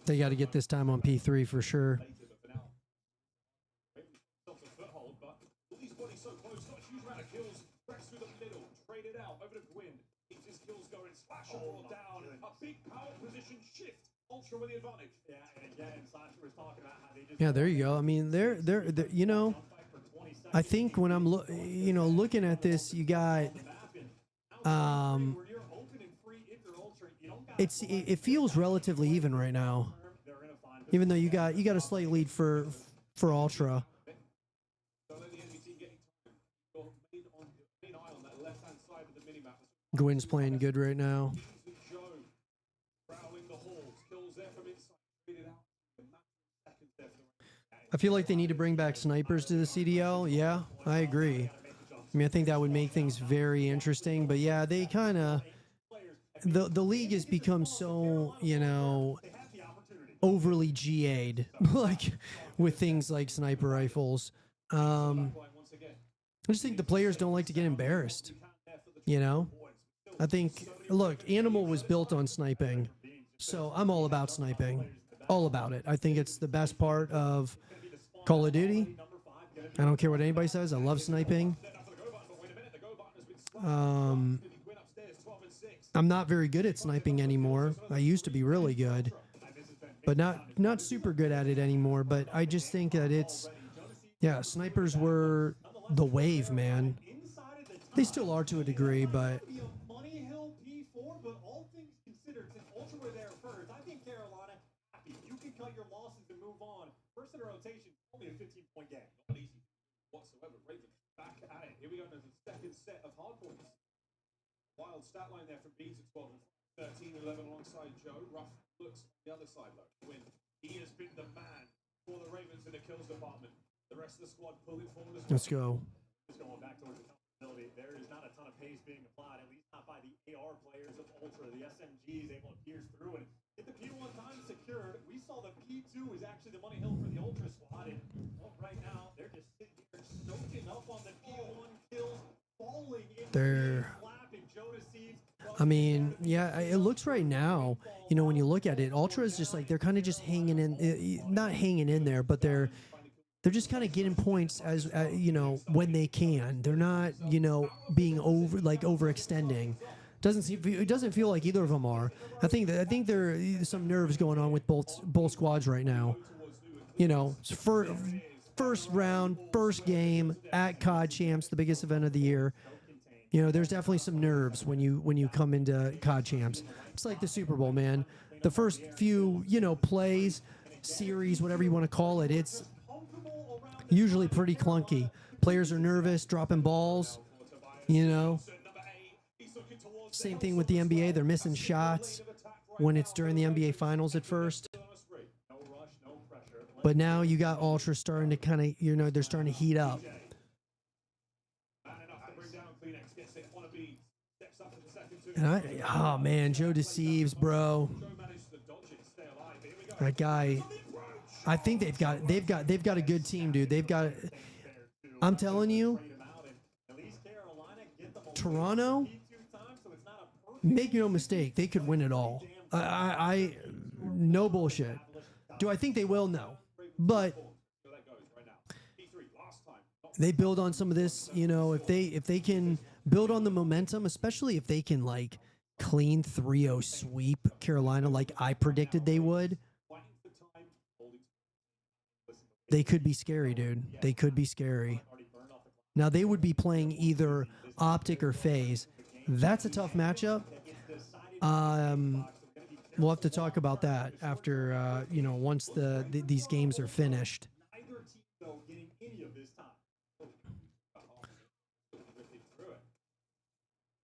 A: They got to get this time on P3 for sure.
I: These bodies so close, not a huge amount of kills. Cracks through the middle, traded out over to Gwyn. Keeps his kills going, slash all down. A big power position shift. Ultra with the advantage.
F: Yeah, and again, Sasha was talking about how they just.
A: Yeah, there you go. I mean, they're you know, I think when I'm looking at this, you got it feels relatively even right now. Even though you got a slight lead for Ultra. Gwyn's playing good right now. I feel like they need to bring back snipers to the CDL. Yeah, I agree. I mean, I think that would make things very interesting. But yeah, they kind of the league has become so, you know, overly GA'd, like with things like sniper rifles. I just think the players don't like to get embarrassed. You know, I think, look, Animal was built on sniping, so I'm all about sniping, all about it. I think it's the best part of Call of Duty. I don't care what anybody says. I love sniping. I'm not very good at sniping anymore. I used to be really good, but not super good at it anymore. But I just think that it's, yeah, snipers were the wave, man. They still are to a degree, but
F: Money Hill P4, but all things considered, since Ultra were there first, I think Carolina happy. You can cut your losses and move on. First in the rotation, only a 15-point game.
I: Not easy whatsoever. Ravens back at it. Here we go to the second set of hard points. Wild stat line there from Beans at 12 and 13-11 alongside Joe. Ruff looks on the other side though. Win. He has been the man for the Ravens in the kills department. The rest of the squad pulling forward as well.
A: Let's go.
F: Just going back towards the accountability, there is not a ton of pace being applied, at least not by the AR players of Ultra. The SMG is able to pierce through and get the P1 time secured. We saw the P2 is actually the money hill for the Ultra squad, and right now they're just sitting here soaking up on the P1 kills, falling in
A: They're,
F: lap, and Joe deceives.
A: I mean, yeah, it looks right now, you know, when you look at it, Ultra is just like, they're kind of just hanging in, not hanging in there, but they're just kind of getting points as you know, when they can. They're not, you know, being overextending. It doesn't feel like either of them are. I think there's some nerves going on with both squads right now. You know, first round, first game at COD Champs, the biggest event of the year. You know, there's definitely some nerves when you come into COD Champs. It's like the Super Bowl, man. The first few, you know, plays, series, whatever you want to call it, it's usually pretty clunky. Players are nervous, dropping balls, you know. Same thing with the NBA. They're missing shots when it's during the NBA Finals at first. But now you got Ultra starting to kind of, you know, they're starting to heat up. And oh man, Joe deceives, bro. That guy, I think they've got a good team, dude. They've got, I'm telling you, Toronto, make no mistake, they could win it all. I no bullshit. Do I think they will? No. But they build on some of this, you know, if they can build on the momentum, especially if they can like clean 3-0 sweep Carolina like I predicted they would, they could be scary, dude. They could be scary. Now they would be playing either OpTic or FaZe. That's a tough matchup. We'll have to talk about that after, you know, once these games are finished.
F: Neither team, though, getting any of this time.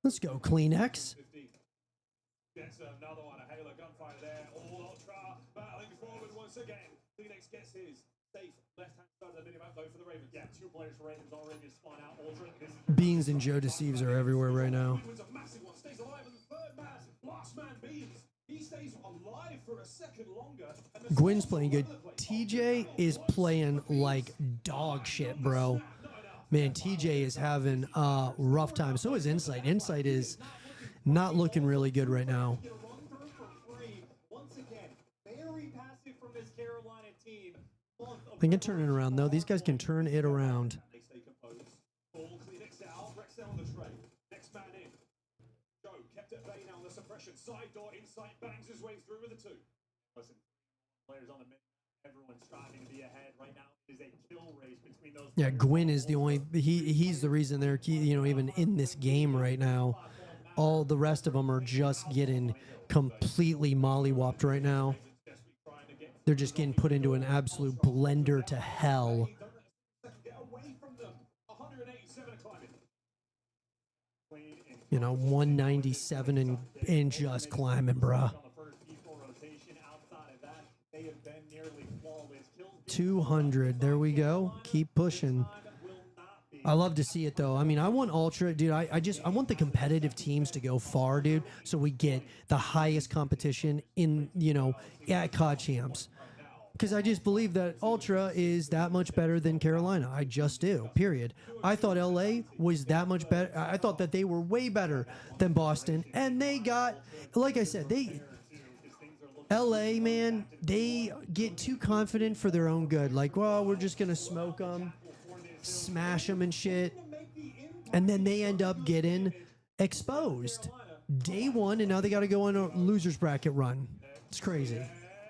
A: Let's go, Kleenex.
D: Gets another one, a Halo gunfire there. All Ultra battling forward once again. Phoenix gets his safe left-hand side of the minimap though for the Ravens.
F: Yeah, 2 players for Ravens already just spawn out. Ultra. This is
A: Beans and Joe Deceives are everywhere right now.
D: Wins a massive one, stays alive in the third man. Last man Beans. He stays alive for a second longer. And the
A: Gwyn's playing good. TJ is playing like dog shit, bro. Man, TJ is having a rough time. So is Insight. Insight is not looking really good right now.
F: once again very passive from this Carolina team.
A: They can turn it around, though. These guys can turn it around.
D: They stay composed. Ball Kleenex out. Rex on the tray. Next man in. Joe kept at bay now on the suppression. Side door. Insight bangs his way through with the 2.
F: Listen, players on the mid. Everyone's striving to be ahead right now. It is a kill race between those.
A: Yeah, Gwyn is the only he's the reason they're even in this game right now. All the rest of them are just getting completely mollywopped right now. They're just getting put into an absolute blender to hell.
D: Get away from them. 187 climbing.
A: You know, 197 and just climbing, bruh. 200. There we go. Keep pushing. I love to see it, though. I mean, I want Ultra, dude. I want the competitive teams to go far, dude, so we get the highest competition in, you know, at COD Champs. Because I just believe that Ultra is that much better than Carolina. I just do, period. I thought LA was that much better. I thought that they were way better than Boston. And they got, like I said, LA, man, they get too confident for their own good. Like, well, we're just going to smoke them, smash them and shit. And then they end up getting exposed. Day one, and now they got to go on a loser's bracket run. It's crazy.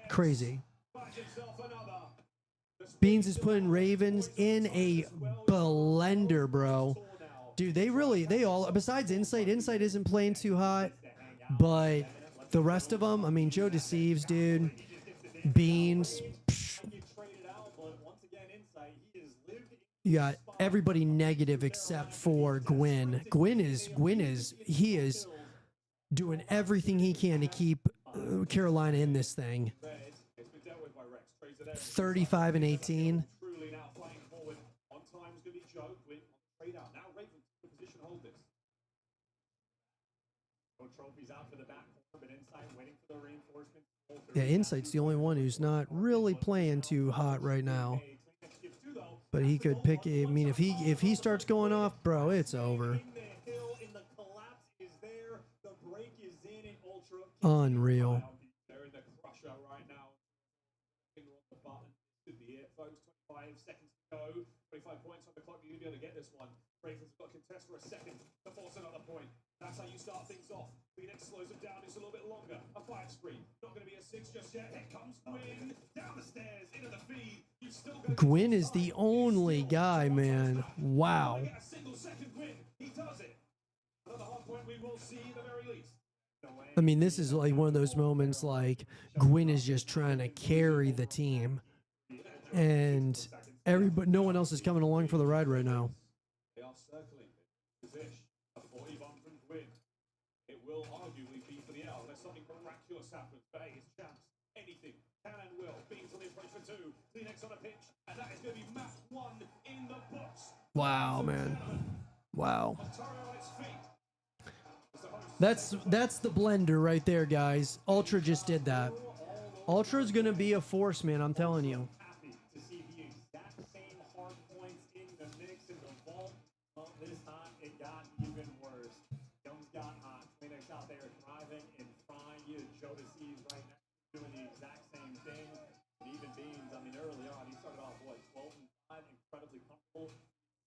A: Crazy. Beans is putting Ravens in a blender, bro. Dude, they all, besides Insight isn't playing too hot, but the rest of them, I mean, Joe Deceives, dude. Beans. Psh. You got everybody negative except for Gwyn. Gwyn is doing everything he can to keep Carolina in this thing. 35 and 18.
D: Truly now flying forward. On time is going to be Joe. Gwyn on the trade out. Now Ravens in position hold this.
F: No trophies out for the back corner, but Insight waiting for the reinforcement.
A: Yeah, Insight's the only one who's not really playing too hot right now. But he could pick. I mean, if he starts going off, bro, it's over. Unreal.
D: They're in the crusher right now. Finger on the button. Could be it, folks. 25 seconds to go. 25 points on the clock. You're going to be able to get this one. Ravens got to contest for a second to force another point. That's how you start things off. Phoenix slows it down. It's a little bit longer. A 5 screen. Not going to be a 6 just yet. Here comes Gwyn. Down the stairs. Into the feed. You've still got
A: Gwyn is the only guy, man. Wow.
D: a single second win. He does it. Another hard point we will see at the very least.
A: I mean, this is like one of those moments like Gwyn is just trying to carry the team. And no one else is coming along for the ride right now.
D: They are circling. Position. A 40 bomb from Gwyn. It will arguably be for the L. Unless something miraculous happens. But hey, it's Champs. Anything can and will. Beans on the approach for 2. Kleenex on a pitch. And that is going to be map 1 in the books.
A: Wow, man. Wow. That's the blender right there, guys. Ultra just did that. Ultra's gonna be a force, man. I'm telling you.
F: To see the exact same hard points in the mix in the vault. Well, this time it got even worse. Young's got hot. Kleenex out there thriving and frying you. Joe Deceives right now doing the exact same thing. And even Beans, I mean, early on, he started off, what, 12 and 5, incredibly comfortable.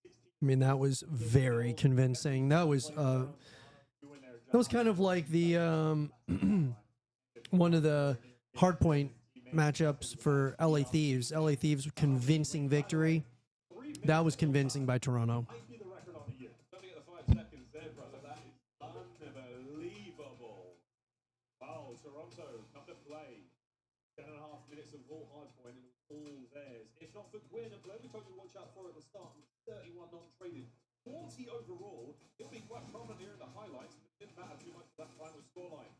A: I mean, that was very convincing. That was kind of like the one of the hardpoint matchups for LA Thieves. LA Thieves convincing victory. That was convincing by Toronto.
D: Might be the record on the year. Don't get the 5 seconds there, brother. That is unbelievable.
F: this a raw hard point and it was all theirs. If not for WereANML, we told you to watch out for at the start. 31 non-traded, 40 overall. It'll be quite prominent here in the highlights, but it didn't matter too much for that final scoreline.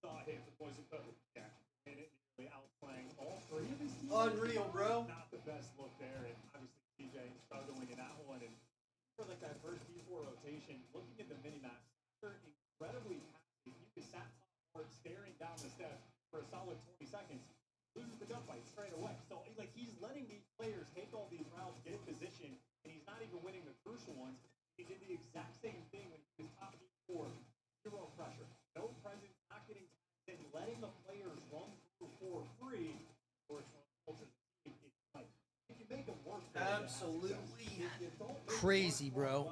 F: Start here for the boys in purple.
L: Yeah, and it nearly outplaying all three of his teams.
K: Unreal, bro.
L: Not the best look there, and obviously TJ struggling in that one. And for like that first D4 rotation, looking at the mini-map, they're incredibly passive. You can sat top staring down the steps for a solid 20 seconds, loses the gunfight straight away. So like he's letting these players take all these rounds, get in position, and he's not even winning the crucial ones. He did the exact same thing when he was top D4. Zero pressure, no presence, not getting tagged, and letting the players run through for free. Or it's like if you make them work,
K: Absolutely
A: Crazy, bro.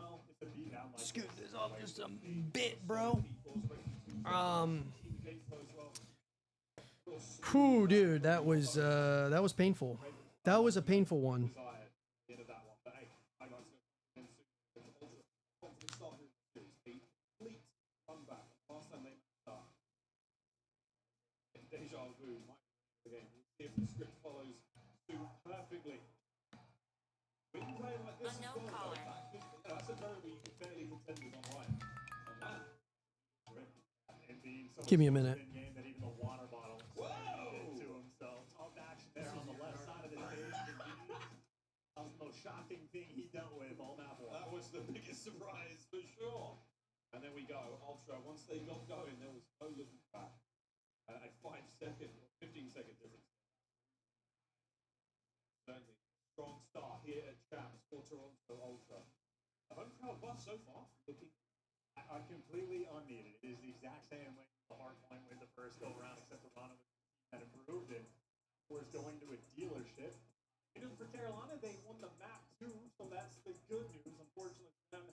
A: Scoot this up just a bit, bro. Whew, dude, that was painful. That was a painful one.
F: Unknown caller.
A: Give me a minute.
F: Shocking thing he dealt with all map one. That was the biggest surprise for sure. And then we go Ultra. Once they got going, there was no looking back. A 5-second, 15-second difference. Certainly strong start here at Champs for Toronto Ultra. The home crowd buff so far looking.
L: I completely unmuted. It is the exact same way the hard point with the first go around, except Toronto had improved and was going to a dealership. And for Carolina, they won the map too, so that's the good news. Unfortunately, for them,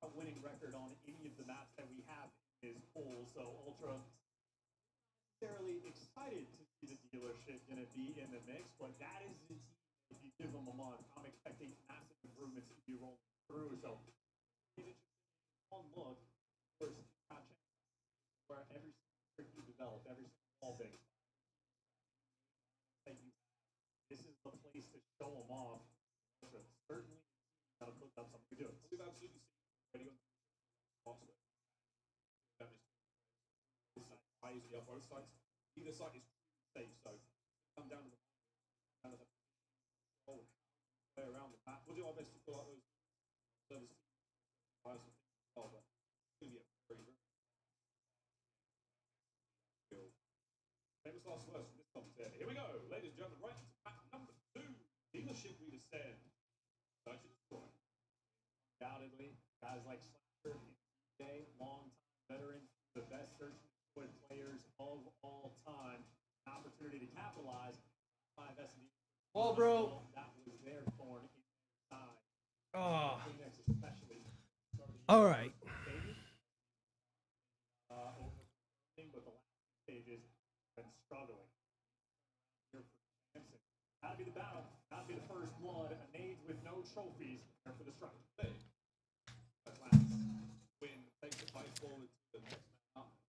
L: a winning record on any of the maps that we have in this poll. So Ultra necessarily excited to see the dealership going to be in the mix, but that is the team. If you give them a month, I'm expecting massive improvements to be rolling through. So one look versus where every single you develop, every single ball big. This is the place to show them off. Certainly, gotta put up something to do.
F: We've absolutely seen ready on the box with. Both sides. Either side is safe, so come down to the way around the map. We'll do our best to pull out those services. But it's going to be a very famous last words from this competition. Here we go, ladies and gentlemen, right to map number 2. Dealership we descend. Search and destroy.
L: Undoubtedly, guys like Slasher and DJ, long-time veterans, the best search and destroy players of all time. An opportunity to capitalize. 5 S&D.
K: Well, bro.
L: That was their thorn in their side.
A: Oh.
L: Especially.
A: All right.
L: But the last stages been struggling. Here for Samson. That'll be the battle. That'll be the first blood. A nade with no trophies. There for the strike.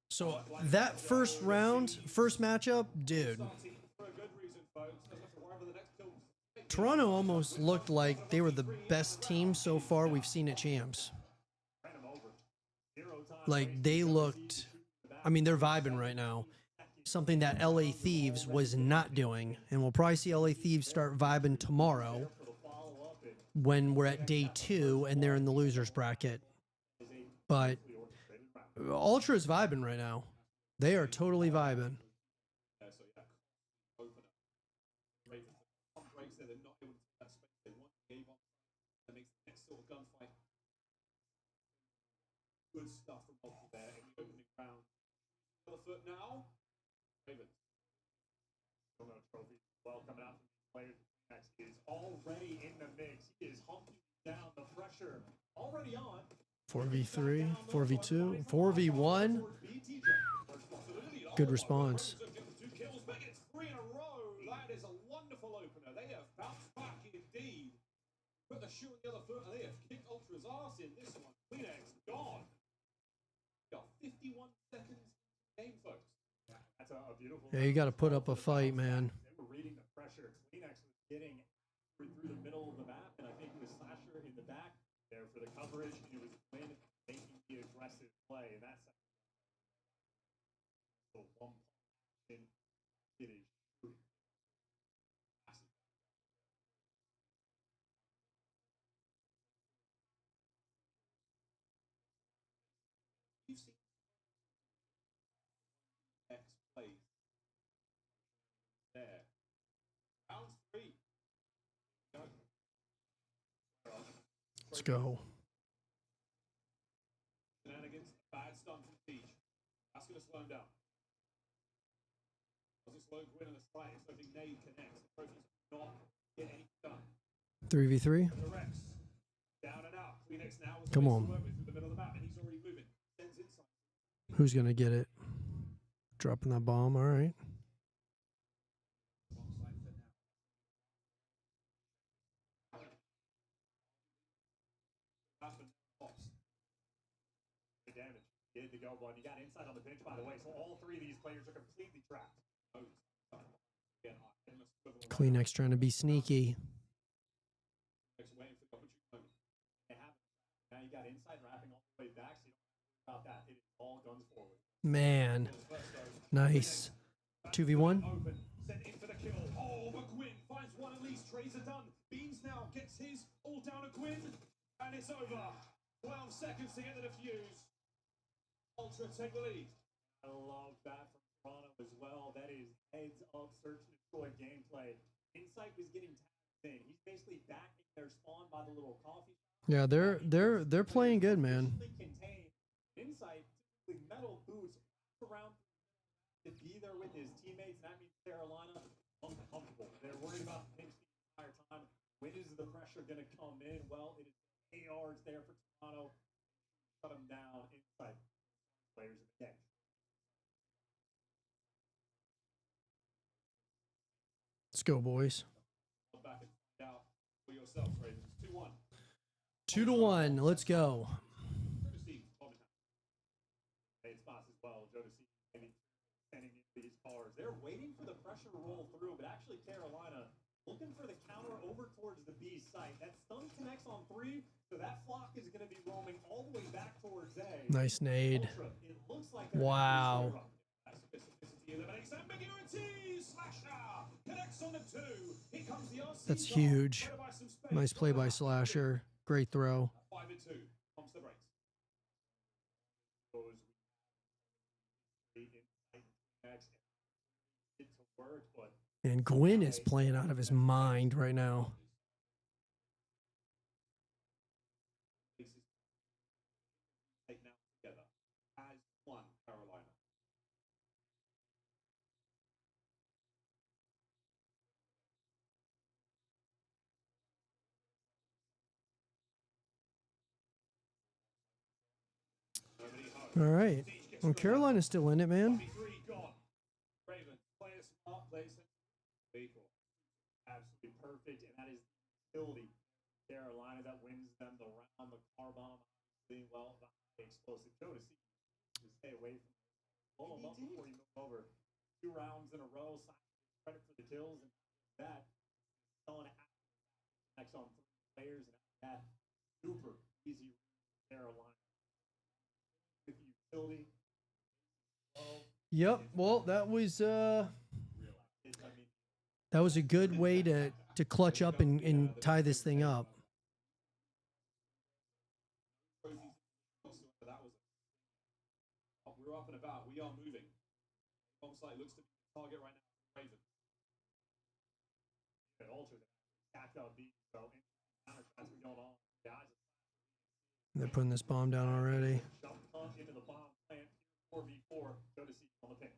A: So that first round, first matchup, dude. Toronto almost looked like they were the best team so far we've seen at Champs. Like they looked, I mean, they're vibing right now. Something that LA Thieves was not doing. And we'll probably see LA Thieves start vibing tomorrow when we're at day 2 and they're in the losers bracket. But Ultra is vibing right now. They are totally vibing.
F: Good stuff from Ultra there in the opening round. For the foot now. Ravens.
L: Still no trophy. Well, coming out from the players. Next is already in the mix. He is hunting down the pressure. Already on.
A: 4v3, 4v2, 4v1. Good response.
F: 2 kills, making it 3 in a row. That is a wonderful opener. They have bounced back indeed. Put the shoe on the other foot, and they have kicked Ultra's ass in this one. Kleenex gone. Got 51 seconds game, folks.
L: That's a beautiful.
A: Yeah, you got to put up a fight, man.
L: They were reading
F: getting through the middle of the map, and I think it was Slasher in the back there for the coverage, and it was Quinn making the aggressive play, and that's the one in it is true. You've seen X plays there. Round 3. Go.
A: Let's go.
F: Shenanigans, bad stun from Siege. That's going to slow him down. Doesn't slow Gwyn on the slightest, so I think Nade connects. The Proteus not get any done.
A: 3v3.
F: The Rex, down and out. Kleenex now with
A: Come
F: space
A: on.
F: to work with through the middle of the map, and he's already moving. Sends inside.
A: Who's gonna get it? Dropping that bomb. All right.
F: The damage. Did the go blind. You got inside on the bench, by the way, so all 3 of these players are completely trapped.
A: Kleenex trying to be sneaky.
F: Waiting for the opportunity moment. Now you got inside wrapping all the way back, so you don't have to worry about that. It is all guns forward.
A: Man. Nice. 2v1.
F: Open. Sent in for the kill. Oh, but Gwyn finds one at least. Trades are done. Beans now gets his all down to Gwyn, and it's over. 12 seconds to get the defuse. Ultra take the lead. I love that from Toronto as well. That is heads up search and destroy gameplay. Insight was getting tagged in. He's basically back in their spawn by the little coffee shop.
A: Yeah, they're playing good, man.
F: Insight, typically metal boots around to be there with his teammates, and that means Carolina uncomfortable. They're worried about pinch the entire time. When is the pressure going to come in? Well, it is ARs there for Toronto. Shut them down inside players of the game.
A: Let's go, boys.
F: Back and find out for yourselves, Ravens. 2-1.
A: 2-1. Let's go.
F: Spots as well. Jodeci maybe standing into these cars. They're waiting for the pressure to roll through, but actually Carolina looking for the counter over towards the B site. That stun connects on 3, so that flock is going to be roaming all the way back towards A.
A: Nice nade.
F: Ultra, it looks like
A: Wow. That's huge. Nice play by Slasher. Great throw.
F: 5-2. Pumps the brakes.
A: And Gwyn is playing out of his mind right now. All right. Well, Carolina's still in it, man.
F: Absolutely perfect, and that is the ability Carolina that wins them the round. The car bomb, well, the explosive. Jodeci to stay away from pull him up before you move over. 2 rounds in a row. Credit for the kills, and that selling it next on 3 players, and that super easy Carolina with utility.
A: Yep. Well, that was a good way to clutch up and tie this thing up.
F: We're up and about. We are moving. Bomb site looks to be the target right now. Raven. Ultra stacked up deep, so counter shots are going on.
A: They're putting this bomb down already.
F: Jump into the bomb plant. 4v4. Jodeci on the pinch.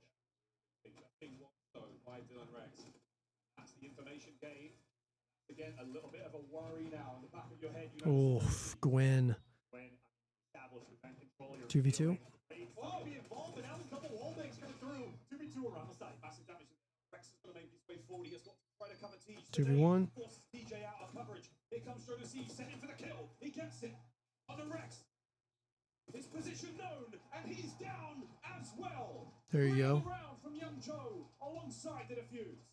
F: By Dylan Rex. That's the information gain. Again, a little bit of a worry now in the back of your head.
A: Oh, Gwyn. 2v2.
F: Oh, be involved, and now there's a couple wall banks coming through. 2v2 around the side. Massive damage. Rex is going to make his way forward. He has got to try to cover T.
A: 2v1.
F: Forces TJ out of coverage. Here comes Jodeci, sent in for the kill. He gets it. On the Rex. His position known, and he's down as well.
A: There you go.
F: Round from Young Joe alongside the defuse.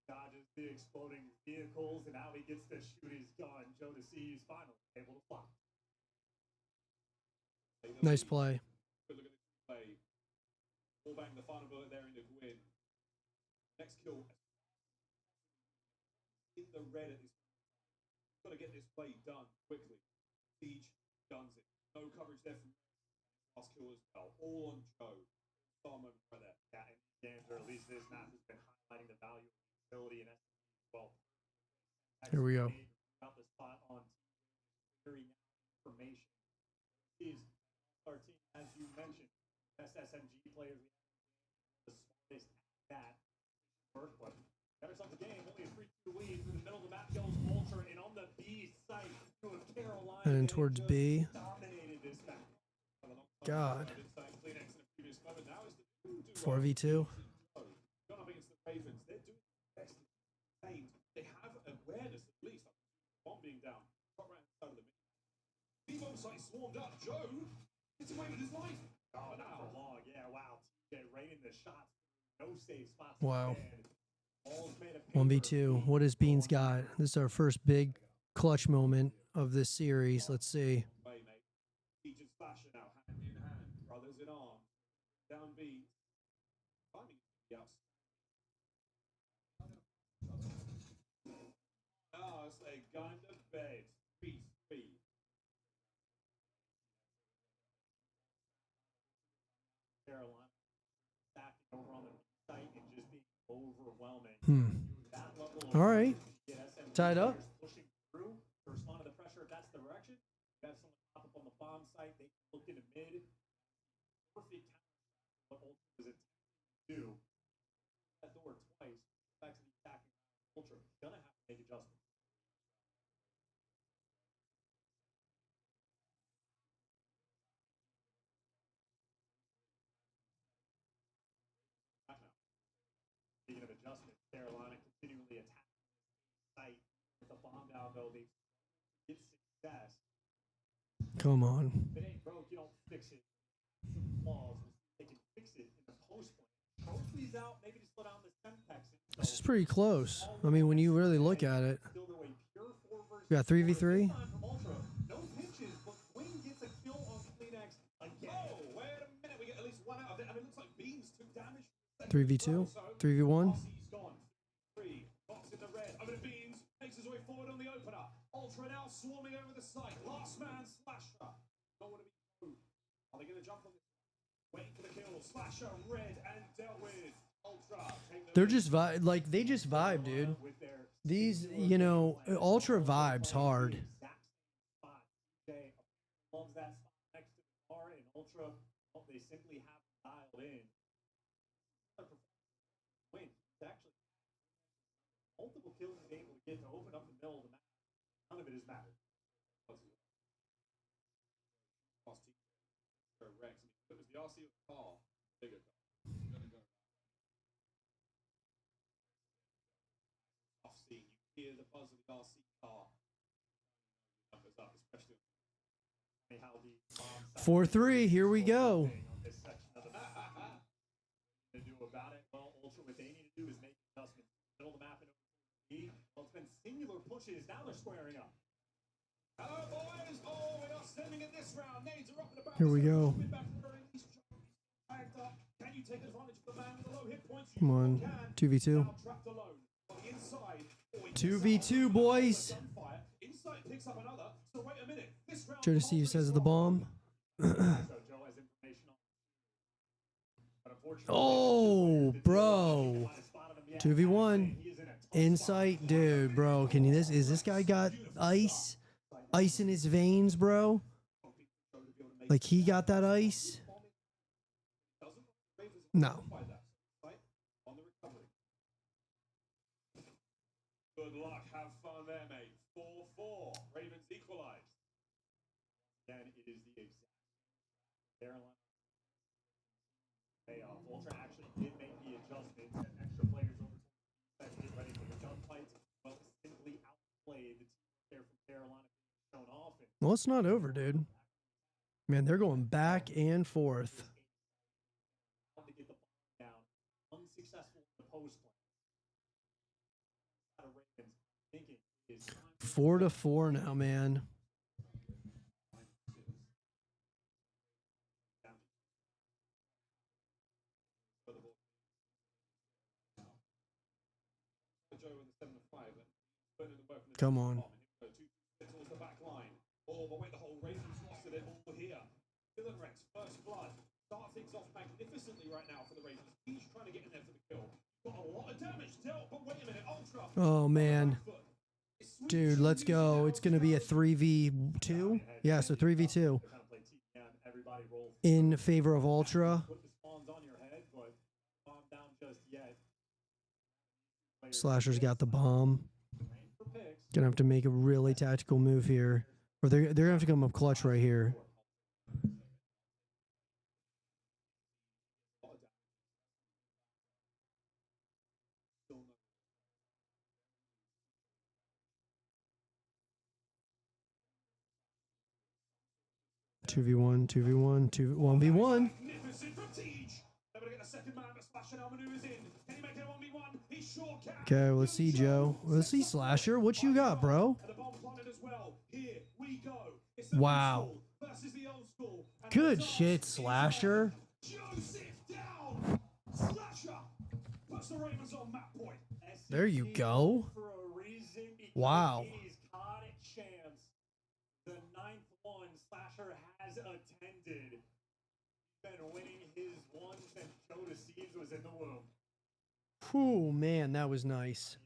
F: dodges the exploding vehicles, and now he gets to shoot his gun. Joe to see he's finally able to fly.
A: Nice play.
I: Good look at this play. Ball bang the final bullet there in the win. Next kill. In the red at this point. Got to get this play done quickly. Siege guns it. No coverage there from last kill as well. All on Joe. Star moment right there.
F: Yeah, and these games, or at least this map, has been highlighting the value of utility and SMG as well.
A: Here we go.
F: Out the spot on very information is our team, as you mentioned, best SMG players we have, the smartest at that work. But better start the game, only a 3-2 lead through the middle of the map goes Ultra, and on the B site of Carolina,
A: And then towards B.
F: dominated this map.
A: God. 4v2.
I: Gone up against the Ravens. They're doing the best they have awareness at least. Bomb being down. Top right side of the mid. B-bomb site swarmed up. Joe gets away with his life.
F: Oh, not for long. Yeah, wow. TJ raining the shots. No safe spots.
A: Wow.
F: All's made of paper.
A: 1v2. What has Beans got? This is our first big clutch moment of this series. Let's see.
I: Way, mate. Each is flashing out, hand in hand. Brothers in arms. Down B. Finding the outside. Oh, it's a gun to bed. 3-3.
F: Carolina stacking over on the site and just being overwhelming. That level of
A: All right.
F: SMG
A: Tied up.
F: pushing through to respond to the pressure if that's the direction. You have someone pop up on the bomb site. They look into mid. Perfect counter. What Ultra is attempting to do. That door twice. Back to the attacking Ultra. Gonna have to make adjustments. Speaking of adjustments, Carolina continually attacking the site with the bomb down, though they get success.
A: Come on.
F: If it ain't broke, you don't fix it. Some flaws, they can fix it in the post play. Post these out, maybe just slow down the Sempex.
A: This is pretty close. I mean, when you really look at it. We got 3v3.
F: No pitches, but Queen gets a kill on Kleenex again.
I: Oh, wait a minute. We get at least one out of it. I mean, it looks like Beans took damage.
A: 3v2. 3v1.
I: He's gone. 3. Box in the red. Over to Beans. Makes his way forward on the opener. Ultra now swarming over the site. Last man, Slasher. Don't want to be through. Are they going to jump on this? Waiting for the kill. Slasher, red, and dealt with. Ultra.
A: They're just like they just vibe, dude. These, you know, Ultra vibes hard.
F: Loves that spot next to the car, and Ultra, they simply have dialed in. Win. It's actually multiple kills he's able to get to open up the middle of the map. None of it has mattered.
I: Rex. It was the RC car. Bigger car. Off scene. You hear the buzz of the RC car. Numbers up, especially
F: how the
A: 4-3. Here we go.
F: this section of the map. To do about it, well, Ultra, what they need to do is make adjustments. Middle of the map and over. Well, it's been singular pushes. Now they're squaring up.
I: Hello, boys. Oh, we're not sending it this round. Nades are up in the back.
A: Here we go.
I: Can you take advantage of the man with the low hit points?
A: Come on. 2v2. 2v2, boys.
I: Inside picks up another. So wait a minute. This round
A: Joe to Steve says the bomb. Oh, bro. 2v1. Insight, dude, bro. Can you this? Is this guy got ice? Ice in his veins, bro? Like he got that ice? No.
I: Good luck. Have fun there, mate. 4-4. Ravens equalize.
F: Then it is the exact Carolina payoff. Ultra actually did make the adjustments and extra players over to get ready for the gunfights. Well, simply outplayed the team there from Carolina shown off.
A: Well, it's not over, dude. Man, they're going back and forth.
F: To get the ball down, unsuccessful in the post play.
A: 4-4 now, man. Come on.
D: Oh, but wait, the whole Ravens lost it all here. Dylan Rex, first blood. Start things off magnificently right now for the Ravens. He's trying to get in there for the kill. Got a lot of damage dealt, but wait a minute, Ultra.
A: Oh, man. Dude, let's go. It's going to be a 3v2. Yeah, so 3v2 in favor of Ultra. Slasher's got the bomb. Gonna have to make a really tactical move here. Or they're gonna have to come up clutch right here. Two v one, 2v1, 1v1. Okay, let's see, Joe. Let's see, Slasher. What you got, bro? Wow. Good shit, Slasher. There you go. Wow.
F: The 9th one Slasher has attended. Been winning his one since Joe Seeds was in the womb.
A: Whew, man, that was nice.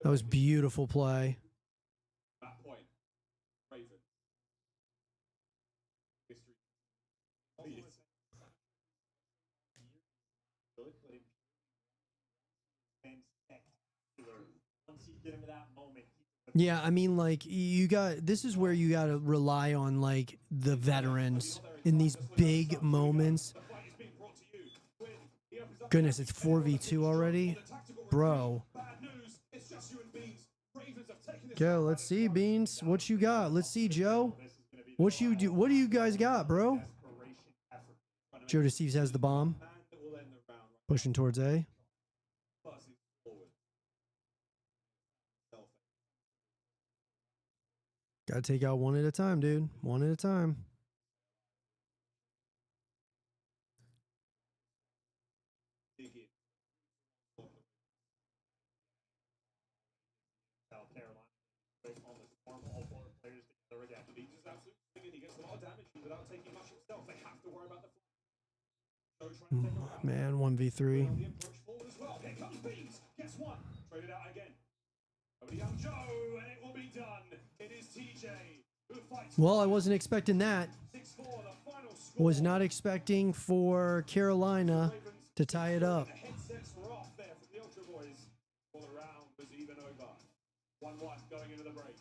A: That was beautiful play.
D: That point, Raven.
F: Once you get into that moment,
A: Yeah, I mean, like, this is where you got to rely on, like, the veterans in these big moments. Goodness, it's 4v2 already? Bro. Yo, let's see, Beans. What you got? Let's see, Joe. What do you guys got, bro? Joe Deceives has the bomb. Pushing towards A. Gotta take out one at a time, dude. One at a time.
F: South Carolina on the storm, all 4 players together again.
D: He just absolutely thinking he gets a lot of damage without taking much himself. They have to worry about the
A: Man, 1v3.
D: Here comes Beans. Guess what? Trade it out again. Nobody got Joe, and it will be done. It is TJ who fights.
A: Well, I wasn't expecting that.
D: 6-4, the final score.
A: Was not expecting for Carolina to tie it up.
D: The headsets were off there for the Ultra Boys. Well, the round was even over. 1-1 going into the break.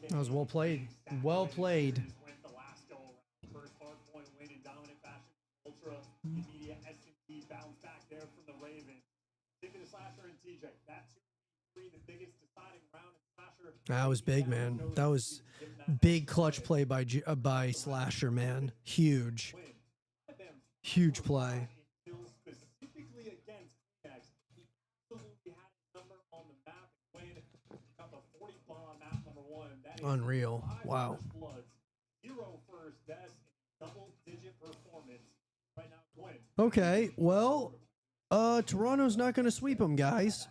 A: That was well played. Well played.
F: Went the last go around. First hard point win in dominant fashion. Ultra immediate S&P bounce back there from the Ravens. Taking the Slasher and TJ. That 2-3, the biggest deciding round in Slasher.
A: That was big, man. That was big clutch play by Slasher, man. Huge. Huge play.
F: Specifically against Kleenex, he absolutely had a number on the map and win. Got the 40 bomb map number 1. That is
A: Unreal.
F: 5
A: Wow.
F: first bloods, 0 first deaths, and double-digit performance. Right now, Quinn.
A: Okay, well, Toronto's not going to sweep them, guys.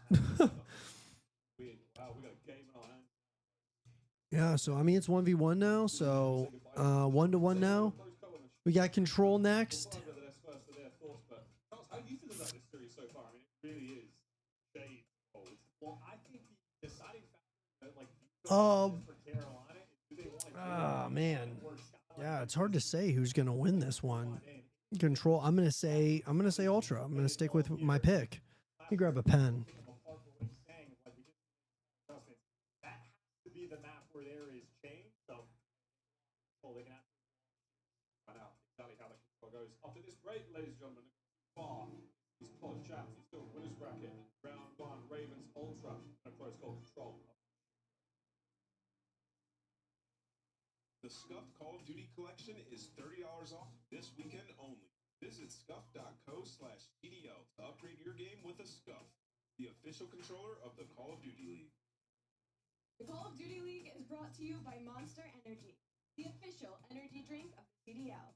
A: Yeah, so, I mean, it's 1v1 now, so 1-1 now. We got Control next.
D: How do you feel about this series so far? I mean, it really is shade cold.
F: Well, I think the deciding factor, like,
A: For
F: Carolina, is do they want to
A: Oh, man. Yeah, it's hard to say who's going to win this one. Control. I'm going to say Ultra. I'm going to stick with my pick. Let me grab a pen.
F: that has to be the map where there is change. So, they can
D: Find out exactly how the control goes. After this break, ladies and gentlemen, far is COD Champs. It's still winners bracket. Round 1, Ravens Ultra, and a close call Control. The Scuffed Call of Duty collection is $30 off this weekend only. Visit scuff.co/CDL to upgrade your game with a Scuff, the official controller of the Call of Duty League.
B: The Call of Duty League is brought to you by Monster Energy, the official energy drink of the CDL.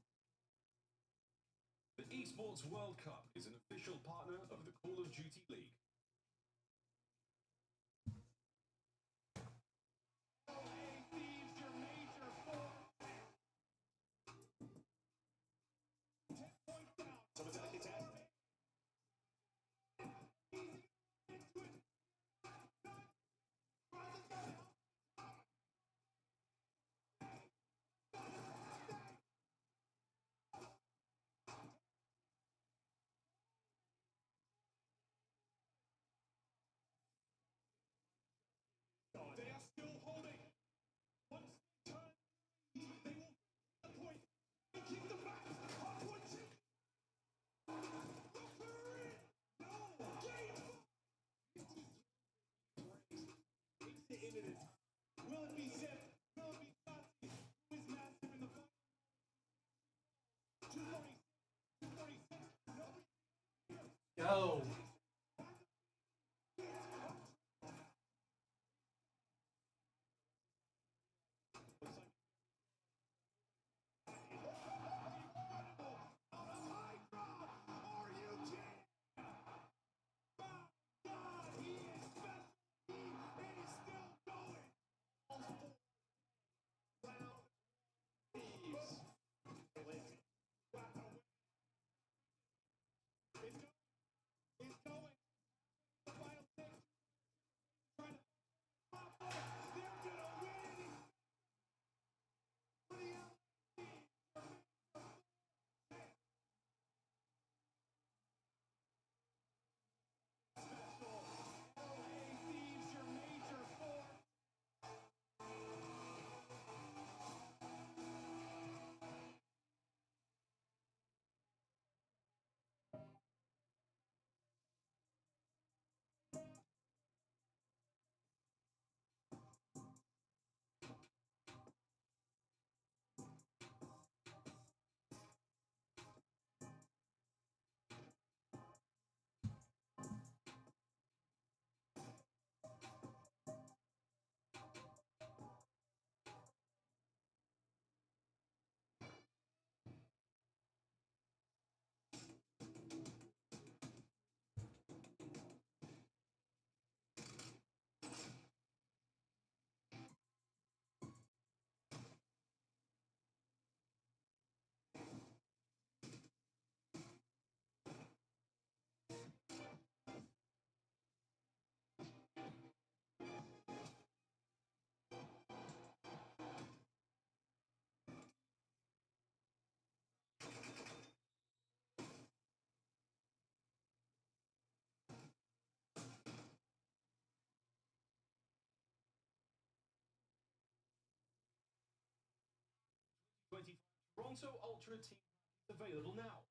M: The Esports World Cup is an official partner of the Call of Duty League. They are still holding. Once they turn, they will get the point. They keep the back. Hard point check. Look for it. No. Game.
F: Takes it into this. Will it be Seth? Will it be Satsi? Who is massive in the fight? 246. 246.
A: Go.
M: Toronto Ultra Team is available now.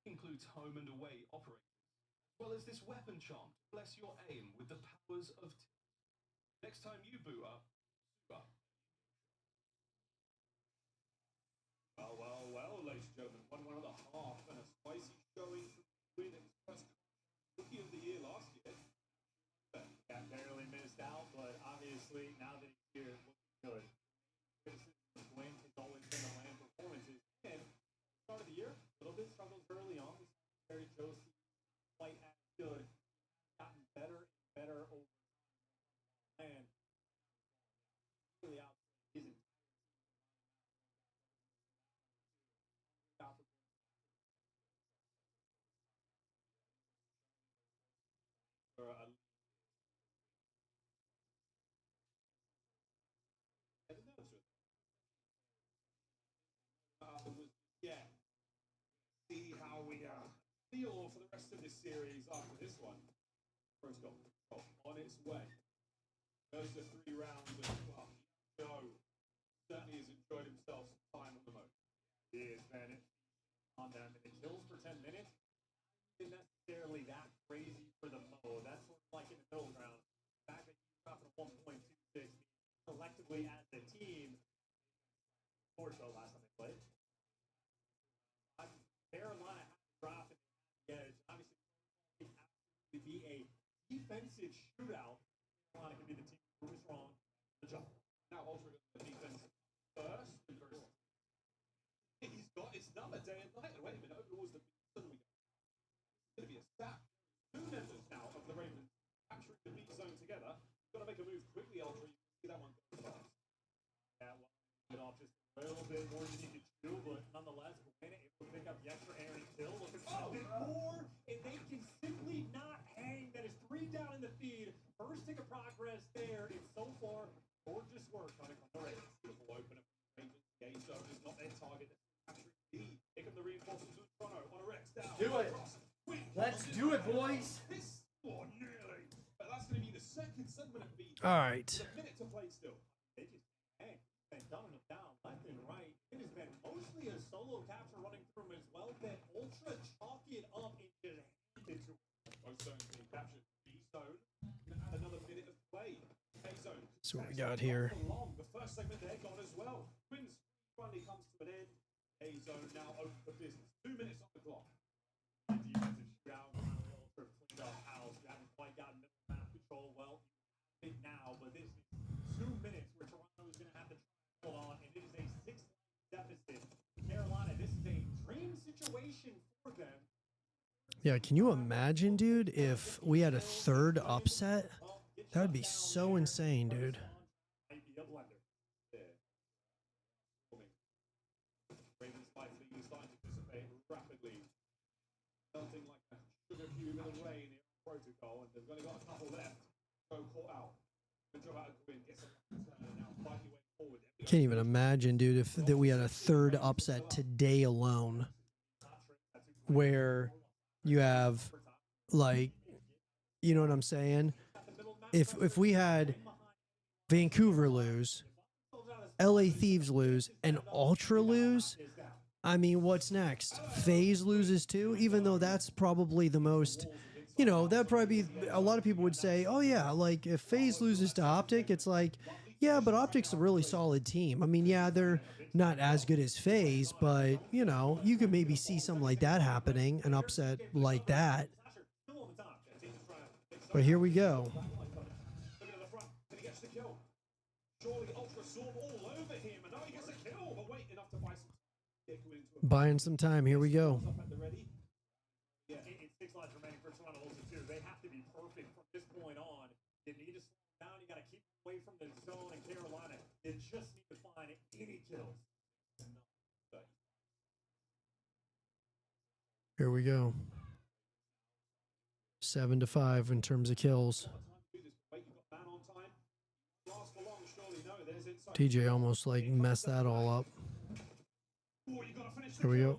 M: Includes home and away operators, as well as this weapon charm to bless your aim with the powers of next time you boot up, suit up.
D: Well, ladies and gentlemen, 1-1 and a half and a spicy showing from Win Express Rookie of the Year last year.
F: Yeah, barely missed out, but obviously now that he's here, looking good. Criticism of Gwen has always been the land performances. And start of the year, a little bit struggles early on. We saw Terry Josie quite as good. Gotten better and better over time. And really out his entire for a
D: yeah. See how we feel for the rest of this series after this one. First goal on its way. First of 3 rounds of Joe certainly has enjoyed himself some time on the moat.
F: He is Bennett on them, and it kills for 10 minutes. Isn't necessarily that crazy for the Mo. That's sort of like in the middle ground. The fact that he's dropping a 1.26 collectively as a team, or so last time they played. Carolina has to drop and the edge. Obviously, it has to be a defensive shootout. Carolina can be the team who is wrong.
D: the jump. Now Ultra got the defense first. He's got his number day and night. And wait a minute, over towards the B zone we go. It's going to be a stack. 2 members now of the Ravens capturing the B zone together. Got to make a move quickly, Ultra. You can see that one go fast.
F: Yeah, well, get off just a little bit more than you could do, but nonetheless, Buena able to pick up the extra air and kill. Look at a bit more, and they can simply not hang. That is 3 down in the feed. First tick of progress there, and so far, gorgeous work on it.
D: Beautiful opener. Ravens. The A zone is not their target. Capturing D. Here come the reinforcements to Toronto on a Rex down.
K: Do it. Let's do it, boys.
D: This one nearly. But that's going to be the second segment of B.
A: All right.
D: A minute to play still.
F: They just hang. Been dunning them down left and right. It has been mostly a solo capture running through him as well. Then Ultra chalk it up and just hand it to him.
D: Both zones being captured. B zone. Going to add another minute of play. A zone.
A: So what we got here.
D: The first segment they're gone as well. Twins finally comes to an end. A zone now open for business. 2 minutes on the clock.
F: Defensive shootout. Ultra cleaned up house. You haven't quite gotten middle map control. Well, you have it now, but this is 2 minutes where Toronto is going to have to hold on, and it is a 6-line deficit. Carolina, this is a dream situation for them.
A: Yeah, can you imagine, dude, if we had a third upset? That would be so insane, dude.
F: Might be a blender.
D: Ravens fight league is starting to dissipate rapidly. Melting like a sugar cube in the rain in protocol, and they've only got a couple left. Go caught out. Good job out of Quinn. Gets a now. Fight your way forward.
A: Can't even imagine, dude, if that we had a third upset today alone, where you have, like, you know what I'm saying? If we had Vancouver lose, LA Thieves lose, and Ultra lose, I mean, what's next? FaZe loses too, even though that's probably the most, you know, that'd probably be, a lot of people would say, oh yeah, like if FaZe loses to OpTic, it's like, yeah, but OpTic's a really solid team. I mean, yeah, they're not as good as FaZe, but, you know, you could maybe see something like that happening, an upset like that. But here we go. Buying some time. Here we go.
F: Yeah, it's 6 lives remaining for Toronto also too. They have to be perfect from this point on. You need to slow down. You got to keep away from the zone in Carolina. You just need to find any kills.
A: Here we go. 7-5 in terms of kills. TJ almost like messed that all up. Here we go.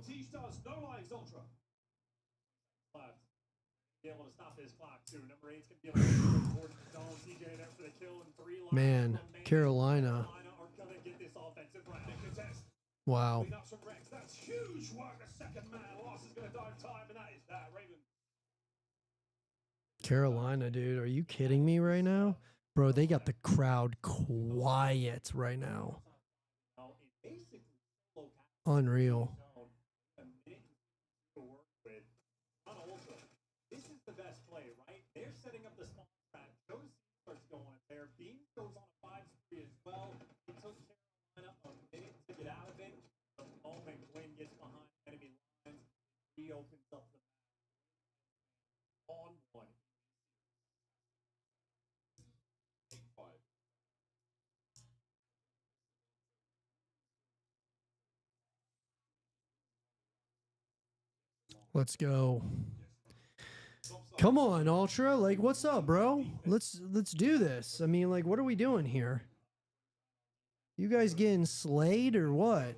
A: Man, Carolina. Wow. Carolina, dude, are you kidding me right now? Bro, they got the crowd quiet right now. Unreal.
F: This is the best play, right? They're setting up the small trap. Joe starts going there. Beam goes on a 5 spree as well. It took Carolina a minute to get out of it. The moment Quinn gets behind enemy lines, he opens up the map on 1.
A: Let's go. Come on, Ultra. Like, what's up, bro? Let's do this. I mean, like, what are we doing here? You guys getting slayed or what?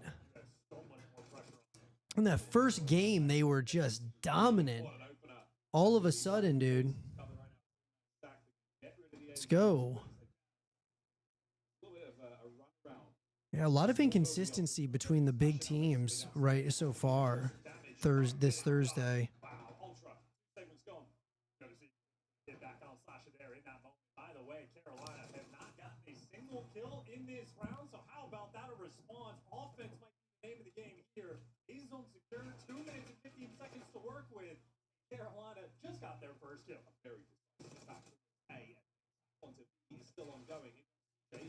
A: In that first game, they were just dominant. All of a sudden, dude. Let's go. Yeah, a lot of inconsistency between the big teams right so far. This Thursday.
F: By the way, Carolina has not gotten a single kill in this round, so how about that? A response. Offense might be the name of the game here. He's zone secure, 2 minutes and 15 seconds to work with. Carolina just got their first kill.
D: Very good. He's still ongoing.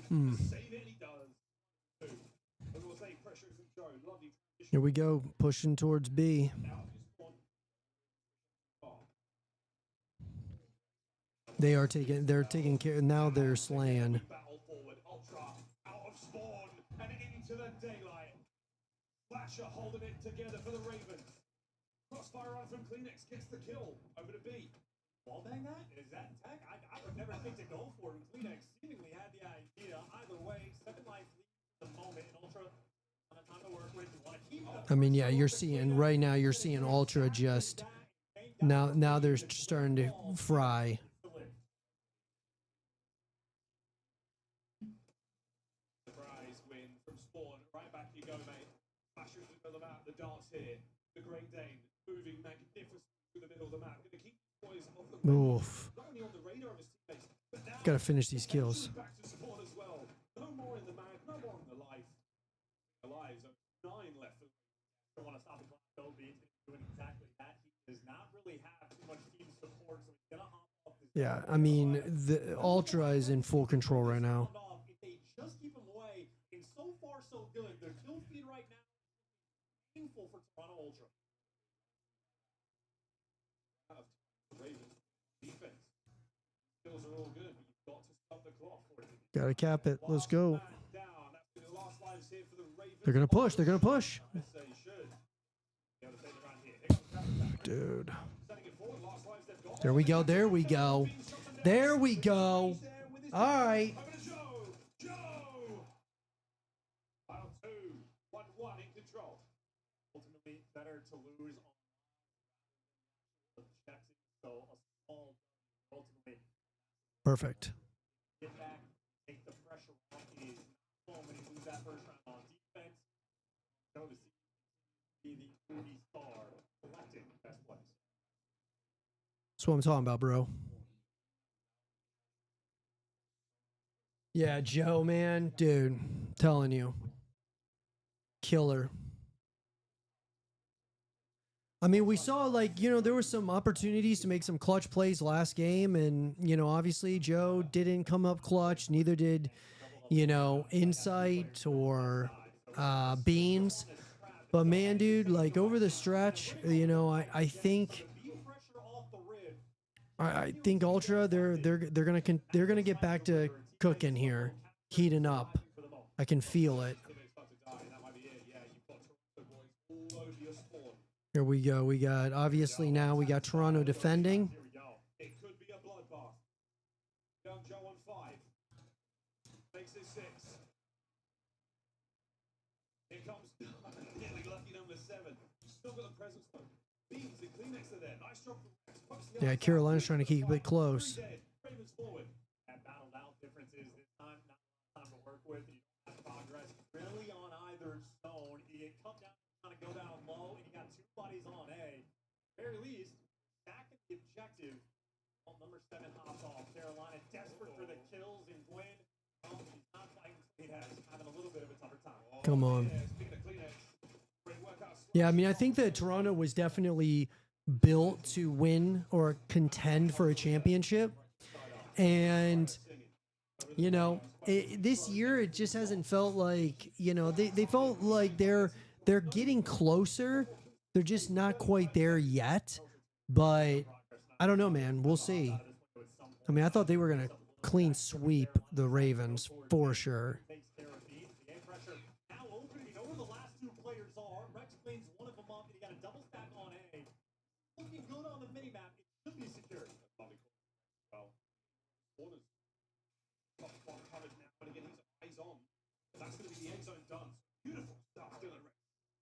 A: Hmm. Here we go, pushing towards B. They're taking care. Now they're slaying.
D: Battle forward, Ultra out of spawn and into the daylight. Flasher holding it together for the Ravens. Crossfire on from Kleenex gets the kill over to B.
F: Wallbang that? Is that tech? I would never think to go for it. Kleenex seemingly had the idea. Either way, second life leads the moment in Ultra. On a time to work with. You want to keep it.
A: I mean, yeah, you're seeing right now. You're seeing Ultra just now. They're starting to fry.
D: Surprise win from spawn. Right back you go, mate. Flashers to the map. The darts here. The Great Dane moving magnificently through the middle of the map. Going to keep the boys off the
A: Oof.
D: not only on the radar of his teammates, but now
A: Gotta finish these kills.
D: back to spawn as well. No more in the mag, no more in the life. The lives of 9 left.
F: Don't want to stop the clock. Kobe doing exactly that. He does not really have too much team support, so he's gonna hop up this.
A: Yeah, I mean, the Ultra is in full control right now.
F: If they just keep him away, and so far so good. Their kill feed right now painful for Toronto Ultra.
D: Ravens defense. Kills are all good, but you've got to stop the clock for it.
A: Gotta cap it. Let's go.
D: Down. That's been the last lives here for the Ravens.
A: They're gonna push. They're gonna push.
D: Yes, they should. The other thing around here. Here comes Counter-Attack.
A: Dude.
D: Sending it forward. Last lives they've got.
A: There we go. There we go. There we go. All right.
D: Over to Joe. Joe. Final 2. 1-1 in control.
F: Ultimately, better to lose on objective. So a small ultimately
A: Perfect.
F: get back, take the pressure off is not when you lose that first round on defense. Go to see the movie star collecting best plays.
A: That's what I'm talking about, bro. Yeah, Joe, man, dude, telling you, killer. I mean, we saw, like, you know, there were some opportunities to make some clutch plays last game, and, you know, obviously Joe didn't come up clutch, neither did, you know, Insight or Beans. But man, dude, like over the stretch, you know, I think Ultra they're gonna get back to cooking here, heating up. I can feel it. Here we go. We got obviously now we got Toronto defending.
D: Here we go. It could be a bloodbath. Young Joe on 5. Makes it 6. Here comes nearly lucky number 7. Still got the presence though. Beans and Kleenex are there. Nice job from
A: Yeah, Carolina's trying to keep it close.
D: Ravens forward.
F: That battled out difference is this time not time to work with. You don't have progress really on either zone. You come down, kind of go down low, and you got 2 bodies on A. Very least, back at the objective. Well, number 7 hops off. Carolina desperate for the kills, and Gwen, he's not fighting. He has having a little bit of a tougher time.
A: Come on. Yeah, I mean, I think that Toronto was definitely built to win or contend for a championship. And, you know, this year it just hasn't felt like, you know, they felt like they're getting closer. They're just not quite there yet. But I don't know, man. We'll see. I mean, I thought they were going to clean sweep the Ravens for sure.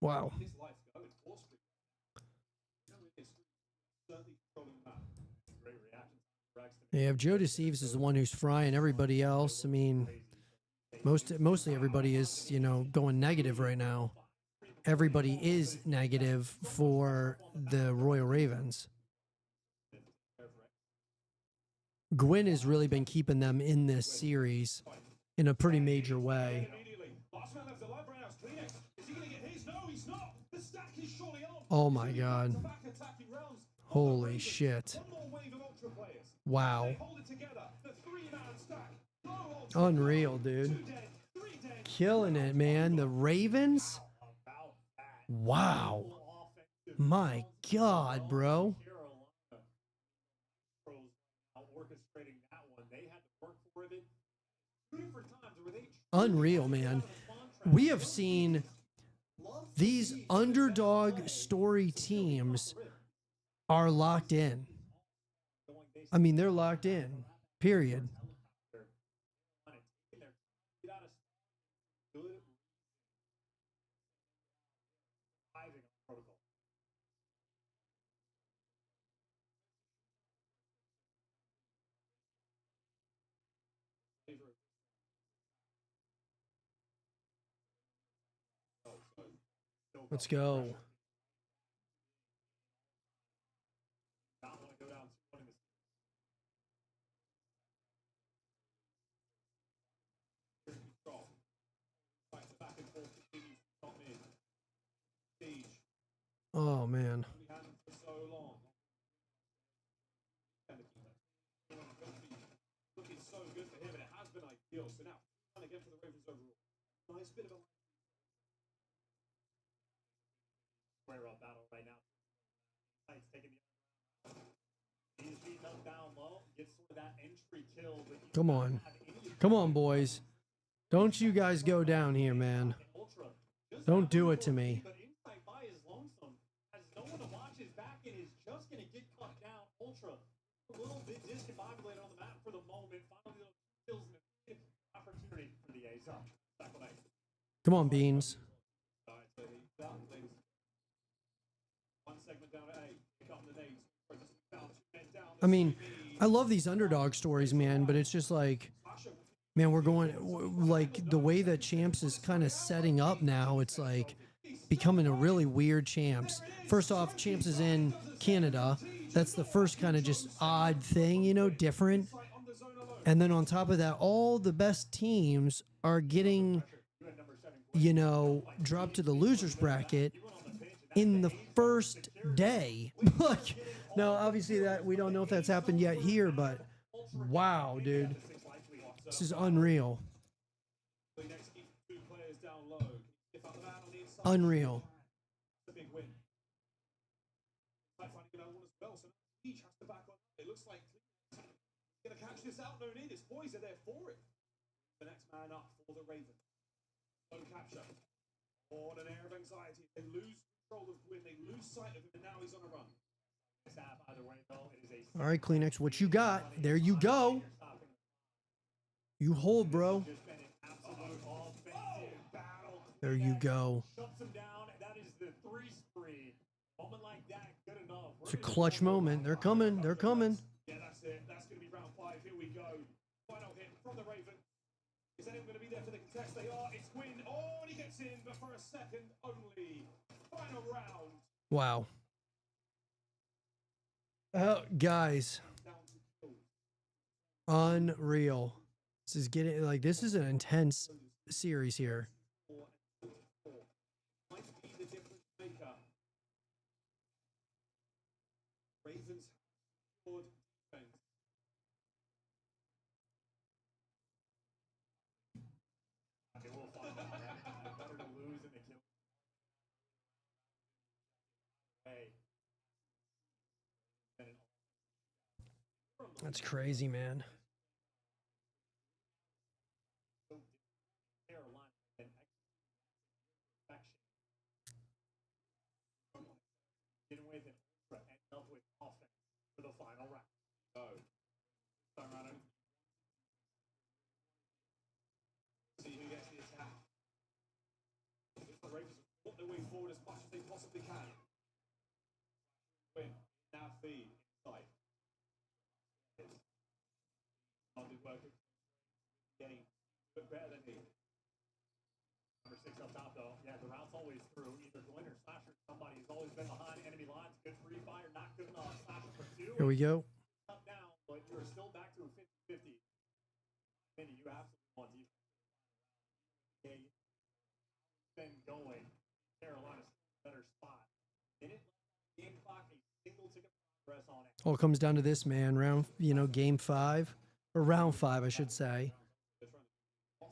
A: Wow. Yeah, if Joe Deceives is the one who's frying everybody else, I mean, mostly everybody is, you know, going negative right now. Everybody is negative for the Royal Ravens. Gwyn has really been keeping them in this series in a pretty major way. Oh my God. Holy shit. Wow. Unreal, dude. Killing it, man. The Ravens. Wow. My God, bro. Unreal, man. We have seen these underdog story teams are locked in. I mean, they're locked in, period. Let's go. Oh, man.
D: Looking so good for him, and it has been ideal. So now, trying again for the Ravens overall. Nice bit of a square up battle right now. He's taking the he's beating up down low, gets sort of that entry kill.
A: Come on. Come on, boys. Don't you guys go down here, man. Don't do it to me.
D: But inside by his lonesome, has no one to watch his back and is just going to get cut down. Ultra, a little bit discombobulated on the map for the moment. Finally, those kills and opportunity for the A's up.
A: Come on, Beans. I mean, I love these underdog stories, man, but it's just like, man, we're going, like, the way that Champs is kind of setting up now, it's like becoming a really weird Champs. First off, Champs is in Canada. That's the first kind of just odd thing, you know, different. And then on top of that, all the best teams are getting, you know, dropped to the losers bracket in the first day. Like, no, obviously that we don't know if that's happened yet here, but wow, dude, this is unreal. Unreal.
D: It looks like he's going to catch this out. No need. His boys are there for it. The next man up for the Ravens. Low capture. On an air of anxiety. They lose control of Gwyn. They lose sight of him, and now he's on a run. Either way, though, it is a
A: All right, Kleenex, what you got? There you go. You hold, bro. There you go. It's a clutch moment. They're coming. They're coming.
D: Yeah, that's it. That's going to be round 5. Here we go. Final hit from the Raven. Is anyone going to be there for the contest? They are. It's Gwyn. Oh, and he gets in, but for a second only. Final round.
A: Wow. Guys. Unreal. This is getting, like, this is an intense series here.
D: Might be the difference maker. Ravens scored defense. Okay, we'll find out. Better to lose in the kill. Hey.
A: That's crazy, man.
D: With an ultra and up with offense for the final round. So, see who gets the attack. The Ravens have put their way forward as much as they possibly can. Win now feed inside. Hardly working. Getting better than he. Number 6 up top though. Yeah, the route's always through. Either Glenn or Slasher. Somebody's always been behind enemy lines. Good free fire, not good enough. Slasher for 2.
A: Here we go.
D: Up down, but you're still back to a 50-50. Minnie, you absolutely want to. Yeah, been going. Carolina's better spot. Minute game clock, a single ticket press on it.
A: All comes down to this, man. Round, you know, game 5 or round 5, I should say.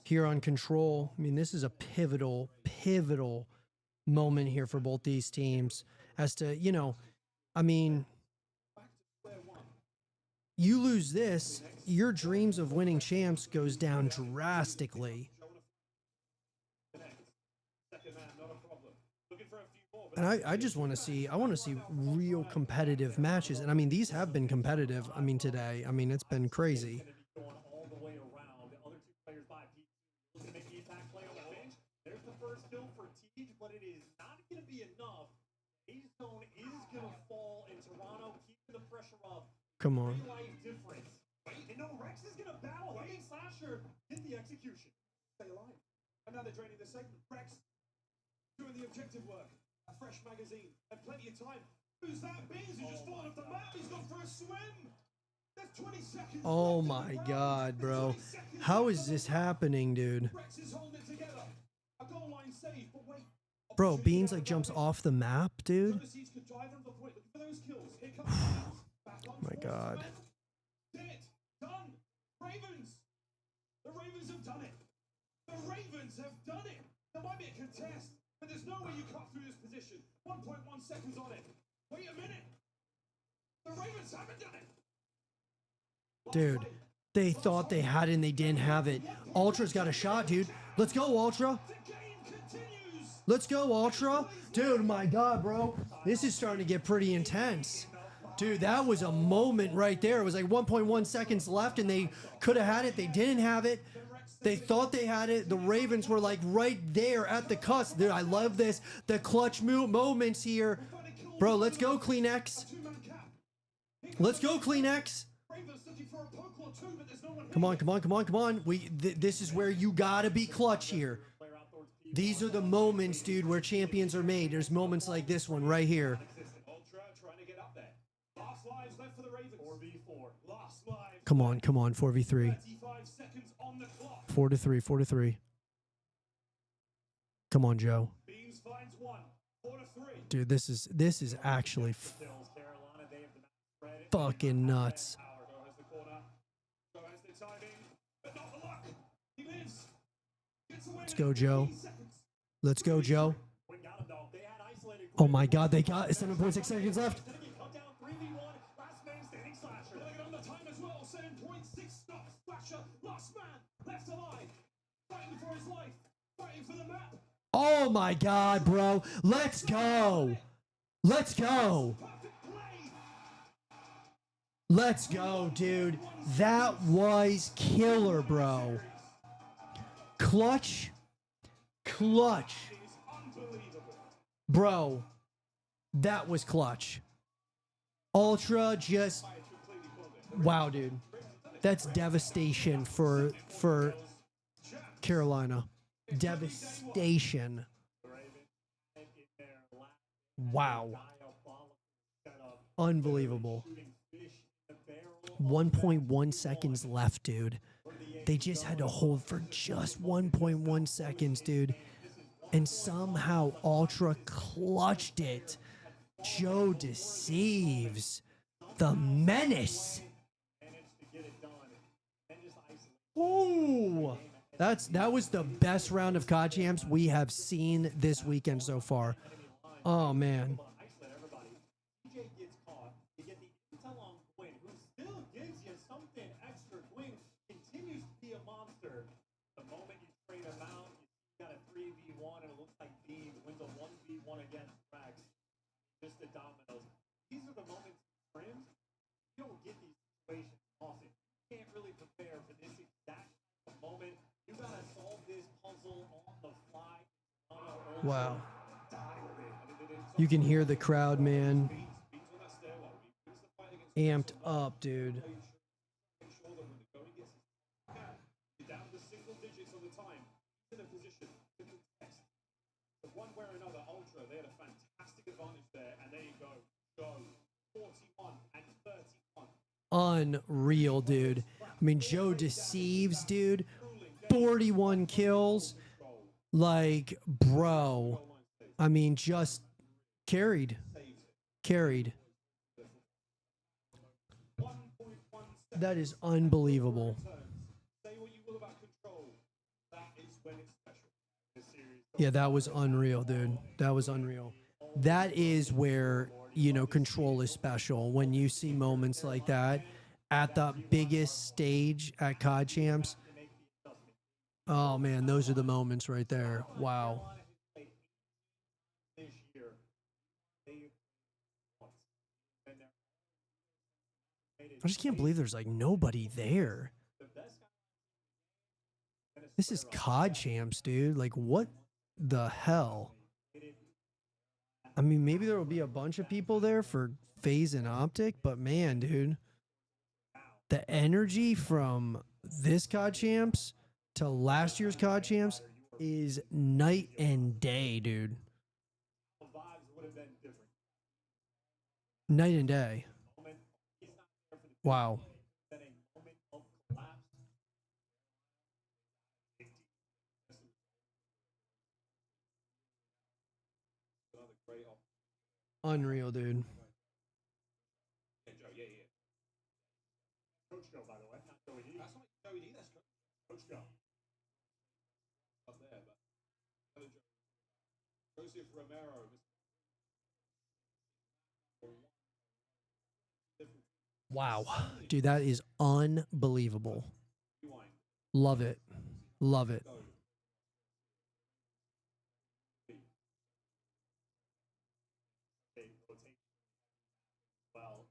A: here on Control. I mean, this is a pivotal moment here for both these teams as to, you know, I mean, you lose this, your dreams of winning champs goes down drastically. And I just want to see, I want to see real competitive matches. And I mean, these have been competitive. I mean, today, I mean, it's been crazy.
F: All the way around. The other two players by Peach looking to make the attack play on the bench. There's the first kill for Teach, but it is not going to be enough. A-Zone is going to fall, and Toronto keeping the pressure up.
A: Come on.
F: Life difference. And no, Rex is going to battle. He and Slasher get the execution. Stay alive. And now they're draining the segment. Rex doing the objective work. A fresh magazine and plenty of time. Who's that? Beans who just fallen off the map. He's gone for a swim. There's 20 seconds.
A: Oh my God, bro. How is this happening, dude?
F: Rex is holding it together. A goal line save, but wait.
A: Bro, Beans like jumps off the map, dude. Oh my God.
F: Did it. Done. Ravens. The Ravens have done it. The Ravens have done it. There might be a contest, but there's no way you cut through this position. 1.1 seconds on it. Wait a minute. The Ravens haven't done it.
A: Dude, they thought they had it and they didn't have it. Ultra's got a shot, dude. Let's go, Ultra. Let's go, Ultra. Dude, my God, bro. This is starting to get pretty intense. Dude, that was a moment right there. It was like 1.1 seconds left and they could have had it. They didn't have it. They thought they had it. The Ravens were like right there at the cusp. Dude, I love this. The clutch moments here. Bro, let's go, Kleenex. Let's go, Kleenex. Come on, come on, come on, come on. This is where you gotta be clutch here. These are the moments, dude, where champions are made. There's moments like this one right here. Come on, come on, 4v3. 4-3, 4-3. Come on, Joe. Dude, this is actually fucking nuts. Let's go, Joe. Let's go, Joe. Oh my God, they got 7.6 seconds left. Oh my God, bro. Let's go. Let's go. Let's go, dude. That was killer, bro. Clutch. Clutch. Bro, that was clutch. Ultra just... Wow, dude. That's devastation for Carolina. Devastation. Wow. Unbelievable. 1.1 seconds left, dude. They just had to hold for just 1.1 seconds, dude. And somehow Ultra clutched it. Joe deceives. The menace. Ooh. That was the best round of COD Champs we have seen this weekend so far. Oh, man.
F: Just the dominoes. These are the moments, friends. You don't get these situations often. You can't really prepare for this exact moment. You gotta solve this puzzle on the fly.
A: Wow. You can hear the crowd, man. Amped up, dude.
F: Down to single digits of the time. In a position to contest. But one way or another, Ultra, they had a fantastic advantage there, and there you go. Go 41 and 31.
A: Unreal, dude. I mean, Joe deceives, dude. 41 kills. Like, bro. I mean, just carried. Carried. That is unbelievable. Yeah, that was unreal, dude. That was unreal. That is where, you know, control is special. When you see moments like that at the biggest stage at COD Champs. Oh, man, those are the moments right there. Wow. I just can't believe there's like nobody there. This is COD Champs, dude. Like, what the hell? I mean, maybe there will be a bunch of people there for FaZe and OpTic, but man, dude, the energy from this COD Champs to last year's COD Champs is night and day, dude. Night and day. Wow. Unreal, dude.
D: Coach Joe, by the way, not Joey D. That's not Joey D. That's Coach Joe. Up there, but Joseph Romero.
A: Wow. Dude, that is unbelievable. Love it. Love it.
D: Well,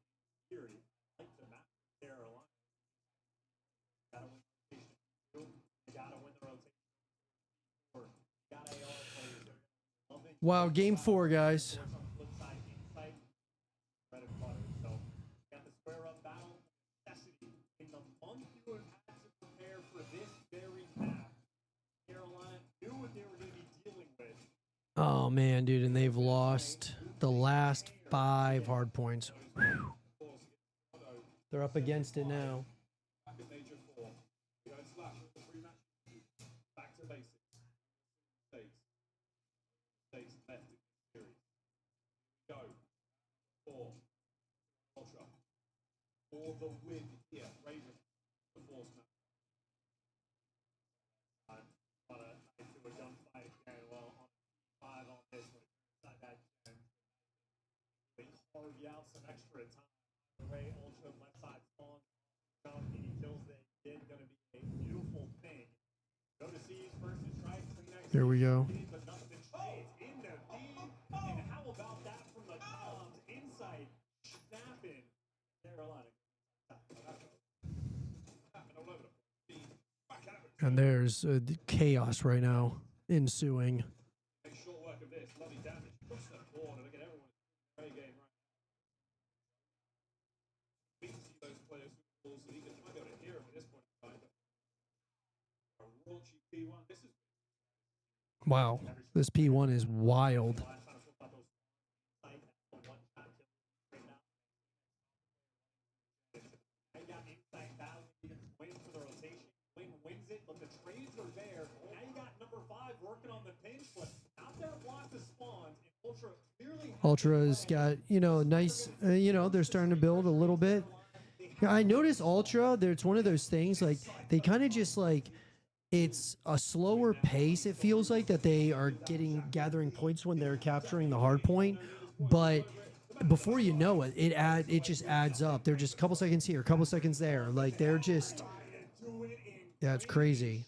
D: here, like the map, Carolina. Gotta win the rotation. Got AR players.
A: Wow, game 4, guys. Oh, man, dude, and they've lost the last 5 hard points. Whew. They're up against it now.
D: For the win here, Raven, the force now. On a gunfight again, well, on 5 on this one, like that, they carve you out some extra time. The way Ultra left side spawn, any kills they get, gonna be a beautiful thing. Go to C's versus Strike.
A: There we go.
D: But nothing trades in the D. And how about that from the comms inside, snapping Carolina.
A: And there's chaos right now ensuing.
D: Make short work of this. Lovely damage. Push the board and look at everyone. Great game right now. We can see those players who so you might be able to hear them at this point in time. A raunchy P1. This is
A: Wow, this P1 is wild. Ultra's got, you know, nice, you know, they're starting to build a little bit. I notice Ultra, it's one of those things, like, they kind of just, like, it's a slower pace, it feels like, that they are gathering points when they're capturing the hard point. But before you know it, it just adds up. They're just a couple seconds here, a couple seconds there. Like, they're just, yeah, it's crazy.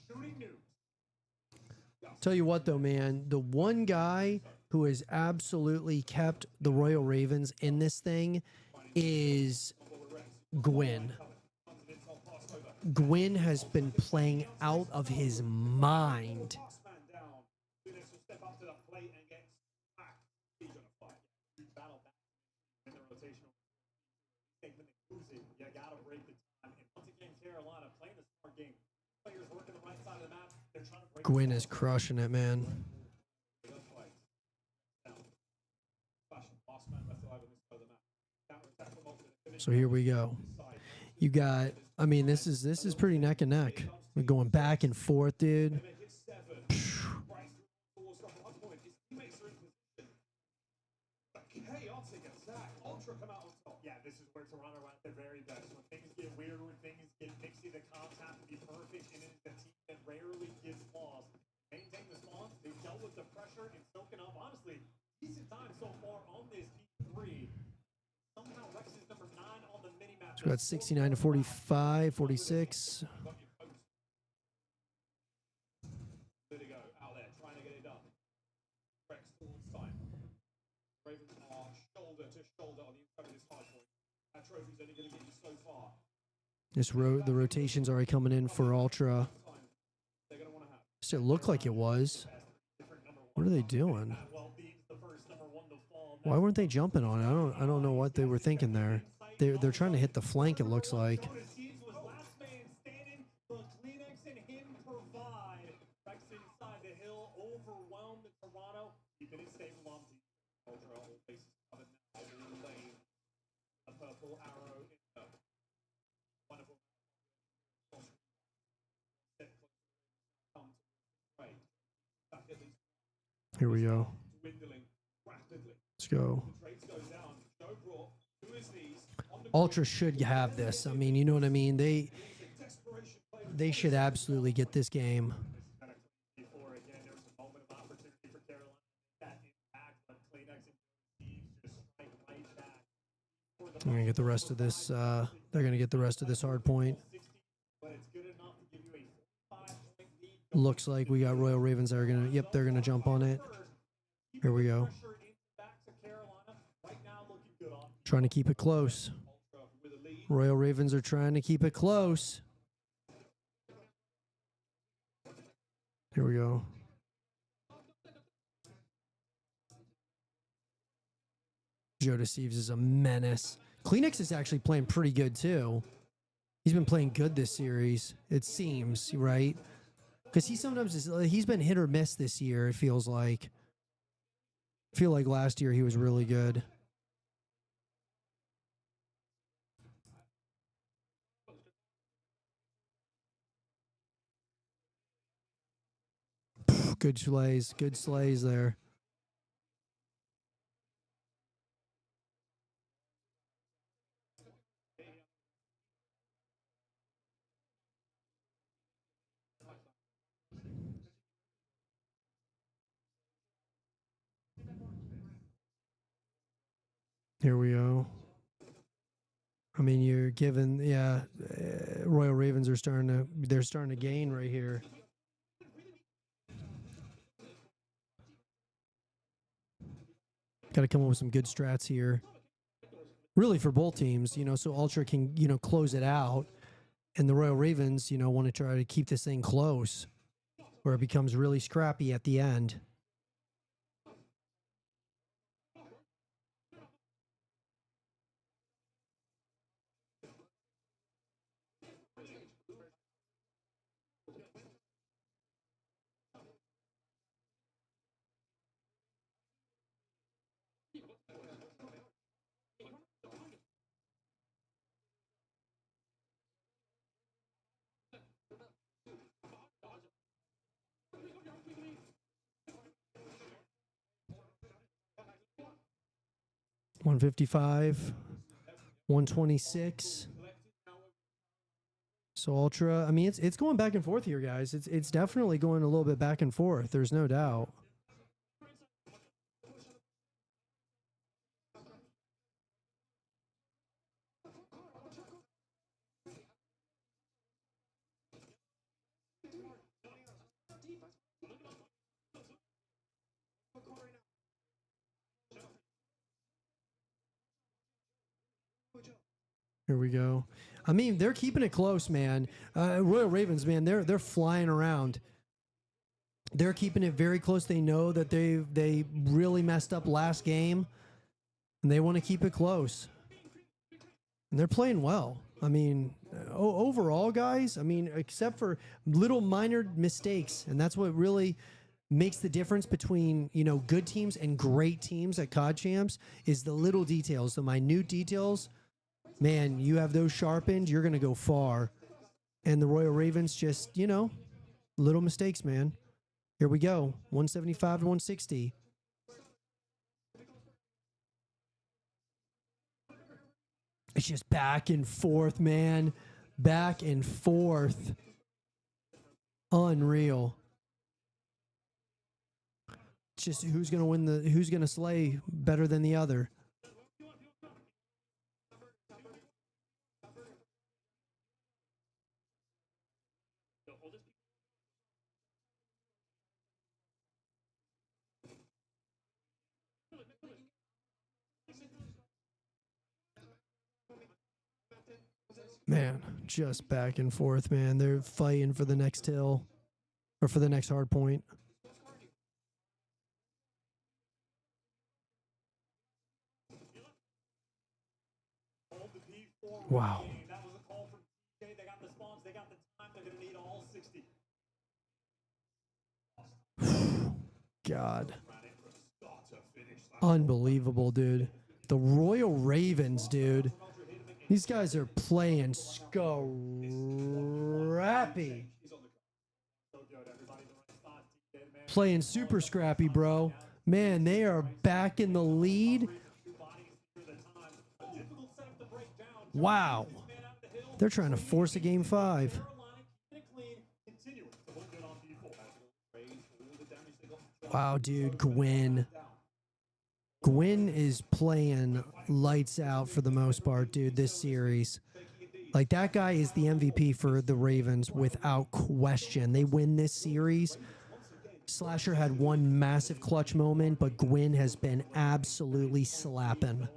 A: Tell you what, though, man, the one guy who has absolutely kept the Royal Ravens in this thing is Gwyn. Gwyn has been playing out of his mind. Gwyn is crushing it, man. So here we go. You got, I mean, this is pretty neck and neck. We're going back and forth, dude.
D: Yeah, this is where Toronto at their very best. When things get weird, when things get mixy, the comps have to be perfect, and it is the team that rarely gets lost. Maintain the spawns. They've dealt with the
F: pressure and soaking up, honestly, decent time so far on this P3. Somehow Rex is number 9 on the mini-map.
A: So we got 69 to 45, 46.
F: There to go, out there, trying to get it done. Rex towards time. Ravens are shoulder to shoulder on the inside of this hard point. That trophy's only going to get you so far.
A: The rotation's already coming in for Ultra. Does it look like it was? What are they doing? Why weren't they jumping on it? I don't know what they were thinking there. They're trying to hit the flank, it looks like. Here we go. Let's go. Ultra should have this. I mean, you know what I mean? They should absolutely get this game. They're gonna get the rest of this. They're gonna get the rest of this hard point. Looks like we got Royal Ravens that are gonna. Yep, they're gonna jump on it. Here we go. Trying to keep it close. Royal Ravens are trying to keep it close. Here we go. Joe Deceives is a menace. Kleenex is actually playing pretty good too. He's been playing good this series, it seems, right? Because he's been hit or miss this year, it feels like. I feel like last year he was really good. Good slays there. Here we go. I mean, you're given, yeah, Royal Ravens are starting to gain right here. Got to come up with some good strats here. Really for both teams, you know, so Ultra can, you know, close it out. And the Royal Ravens, you know, want to try to keep this thing close where it becomes really scrappy at the end. $155, $126. So Ultra, I mean, it's going back and forth here, guys. It's definitely going a little bit back and forth. There's no doubt. Here we go. I mean, they're keeping it close, man. Royal Ravens, man, they're flying around. They're keeping it very close. They know that they really messed up last game, and they want to keep it close. And they're playing well. I mean, overall, guys, I mean, except for little minor mistakes, and that's what really makes the difference between, you know, good teams and great teams at COD Champs is the little details, the minute details. Man, you have those sharpened, you're going to go far. And the Royal Ravens just, you know, little mistakes, man. Here we go. 175 to 160. It's just back and forth, man. Back and forth. Unreal. It's just who's gonna win who's gonna slay better than the other. Man, just back and forth, man. They're fighting for the next hill or for the next hard point. Wow.
F: That was a call from TJ. They got the spawns, they got the time, they're gonna need all 60.
A: God. Unbelievable, dude. The Royal Ravens, dude. These guys are playing scrappy. Playing super scrappy, bro. Man, they are back in the lead. Wow. They're trying to force a game 5. Wow, dude. Gwen. Gwen is playing lights out for the most part, dude, this series. Like, that guy is the MVP for the Ravens without question. They win this series. Slasher had one massive clutch moment, but Gwen has been absolutely slapping.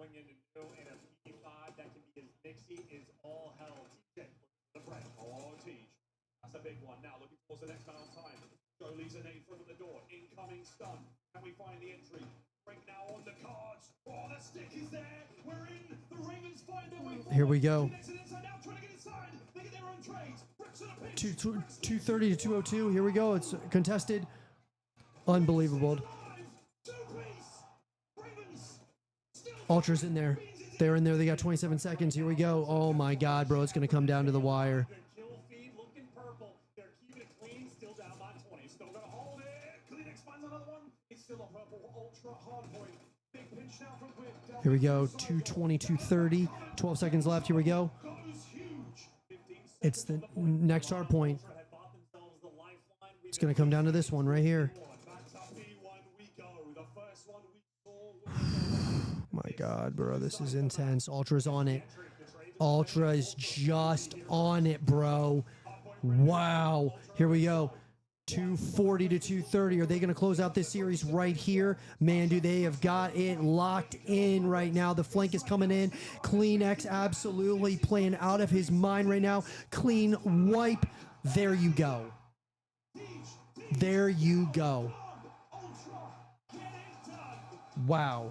F: That's a big one. Now looking towards the next man on time. Joe leaves a nade from the door. Incoming stun. Can we find the entry? Break now on the cards. Oh, the stick is there. We're in. The Ravens find their way forward.
A: Here we go.
F: Now trying to get inside. They get their own trades.
A: 230 to 202. Here we go. It's contested. Unbelievable. Ultra's in there. They're in there. They got 27 seconds. Here we go. Oh my God, bro. It's going to come down to the wire. Here we go. 220, 230. 12 seconds left. Here we go. It's the next hard point. It's going to come down to this one right here. My God, bro. This is intense. Ultra's on it. Ultra is just on it, bro. Wow. Here we go. 240 to 230. Are they going to close out this series right here? Man, do they have got it locked in right now. The flank is coming in. Clean X absolutely playing out of his mind right now. Clean wipe. There you go. There you go. Wow.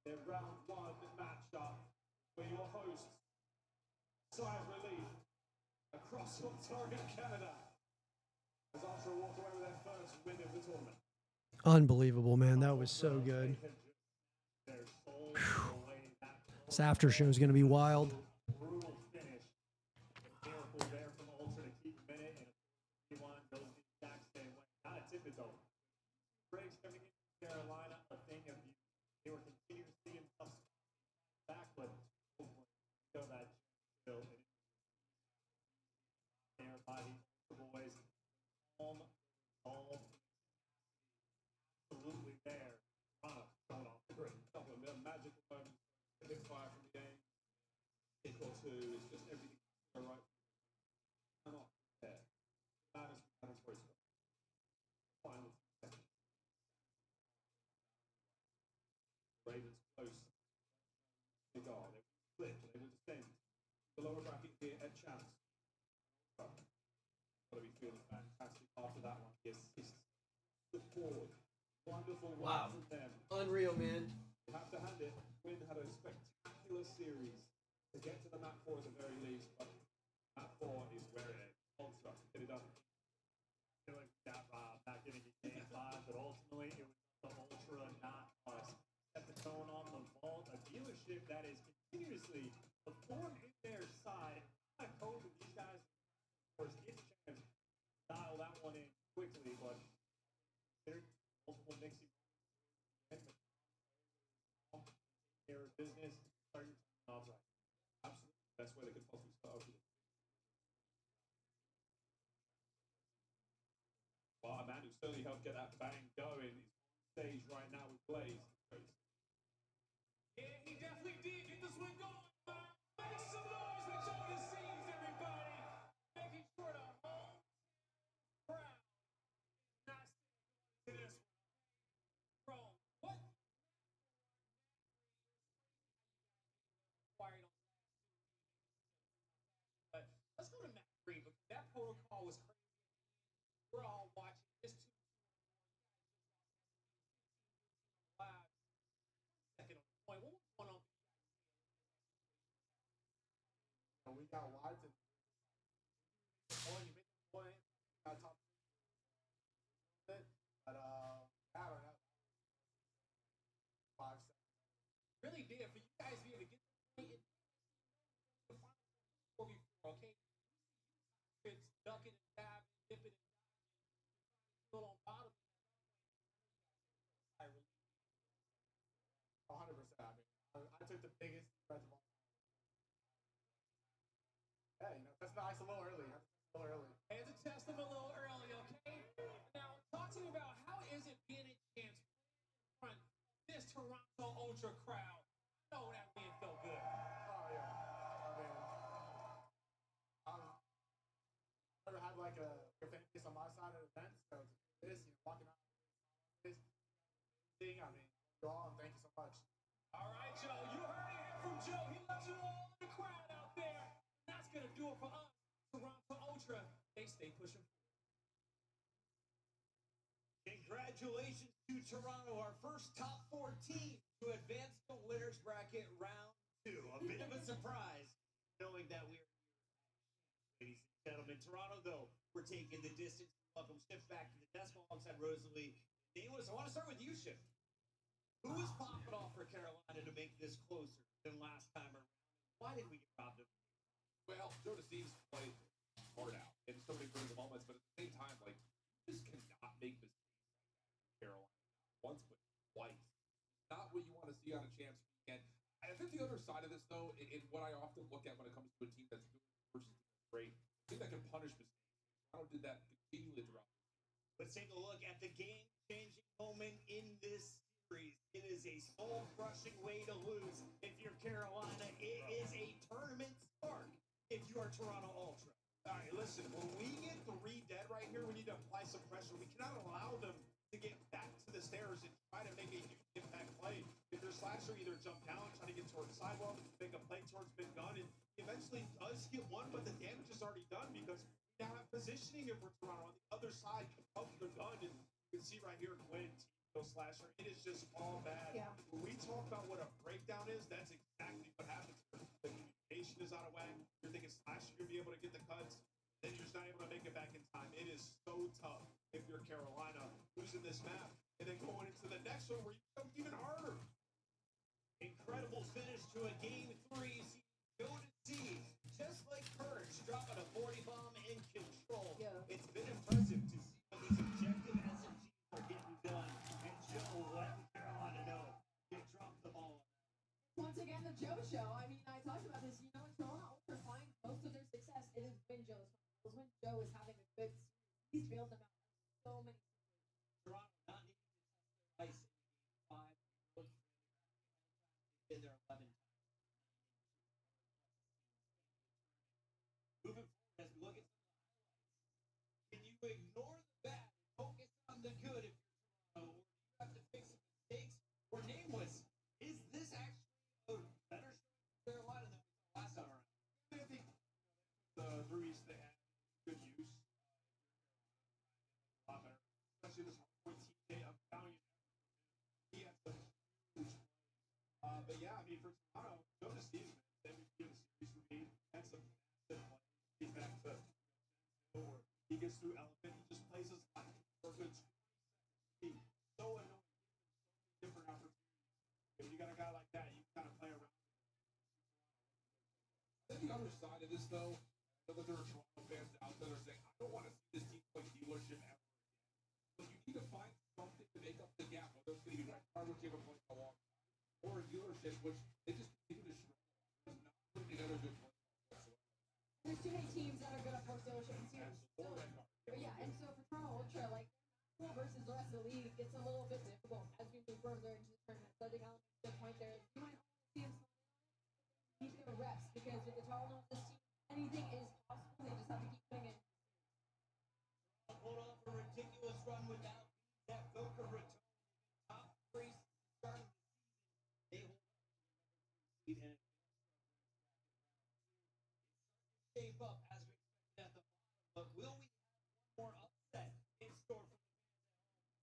F: Their round 1 matchup for your hosts. Sigh of relief across Ontario, Canada. As Ultra walk away with their first win of the tournament.
A: Unbelievable, man. That was so good. Whew. This after show is going to be wild.
F: Brutal finish. Miracle there from Ultra to keep a minute, and if one goes the exact same way. Not a tip is over. Breaks everything in Carolina, a thing of beauty. They were continuously in tough back, but hopefully show that still there by the boys. All absolutely there. Going off the grid. A couple of magical moments. A big fire from the game. Kick or two. It's just everything go right. Not there. That is where it's going. Final second. Ravens close. They go. They split. They will descend. The lower bracket here at Champs. Got to be feeling fantastic after that one. The assist. The forward. Wonderful
A: wow.
F: From them.
A: Unreal, man.
F: You have to hand it. Quinn had a spectacular series to get to the map 4 at the very least, but map 4 is where it is. Ultra, get it done. I feel like that back in game 5, but ultimately it was the Ultra, not us. Set the tone on the vault, a dealership that is continuously a Storm in their side. I hope that these guys, of course, get a chance to dial that one in quickly, but there's multiple mixing and care of business. Start your time off right.
I: Absolutely. Best way they could possibly start. Well, a man who certainly helped get that bang going. He's on stage right now with Blaze.
H: Yeah, he definitely did get this one going. Make some noise behind the scenes, everybody. Making sure the whole crowd is not to this one. Bro, what? Quiet on but let's go to map 3 because that protocol was crazy. We're all watching this 2 live. Second on the point. What was going on?
J: We got wides and
F: Point, you make the point.
J: got top. But I don't know. 5 seconds.
H: Really did for you guys to be able to get the point in the final 4v4, okay? It's ducking and diving, dipping and diving, still on bottom.
J: 100%. I mean, I took the biggest threat of all. Hey, you know, that's nice a little early. That's a little early.
H: Had to test them a little early, okay? Now, talk to me about how is it being a chance in front of this Toronto Ultra crowd? I know that win felt good.
J: Oh, yeah. I mean, I've never had like a fan base on my side of the fence. So to do this, you know, walking out this thing, I mean, you all, and thank you so much.
H: All right, Joe, you heard it from Joe. He loves you all in the crowd out there. And that's going to do it for us. Toronto Ultra, they stay pushing.
P: Congratulations to Toronto, our first top 4 team to advance the winners bracket round 2. A bit of a surprise, knowing that we are here, ladies and gentlemen. Toronto, though, we're taking the distance. Welcome Shift back to the desk alongside Rosalie. Nameless, I want to start with you, Shift. Who was popping off for Carolina to make this closer than last time around? Why did we get robbed of?
I: Well, Joe Steve's played hard out in so many critical moments, but at the same time, like, you just cannot make mistakes like that in Carolina. Not once, but twice. Not what you want to see on a champs weekend. I think the other side of this, though, in what I often look at when it comes to a team that's good versus a team that's great, I think that can punish mistakes. Toronto did that continually throughout.
P: Let's take a look at the game-changing moment in this series. It is a soul-crushing way to lose if you're Carolina. It is a tournament spark if you are Toronto Ultra.
I: All right, listen, when we get 3 dead right here, we need to apply some pressure. We cannot allow them to get back to the stairs and try to make a huge impact play. If their slasher either jump down, try to get towards the sidewalk, make a play towards big gun, and he eventually does get one, but the damage is already done because we now have positioning if we're Toronto on the other side of the gun. And you can see right here, Gwen, Tito, slasher, it is just all bad.
B: Yeah.
I: When we talk about what a breakdown is, that's exactly what happens. The communication is out of whack. You're thinking slasher, you're going to be able to get the cuts. Then you're just not able to make it back in time. It is so tough if you're Carolina losing this map and then going into the next one where you go even harder.
P: Incredible finish to a game 3. Go to see, just like Purge, dropping a 40 bomb in control.
B: Yeah.
P: It's been impressive to see when these objective SMGs are getting done. And Joe letting Carolina know they dropped the ball.
B: Once again, the Joe Show. I mean, I talked about this. You know, in Toronto, Ultra find most of their success. It has been Joe's fault. Because when Joe is having a good series, he's bailed them out so many times.
P: Toronto not needing to touch their ice in game 5. They've been there 11 times. Moving forward, as we look at some of the highlights, can you ignore the bad and focus on the good if you're Toronto, or do you have to fix some mistakes? Or Nameless, is this actually a better showing for Carolina than we saw last time around?
I: I think the threes they had good use. A lot better, especially this point TJ of valiant effort from him. He had some huge play. But yeah, I mean for Toronto, Joe Steve, the MVP of the series for me, had some massive plays. He's back to where he gets through Elephant, he just plays his life for a good 20 seconds. He's so annoying, gives him so many different opportunities. If you got a guy like that, you kind of play around. other side of this, though, I know that there are Toronto fans out there that are saying, I don't want to see this team play dealership ever again. But you need to find something to make up the gap, whether it's going to be Red Card, which they haven't played in a long time, or a dealership, which they just continue to struggle. There's not putting together good play whatsoever.
B: There's too many teams that are good at force dealership and teams. But yeah, and so for Toronto Ultra, like, versus the rest of the league, it's a little bit difficult as we move further into the tournament. So I think Alan makes a good point there. You might not see him need their reps because with the Toronto this team, anything is possible. They just have to keep putting it.
P: Pulled off a ridiculous run without that Boca Raton top three starting the season. They hold up to the number 3 seed and advance to bracket round 2. It's starting to shape up as we expected at the bottom, but will we have one more upset in store for the fans at home?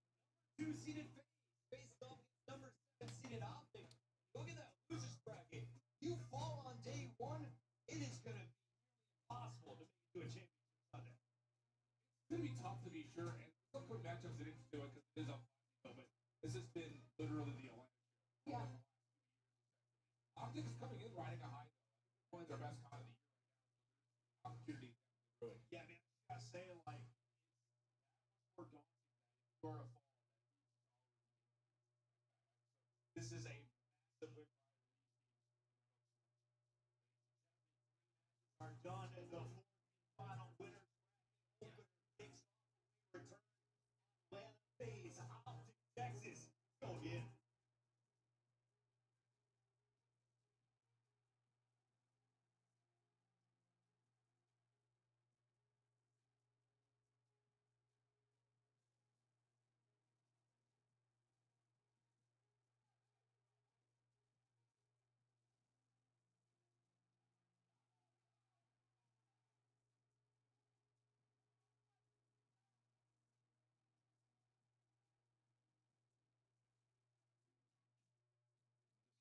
P: Number 2 seeded FaZe faced off against number 7 seeded OpTic. Look at that losers bracket. You fall on day 1, it is going to be nearly impossible to make it to a championship Sunday.
I: It's going to be tough to be sure, and some quick matchups that into it because it is up 5-0, but this has been literally the Atlanta show.
B: Yeah.
I: OpTic is coming in riding a high, though. I think they're playing their best COD of the year right now, so there's opportunity to brewing.
F: Yeah, man, I just gotta say, like, it's that much more daunting that if you are to fall, that this is a massive win for our league team. Are done in the fourth and final winners bracket opener kicks off when we return. Atlanta FaZe, OpTic Texas. Go again.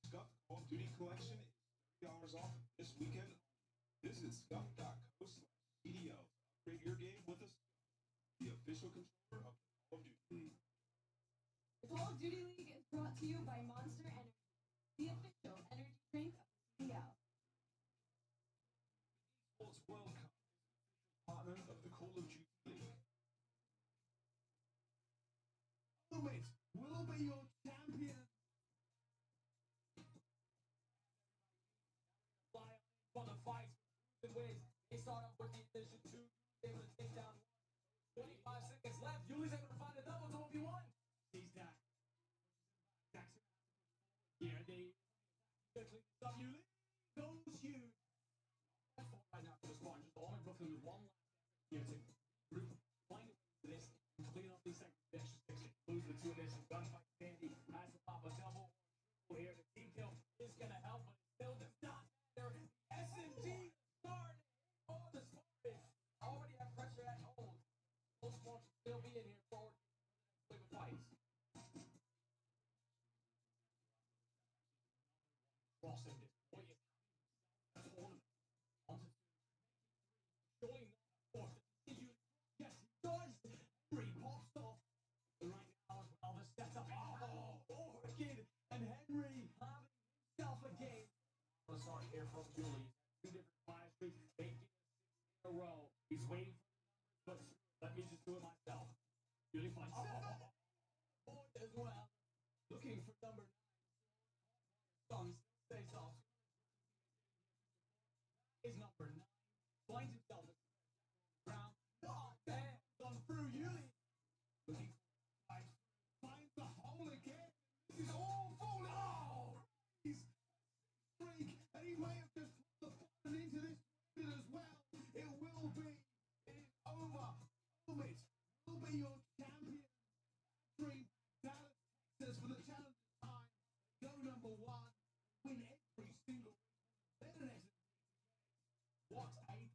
M: Scuff Call of Duty collection is $30 off this weekend only. Visit scuff.co/CDL to upgrade your game with a Scuff, the official controller of the Call of Duty League.
B: The Call of Duty League is brought to you by Monster Energy, the official energy drink of the CDL.
M: Esports World Cup is an official partner of the Call of Duty League.
P: Ultimate will be your champion.
H: Fly on in for the fights with wins. They start off with the Edition 2. Able to take down 1. 25 seconds left. Yuli's able to find a double to 1v1. He's down. Jackson here. They clean this up. Yuli goes huge. Right now for the squad. Just only Brooklyn with one last effort here to group, find a way to this, and clean up these seconds. The extra section. Lose the 2 edition. Gunfight Sandy has to pop a double or triple here. The team kill is going to help, but it still does not matter. SMG starting to hit all the sparring. Already have pressure at home. Those sparks will still be in here forward for the next wave of fights. Crossing this boy is having himself a tournament. On to 2. Showing not a force to continue. Yes, he does. Henry pops off. Right now as well, the setup. Oh, Orchid and Henry having himself a game. Let's start here from Julie. 2 different 5 streaks, making it 6 in a row. He's waiting for the numbers, but let me just do it myself. Julie finds point as well. Looking for number 9. Song still stays off. Is number 9. Finds himself a ground. Oh, man, gone through Yuli. Looking for 5. Finds the hole again. This is all falling. Oh, he's streak, and he may have just put the button into this bracket as well. It will be. It is over. Ultimate will be your champion. Dream Dallas, Texas for the challenge time. Go number 1. Win every single race. Better than SMG to get it. What a performance.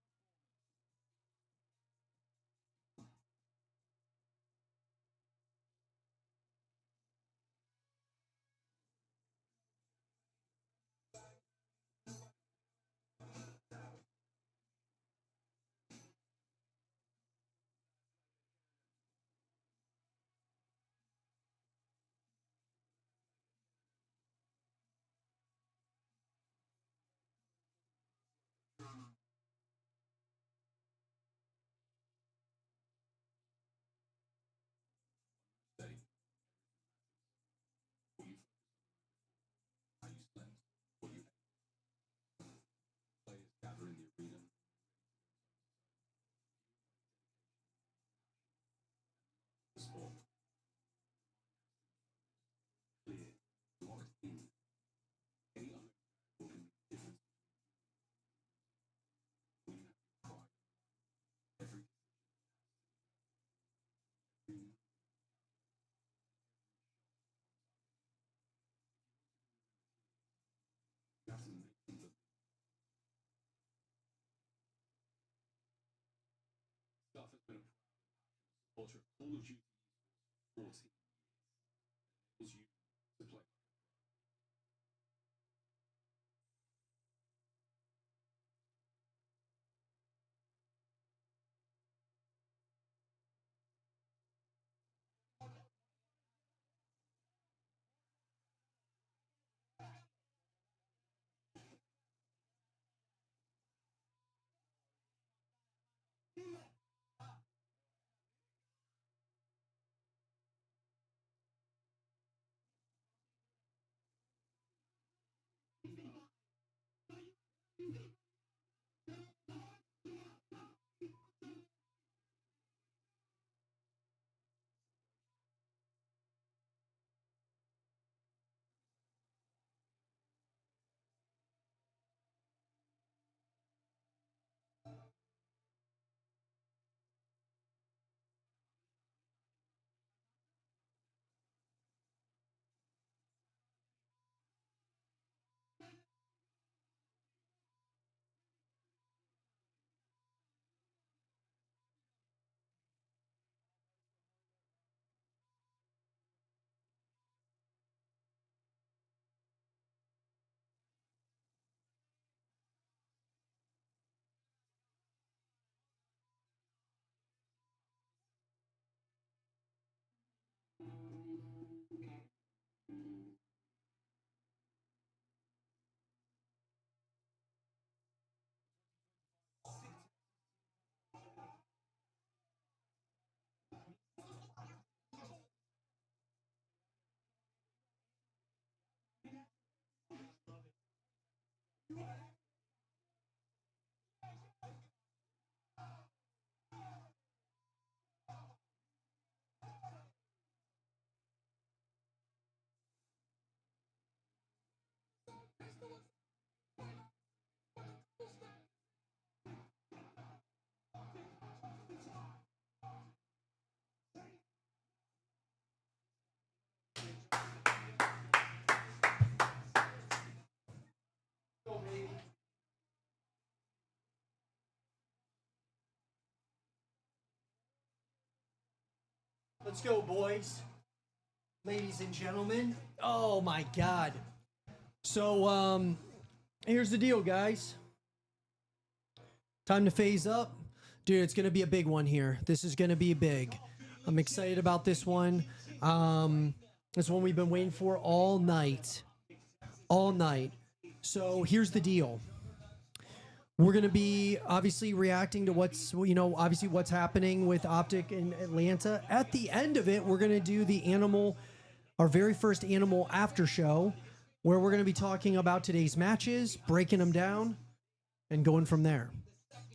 I: been a culture full of you 14 years. It was you to play.
A: Let's go, boys. Ladies and gentlemen. Oh my god. So here's the deal, guys. Time to phase up. Dude, it's gonna be a big one here. This is gonna be big. I'm excited about this one. It's one we've been waiting for all night. All night. So here's the deal. We're going to be obviously reacting to what's, obviously what's happening with OpTic in Atlanta. At the end of it, we're going to do our very first ANML after show, where we're going to be talking about today's matches, breaking them down, and going from there.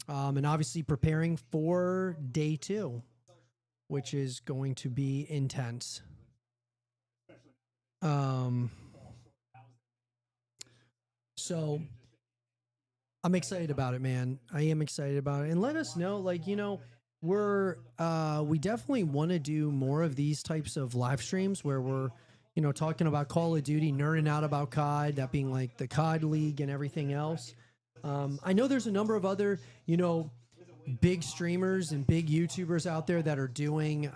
A: And obviously preparing for day 2, which is going to be intense. So I'm excited about it, man. I am excited about it. And let us know, we definitely want to do more of these types of live streams where we're, talking about Call of Duty, nerding out about COD, that being like the COD League and everything else. I know there's a number of other, big streamers and big YouTubers out there that are doing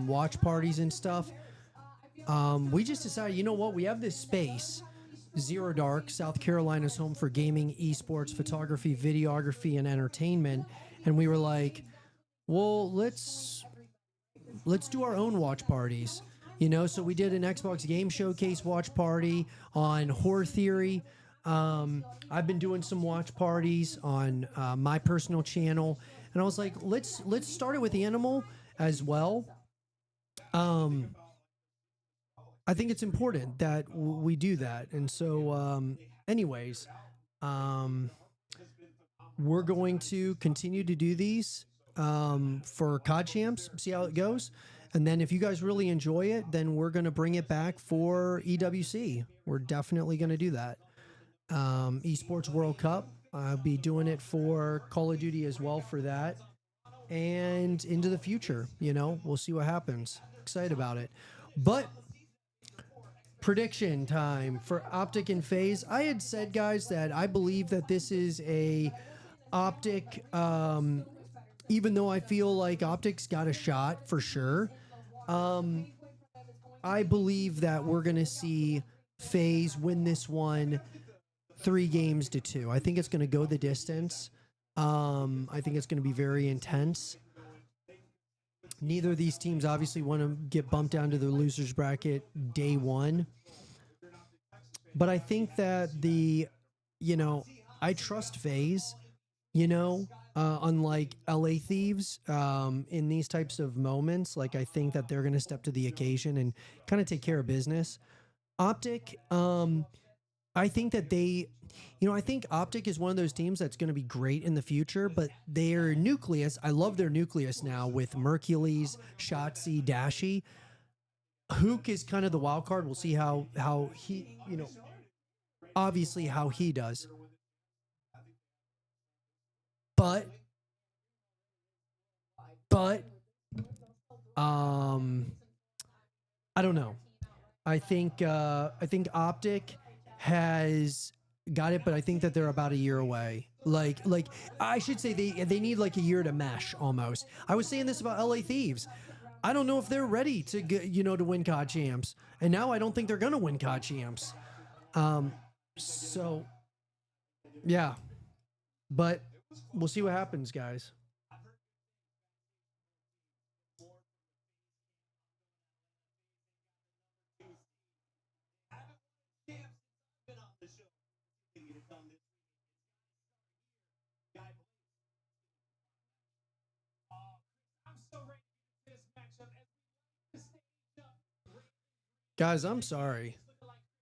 A: watch parties and stuff. We just decided, you know what? We have this space. Zero Dark, South Carolina's home for gaming, esports, photography, videography, and entertainment. And we were like, well, let's do our own watch parties. So we did an Xbox Game Showcase watch party on Horror Theory. I've been doing some watch parties on my personal channel. And I was like, let's start it with ANML as well. I think it's important that we do that. And so, anyways, we're going to continue to do these for COD Champs, see how it goes. And then if you guys really enjoy it, then we're going to bring it back for EWC. We're definitely going to do that. Esports World Cup, I'll be doing it for Call of Duty as well for that. And into the future, we'll see what happens. Excited about it. But prediction time for OpTic and FaZe. I had said, guys, that I believe that this is a OpTic even though I feel like OpTic's got a shot for sure, I believe that we're going to see FaZe win this one 3-2. I think it's going to go the distance. I think it's going to be very intense. Neither of these teams obviously want to get bumped down to the losers bracket day one. But I think that I trust FaZe, unlike LA Thieves, in these types of moments. Like, I think that they're going to step to the occasion and kind of take care of business. OpTic, I think that I think OpTic is one of those teams that's going to be great in the future, but their nucleus, I love their nucleus now with Mercules, Shotzi, Dashy. Hook is kind of the wild card. We'll see how he, obviously how he does. But I don't know. I think OpTic has got it, but I think that they're about a year away. Like I should say they need like a year to mesh almost. I was saying this about LA Thieves. I don't know if they're ready to get, to win COD champs. And now I don't think they're going to win COD champs. So yeah. But we'll see what happens, guys. Guys, I'm sorry.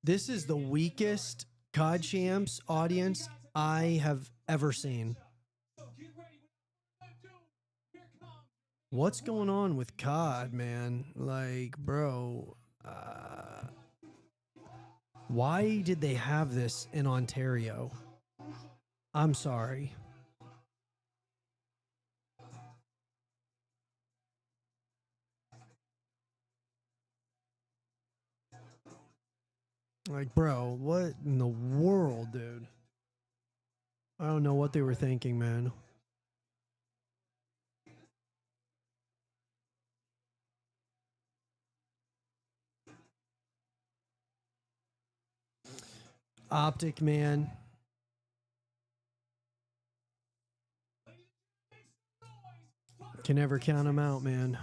A: This is the weakest COD champs audience I have ever seen. What's going on with COD, man? Like, bro, why did they have this in Ontario? I'm sorry. Like, bro, what in the world, dude? I don't know what they were thinking, man. OpTic, man. Can never count them out, man.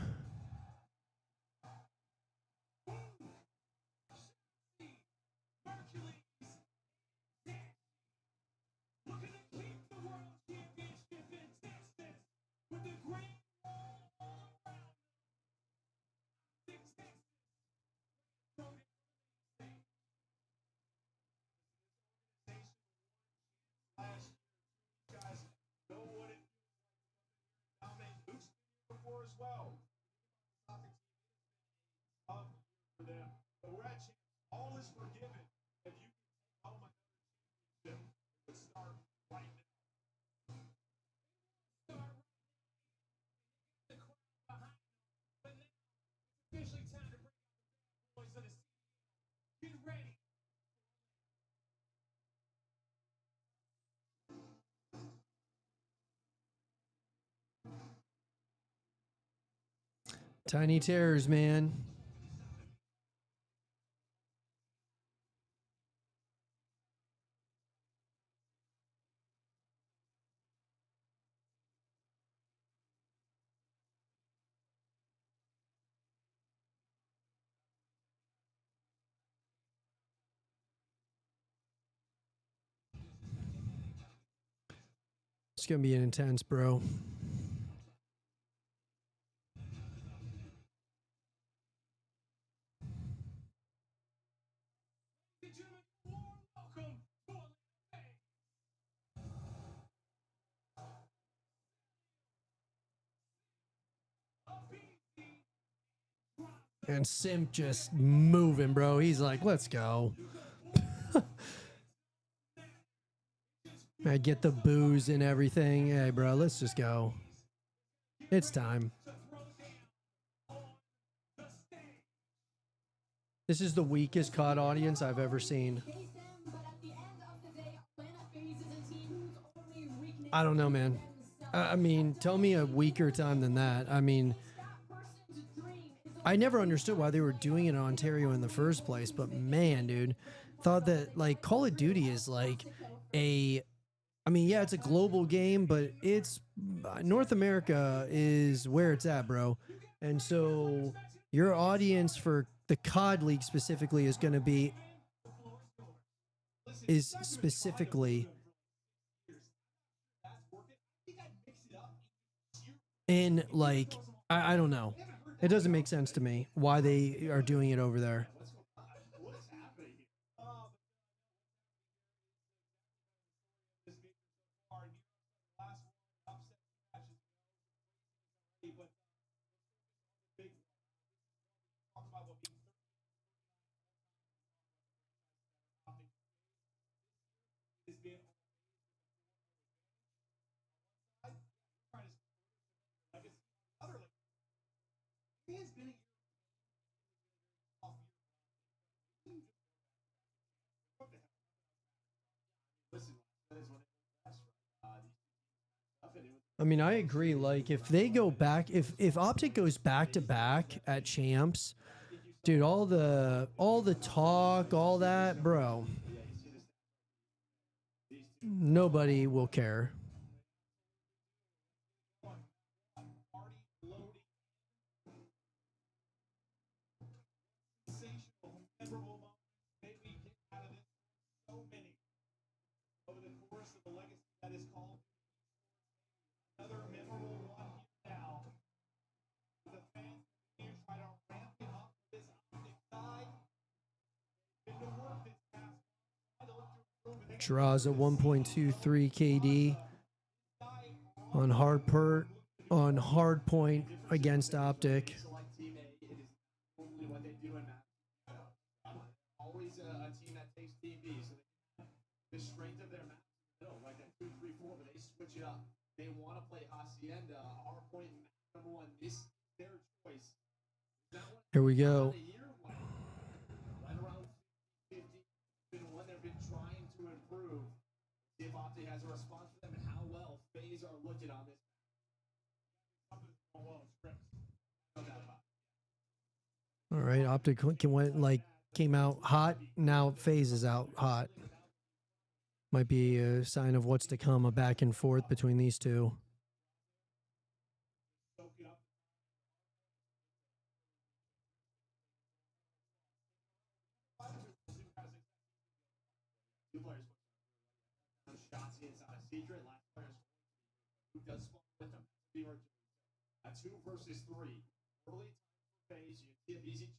D: All is forgiven if you can home another championship would start right now. The crowd behind them, but now it's officially time to bring out the bad boys of the CDL. Get ready.
A: Tiny Terrors, man. It's going to be an intense, bro. And Simp just moving, bro. He's like, let's go. I get the booze and everything. Hey, bro, let's just go. It's time. This is the weakest COD audience I've ever seen. I don't know, man. I mean, tell me a weaker time than that. I mean, I never understood why they were doing it in Ontario in the first place, but man, dude, thought that like Call of Duty is like I mean, yeah, it's a global game, but it's North America is where it's at, bro. And so your audience for the COD League specifically is going to be specifically in like I don't know. It doesn't make sense to me why they are doing it over there. I mean, I agree. Like, if they go back, if OpTic goes back to back at champs, dude, all the talk, all that, bro, nobody will care. Draws a 1.23 KD on hard point against OpTic.
D: Always a team that takes DB, so the strength of their map, like that 2-3-4, but they switch it up. They want to play Hacienda, hard point, number one. This their choice.
A: Here we go.
D: Right around 50, one they've been trying to improve. See if OpTic has a response for them and how well FaZe are looking on this.
A: All right, OpTic went like came out hot. Now FaZe is out hot. Might be a sign of what's to come. A back and forth between these two.
D: Shots inside a secret. Last player who does spawn with them. 2 versus 3. Early phase, you see him easy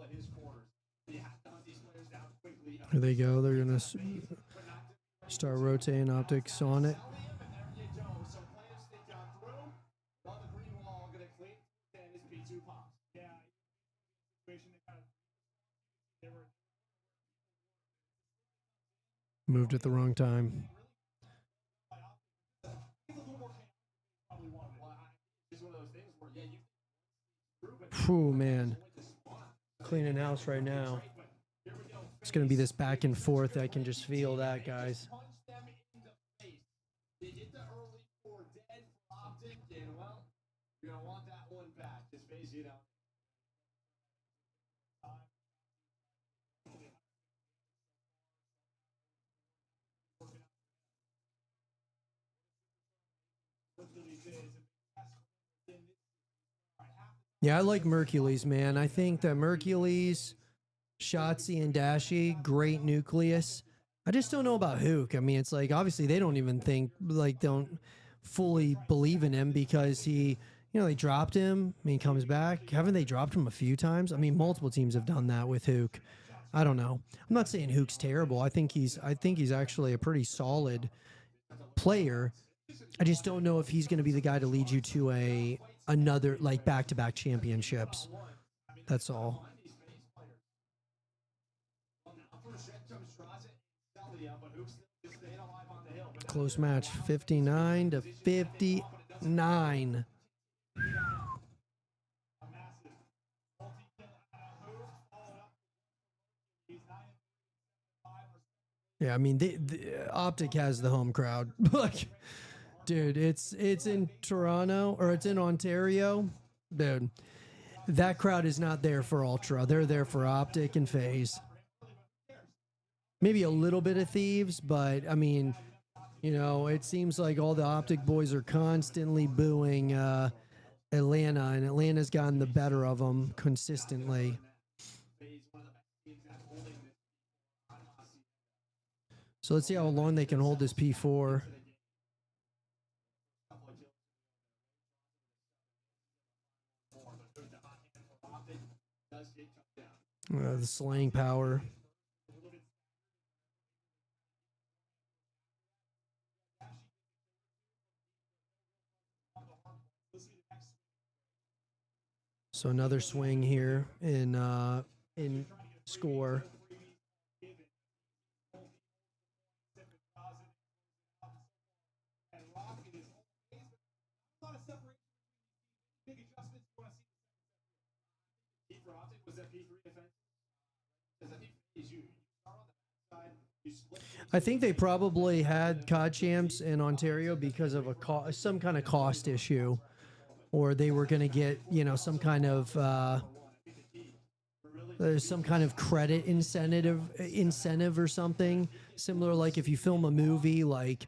D: at his corners. You have to hunt these players down quickly.
A: Here they go. They're gonna start rotating OpTics on it.
D: So players think down through. While the green wall gonna clean, and his P2 pops. Yeah.
A: Moved at the wrong time. Phew, man. Cleaning house right now. It's going to be this back and forth. I can just feel that, guys.
D: You're gonna want that one back. Just face it out.
A: Yeah, I like Mercules, man. I think that Mercules, Shotzi, and Dashy, great nucleus. I just don't know about Hook. I mean, it's like, obviously, they don't even think, like, don't fully believe in him because he, you know, they dropped him. I mean, he comes back. Haven't they dropped him a few times? I mean, multiple teams have done that with Hook. I don't know. I'm not saying Hook's terrible. I think he's actually a pretty player. I just don't know if he's going to be the guy to lead you to another like back-to-back championships. That's all. Close match, 59-59. Yeah, I mean, the OpTic has the home crowd. Like, Dude, it's in Toronto, or it's in Ontario. Dude, that crowd is not there for Ultra. They're there for OpTic and FaZe. Maybe a little bit of Thieves, but I mean, you know, it seems like all the OpTic boys are constantly booing Atlanta, and Atlanta's gotten the better of them consistently. So let's see how long they can hold this P4. The slaying power. So another swing here in score. I think they probably had COD Champs in Ontario because of some kind of cost issue, or they were going to get, you know, some kind of credit incentive or something similar. Like if you film a movie, like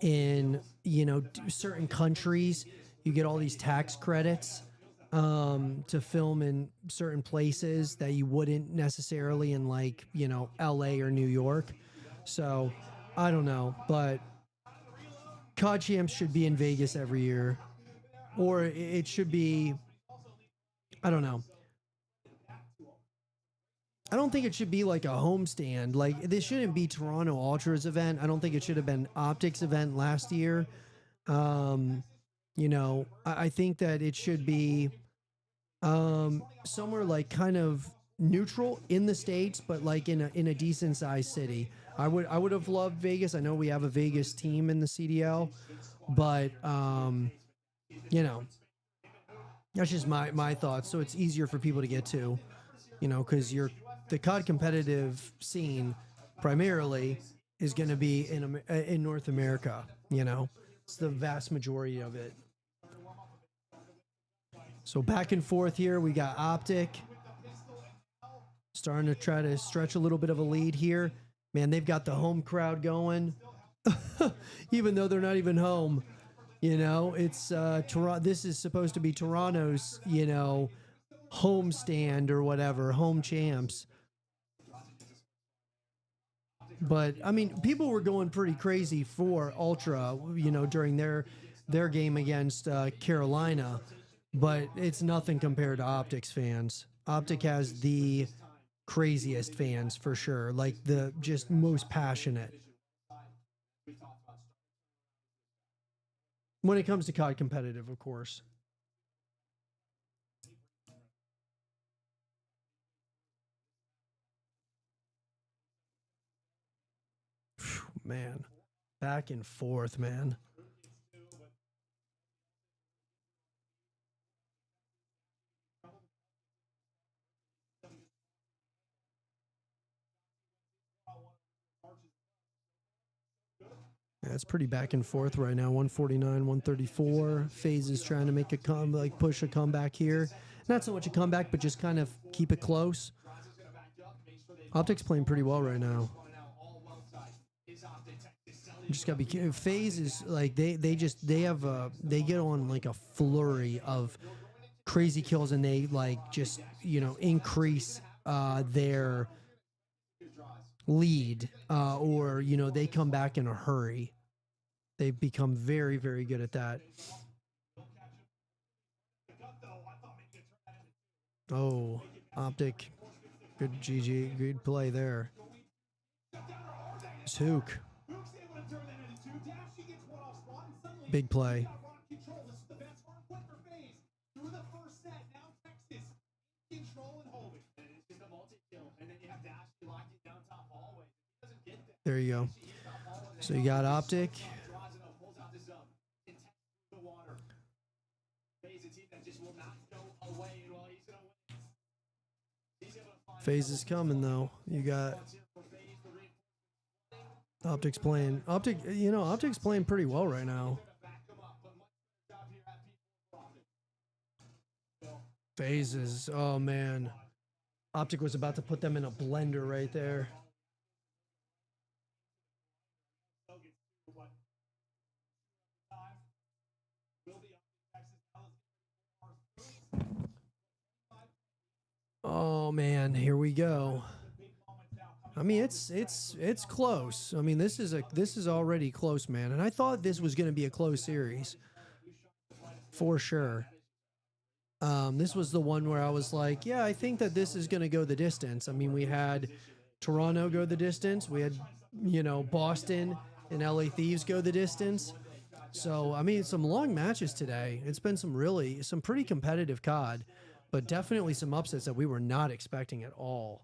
A: in, you know, certain countries, you get all these tax credits to film in certain places that you wouldn't necessarily in, like, you know, LA or New York. So I don't know, but COD Champs should be in Vegas every year, or it should be, I don't know. I don't think it should be like a homestand. Like, this shouldn't be Toronto Ultra's event. I don't think it should have been OpTic's event last year. You know, I think that it should be somewhere like kind of neutral in the States, but like in a decent sized city. I would have loved Vegas. I know we have a Vegas team in the CDL, but you know, that's just my thoughts. So it's easier for people to get to, you know, because the COD competitive scene primarily is going to be in North America. You know, it's the vast majority of it. So back and forth here, we got OpTic starting to try to stretch a little bit of a lead here. Man, they've got the home crowd going, even though they're not even home. You know, it's Toronto. This is supposed to be Toronto's, you know, home stand or whatever, home champs. But I mean, people were going pretty crazy for Ultra, you know, during their game against Carolina. But it's nothing compared to OpTic's fans. OpTic has the craziest fans for sure, like the just most passionate when it comes to COD competitive, of course. Whew, man, back and forth, man. Yeah, it's pretty back and forth right now. 149, 134. FaZe is trying to make a push a comeback here. Not so much a comeback, but just kind of keep it close. OpTic's playing pretty well right now. Just gotta be. FaZe is like they get on like a flurry of crazy kills, and they like just, you know, increase their lead, or, you know, they come back in a hurry. They've become very, very good at that. Oh, OpTic, good GG, good play there. Zook, big play. There you go. So you got OpTic. FaZe is coming though. You got OpTic's playing. OpTic, you know, OpTic's playing pretty well right now. Phases. Oh man. OpTic was about to put them in a blender right there. Oh man, here we go. I mean, it's close. I mean, this is already close, man. And I thought this was going to be a close series, for sure. This was the one where I was like, yeah, I think that this is going to go the distance. I mean, we had Toronto go the distance. We had, you know, Boston and LA Thieves go the distance. So, I mean, some long matches today. It's been some pretty competitive COD, but definitely some upsets that we were not expecting at all.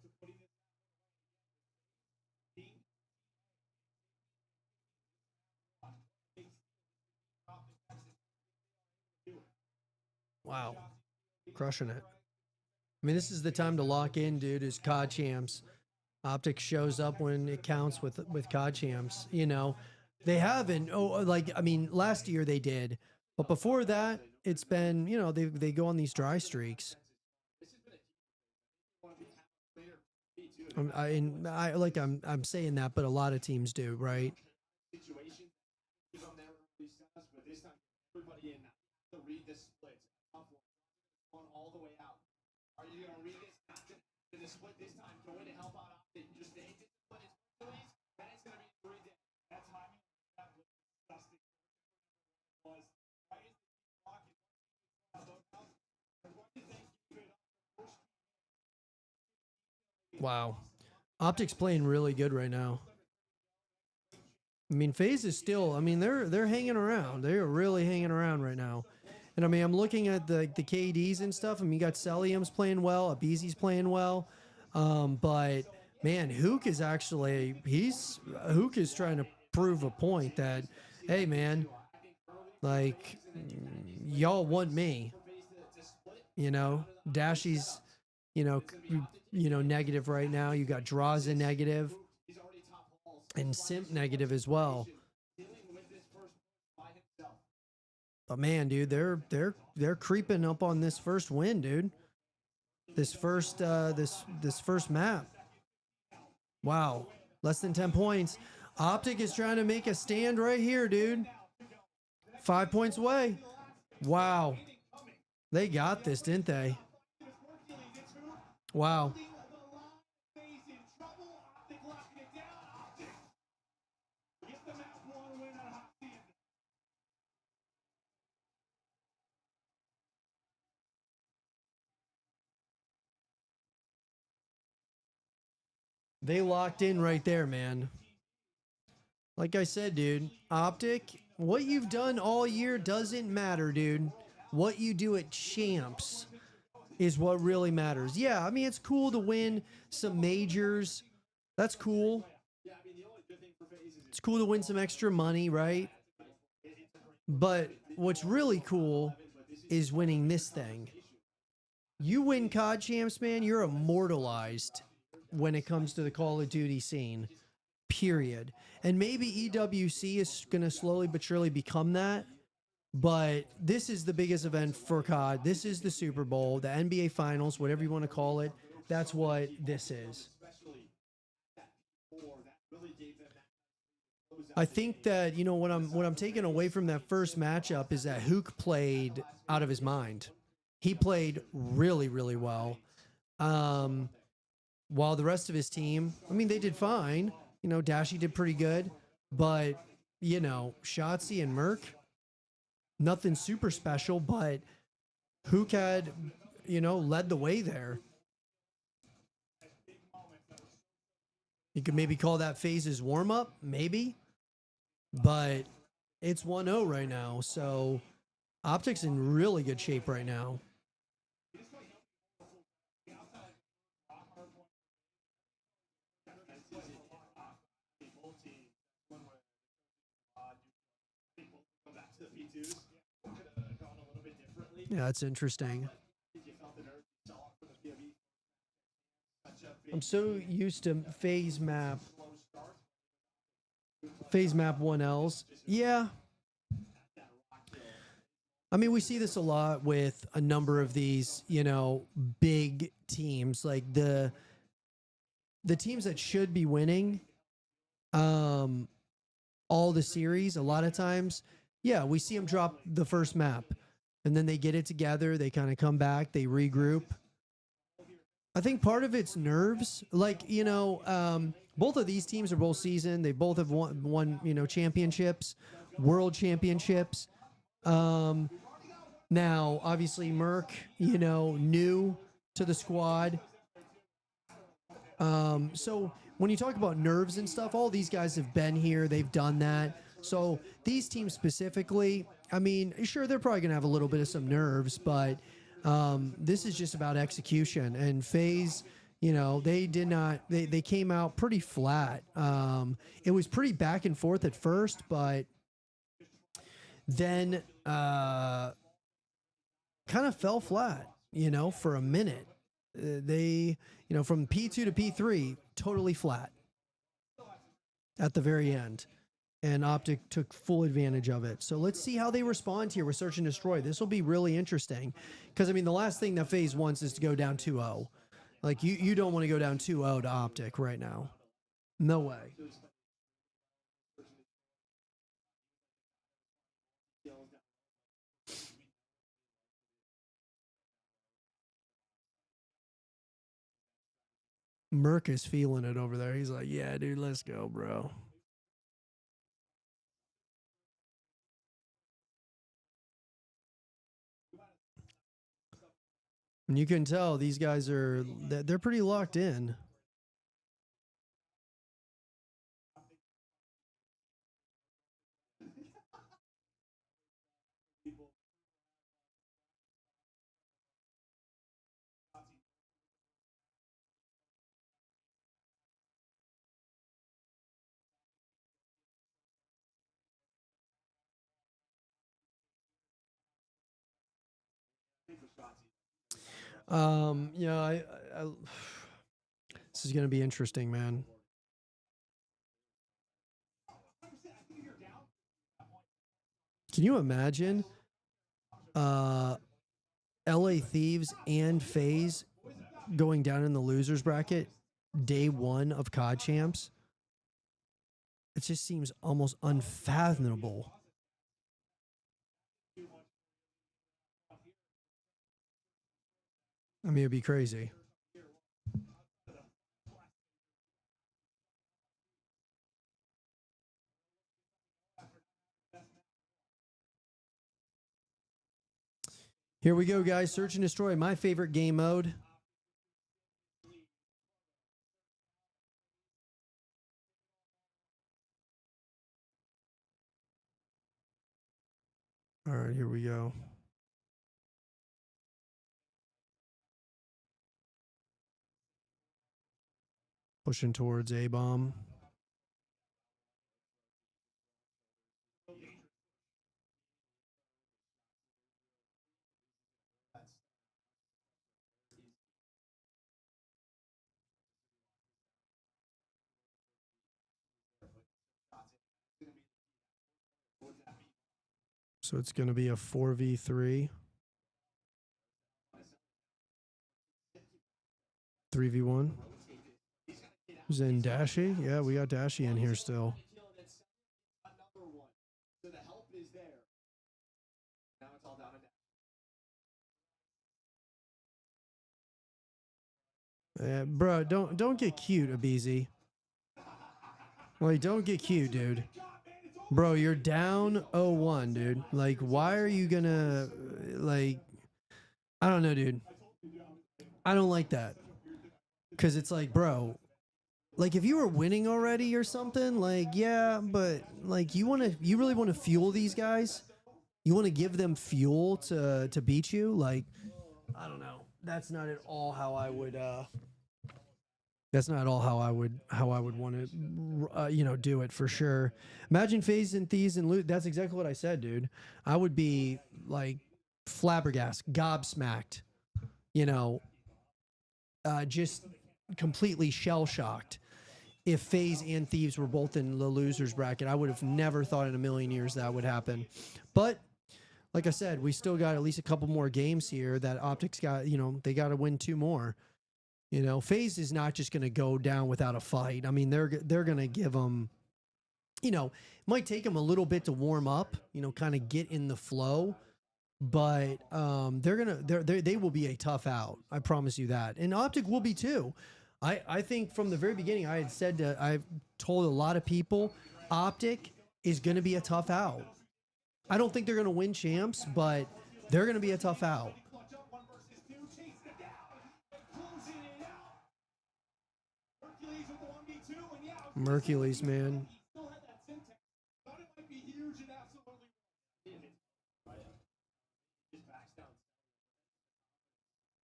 A: Wow. Crushing it. I mean, this is the time to lock in, dude, is COD Champs. OpTic shows up when it counts with COD Champs. You know, they haven't, I mean, last year they did. But before that, it's been, you know, they go on these dry streaks. I'm saying that, but a lot of teams do, right?
D: All the way out. Are you gonna read this? To the split this time, go in to help out. Just stay to the split. Then it's gonna be 3 days. That's timing. That was disgusting. Was right as the clock is
A: Wow. OpTic's playing really good right now. I mean, FaZe is still, I mean, they're hanging around. They're really hanging around right now. And I mean, I'm looking at the KDs and stuff. I mean, you got Celium's playing well, Abeezy's playing well. But man, Hook is actually, Hook is trying to prove a point that, hey man, like, y'all want me. You know, Dashy's, you know, negative right now. You got Draza negative and Simp negative as well. But man, dude, they're creeping up on this first win, dude. This first map. Wow, less than 10 points. OpTic is trying to make a stand right here, dude. 5 points away. Wow, they got this, didn't they? Wow. They locked in right there, man. Like I said, dude, OpTic, what you've done all year doesn't matter, dude. What you do at Champs is what really matters. Yeah, I mean, it's cool to win some majors. That's cool. It's cool to win some extra money, right? But what's really cool is winning this thing. You win COD Champs, man, you're immortalized when it comes to the Call of Duty scene, period. And maybe EWC is going to slowly but surely become that, but this is the biggest event for COD. This is the Super Bowl, the NBA Finals, whatever you want to call it. That's what this is. I think that, you know, what I'm taking away from that first matchup is that Hook played out of his mind. He played really, really well. While the rest of his team, I mean, they did fine. You know, Dashy did pretty good, but, you know, Shotzi and Merc, nothing super special, but Hook had, you know, led the way there. You could maybe call that FaZe's warm-up, maybe, but it's 1-0 right now, so OpTic's in really good shape right now. Yeah, that's interesting. I'm so used to FaZe map 1Ls. Yeah. I mean, we see this a lot with a number of these, you know, big teams, like the teams that should be winning all the series. A lot of times, yeah, we see them drop the first map, and then they get it together. They kind of come back, they regroup. I think part of it's nerves. Like, you know, both of these teams are both seasoned. They both have won, you know, championships, world championships. Now, obviously, Merc, you know, new to the squad. So when you talk about nerves and stuff, all these guys have been here. They've done that. So these teams specifically, I mean, sure, they're probably going to have a little bit of some nerves, but this is just about execution. And FaZe, you know, they did not, they came out pretty flat. It was pretty back and forth at first, but then kind of fell flat, you know, for a minute. They, you know, from P2 to P3, totally flat at the very end. And OpTic took full advantage of it. So let's see how they respond here with Search and Destroy. This will be really interesting. Because, I mean, the last thing that FaZe wants is to go down 2-0. Like, you don't want to go down 2-0 to OpTic right now. No way. Merc is feeling it over there. He's like, yeah, dude, let's go, bro. And you can tell these guys are, they're pretty locked in. Yeah, this is going to be interesting, man. Can you imagine LA Thieves and FaZe going down in the losers bracket day one of COD Champs? It just seems almost unfathomable. I mean, it'd be crazy. Here we go, guys. Search and Destroy, my favorite game mode. All right, here we go. Pushing towards A-bomb. So it's going to be a 4v3. 3v1. Who's in Dashy? Yeah, we got Dashy in here still.
D: So the help is there. Now it's all down to
A: Bro, don't get cute, Abizi. Like, don't get cute, dude. Bro, you're down 0-1, dude. Like, why are you gonna, like, I don't know, dude. I don't like that. Because it's like, bro, like, if you were winning already or something, like, yeah, but, like, you really want to fuel these guys? You want to give them fuel to beat you? Like, I don't know. That's not at all how I would, that's not at all how I would want to, you know, do it for sure. Imagine FaZe and Thieves and Loot. That's exactly what I said, dude. I would be like flabbergasted, gobsmacked, you know, just completely shell shocked. If FaZe and Thieves were both in the losers bracket, I would have never thought in a million years that would happen. But like I said, we still got at least a couple more games here that OpTic's got. You know, they got to win 2 more. You know, FaZe is not just going to go down without a fight. I mean, they're going to give them. You know, might take them a little bit to warm up. You know, kind of get in the flow. But they will be a tough out. I promise you that. And OpTic will be too. I think from the very beginning, I've told a lot of people, OpTic is going to be a tough out. I don't think they're going to win champs, but they're going to be a tough out. Mercules, man.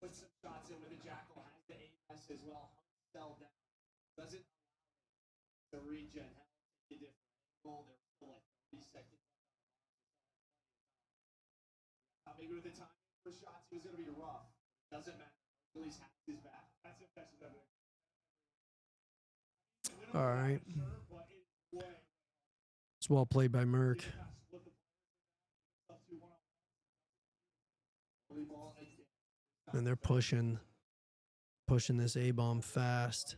D: Put some shots in with the Jackal, has the AS as well. Fell down. Doesn't the regen have a different angle. They're still like 30 seconds. How big with the time for shots, he was going to be rough. Doesn't matter. At least half his back. That's impressive.
A: All right. It's well played by Merc. And they're pushing this A-bomb fast.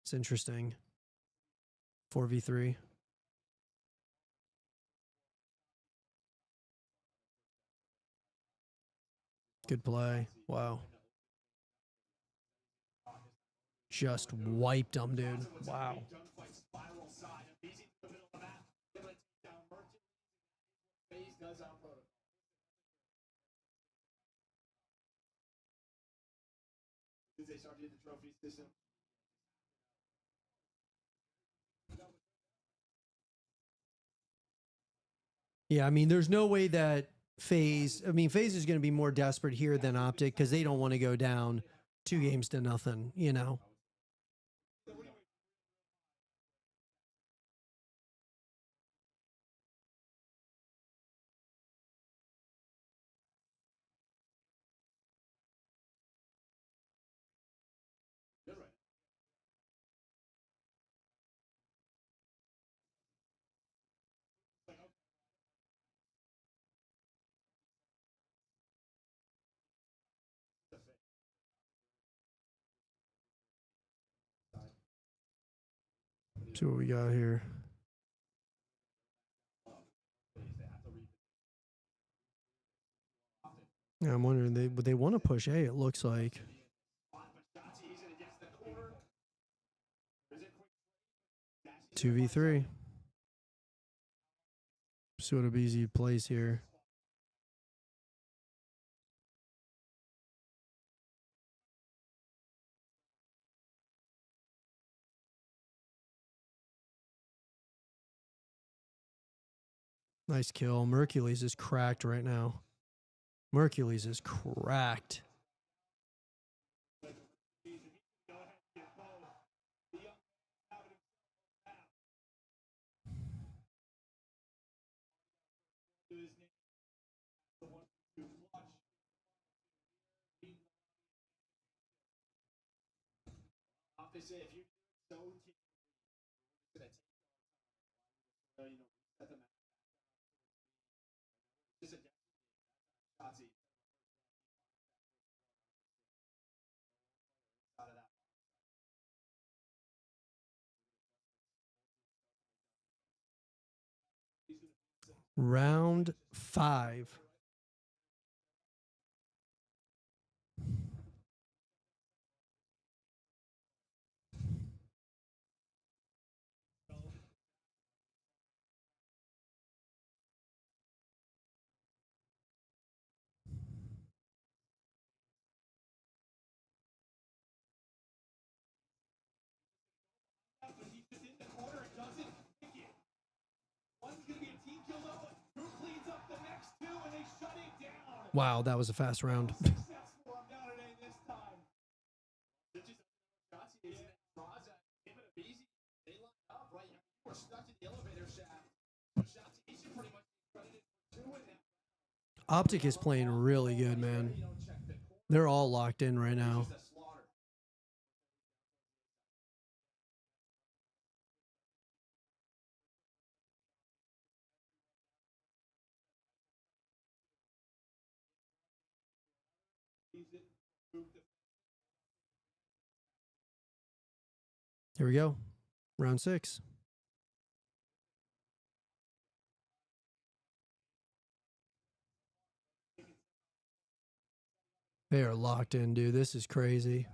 A: It's interesting. 4v3. Good play. Wow. Just wiped them, dude. Wow.
D: They started to get the trophy system.
A: Yeah, I mean, there's no way that FaZe is going to be more desperate here than OpTic because they don't want to go down 2 games to nothing, you know. See what we got here. Yeah, I'm wondering they want to push A. It looks like 2v3. See what a BZ plays here. Nice kill. Mercules is cracked right now. Mercules is cracked.
D: They say if you so
A: Round 5. Wow, that was a fast round. OpTic is playing really good, man. They're all locked in right now. Here we go. Round 6. They are locked in, dude. This is crazy.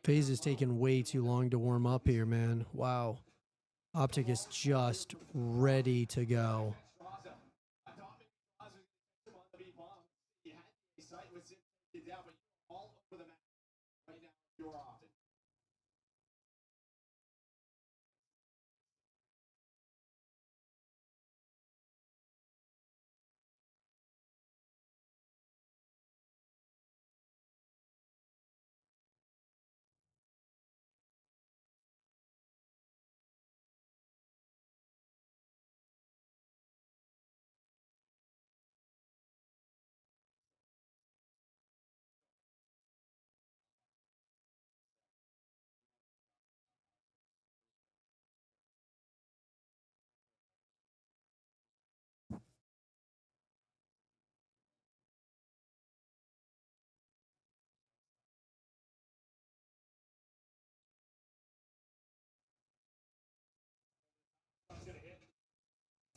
A: FaZe is taking way too long to warm up here, man. Wow. OpTic is just ready to go.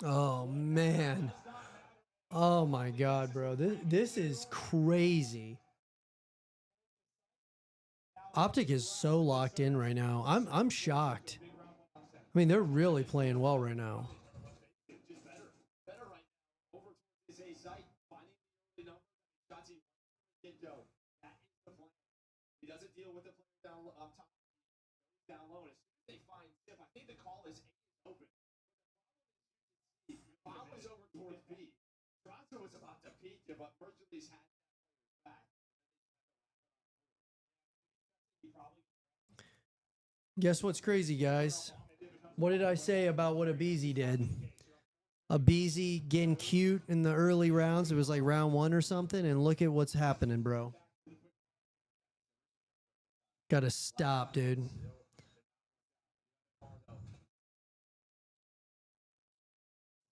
A: Oh, man. Oh, my God, bro. This is crazy. OpTic is so locked in right now. I'm shocked. I mean, they're really playing well right now.
D: He doesn't deal with the player down up top, down low. As soon as they find Tip, I think the call is open. Bob was over towards B. Toronto was about to peek you, but Mercury's had that back.
A: Guess what's crazy, guys? What did I say about what Abeezy did? Abeezy getting cute in the early rounds. It was like round 1 or something, and look at what's happening, bro. Gotta stop, dude.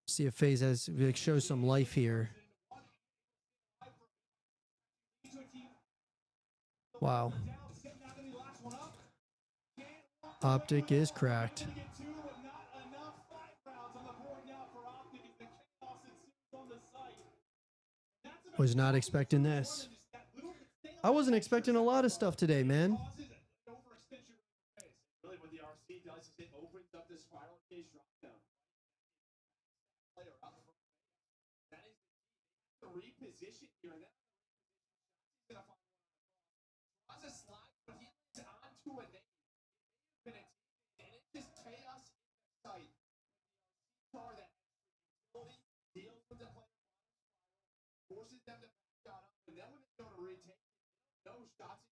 A: See if FaZe has shows some life here. Wow. OpTic is cracked. Was not expecting this. I wasn't expecting a lot of stuff today, man.
D: Really, what the RC does is it opens up the spiral case drop down. Player up front. That is the reposition here. And then he's going to find one on the cross. Draws a slide, but he leads onto a name. It may have been a teammate, and it's just chaos in the sight. The RC car that utility deals with the player spiral, forces them to back out up, and then when they go to retake it, no shots.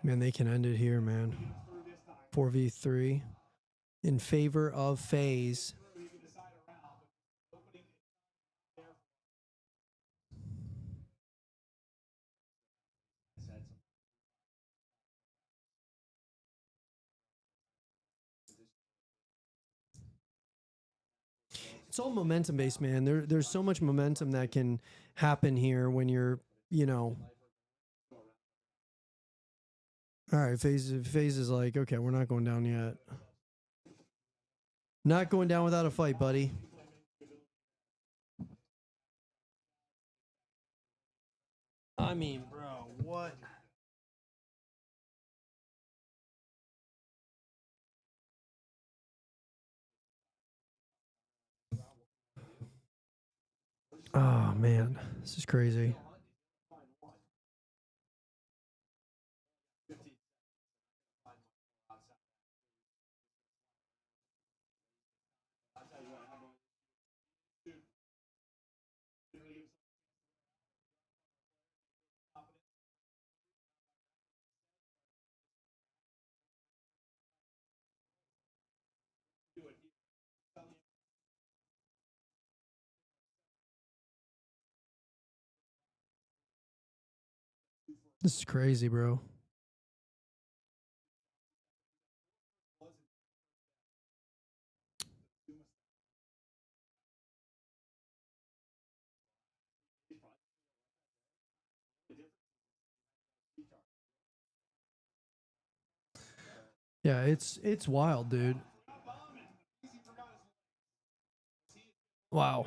A: Man, they can end it here, man. 4v3 in favor of FaZe. It's all momentum based, man. There's so much momentum that can happen here when you're, you know. All right, FaZe is like, okay, we're not going down yet. Not going down without a fight, buddy. I mean, bro, what? Oh, man, this is crazy. This is crazy, bro. Yeah, it's wild, dude. Wow.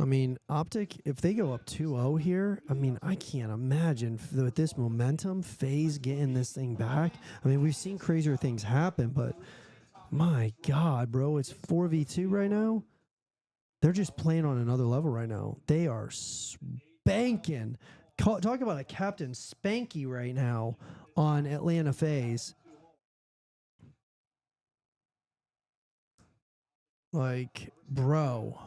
A: I mean, OpTic, if they go up 2-0 here, I mean, I can't imagine with this momentum, FaZe getting this thing back. I mean, we've seen crazier things happen, but my God, bro, it's 4v2 right now. They're just playing on another level right now. They are spanking. Talk about a Captain Spanky right now on Atlanta FaZe. Like, bro.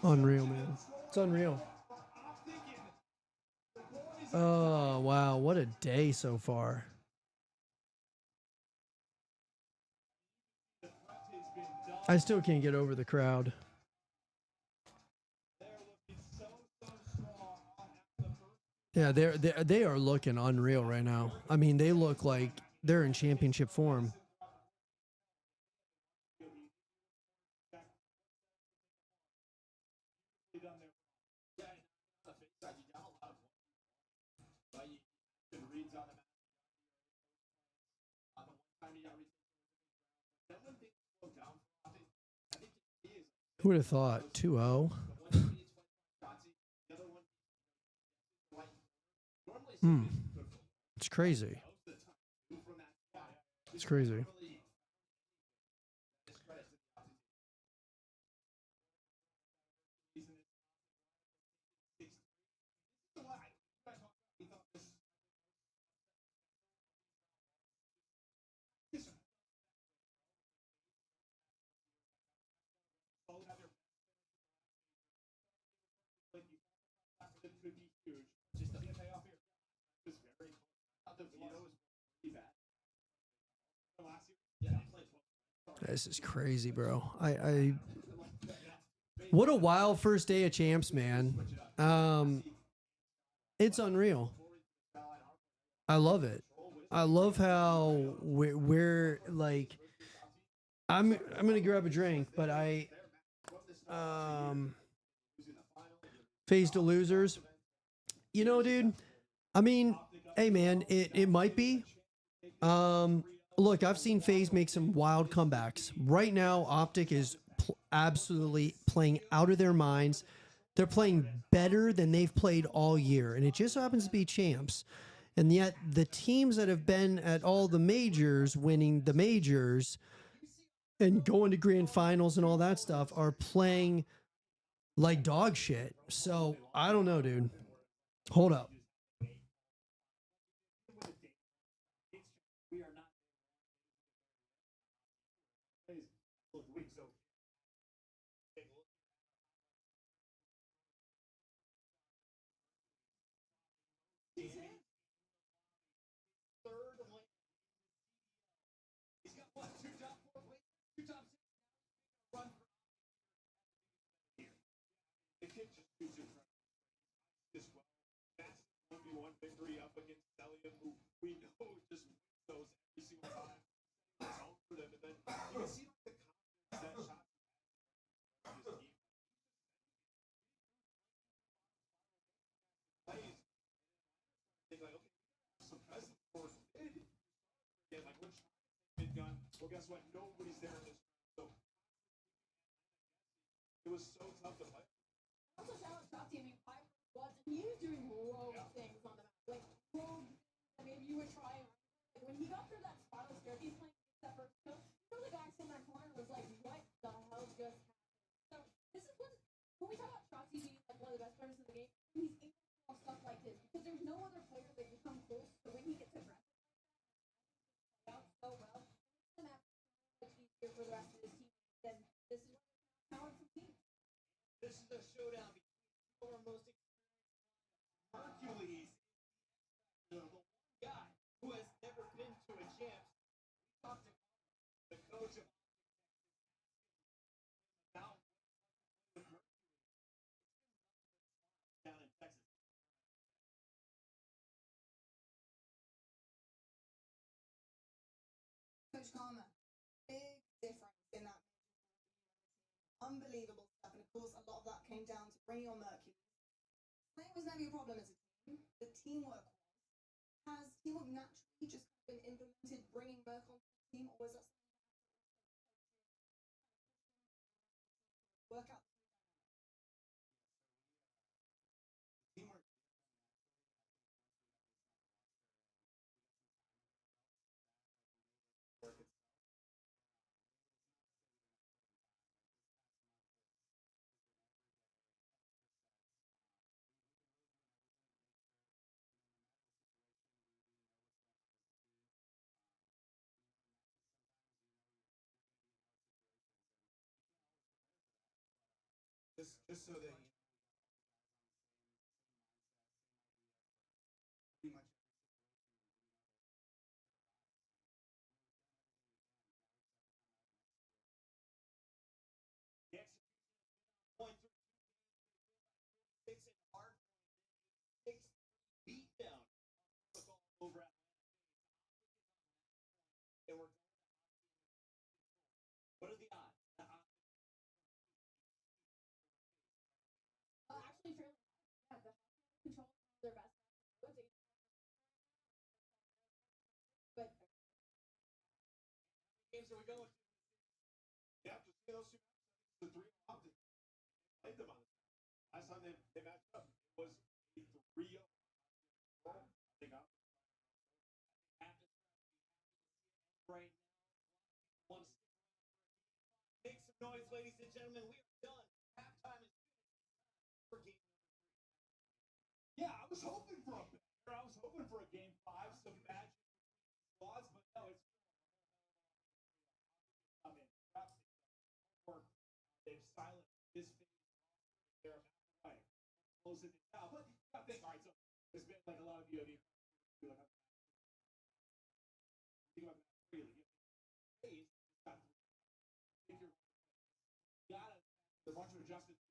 A: Unreal, man. It's unreal. Oh, wow. What a day so far. I still can't get over the crowd. Yeah, they are looking unreal right now. I mean, they look like they're in championship form. Who would have thought? 2-0. It's crazy. It's crazy. This is crazy, bro. What a wild first day of champs, man. It's unreal. I love it. I love how we're like. I'm gonna grab a drink, but FaZe to losers. You know, dude. I mean, hey, man. It might be. Look, I've seen FaZe make some wild comebacks. Right now, OpTic is absolutely playing out of their minds. They're playing better than they've played all year, and it just happens to be champs. And yet, the teams that have been at all the majors, winning the majors, and going to grand finals and all that stuff, are playing like dog shit. So, I don't know, dude. Hold up.
D: Victory up against Delium, who we know just wins those every single time. It's home for them, and then you can see like the confidence that shot this team. Plays. Think like, okay, some presence for us. Again, like when mid gun, well, guess what? Nobody's there in this round. So it was so tough to play.
B: Also, shout out Top Team. I watched, and he was doing rogue things on the map. Like, rogue things that maybe you would try. Like, when he got through that spiral staircase playing that first kill, one of the best players in the game. He's able to pull stuff like this because there's no other player that can come close. So when he gets aggressive like that, I think he plays out so well. It's the map so much easier for the rest of his team. And this is where there's now power team.
P: This is a showdown between two of our most experienced Hercules. The one guy who has never been to a champs. We talked to the coach of about with Hercules. It's been nothing but smiles down in Texas.
N: Coach Karma, big difference in that unbelievable stuff, and of course a lot of that came down to bringing on Mercury. Playing was never your problem as a team. The teamwork was. Has teamwork naturally just been implemented, bringing Merc onto the team, or was that something that work out?
O: Teamwork. Work itself. Just so that you know, we got all the guys on the same mindset, same idea for pretty much every situation. We know that
P: The execution has been on point through 2 games. They feel like 6 and hard point, 6-3 beatdown. Protocol over Atlanta FaZe. And we're going to What are the odds? The odds
B: Actually, fairly high. Yeah, the control is one of their best. But
P: games are we going to?
I: Yeah, just see those two matches. The three OpTic. They played them on the last time they matched up. It was a 3-0. I think I'm
P: Captain right now. Want to stick around for a game 5. Make some noise, ladies and gentlemen. We are done. Halftime is finished for game number 3.
I: Yeah, I was hoping for a banger. I was hoping for a game 5, some magic between squads, but no, it's still a whole hell of a lot of come in. Work. They've silenced this phase. They're a map away. Close it down. But you gotta think, all right, so there's been like a lot of you like think about that freely. Phase got 3. I think you're gotta a bunch of adjustments.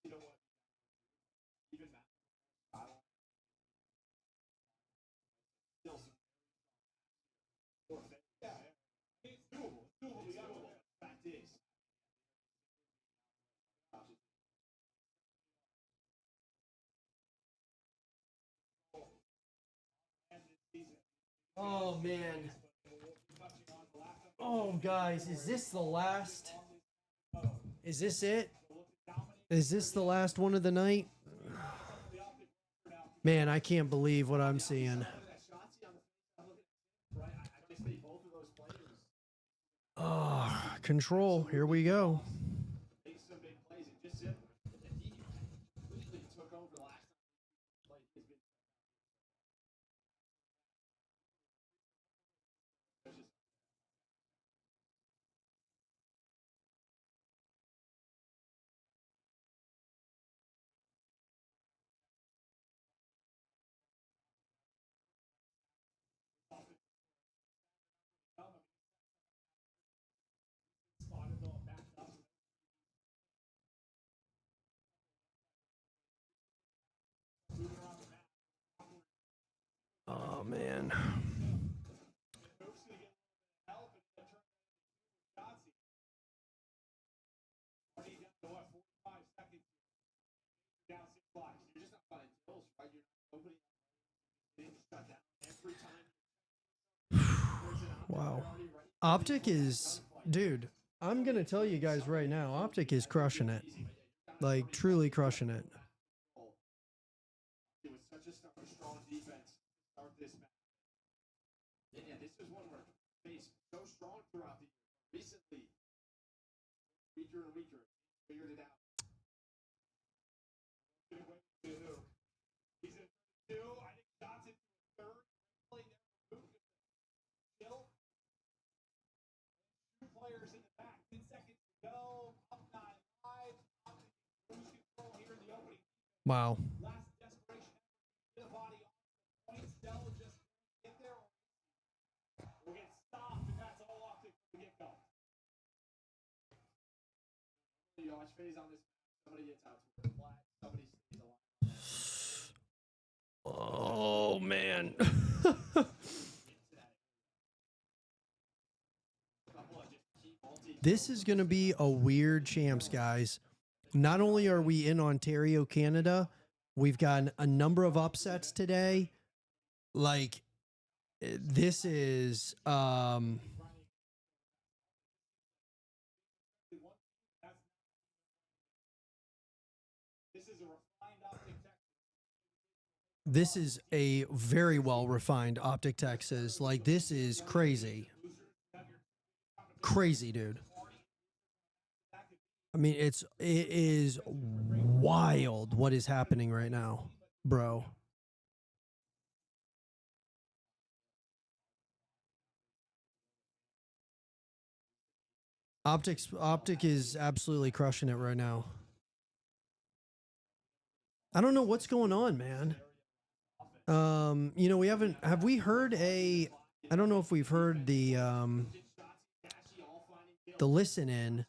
I: You know what? Even that. Still some yeah, yeah. It's doable. It's doable. We got to look. Fact is.
A: Oh man. Oh guys, is this the last? Is this it? Is this the last one of the night? Man, I can't believe what I'm seeing. Oh, control. Here we go. Oh man. Wow. OpTic is, dude, I'm going to tell you guys right now, OpTic is crushing it. Like, truly crushing it.
D: let's just start with strong defense. Start this match. Yeah, this is one where FaZe so strong throughout the year. Recently, weaker and weaker. Figured it out. He's in two. I think Johnson third. Playing there for Luke. Kill. Two players in the back. 10 seconds to go. Up 9 live. Lose control here in the opening.
A: Wow.
D: Last desperation effort. Get a body off the point. Stell just get there. We'll get stopped, and that's all OpTic from the get-go. You watch FaZe on this. Somebody gets out to a flag. Somebody stays alive.
A: Oh man. This is going to be a weird champs, guys. Not only are we in Ontario, Canada, we've got a number of upsets today. Like, this is this is a very well refined OpTic Texas. Like, this is crazy. Crazy, dude. I mean, it is wild what is happening right now, bro. OpTic is absolutely crushing it right now. I don't know what's going on, man. You know, have we heard I don't know if we've heard the listen in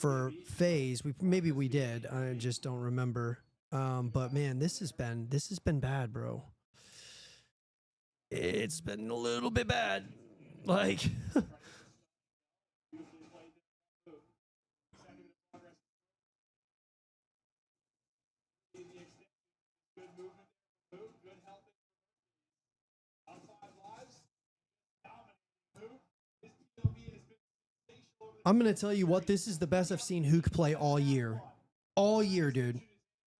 A: for FaZe. Maybe we did. I just don't remember. But man, this has been bad, bro. It's been a little bit bad. Like I'm going to tell you what, this is the best I've seen Hook play all year. All year, dude.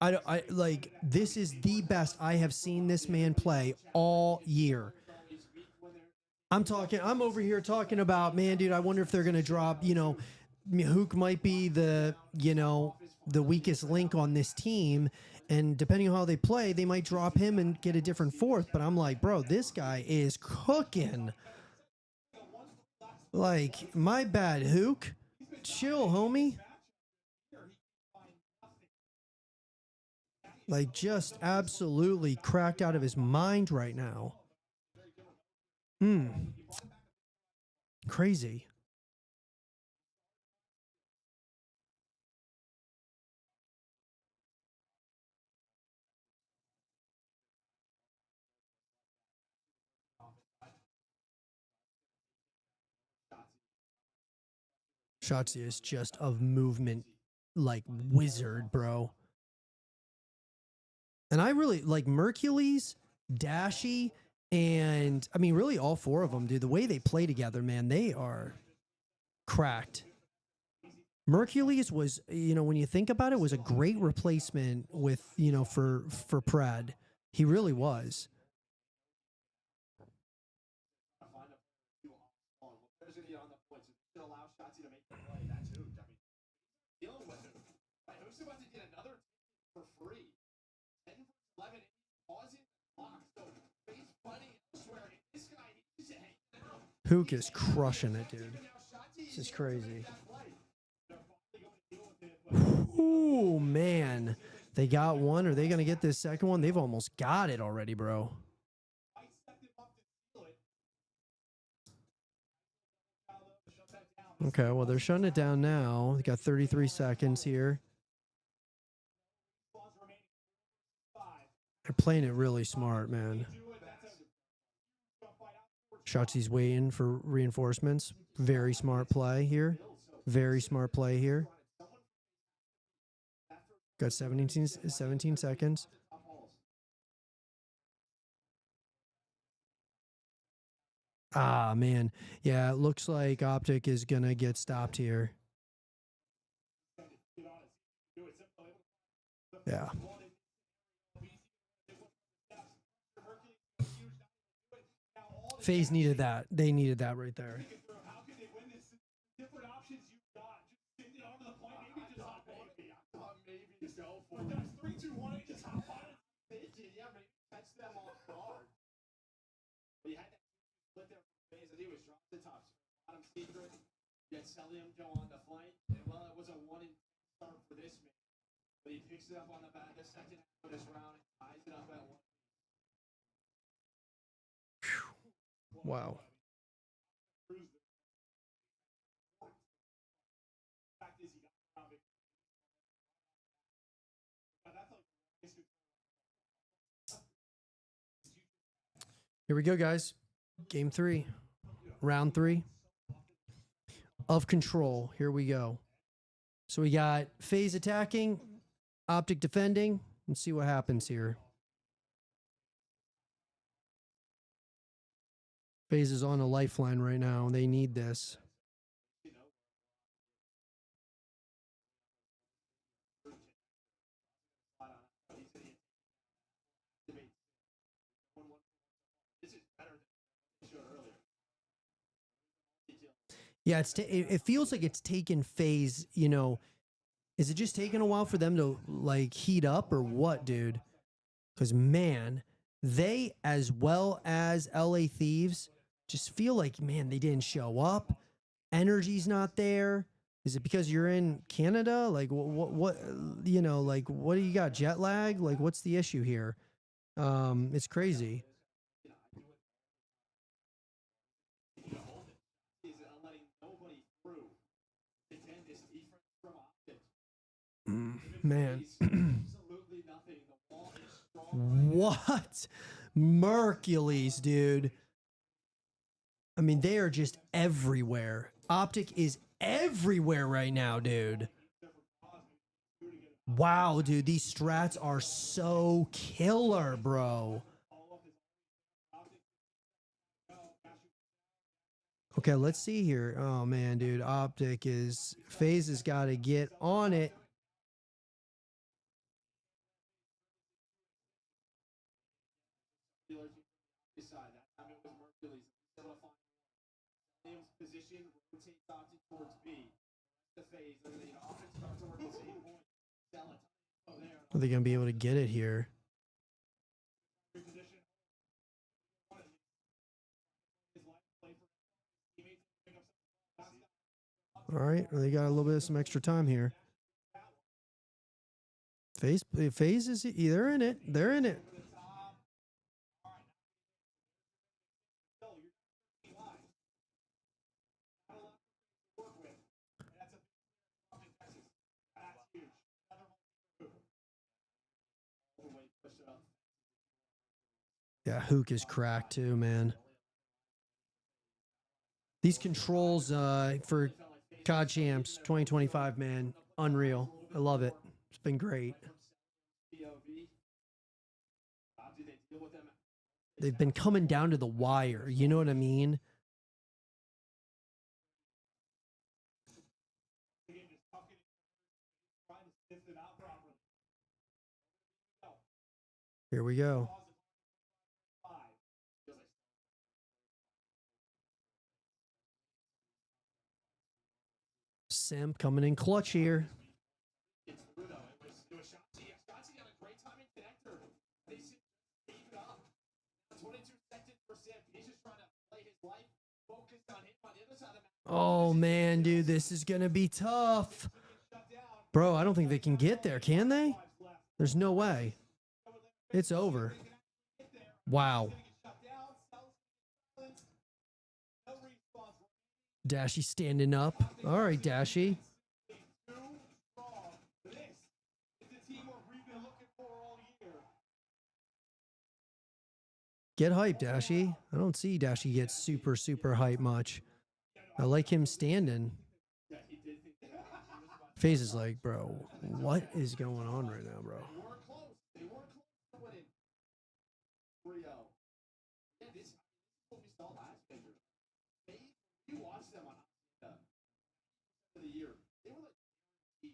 A: I like, this is the best I have seen this man play all year. I'm over here talking about, man, dude, I wonder if they're going to drop, you know, Hook might be the, you know, the weakest link on this team. And depending on how they play, they might drop him and get a different fourth. But I'm like, bro, this guy is cooking. Like, my bad, Hook. Chill, homie. Like, just absolutely cracked out of his mind right now. Crazy. Shotzi is just a movement, like, wizard, bro. And I really like Mercules, Dashy, and I mean, really all four of them, dude. The way they play together, man, they are cracked. Mercules was, you know, when you think about it, was a great replacement with, you know, for Pred. He really was. Hook is crushing it, dude. This is crazy. Ooh, man. They got one. Are they going to get this second one? They've almost got it already, bro. Okay, well, they're shutting it down now. They got 33 seconds here. They're playing it really smart, man. Shotzi's waiting for reinforcements. Very smart play here. Very smart play here. Got 17 seconds. Ah, man. Yeah, it looks like OpTic is going to get stopped here. Yeah. FaZe needed that. They needed that right there.
D: How can they win this? Different options you've got. Just stick it onto the point. Maybe just hop on it. I thought maybe just go for it. Guys, 3, 2, 1, just hop on it. Yeah, maybe catch them off guard. But you had that split there from FaZe. I think it was drop the top. Bottom secret. You had Celium go on the flank. And well, it was a 1-10 start for this man. But he picks it up on the back the second half of this round and ties it up at 1.
A: Wow. Here we go, guys. Game 3, round 3 of Control. Here we go. So we got FaZe attacking, OpTic defending. Let's see what happens here. FaZe is on a lifeline right now. They need this. Yeah, it feels like it's taken FaZe, you know, is it just taking a while for them to like heat up or what, dude? Because man, they as well as LA Thieves just feel like, man, they didn't show up. Energy's not there. Is it because you're in Canada? Like what you know, like what do you got? Jet lag? Like what's the issue here? It's crazy. Man. What? Mercules, dude. I mean, they are just everywhere. OpTic is everywhere right now, dude. Wow, dude, these strats are so killer, bro. Okay, let's see here. Oh, man, dude, OpTic is... FaZe has got to get on it.
D: Position rotates OpTic towards B. The FaZe, the offense starts to work the same point. Sell it. Oh, there.
A: Are they going to be able to get it here? All right, they got a little bit of some extra time here. FaZe is, they're in it. They're in it. Yeah, Hook is cracked too, man. These controls for COD Champs 2025, man, unreal. I love it. It's been great. They've been coming down to the wire. You know what I mean? Here we go. Simp coming in clutch here. Oh, man, dude, this is going to be tough. Bro, I don't think they can get there, can they? There's no way. It's over. Wow. Dashy standing up. All right, Dashy. Get hyped, Dashy. I don't see Dashy get super, super hyped much. I like him standing. FaZe is like, bro, what is going on right now, bro?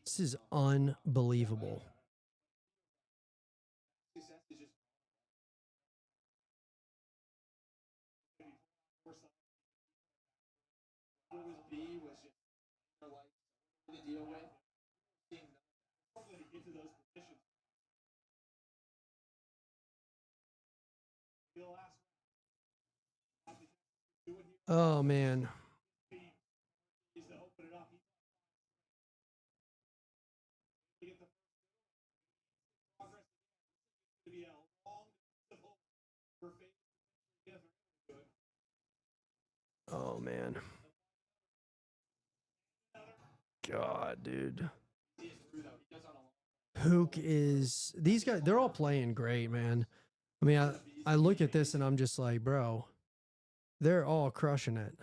A: This is unbelievable.
D: to deal with.
F: Probably to get to those positions. The last
A: Oh man.
F: is to open it up. To get the progress to be a long for FaZe. Yes, good.
A: Oh man. God, dude. Hook is these guys, they're all playing great, man. I mean, I look at this and I'm just like, bro, they're all crushing it.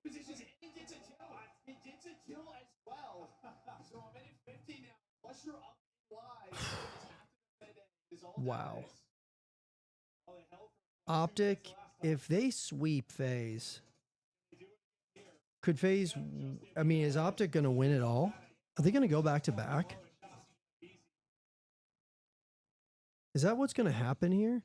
D: Repositions and gets a kill. He gets a kill as well. So a minute 50 now. Plus you're up live.
A: Wow. OpTic, if they sweep FaZe, could FaZe, I mean, is OpTic going to win it all? Are they going to go back to back? Is that what's going to happen here?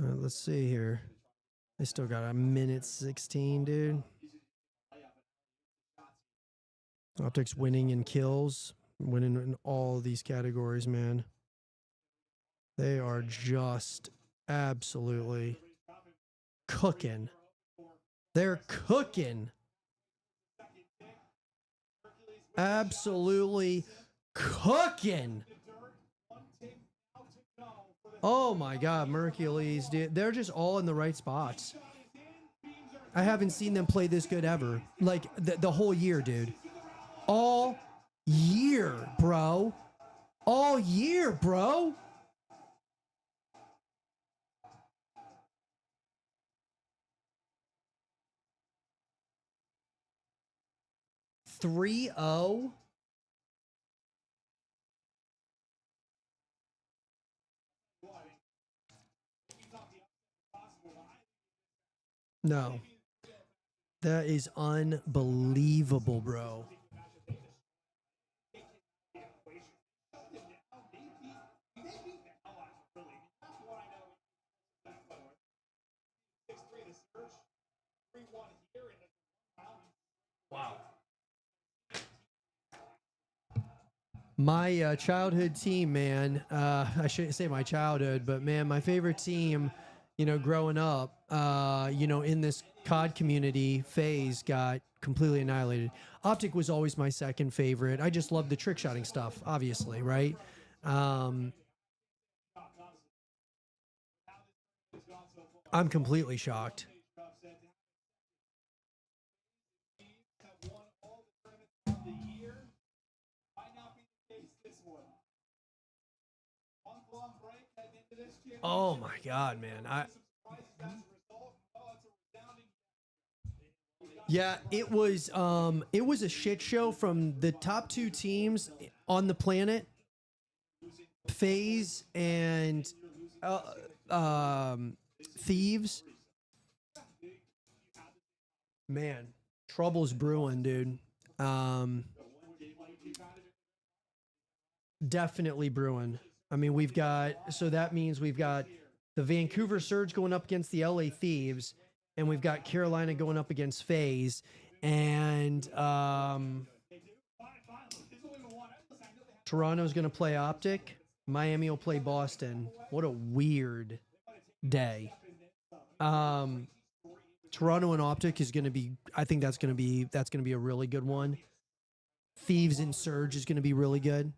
A: Let's see here. They still got a minute 16, dude. OpTic's winning in kills, winning in all these categories, man. They are just absolutely cooking. They're cooking. Absolutely cooking. Oh my God, Mercules, dude. They're just all in the right spots. I haven't seen them play this good ever. Like the whole year, dude. All year, bro. All year, bro. Three oh. No. That is unbelievable, bro. Wow. My childhood team, man. I shouldn't say my childhood, but man, my favorite team, you know, growing up, you know, in this COD community, FaZe got completely annihilated. OpTic was always my second favorite. I just loved the trick shotting stuff, obviously, right? I'm completely shocked. Oh my God, man. Yeah, it was a shit show from the top two teams on the planet, FaZe and Thieves. Man, trouble's brewing, dude. Definitely brewing. I mean, we've got, so that means we've got the Vancouver Surge going up against the LA Thieves, and we've got Carolina going up against FaZe, and Toronto's going to play OpTic. Miami will play Boston. What a weird day. Toronto and OpTic is going to be, I think that's going to be a really good one. Thieves and Surge is going to be really good.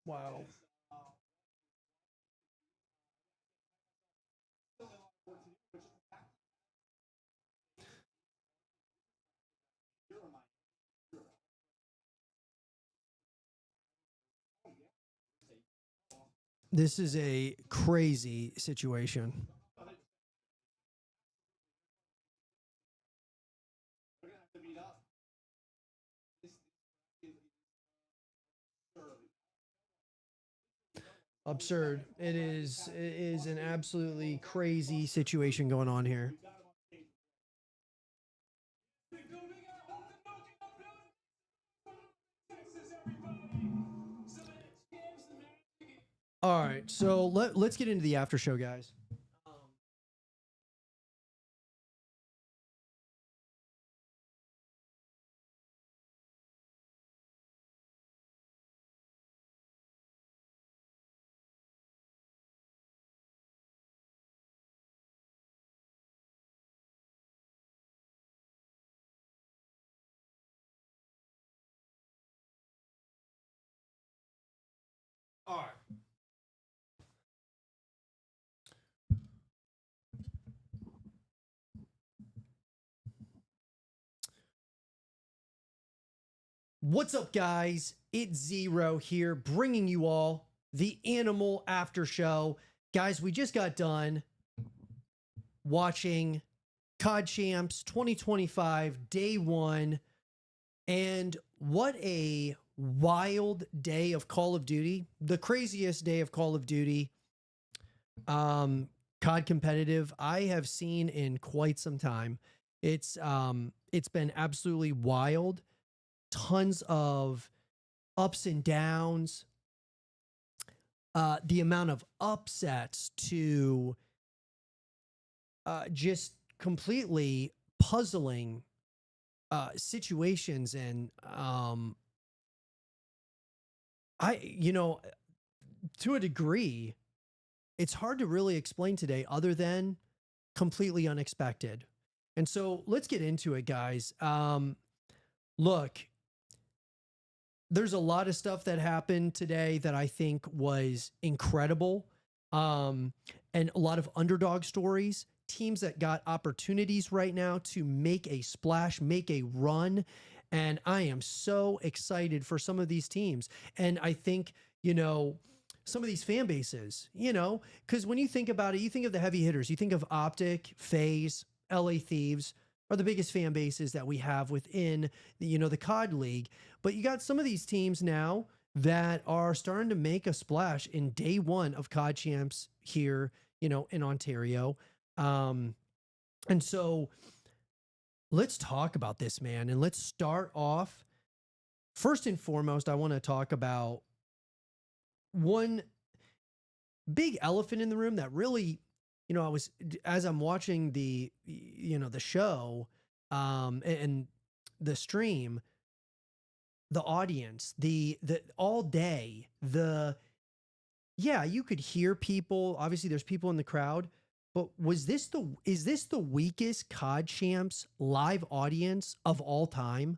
A: Wow. This is a crazy situation. Absurd. It is an absolutely crazy situation going on here. All right, so let's get into the after show, guys. All right. What's up, guys? It's Zero here, bringing you all the Animal After Show. Guys, we just got done watching COD Champs 2025 Day 1, and what a wild day of Call of Duty. The craziest day of Call of Duty COD competitive I have seen in quite some time. It's been absolutely wild. Tons of ups and downs. The amount of upsets to just completely puzzling situations, and to a degree, it's hard to really explain today other than completely unexpected. And so let's get into it, guys. Look, there's a lot of stuff that happened today that I think was incredible. And a lot of underdog stories, teams that got opportunities right now to make a splash, make a run. And I am so excited for some of these teams. And I think, some of these fan bases, because when you think about it, you think of the heavy hitters, you think of OpTic, FaZe, LA Thieves are the biggest fan bases that we have within the COD League. But you got some of these teams now that are starting to make a splash in Day 1 of COD Champs here, in Ontario. And so let's talk about this, man. And let's start off. First and foremost, I want to talk about one big elephant in the room that really, as I'm watching the show, and the stream, the audience, the all day, you could hear people. Obviously, there's people in the crowd, but is this the weakest COD Champs live audience of all time?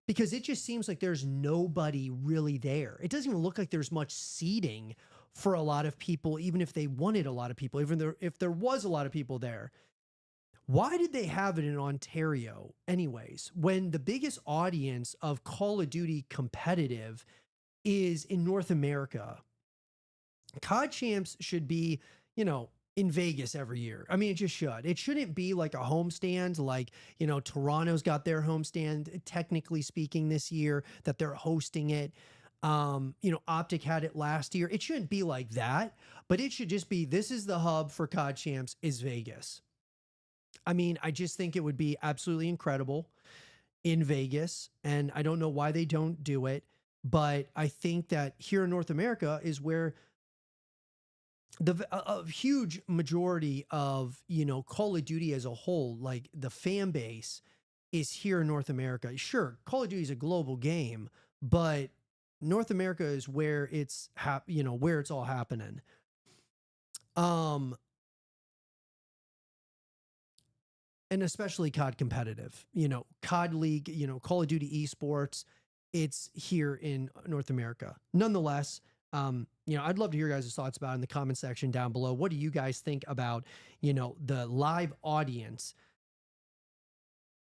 A: Because it just seems like there's nobody really there. It doesn't even look like there's much seating for a lot of people, even if they wanted a lot of people, even if there was a lot of people there. Why did they have it in Ontario anyways, when the biggest audience of Call of Duty competitive is in North America? COD Champs should be, in Vegas every year. I mean, it just should. It shouldn't be like a homestand, like, Toronto's got their homestand, technically speaking, this year that they're hosting it. OpTic had it last year. It shouldn't be like that, but it should just be, this is the hub for COD Champs is Vegas. I mean, I just think it would be absolutely incredible in Vegas, and I don't know why they don't do it, but I think that here in North America is where a huge majority of, Call of Duty as a whole, like the fan base is here in North America. Sure, Call of Duty is a global game, but North America is where it's where it's all happening. And especially COD competitive, COD League, Call of Duty Esports, it's here in North America. Nonetheless, I'd love to hear your guys' thoughts about it in the comment section down below. What do you guys think about, the live audience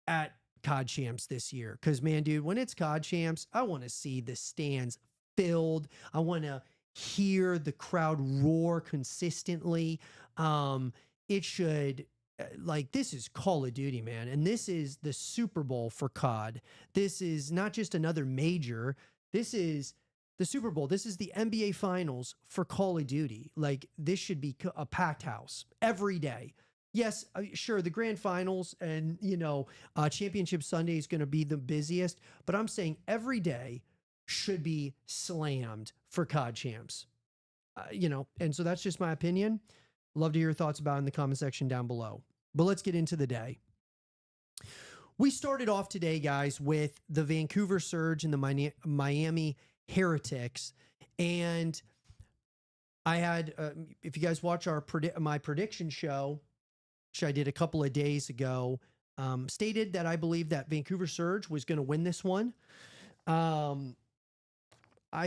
A: at COD Champs this year? Because, man, dude, when it's COD Champs, I want to see the stands filled. I want to hear the crowd roar consistently. It should, like, this is Call of Duty, man. And this is the Super Bowl for COD. This is not just another major. This is the Super Bowl. This is the NBA Finals for Call of Duty. Like, this should be a packed house every day. Yes, sure, the grand finals and, Championship Sunday is going to be the busiest, but I'm saying every day should be slammed for COD champs. And so that's just my opinion. Love to hear your thoughts about it in the comment section down below. But let's get into the day. We started off today, guys, with the Vancouver Surge and the Miami Heretics. And I had, if you guys watch my prediction show, which I did a couple of days ago, stated that I believe that Vancouver Surge was going to win this one. I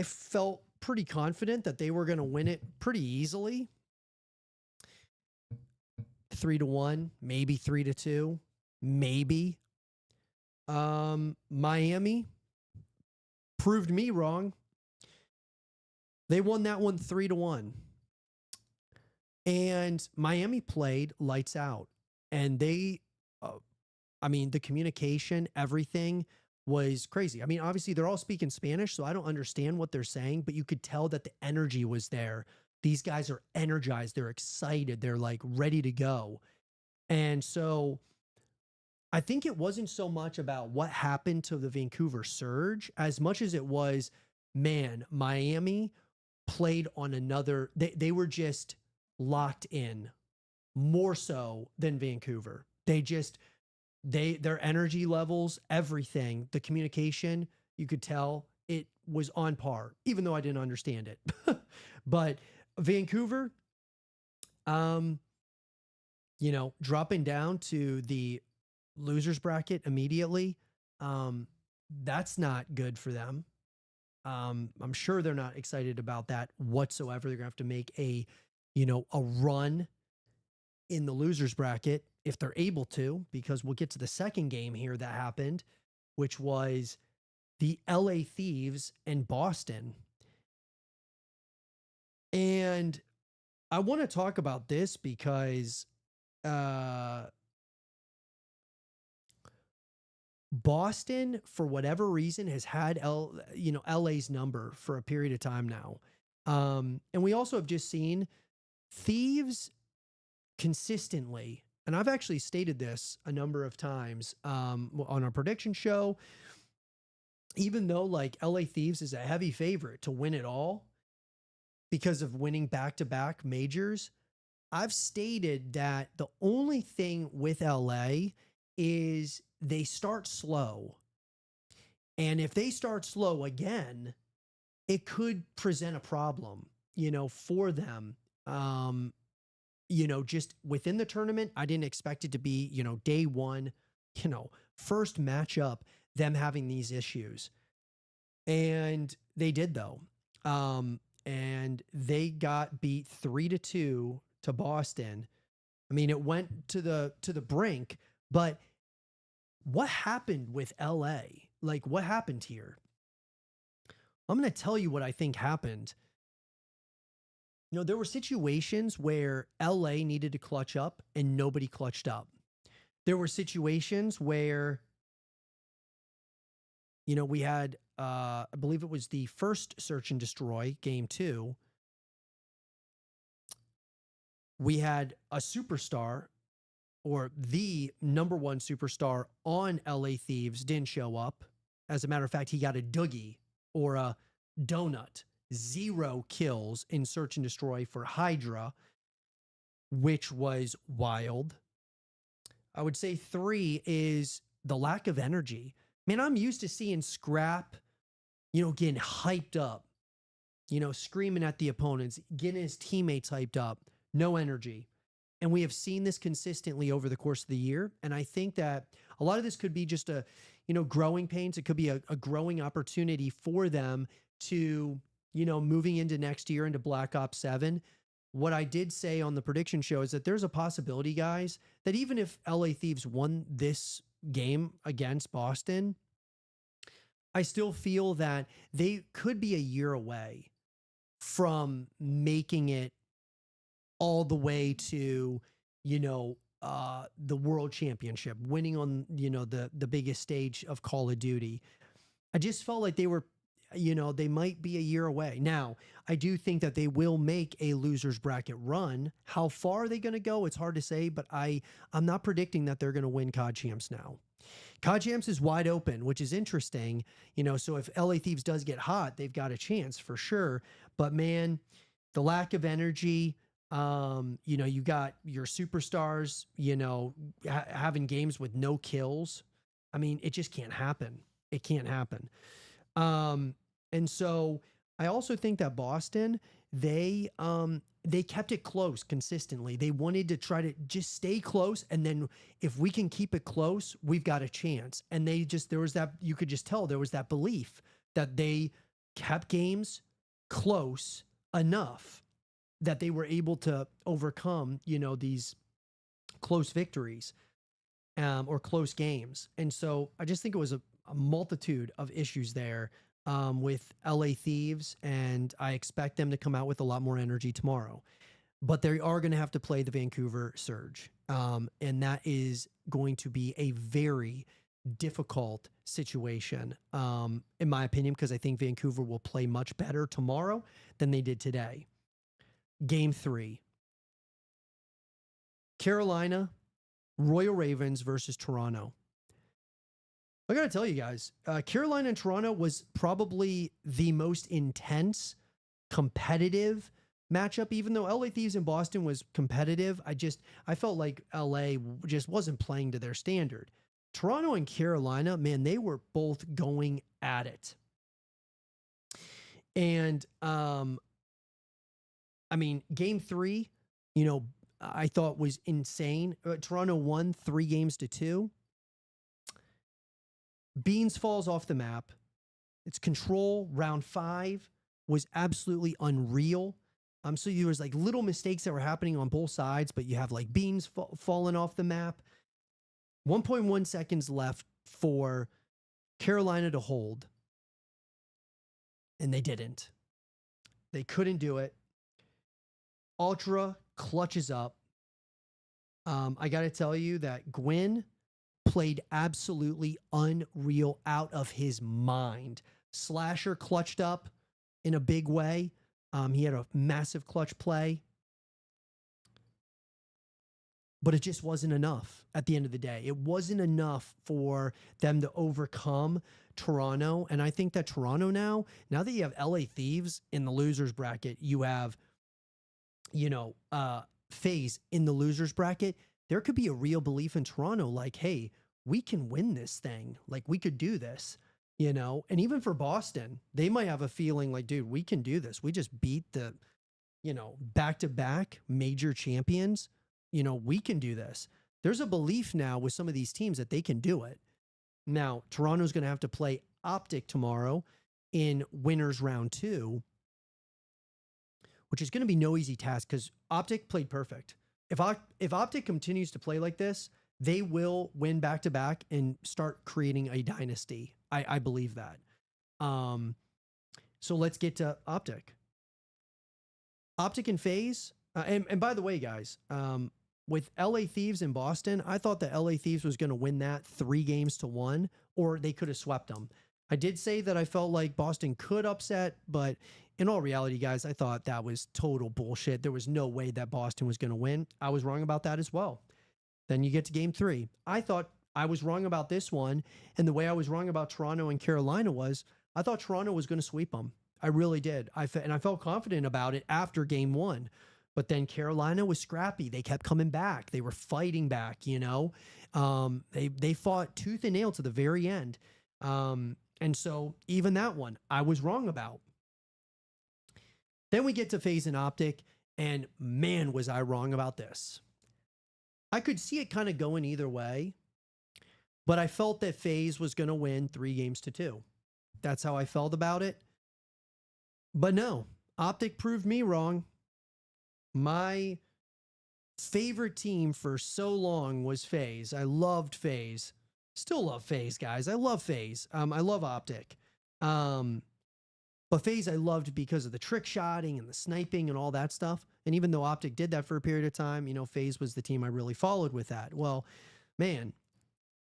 A: felt pretty confident that they were going to win it pretty easily. 3-1, maybe 3-2, maybe. Miami proved me wrong. They won that one 3-1. And Miami played lights out. And they, the communication, everything was crazy. I mean, obviously, they're all speaking Spanish, so I don't understand what they're saying, but you could tell that the energy was there. These guys are energized. They're excited. They're like ready to go. And so I think it wasn't so much about what happened to the Vancouver Surge as much as it was, man, Miami played on another, they were just locked in more so than Vancouver. Their energy levels, everything, the communication, you could tell it was on par, even though I didn't understand it. But Vancouver, dropping down to the losers bracket immediately, that's not good for them. I'm sure they're not excited about that whatsoever. They're gonna have to make a run in the losers bracket if they're able to, because we'll get to the second game here that happened, which was the LA Thieves and Boston. And I want to talk about this because Boston, for whatever reason, has had LA's number for a period of time now. And we also have just seen Thieves consistently, and I've actually stated this a number of times on our prediction show, even though like LA Thieves is a heavy favorite to win it all because of winning back-to-back majors, I've stated that the only thing with LA is they start slow. And if they start slow again, it could present a problem, for them. Just within the tournament, I didn't expect it to be, day one, first matchup, them having these issues. And they did, though. And they got beat 3-2 to Boston. I mean, it went to the brink, but what happened with LA? Like, what happened here? I'm going to tell you what I think happened. There were situations where LA needed to clutch up and nobody clutched up. There were situations where, we had, I believe it was the first Search and Destroy, game 2. We had a superstar, or the number one superstar on LA Thieves didn't show up. As a matter of fact, he got a doogie or a donut. 0 kills in Search and Destroy for Hydra, which was wild. I would say 3 is the lack of energy. Man, I'm used to seeing Scrap, getting hyped up, screaming at the opponents, getting his teammates hyped up. No energy. And we have seen this consistently over the course of the year. And I think that a lot of this could be just growing pains. It could be a growing opportunity for them to, moving into next year into Black Ops 7. What I did say on the prediction show is that there's a possibility, guys, that even if LA Thieves won this game against Boston, I still feel that they could be a year away from making it all the way to, the world championship, winning on, the biggest stage of Call of Duty. I just felt like they were, they might be a year away. Now, I do think that they will make a losers bracket run. How far are they going to go? It's hard to say, but I'm not predicting that they're going to win COD Champs now. COD Champs is wide open, which is interesting. So if LA Thieves does get hot, they've got a chance for sure. But man, the lack of energy, you got your superstars, having games with no kills. I mean, it just can't happen. It can't happen. And so I also think that Boston, they kept it close consistently. They wanted to try to just stay close. And then if we can keep it close, we've got a chance. And there was that, you could just tell there was that belief that they kept games close enough that they were able to overcome, these close victories, or close games. And so I just think it was a multitude of issues there with LA Thieves, and I expect them to come out with a lot more energy tomorrow. But they are going to have to play the Vancouver Surge, and that is going to be a very difficult situation, in my opinion, because I think Vancouver will play much better tomorrow than they did today. Game 3. Carolina, Royal Ravens versus Toronto. I got to tell you guys, Carolina and Toronto was probably the most intense, competitive matchup. Even though LA Thieves and Boston was competitive, I felt like LA just wasn't playing to their standard. Toronto and Carolina, man, they were both going at it. And, game 3, I thought was insane. Toronto won 3-2. Beans falls off the map. Its control, round 5, was absolutely unreal. So there was like little mistakes that were happening on both sides, but you have like Beans falling off the map. 1.1 seconds left for Carolina to hold. And they didn't. They couldn't do it. Ultra clutches up. I got to tell you that Gwyn played absolutely unreal, out of his mind. Slasher clutched up in a big way. He had a massive clutch play. But it just wasn't enough at the end of the day. It wasn't enough for them to overcome Toronto. And I think that Toronto now that you have LA Thieves in the losers bracket, you have, FaZe in the losers bracket, there could be a real belief in Toronto, like, hey, we can win this thing. Like, we could do this, and even for Boston, they might have a feeling like, dude, we can do this. We just beat the, back-to-back major champions. We can do this. There's a belief now with some of these teams that they can do it. Now, Toronto's going to have to play OpTic tomorrow in winners round 2, which is going to be no easy task because OpTic played perfect. If OpTic continues to play like this, they will win back-to-back and start creating a dynasty. I believe that. So let's get to OpTic. OpTic and FaZe. And by the way, guys, with LA Thieves in Boston, I thought that LA Thieves was going to win that 3-1, or they could have swept them. I did say that I felt like Boston could upset, but in all reality, guys, I thought that was total bullshit. There was no way that Boston was going to win. I was wrong about that as well. Then you get to game 3. I thought I was wrong about this one. And the way I was wrong about Toronto and Carolina was I thought Toronto was going to sweep them. I really did. And I felt confident about it after game 1. But then Carolina was scrappy. They kept coming back. They were fighting back, They fought tooth and nail to the very end. And so even that one, I was wrong about. Then we get to FaZe and OpTic, and man, was I wrong about this. I could see it kind of going either way, but I felt that FaZe was going to win 3-2. That's how I felt about it. But no, OpTic proved me wrong. My favorite team for so long was FaZe. I loved FaZe. Still love FaZe, guys. I love FaZe. I love OpTic. But FaZe I loved because of the trick shotting and the sniping and all that stuff. And even though OpTic did that for a period of time, you know, FaZe was the team I really followed with that. Well, man,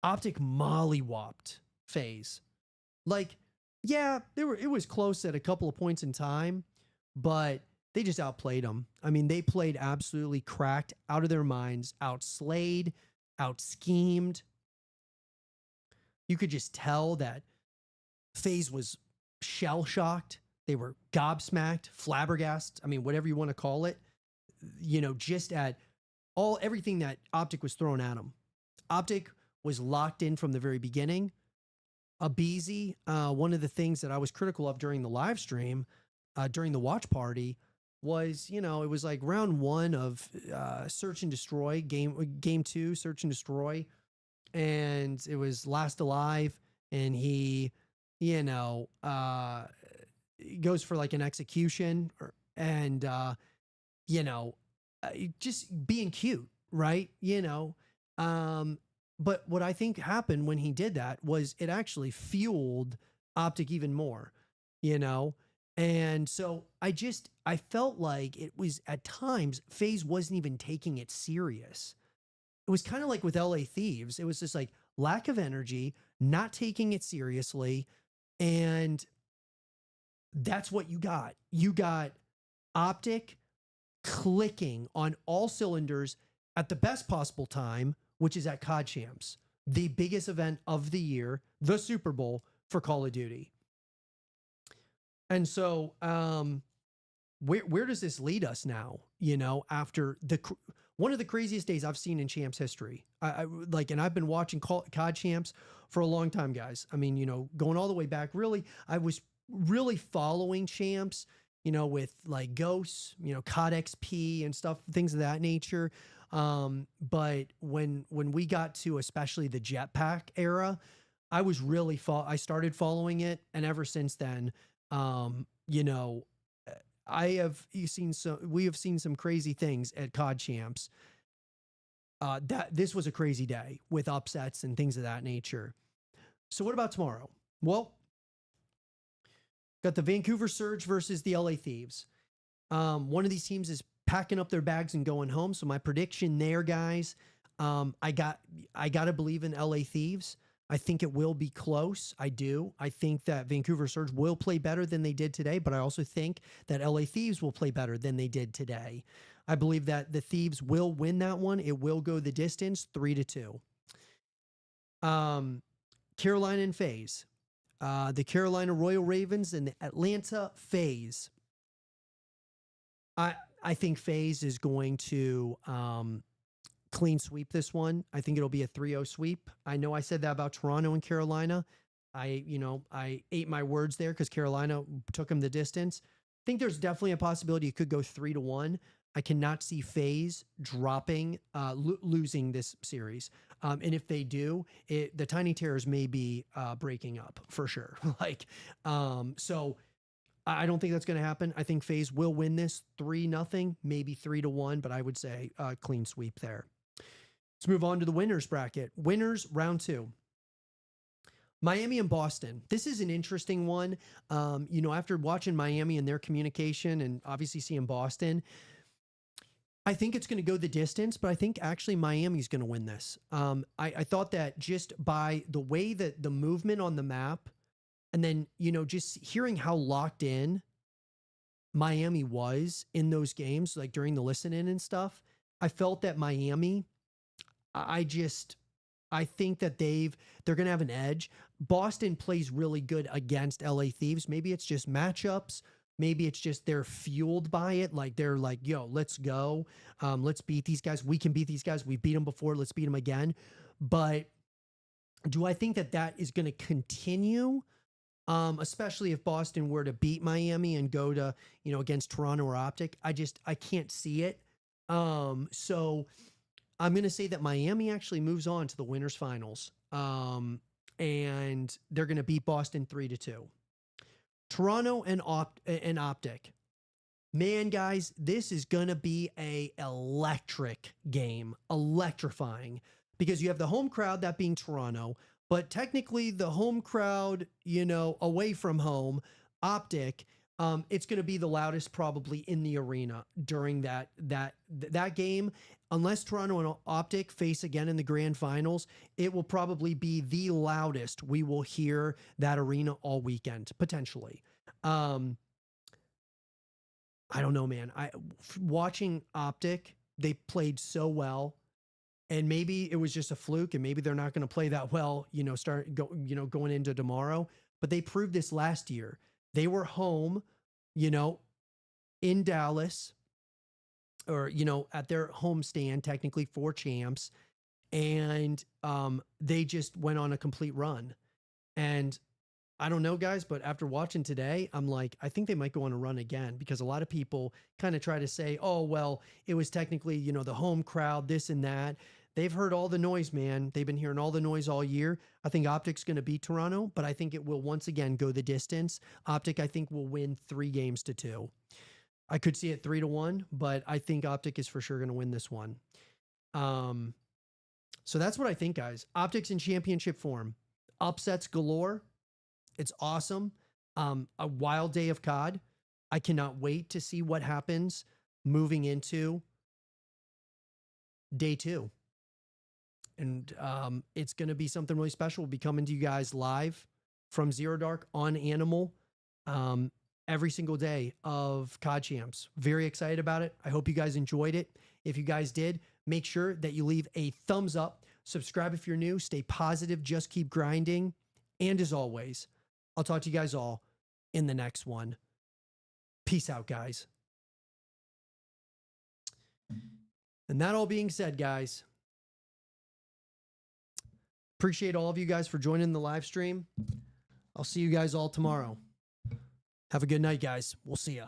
A: OpTic mollywopped FaZe. Like, yeah, it was close at a couple of points in time, but they just outplayed them. I mean, they played absolutely cracked, out of their minds, outslayed, out-schemed. You could just tell that FaZe was shell-shocked. They were gobsmacked, flabbergasted. I mean, whatever you want to call it, you know, just at everything that OpTic was throwing at them. OpTic was locked in from the very beginning. Abizi, one of the things that I was critical of during the live stream, during the watch party, was, you know, it was like round 1 of search and destroy, game 2, search and destroy, and it was last alive, and he, you know, goes for like an execution, and you know, just being cute, right? You know, but what I think happened when he did that was it actually fueled OpTic even more, you know? And so I felt like it was at times FaZe wasn't even taking it serious. It was kind of like with LA Thieves. It was just like lack of energy, not taking it seriously. And that's what you got. You got OpTic clicking on all cylinders at the best possible time, which is at COD Champs, the biggest event of the year, the Super Bowl for Call of Duty. And so, where does this lead us now? You know, after one of the craziest days I've seen in Champs history. And I've been watching COD Champs for a long time, guys. I mean, you know, going all the way back. Really, I was really following Champs, you know, with like Ghosts, you know, COD XP and stuff, things of that nature. But when we got to especially the Jetpack era, I was really I started following it, and ever since then, you know, we have seen some crazy things at COD Champs. That this was a crazy day with upsets and things of that nature. So what about tomorrow? Well, got the Vancouver Surge versus the LA Thieves. One of these teams is packing up their bags and going home. So my prediction there, guys, I got to believe in LA Thieves. I think it will be close. I do. I think that Vancouver Surge will play better than they did today, but I also think that LA Thieves will play better than they did today. I believe that the Thieves will win that one. It will go the distance, 3-2. Carolina and FaZe. The Carolina Royal Ravens and the Atlanta FaZe. I think FaZe is going to clean sweep this one. I think it'll be a 3-0 sweep. I know I said that about Toronto and Carolina. I ate my words there because Carolina took them the distance. I think there's definitely a possibility it could go 3-1. I cannot see FaZe dropping, losing this series. And if they do, the Tiny Terrors may be breaking up for sure. So I don't think that's going to happen. I think FaZe will win this 3-0, maybe 3-1, but I would say clean sweep there. Let's move on to the winners bracket. Winners, round 2. Miami and Boston. This is an interesting one. You know, after watching Miami and their communication and obviously seeing Boston, I think it's going to go the distance, but I think actually Miami's going to win this. I thought that just by the way that the movement on the map, and then, you know, just hearing how locked in Miami was in those games, like during the listen-in and stuff, I felt that Miami, I think that they're going to have an edge. Boston plays really good against LA Thieves. Maybe it's just matchups. Maybe it's just they're fueled by it. Like they're like, yo, let's go. Let's beat these guys. We can beat these guys. We beat them before. Let's beat them again. But do I think that is going to continue? Especially if Boston were to beat Miami and go to, you know, against Toronto or OpTic. I can't see it. So I'm going to say that Miami actually moves on to the winners finals. And they're going to beat Boston 3-2. Toronto and OpTic. Man, guys, this is going to be a electric game. Electrifying. Because you have the home crowd, that being Toronto, but technically the home crowd, you know, away from home OpTic, it's going to be the loudest probably in the arena during that game. Unless Toronto and OpTic face again in the grand finals, it will probably be the loudest we will hear that arena all weekend, potentially. I don't know, man. Watching OpTic, they played so well, and maybe it was just a fluke, and maybe they're not going to play that well, going into tomorrow. But they proved this last year. They were home, in Dallas, or at their home stand, technically for champs, and they just went on a complete run. And I don't know, guys, but after watching today, I'm like, I think they might go on a run again, because a lot of people kind of try to say, oh, well, it was technically, the home crowd, this and that. They've heard all the noise, man. They've been hearing all the noise all year. I think OpTic's going to beat Toronto, but I think it will once again go the distance. OpTic, I think, will win 3-2. I could see it 3-1, but I think OpTic is for sure going to win this one. So that's what I think, guys. OpTic's in championship form. Upsets galore. It's awesome. A wild day of COD. I cannot wait to see what happens moving into day 2. And it's going to be something really special. We'll be coming to you guys live from Zero Dark on ANML every single day of COD Champs. Very excited about it. I hope you guys enjoyed it. If you guys did, make sure that you leave a thumbs up. Subscribe if you're new. Stay positive. Just keep grinding. And as always, I'll talk to you guys all in the next one. Peace out, guys. And that all being said, guys, appreciate all of you guys for joining the live stream. I'll see you guys all tomorrow. Have a good night, guys. We'll see ya.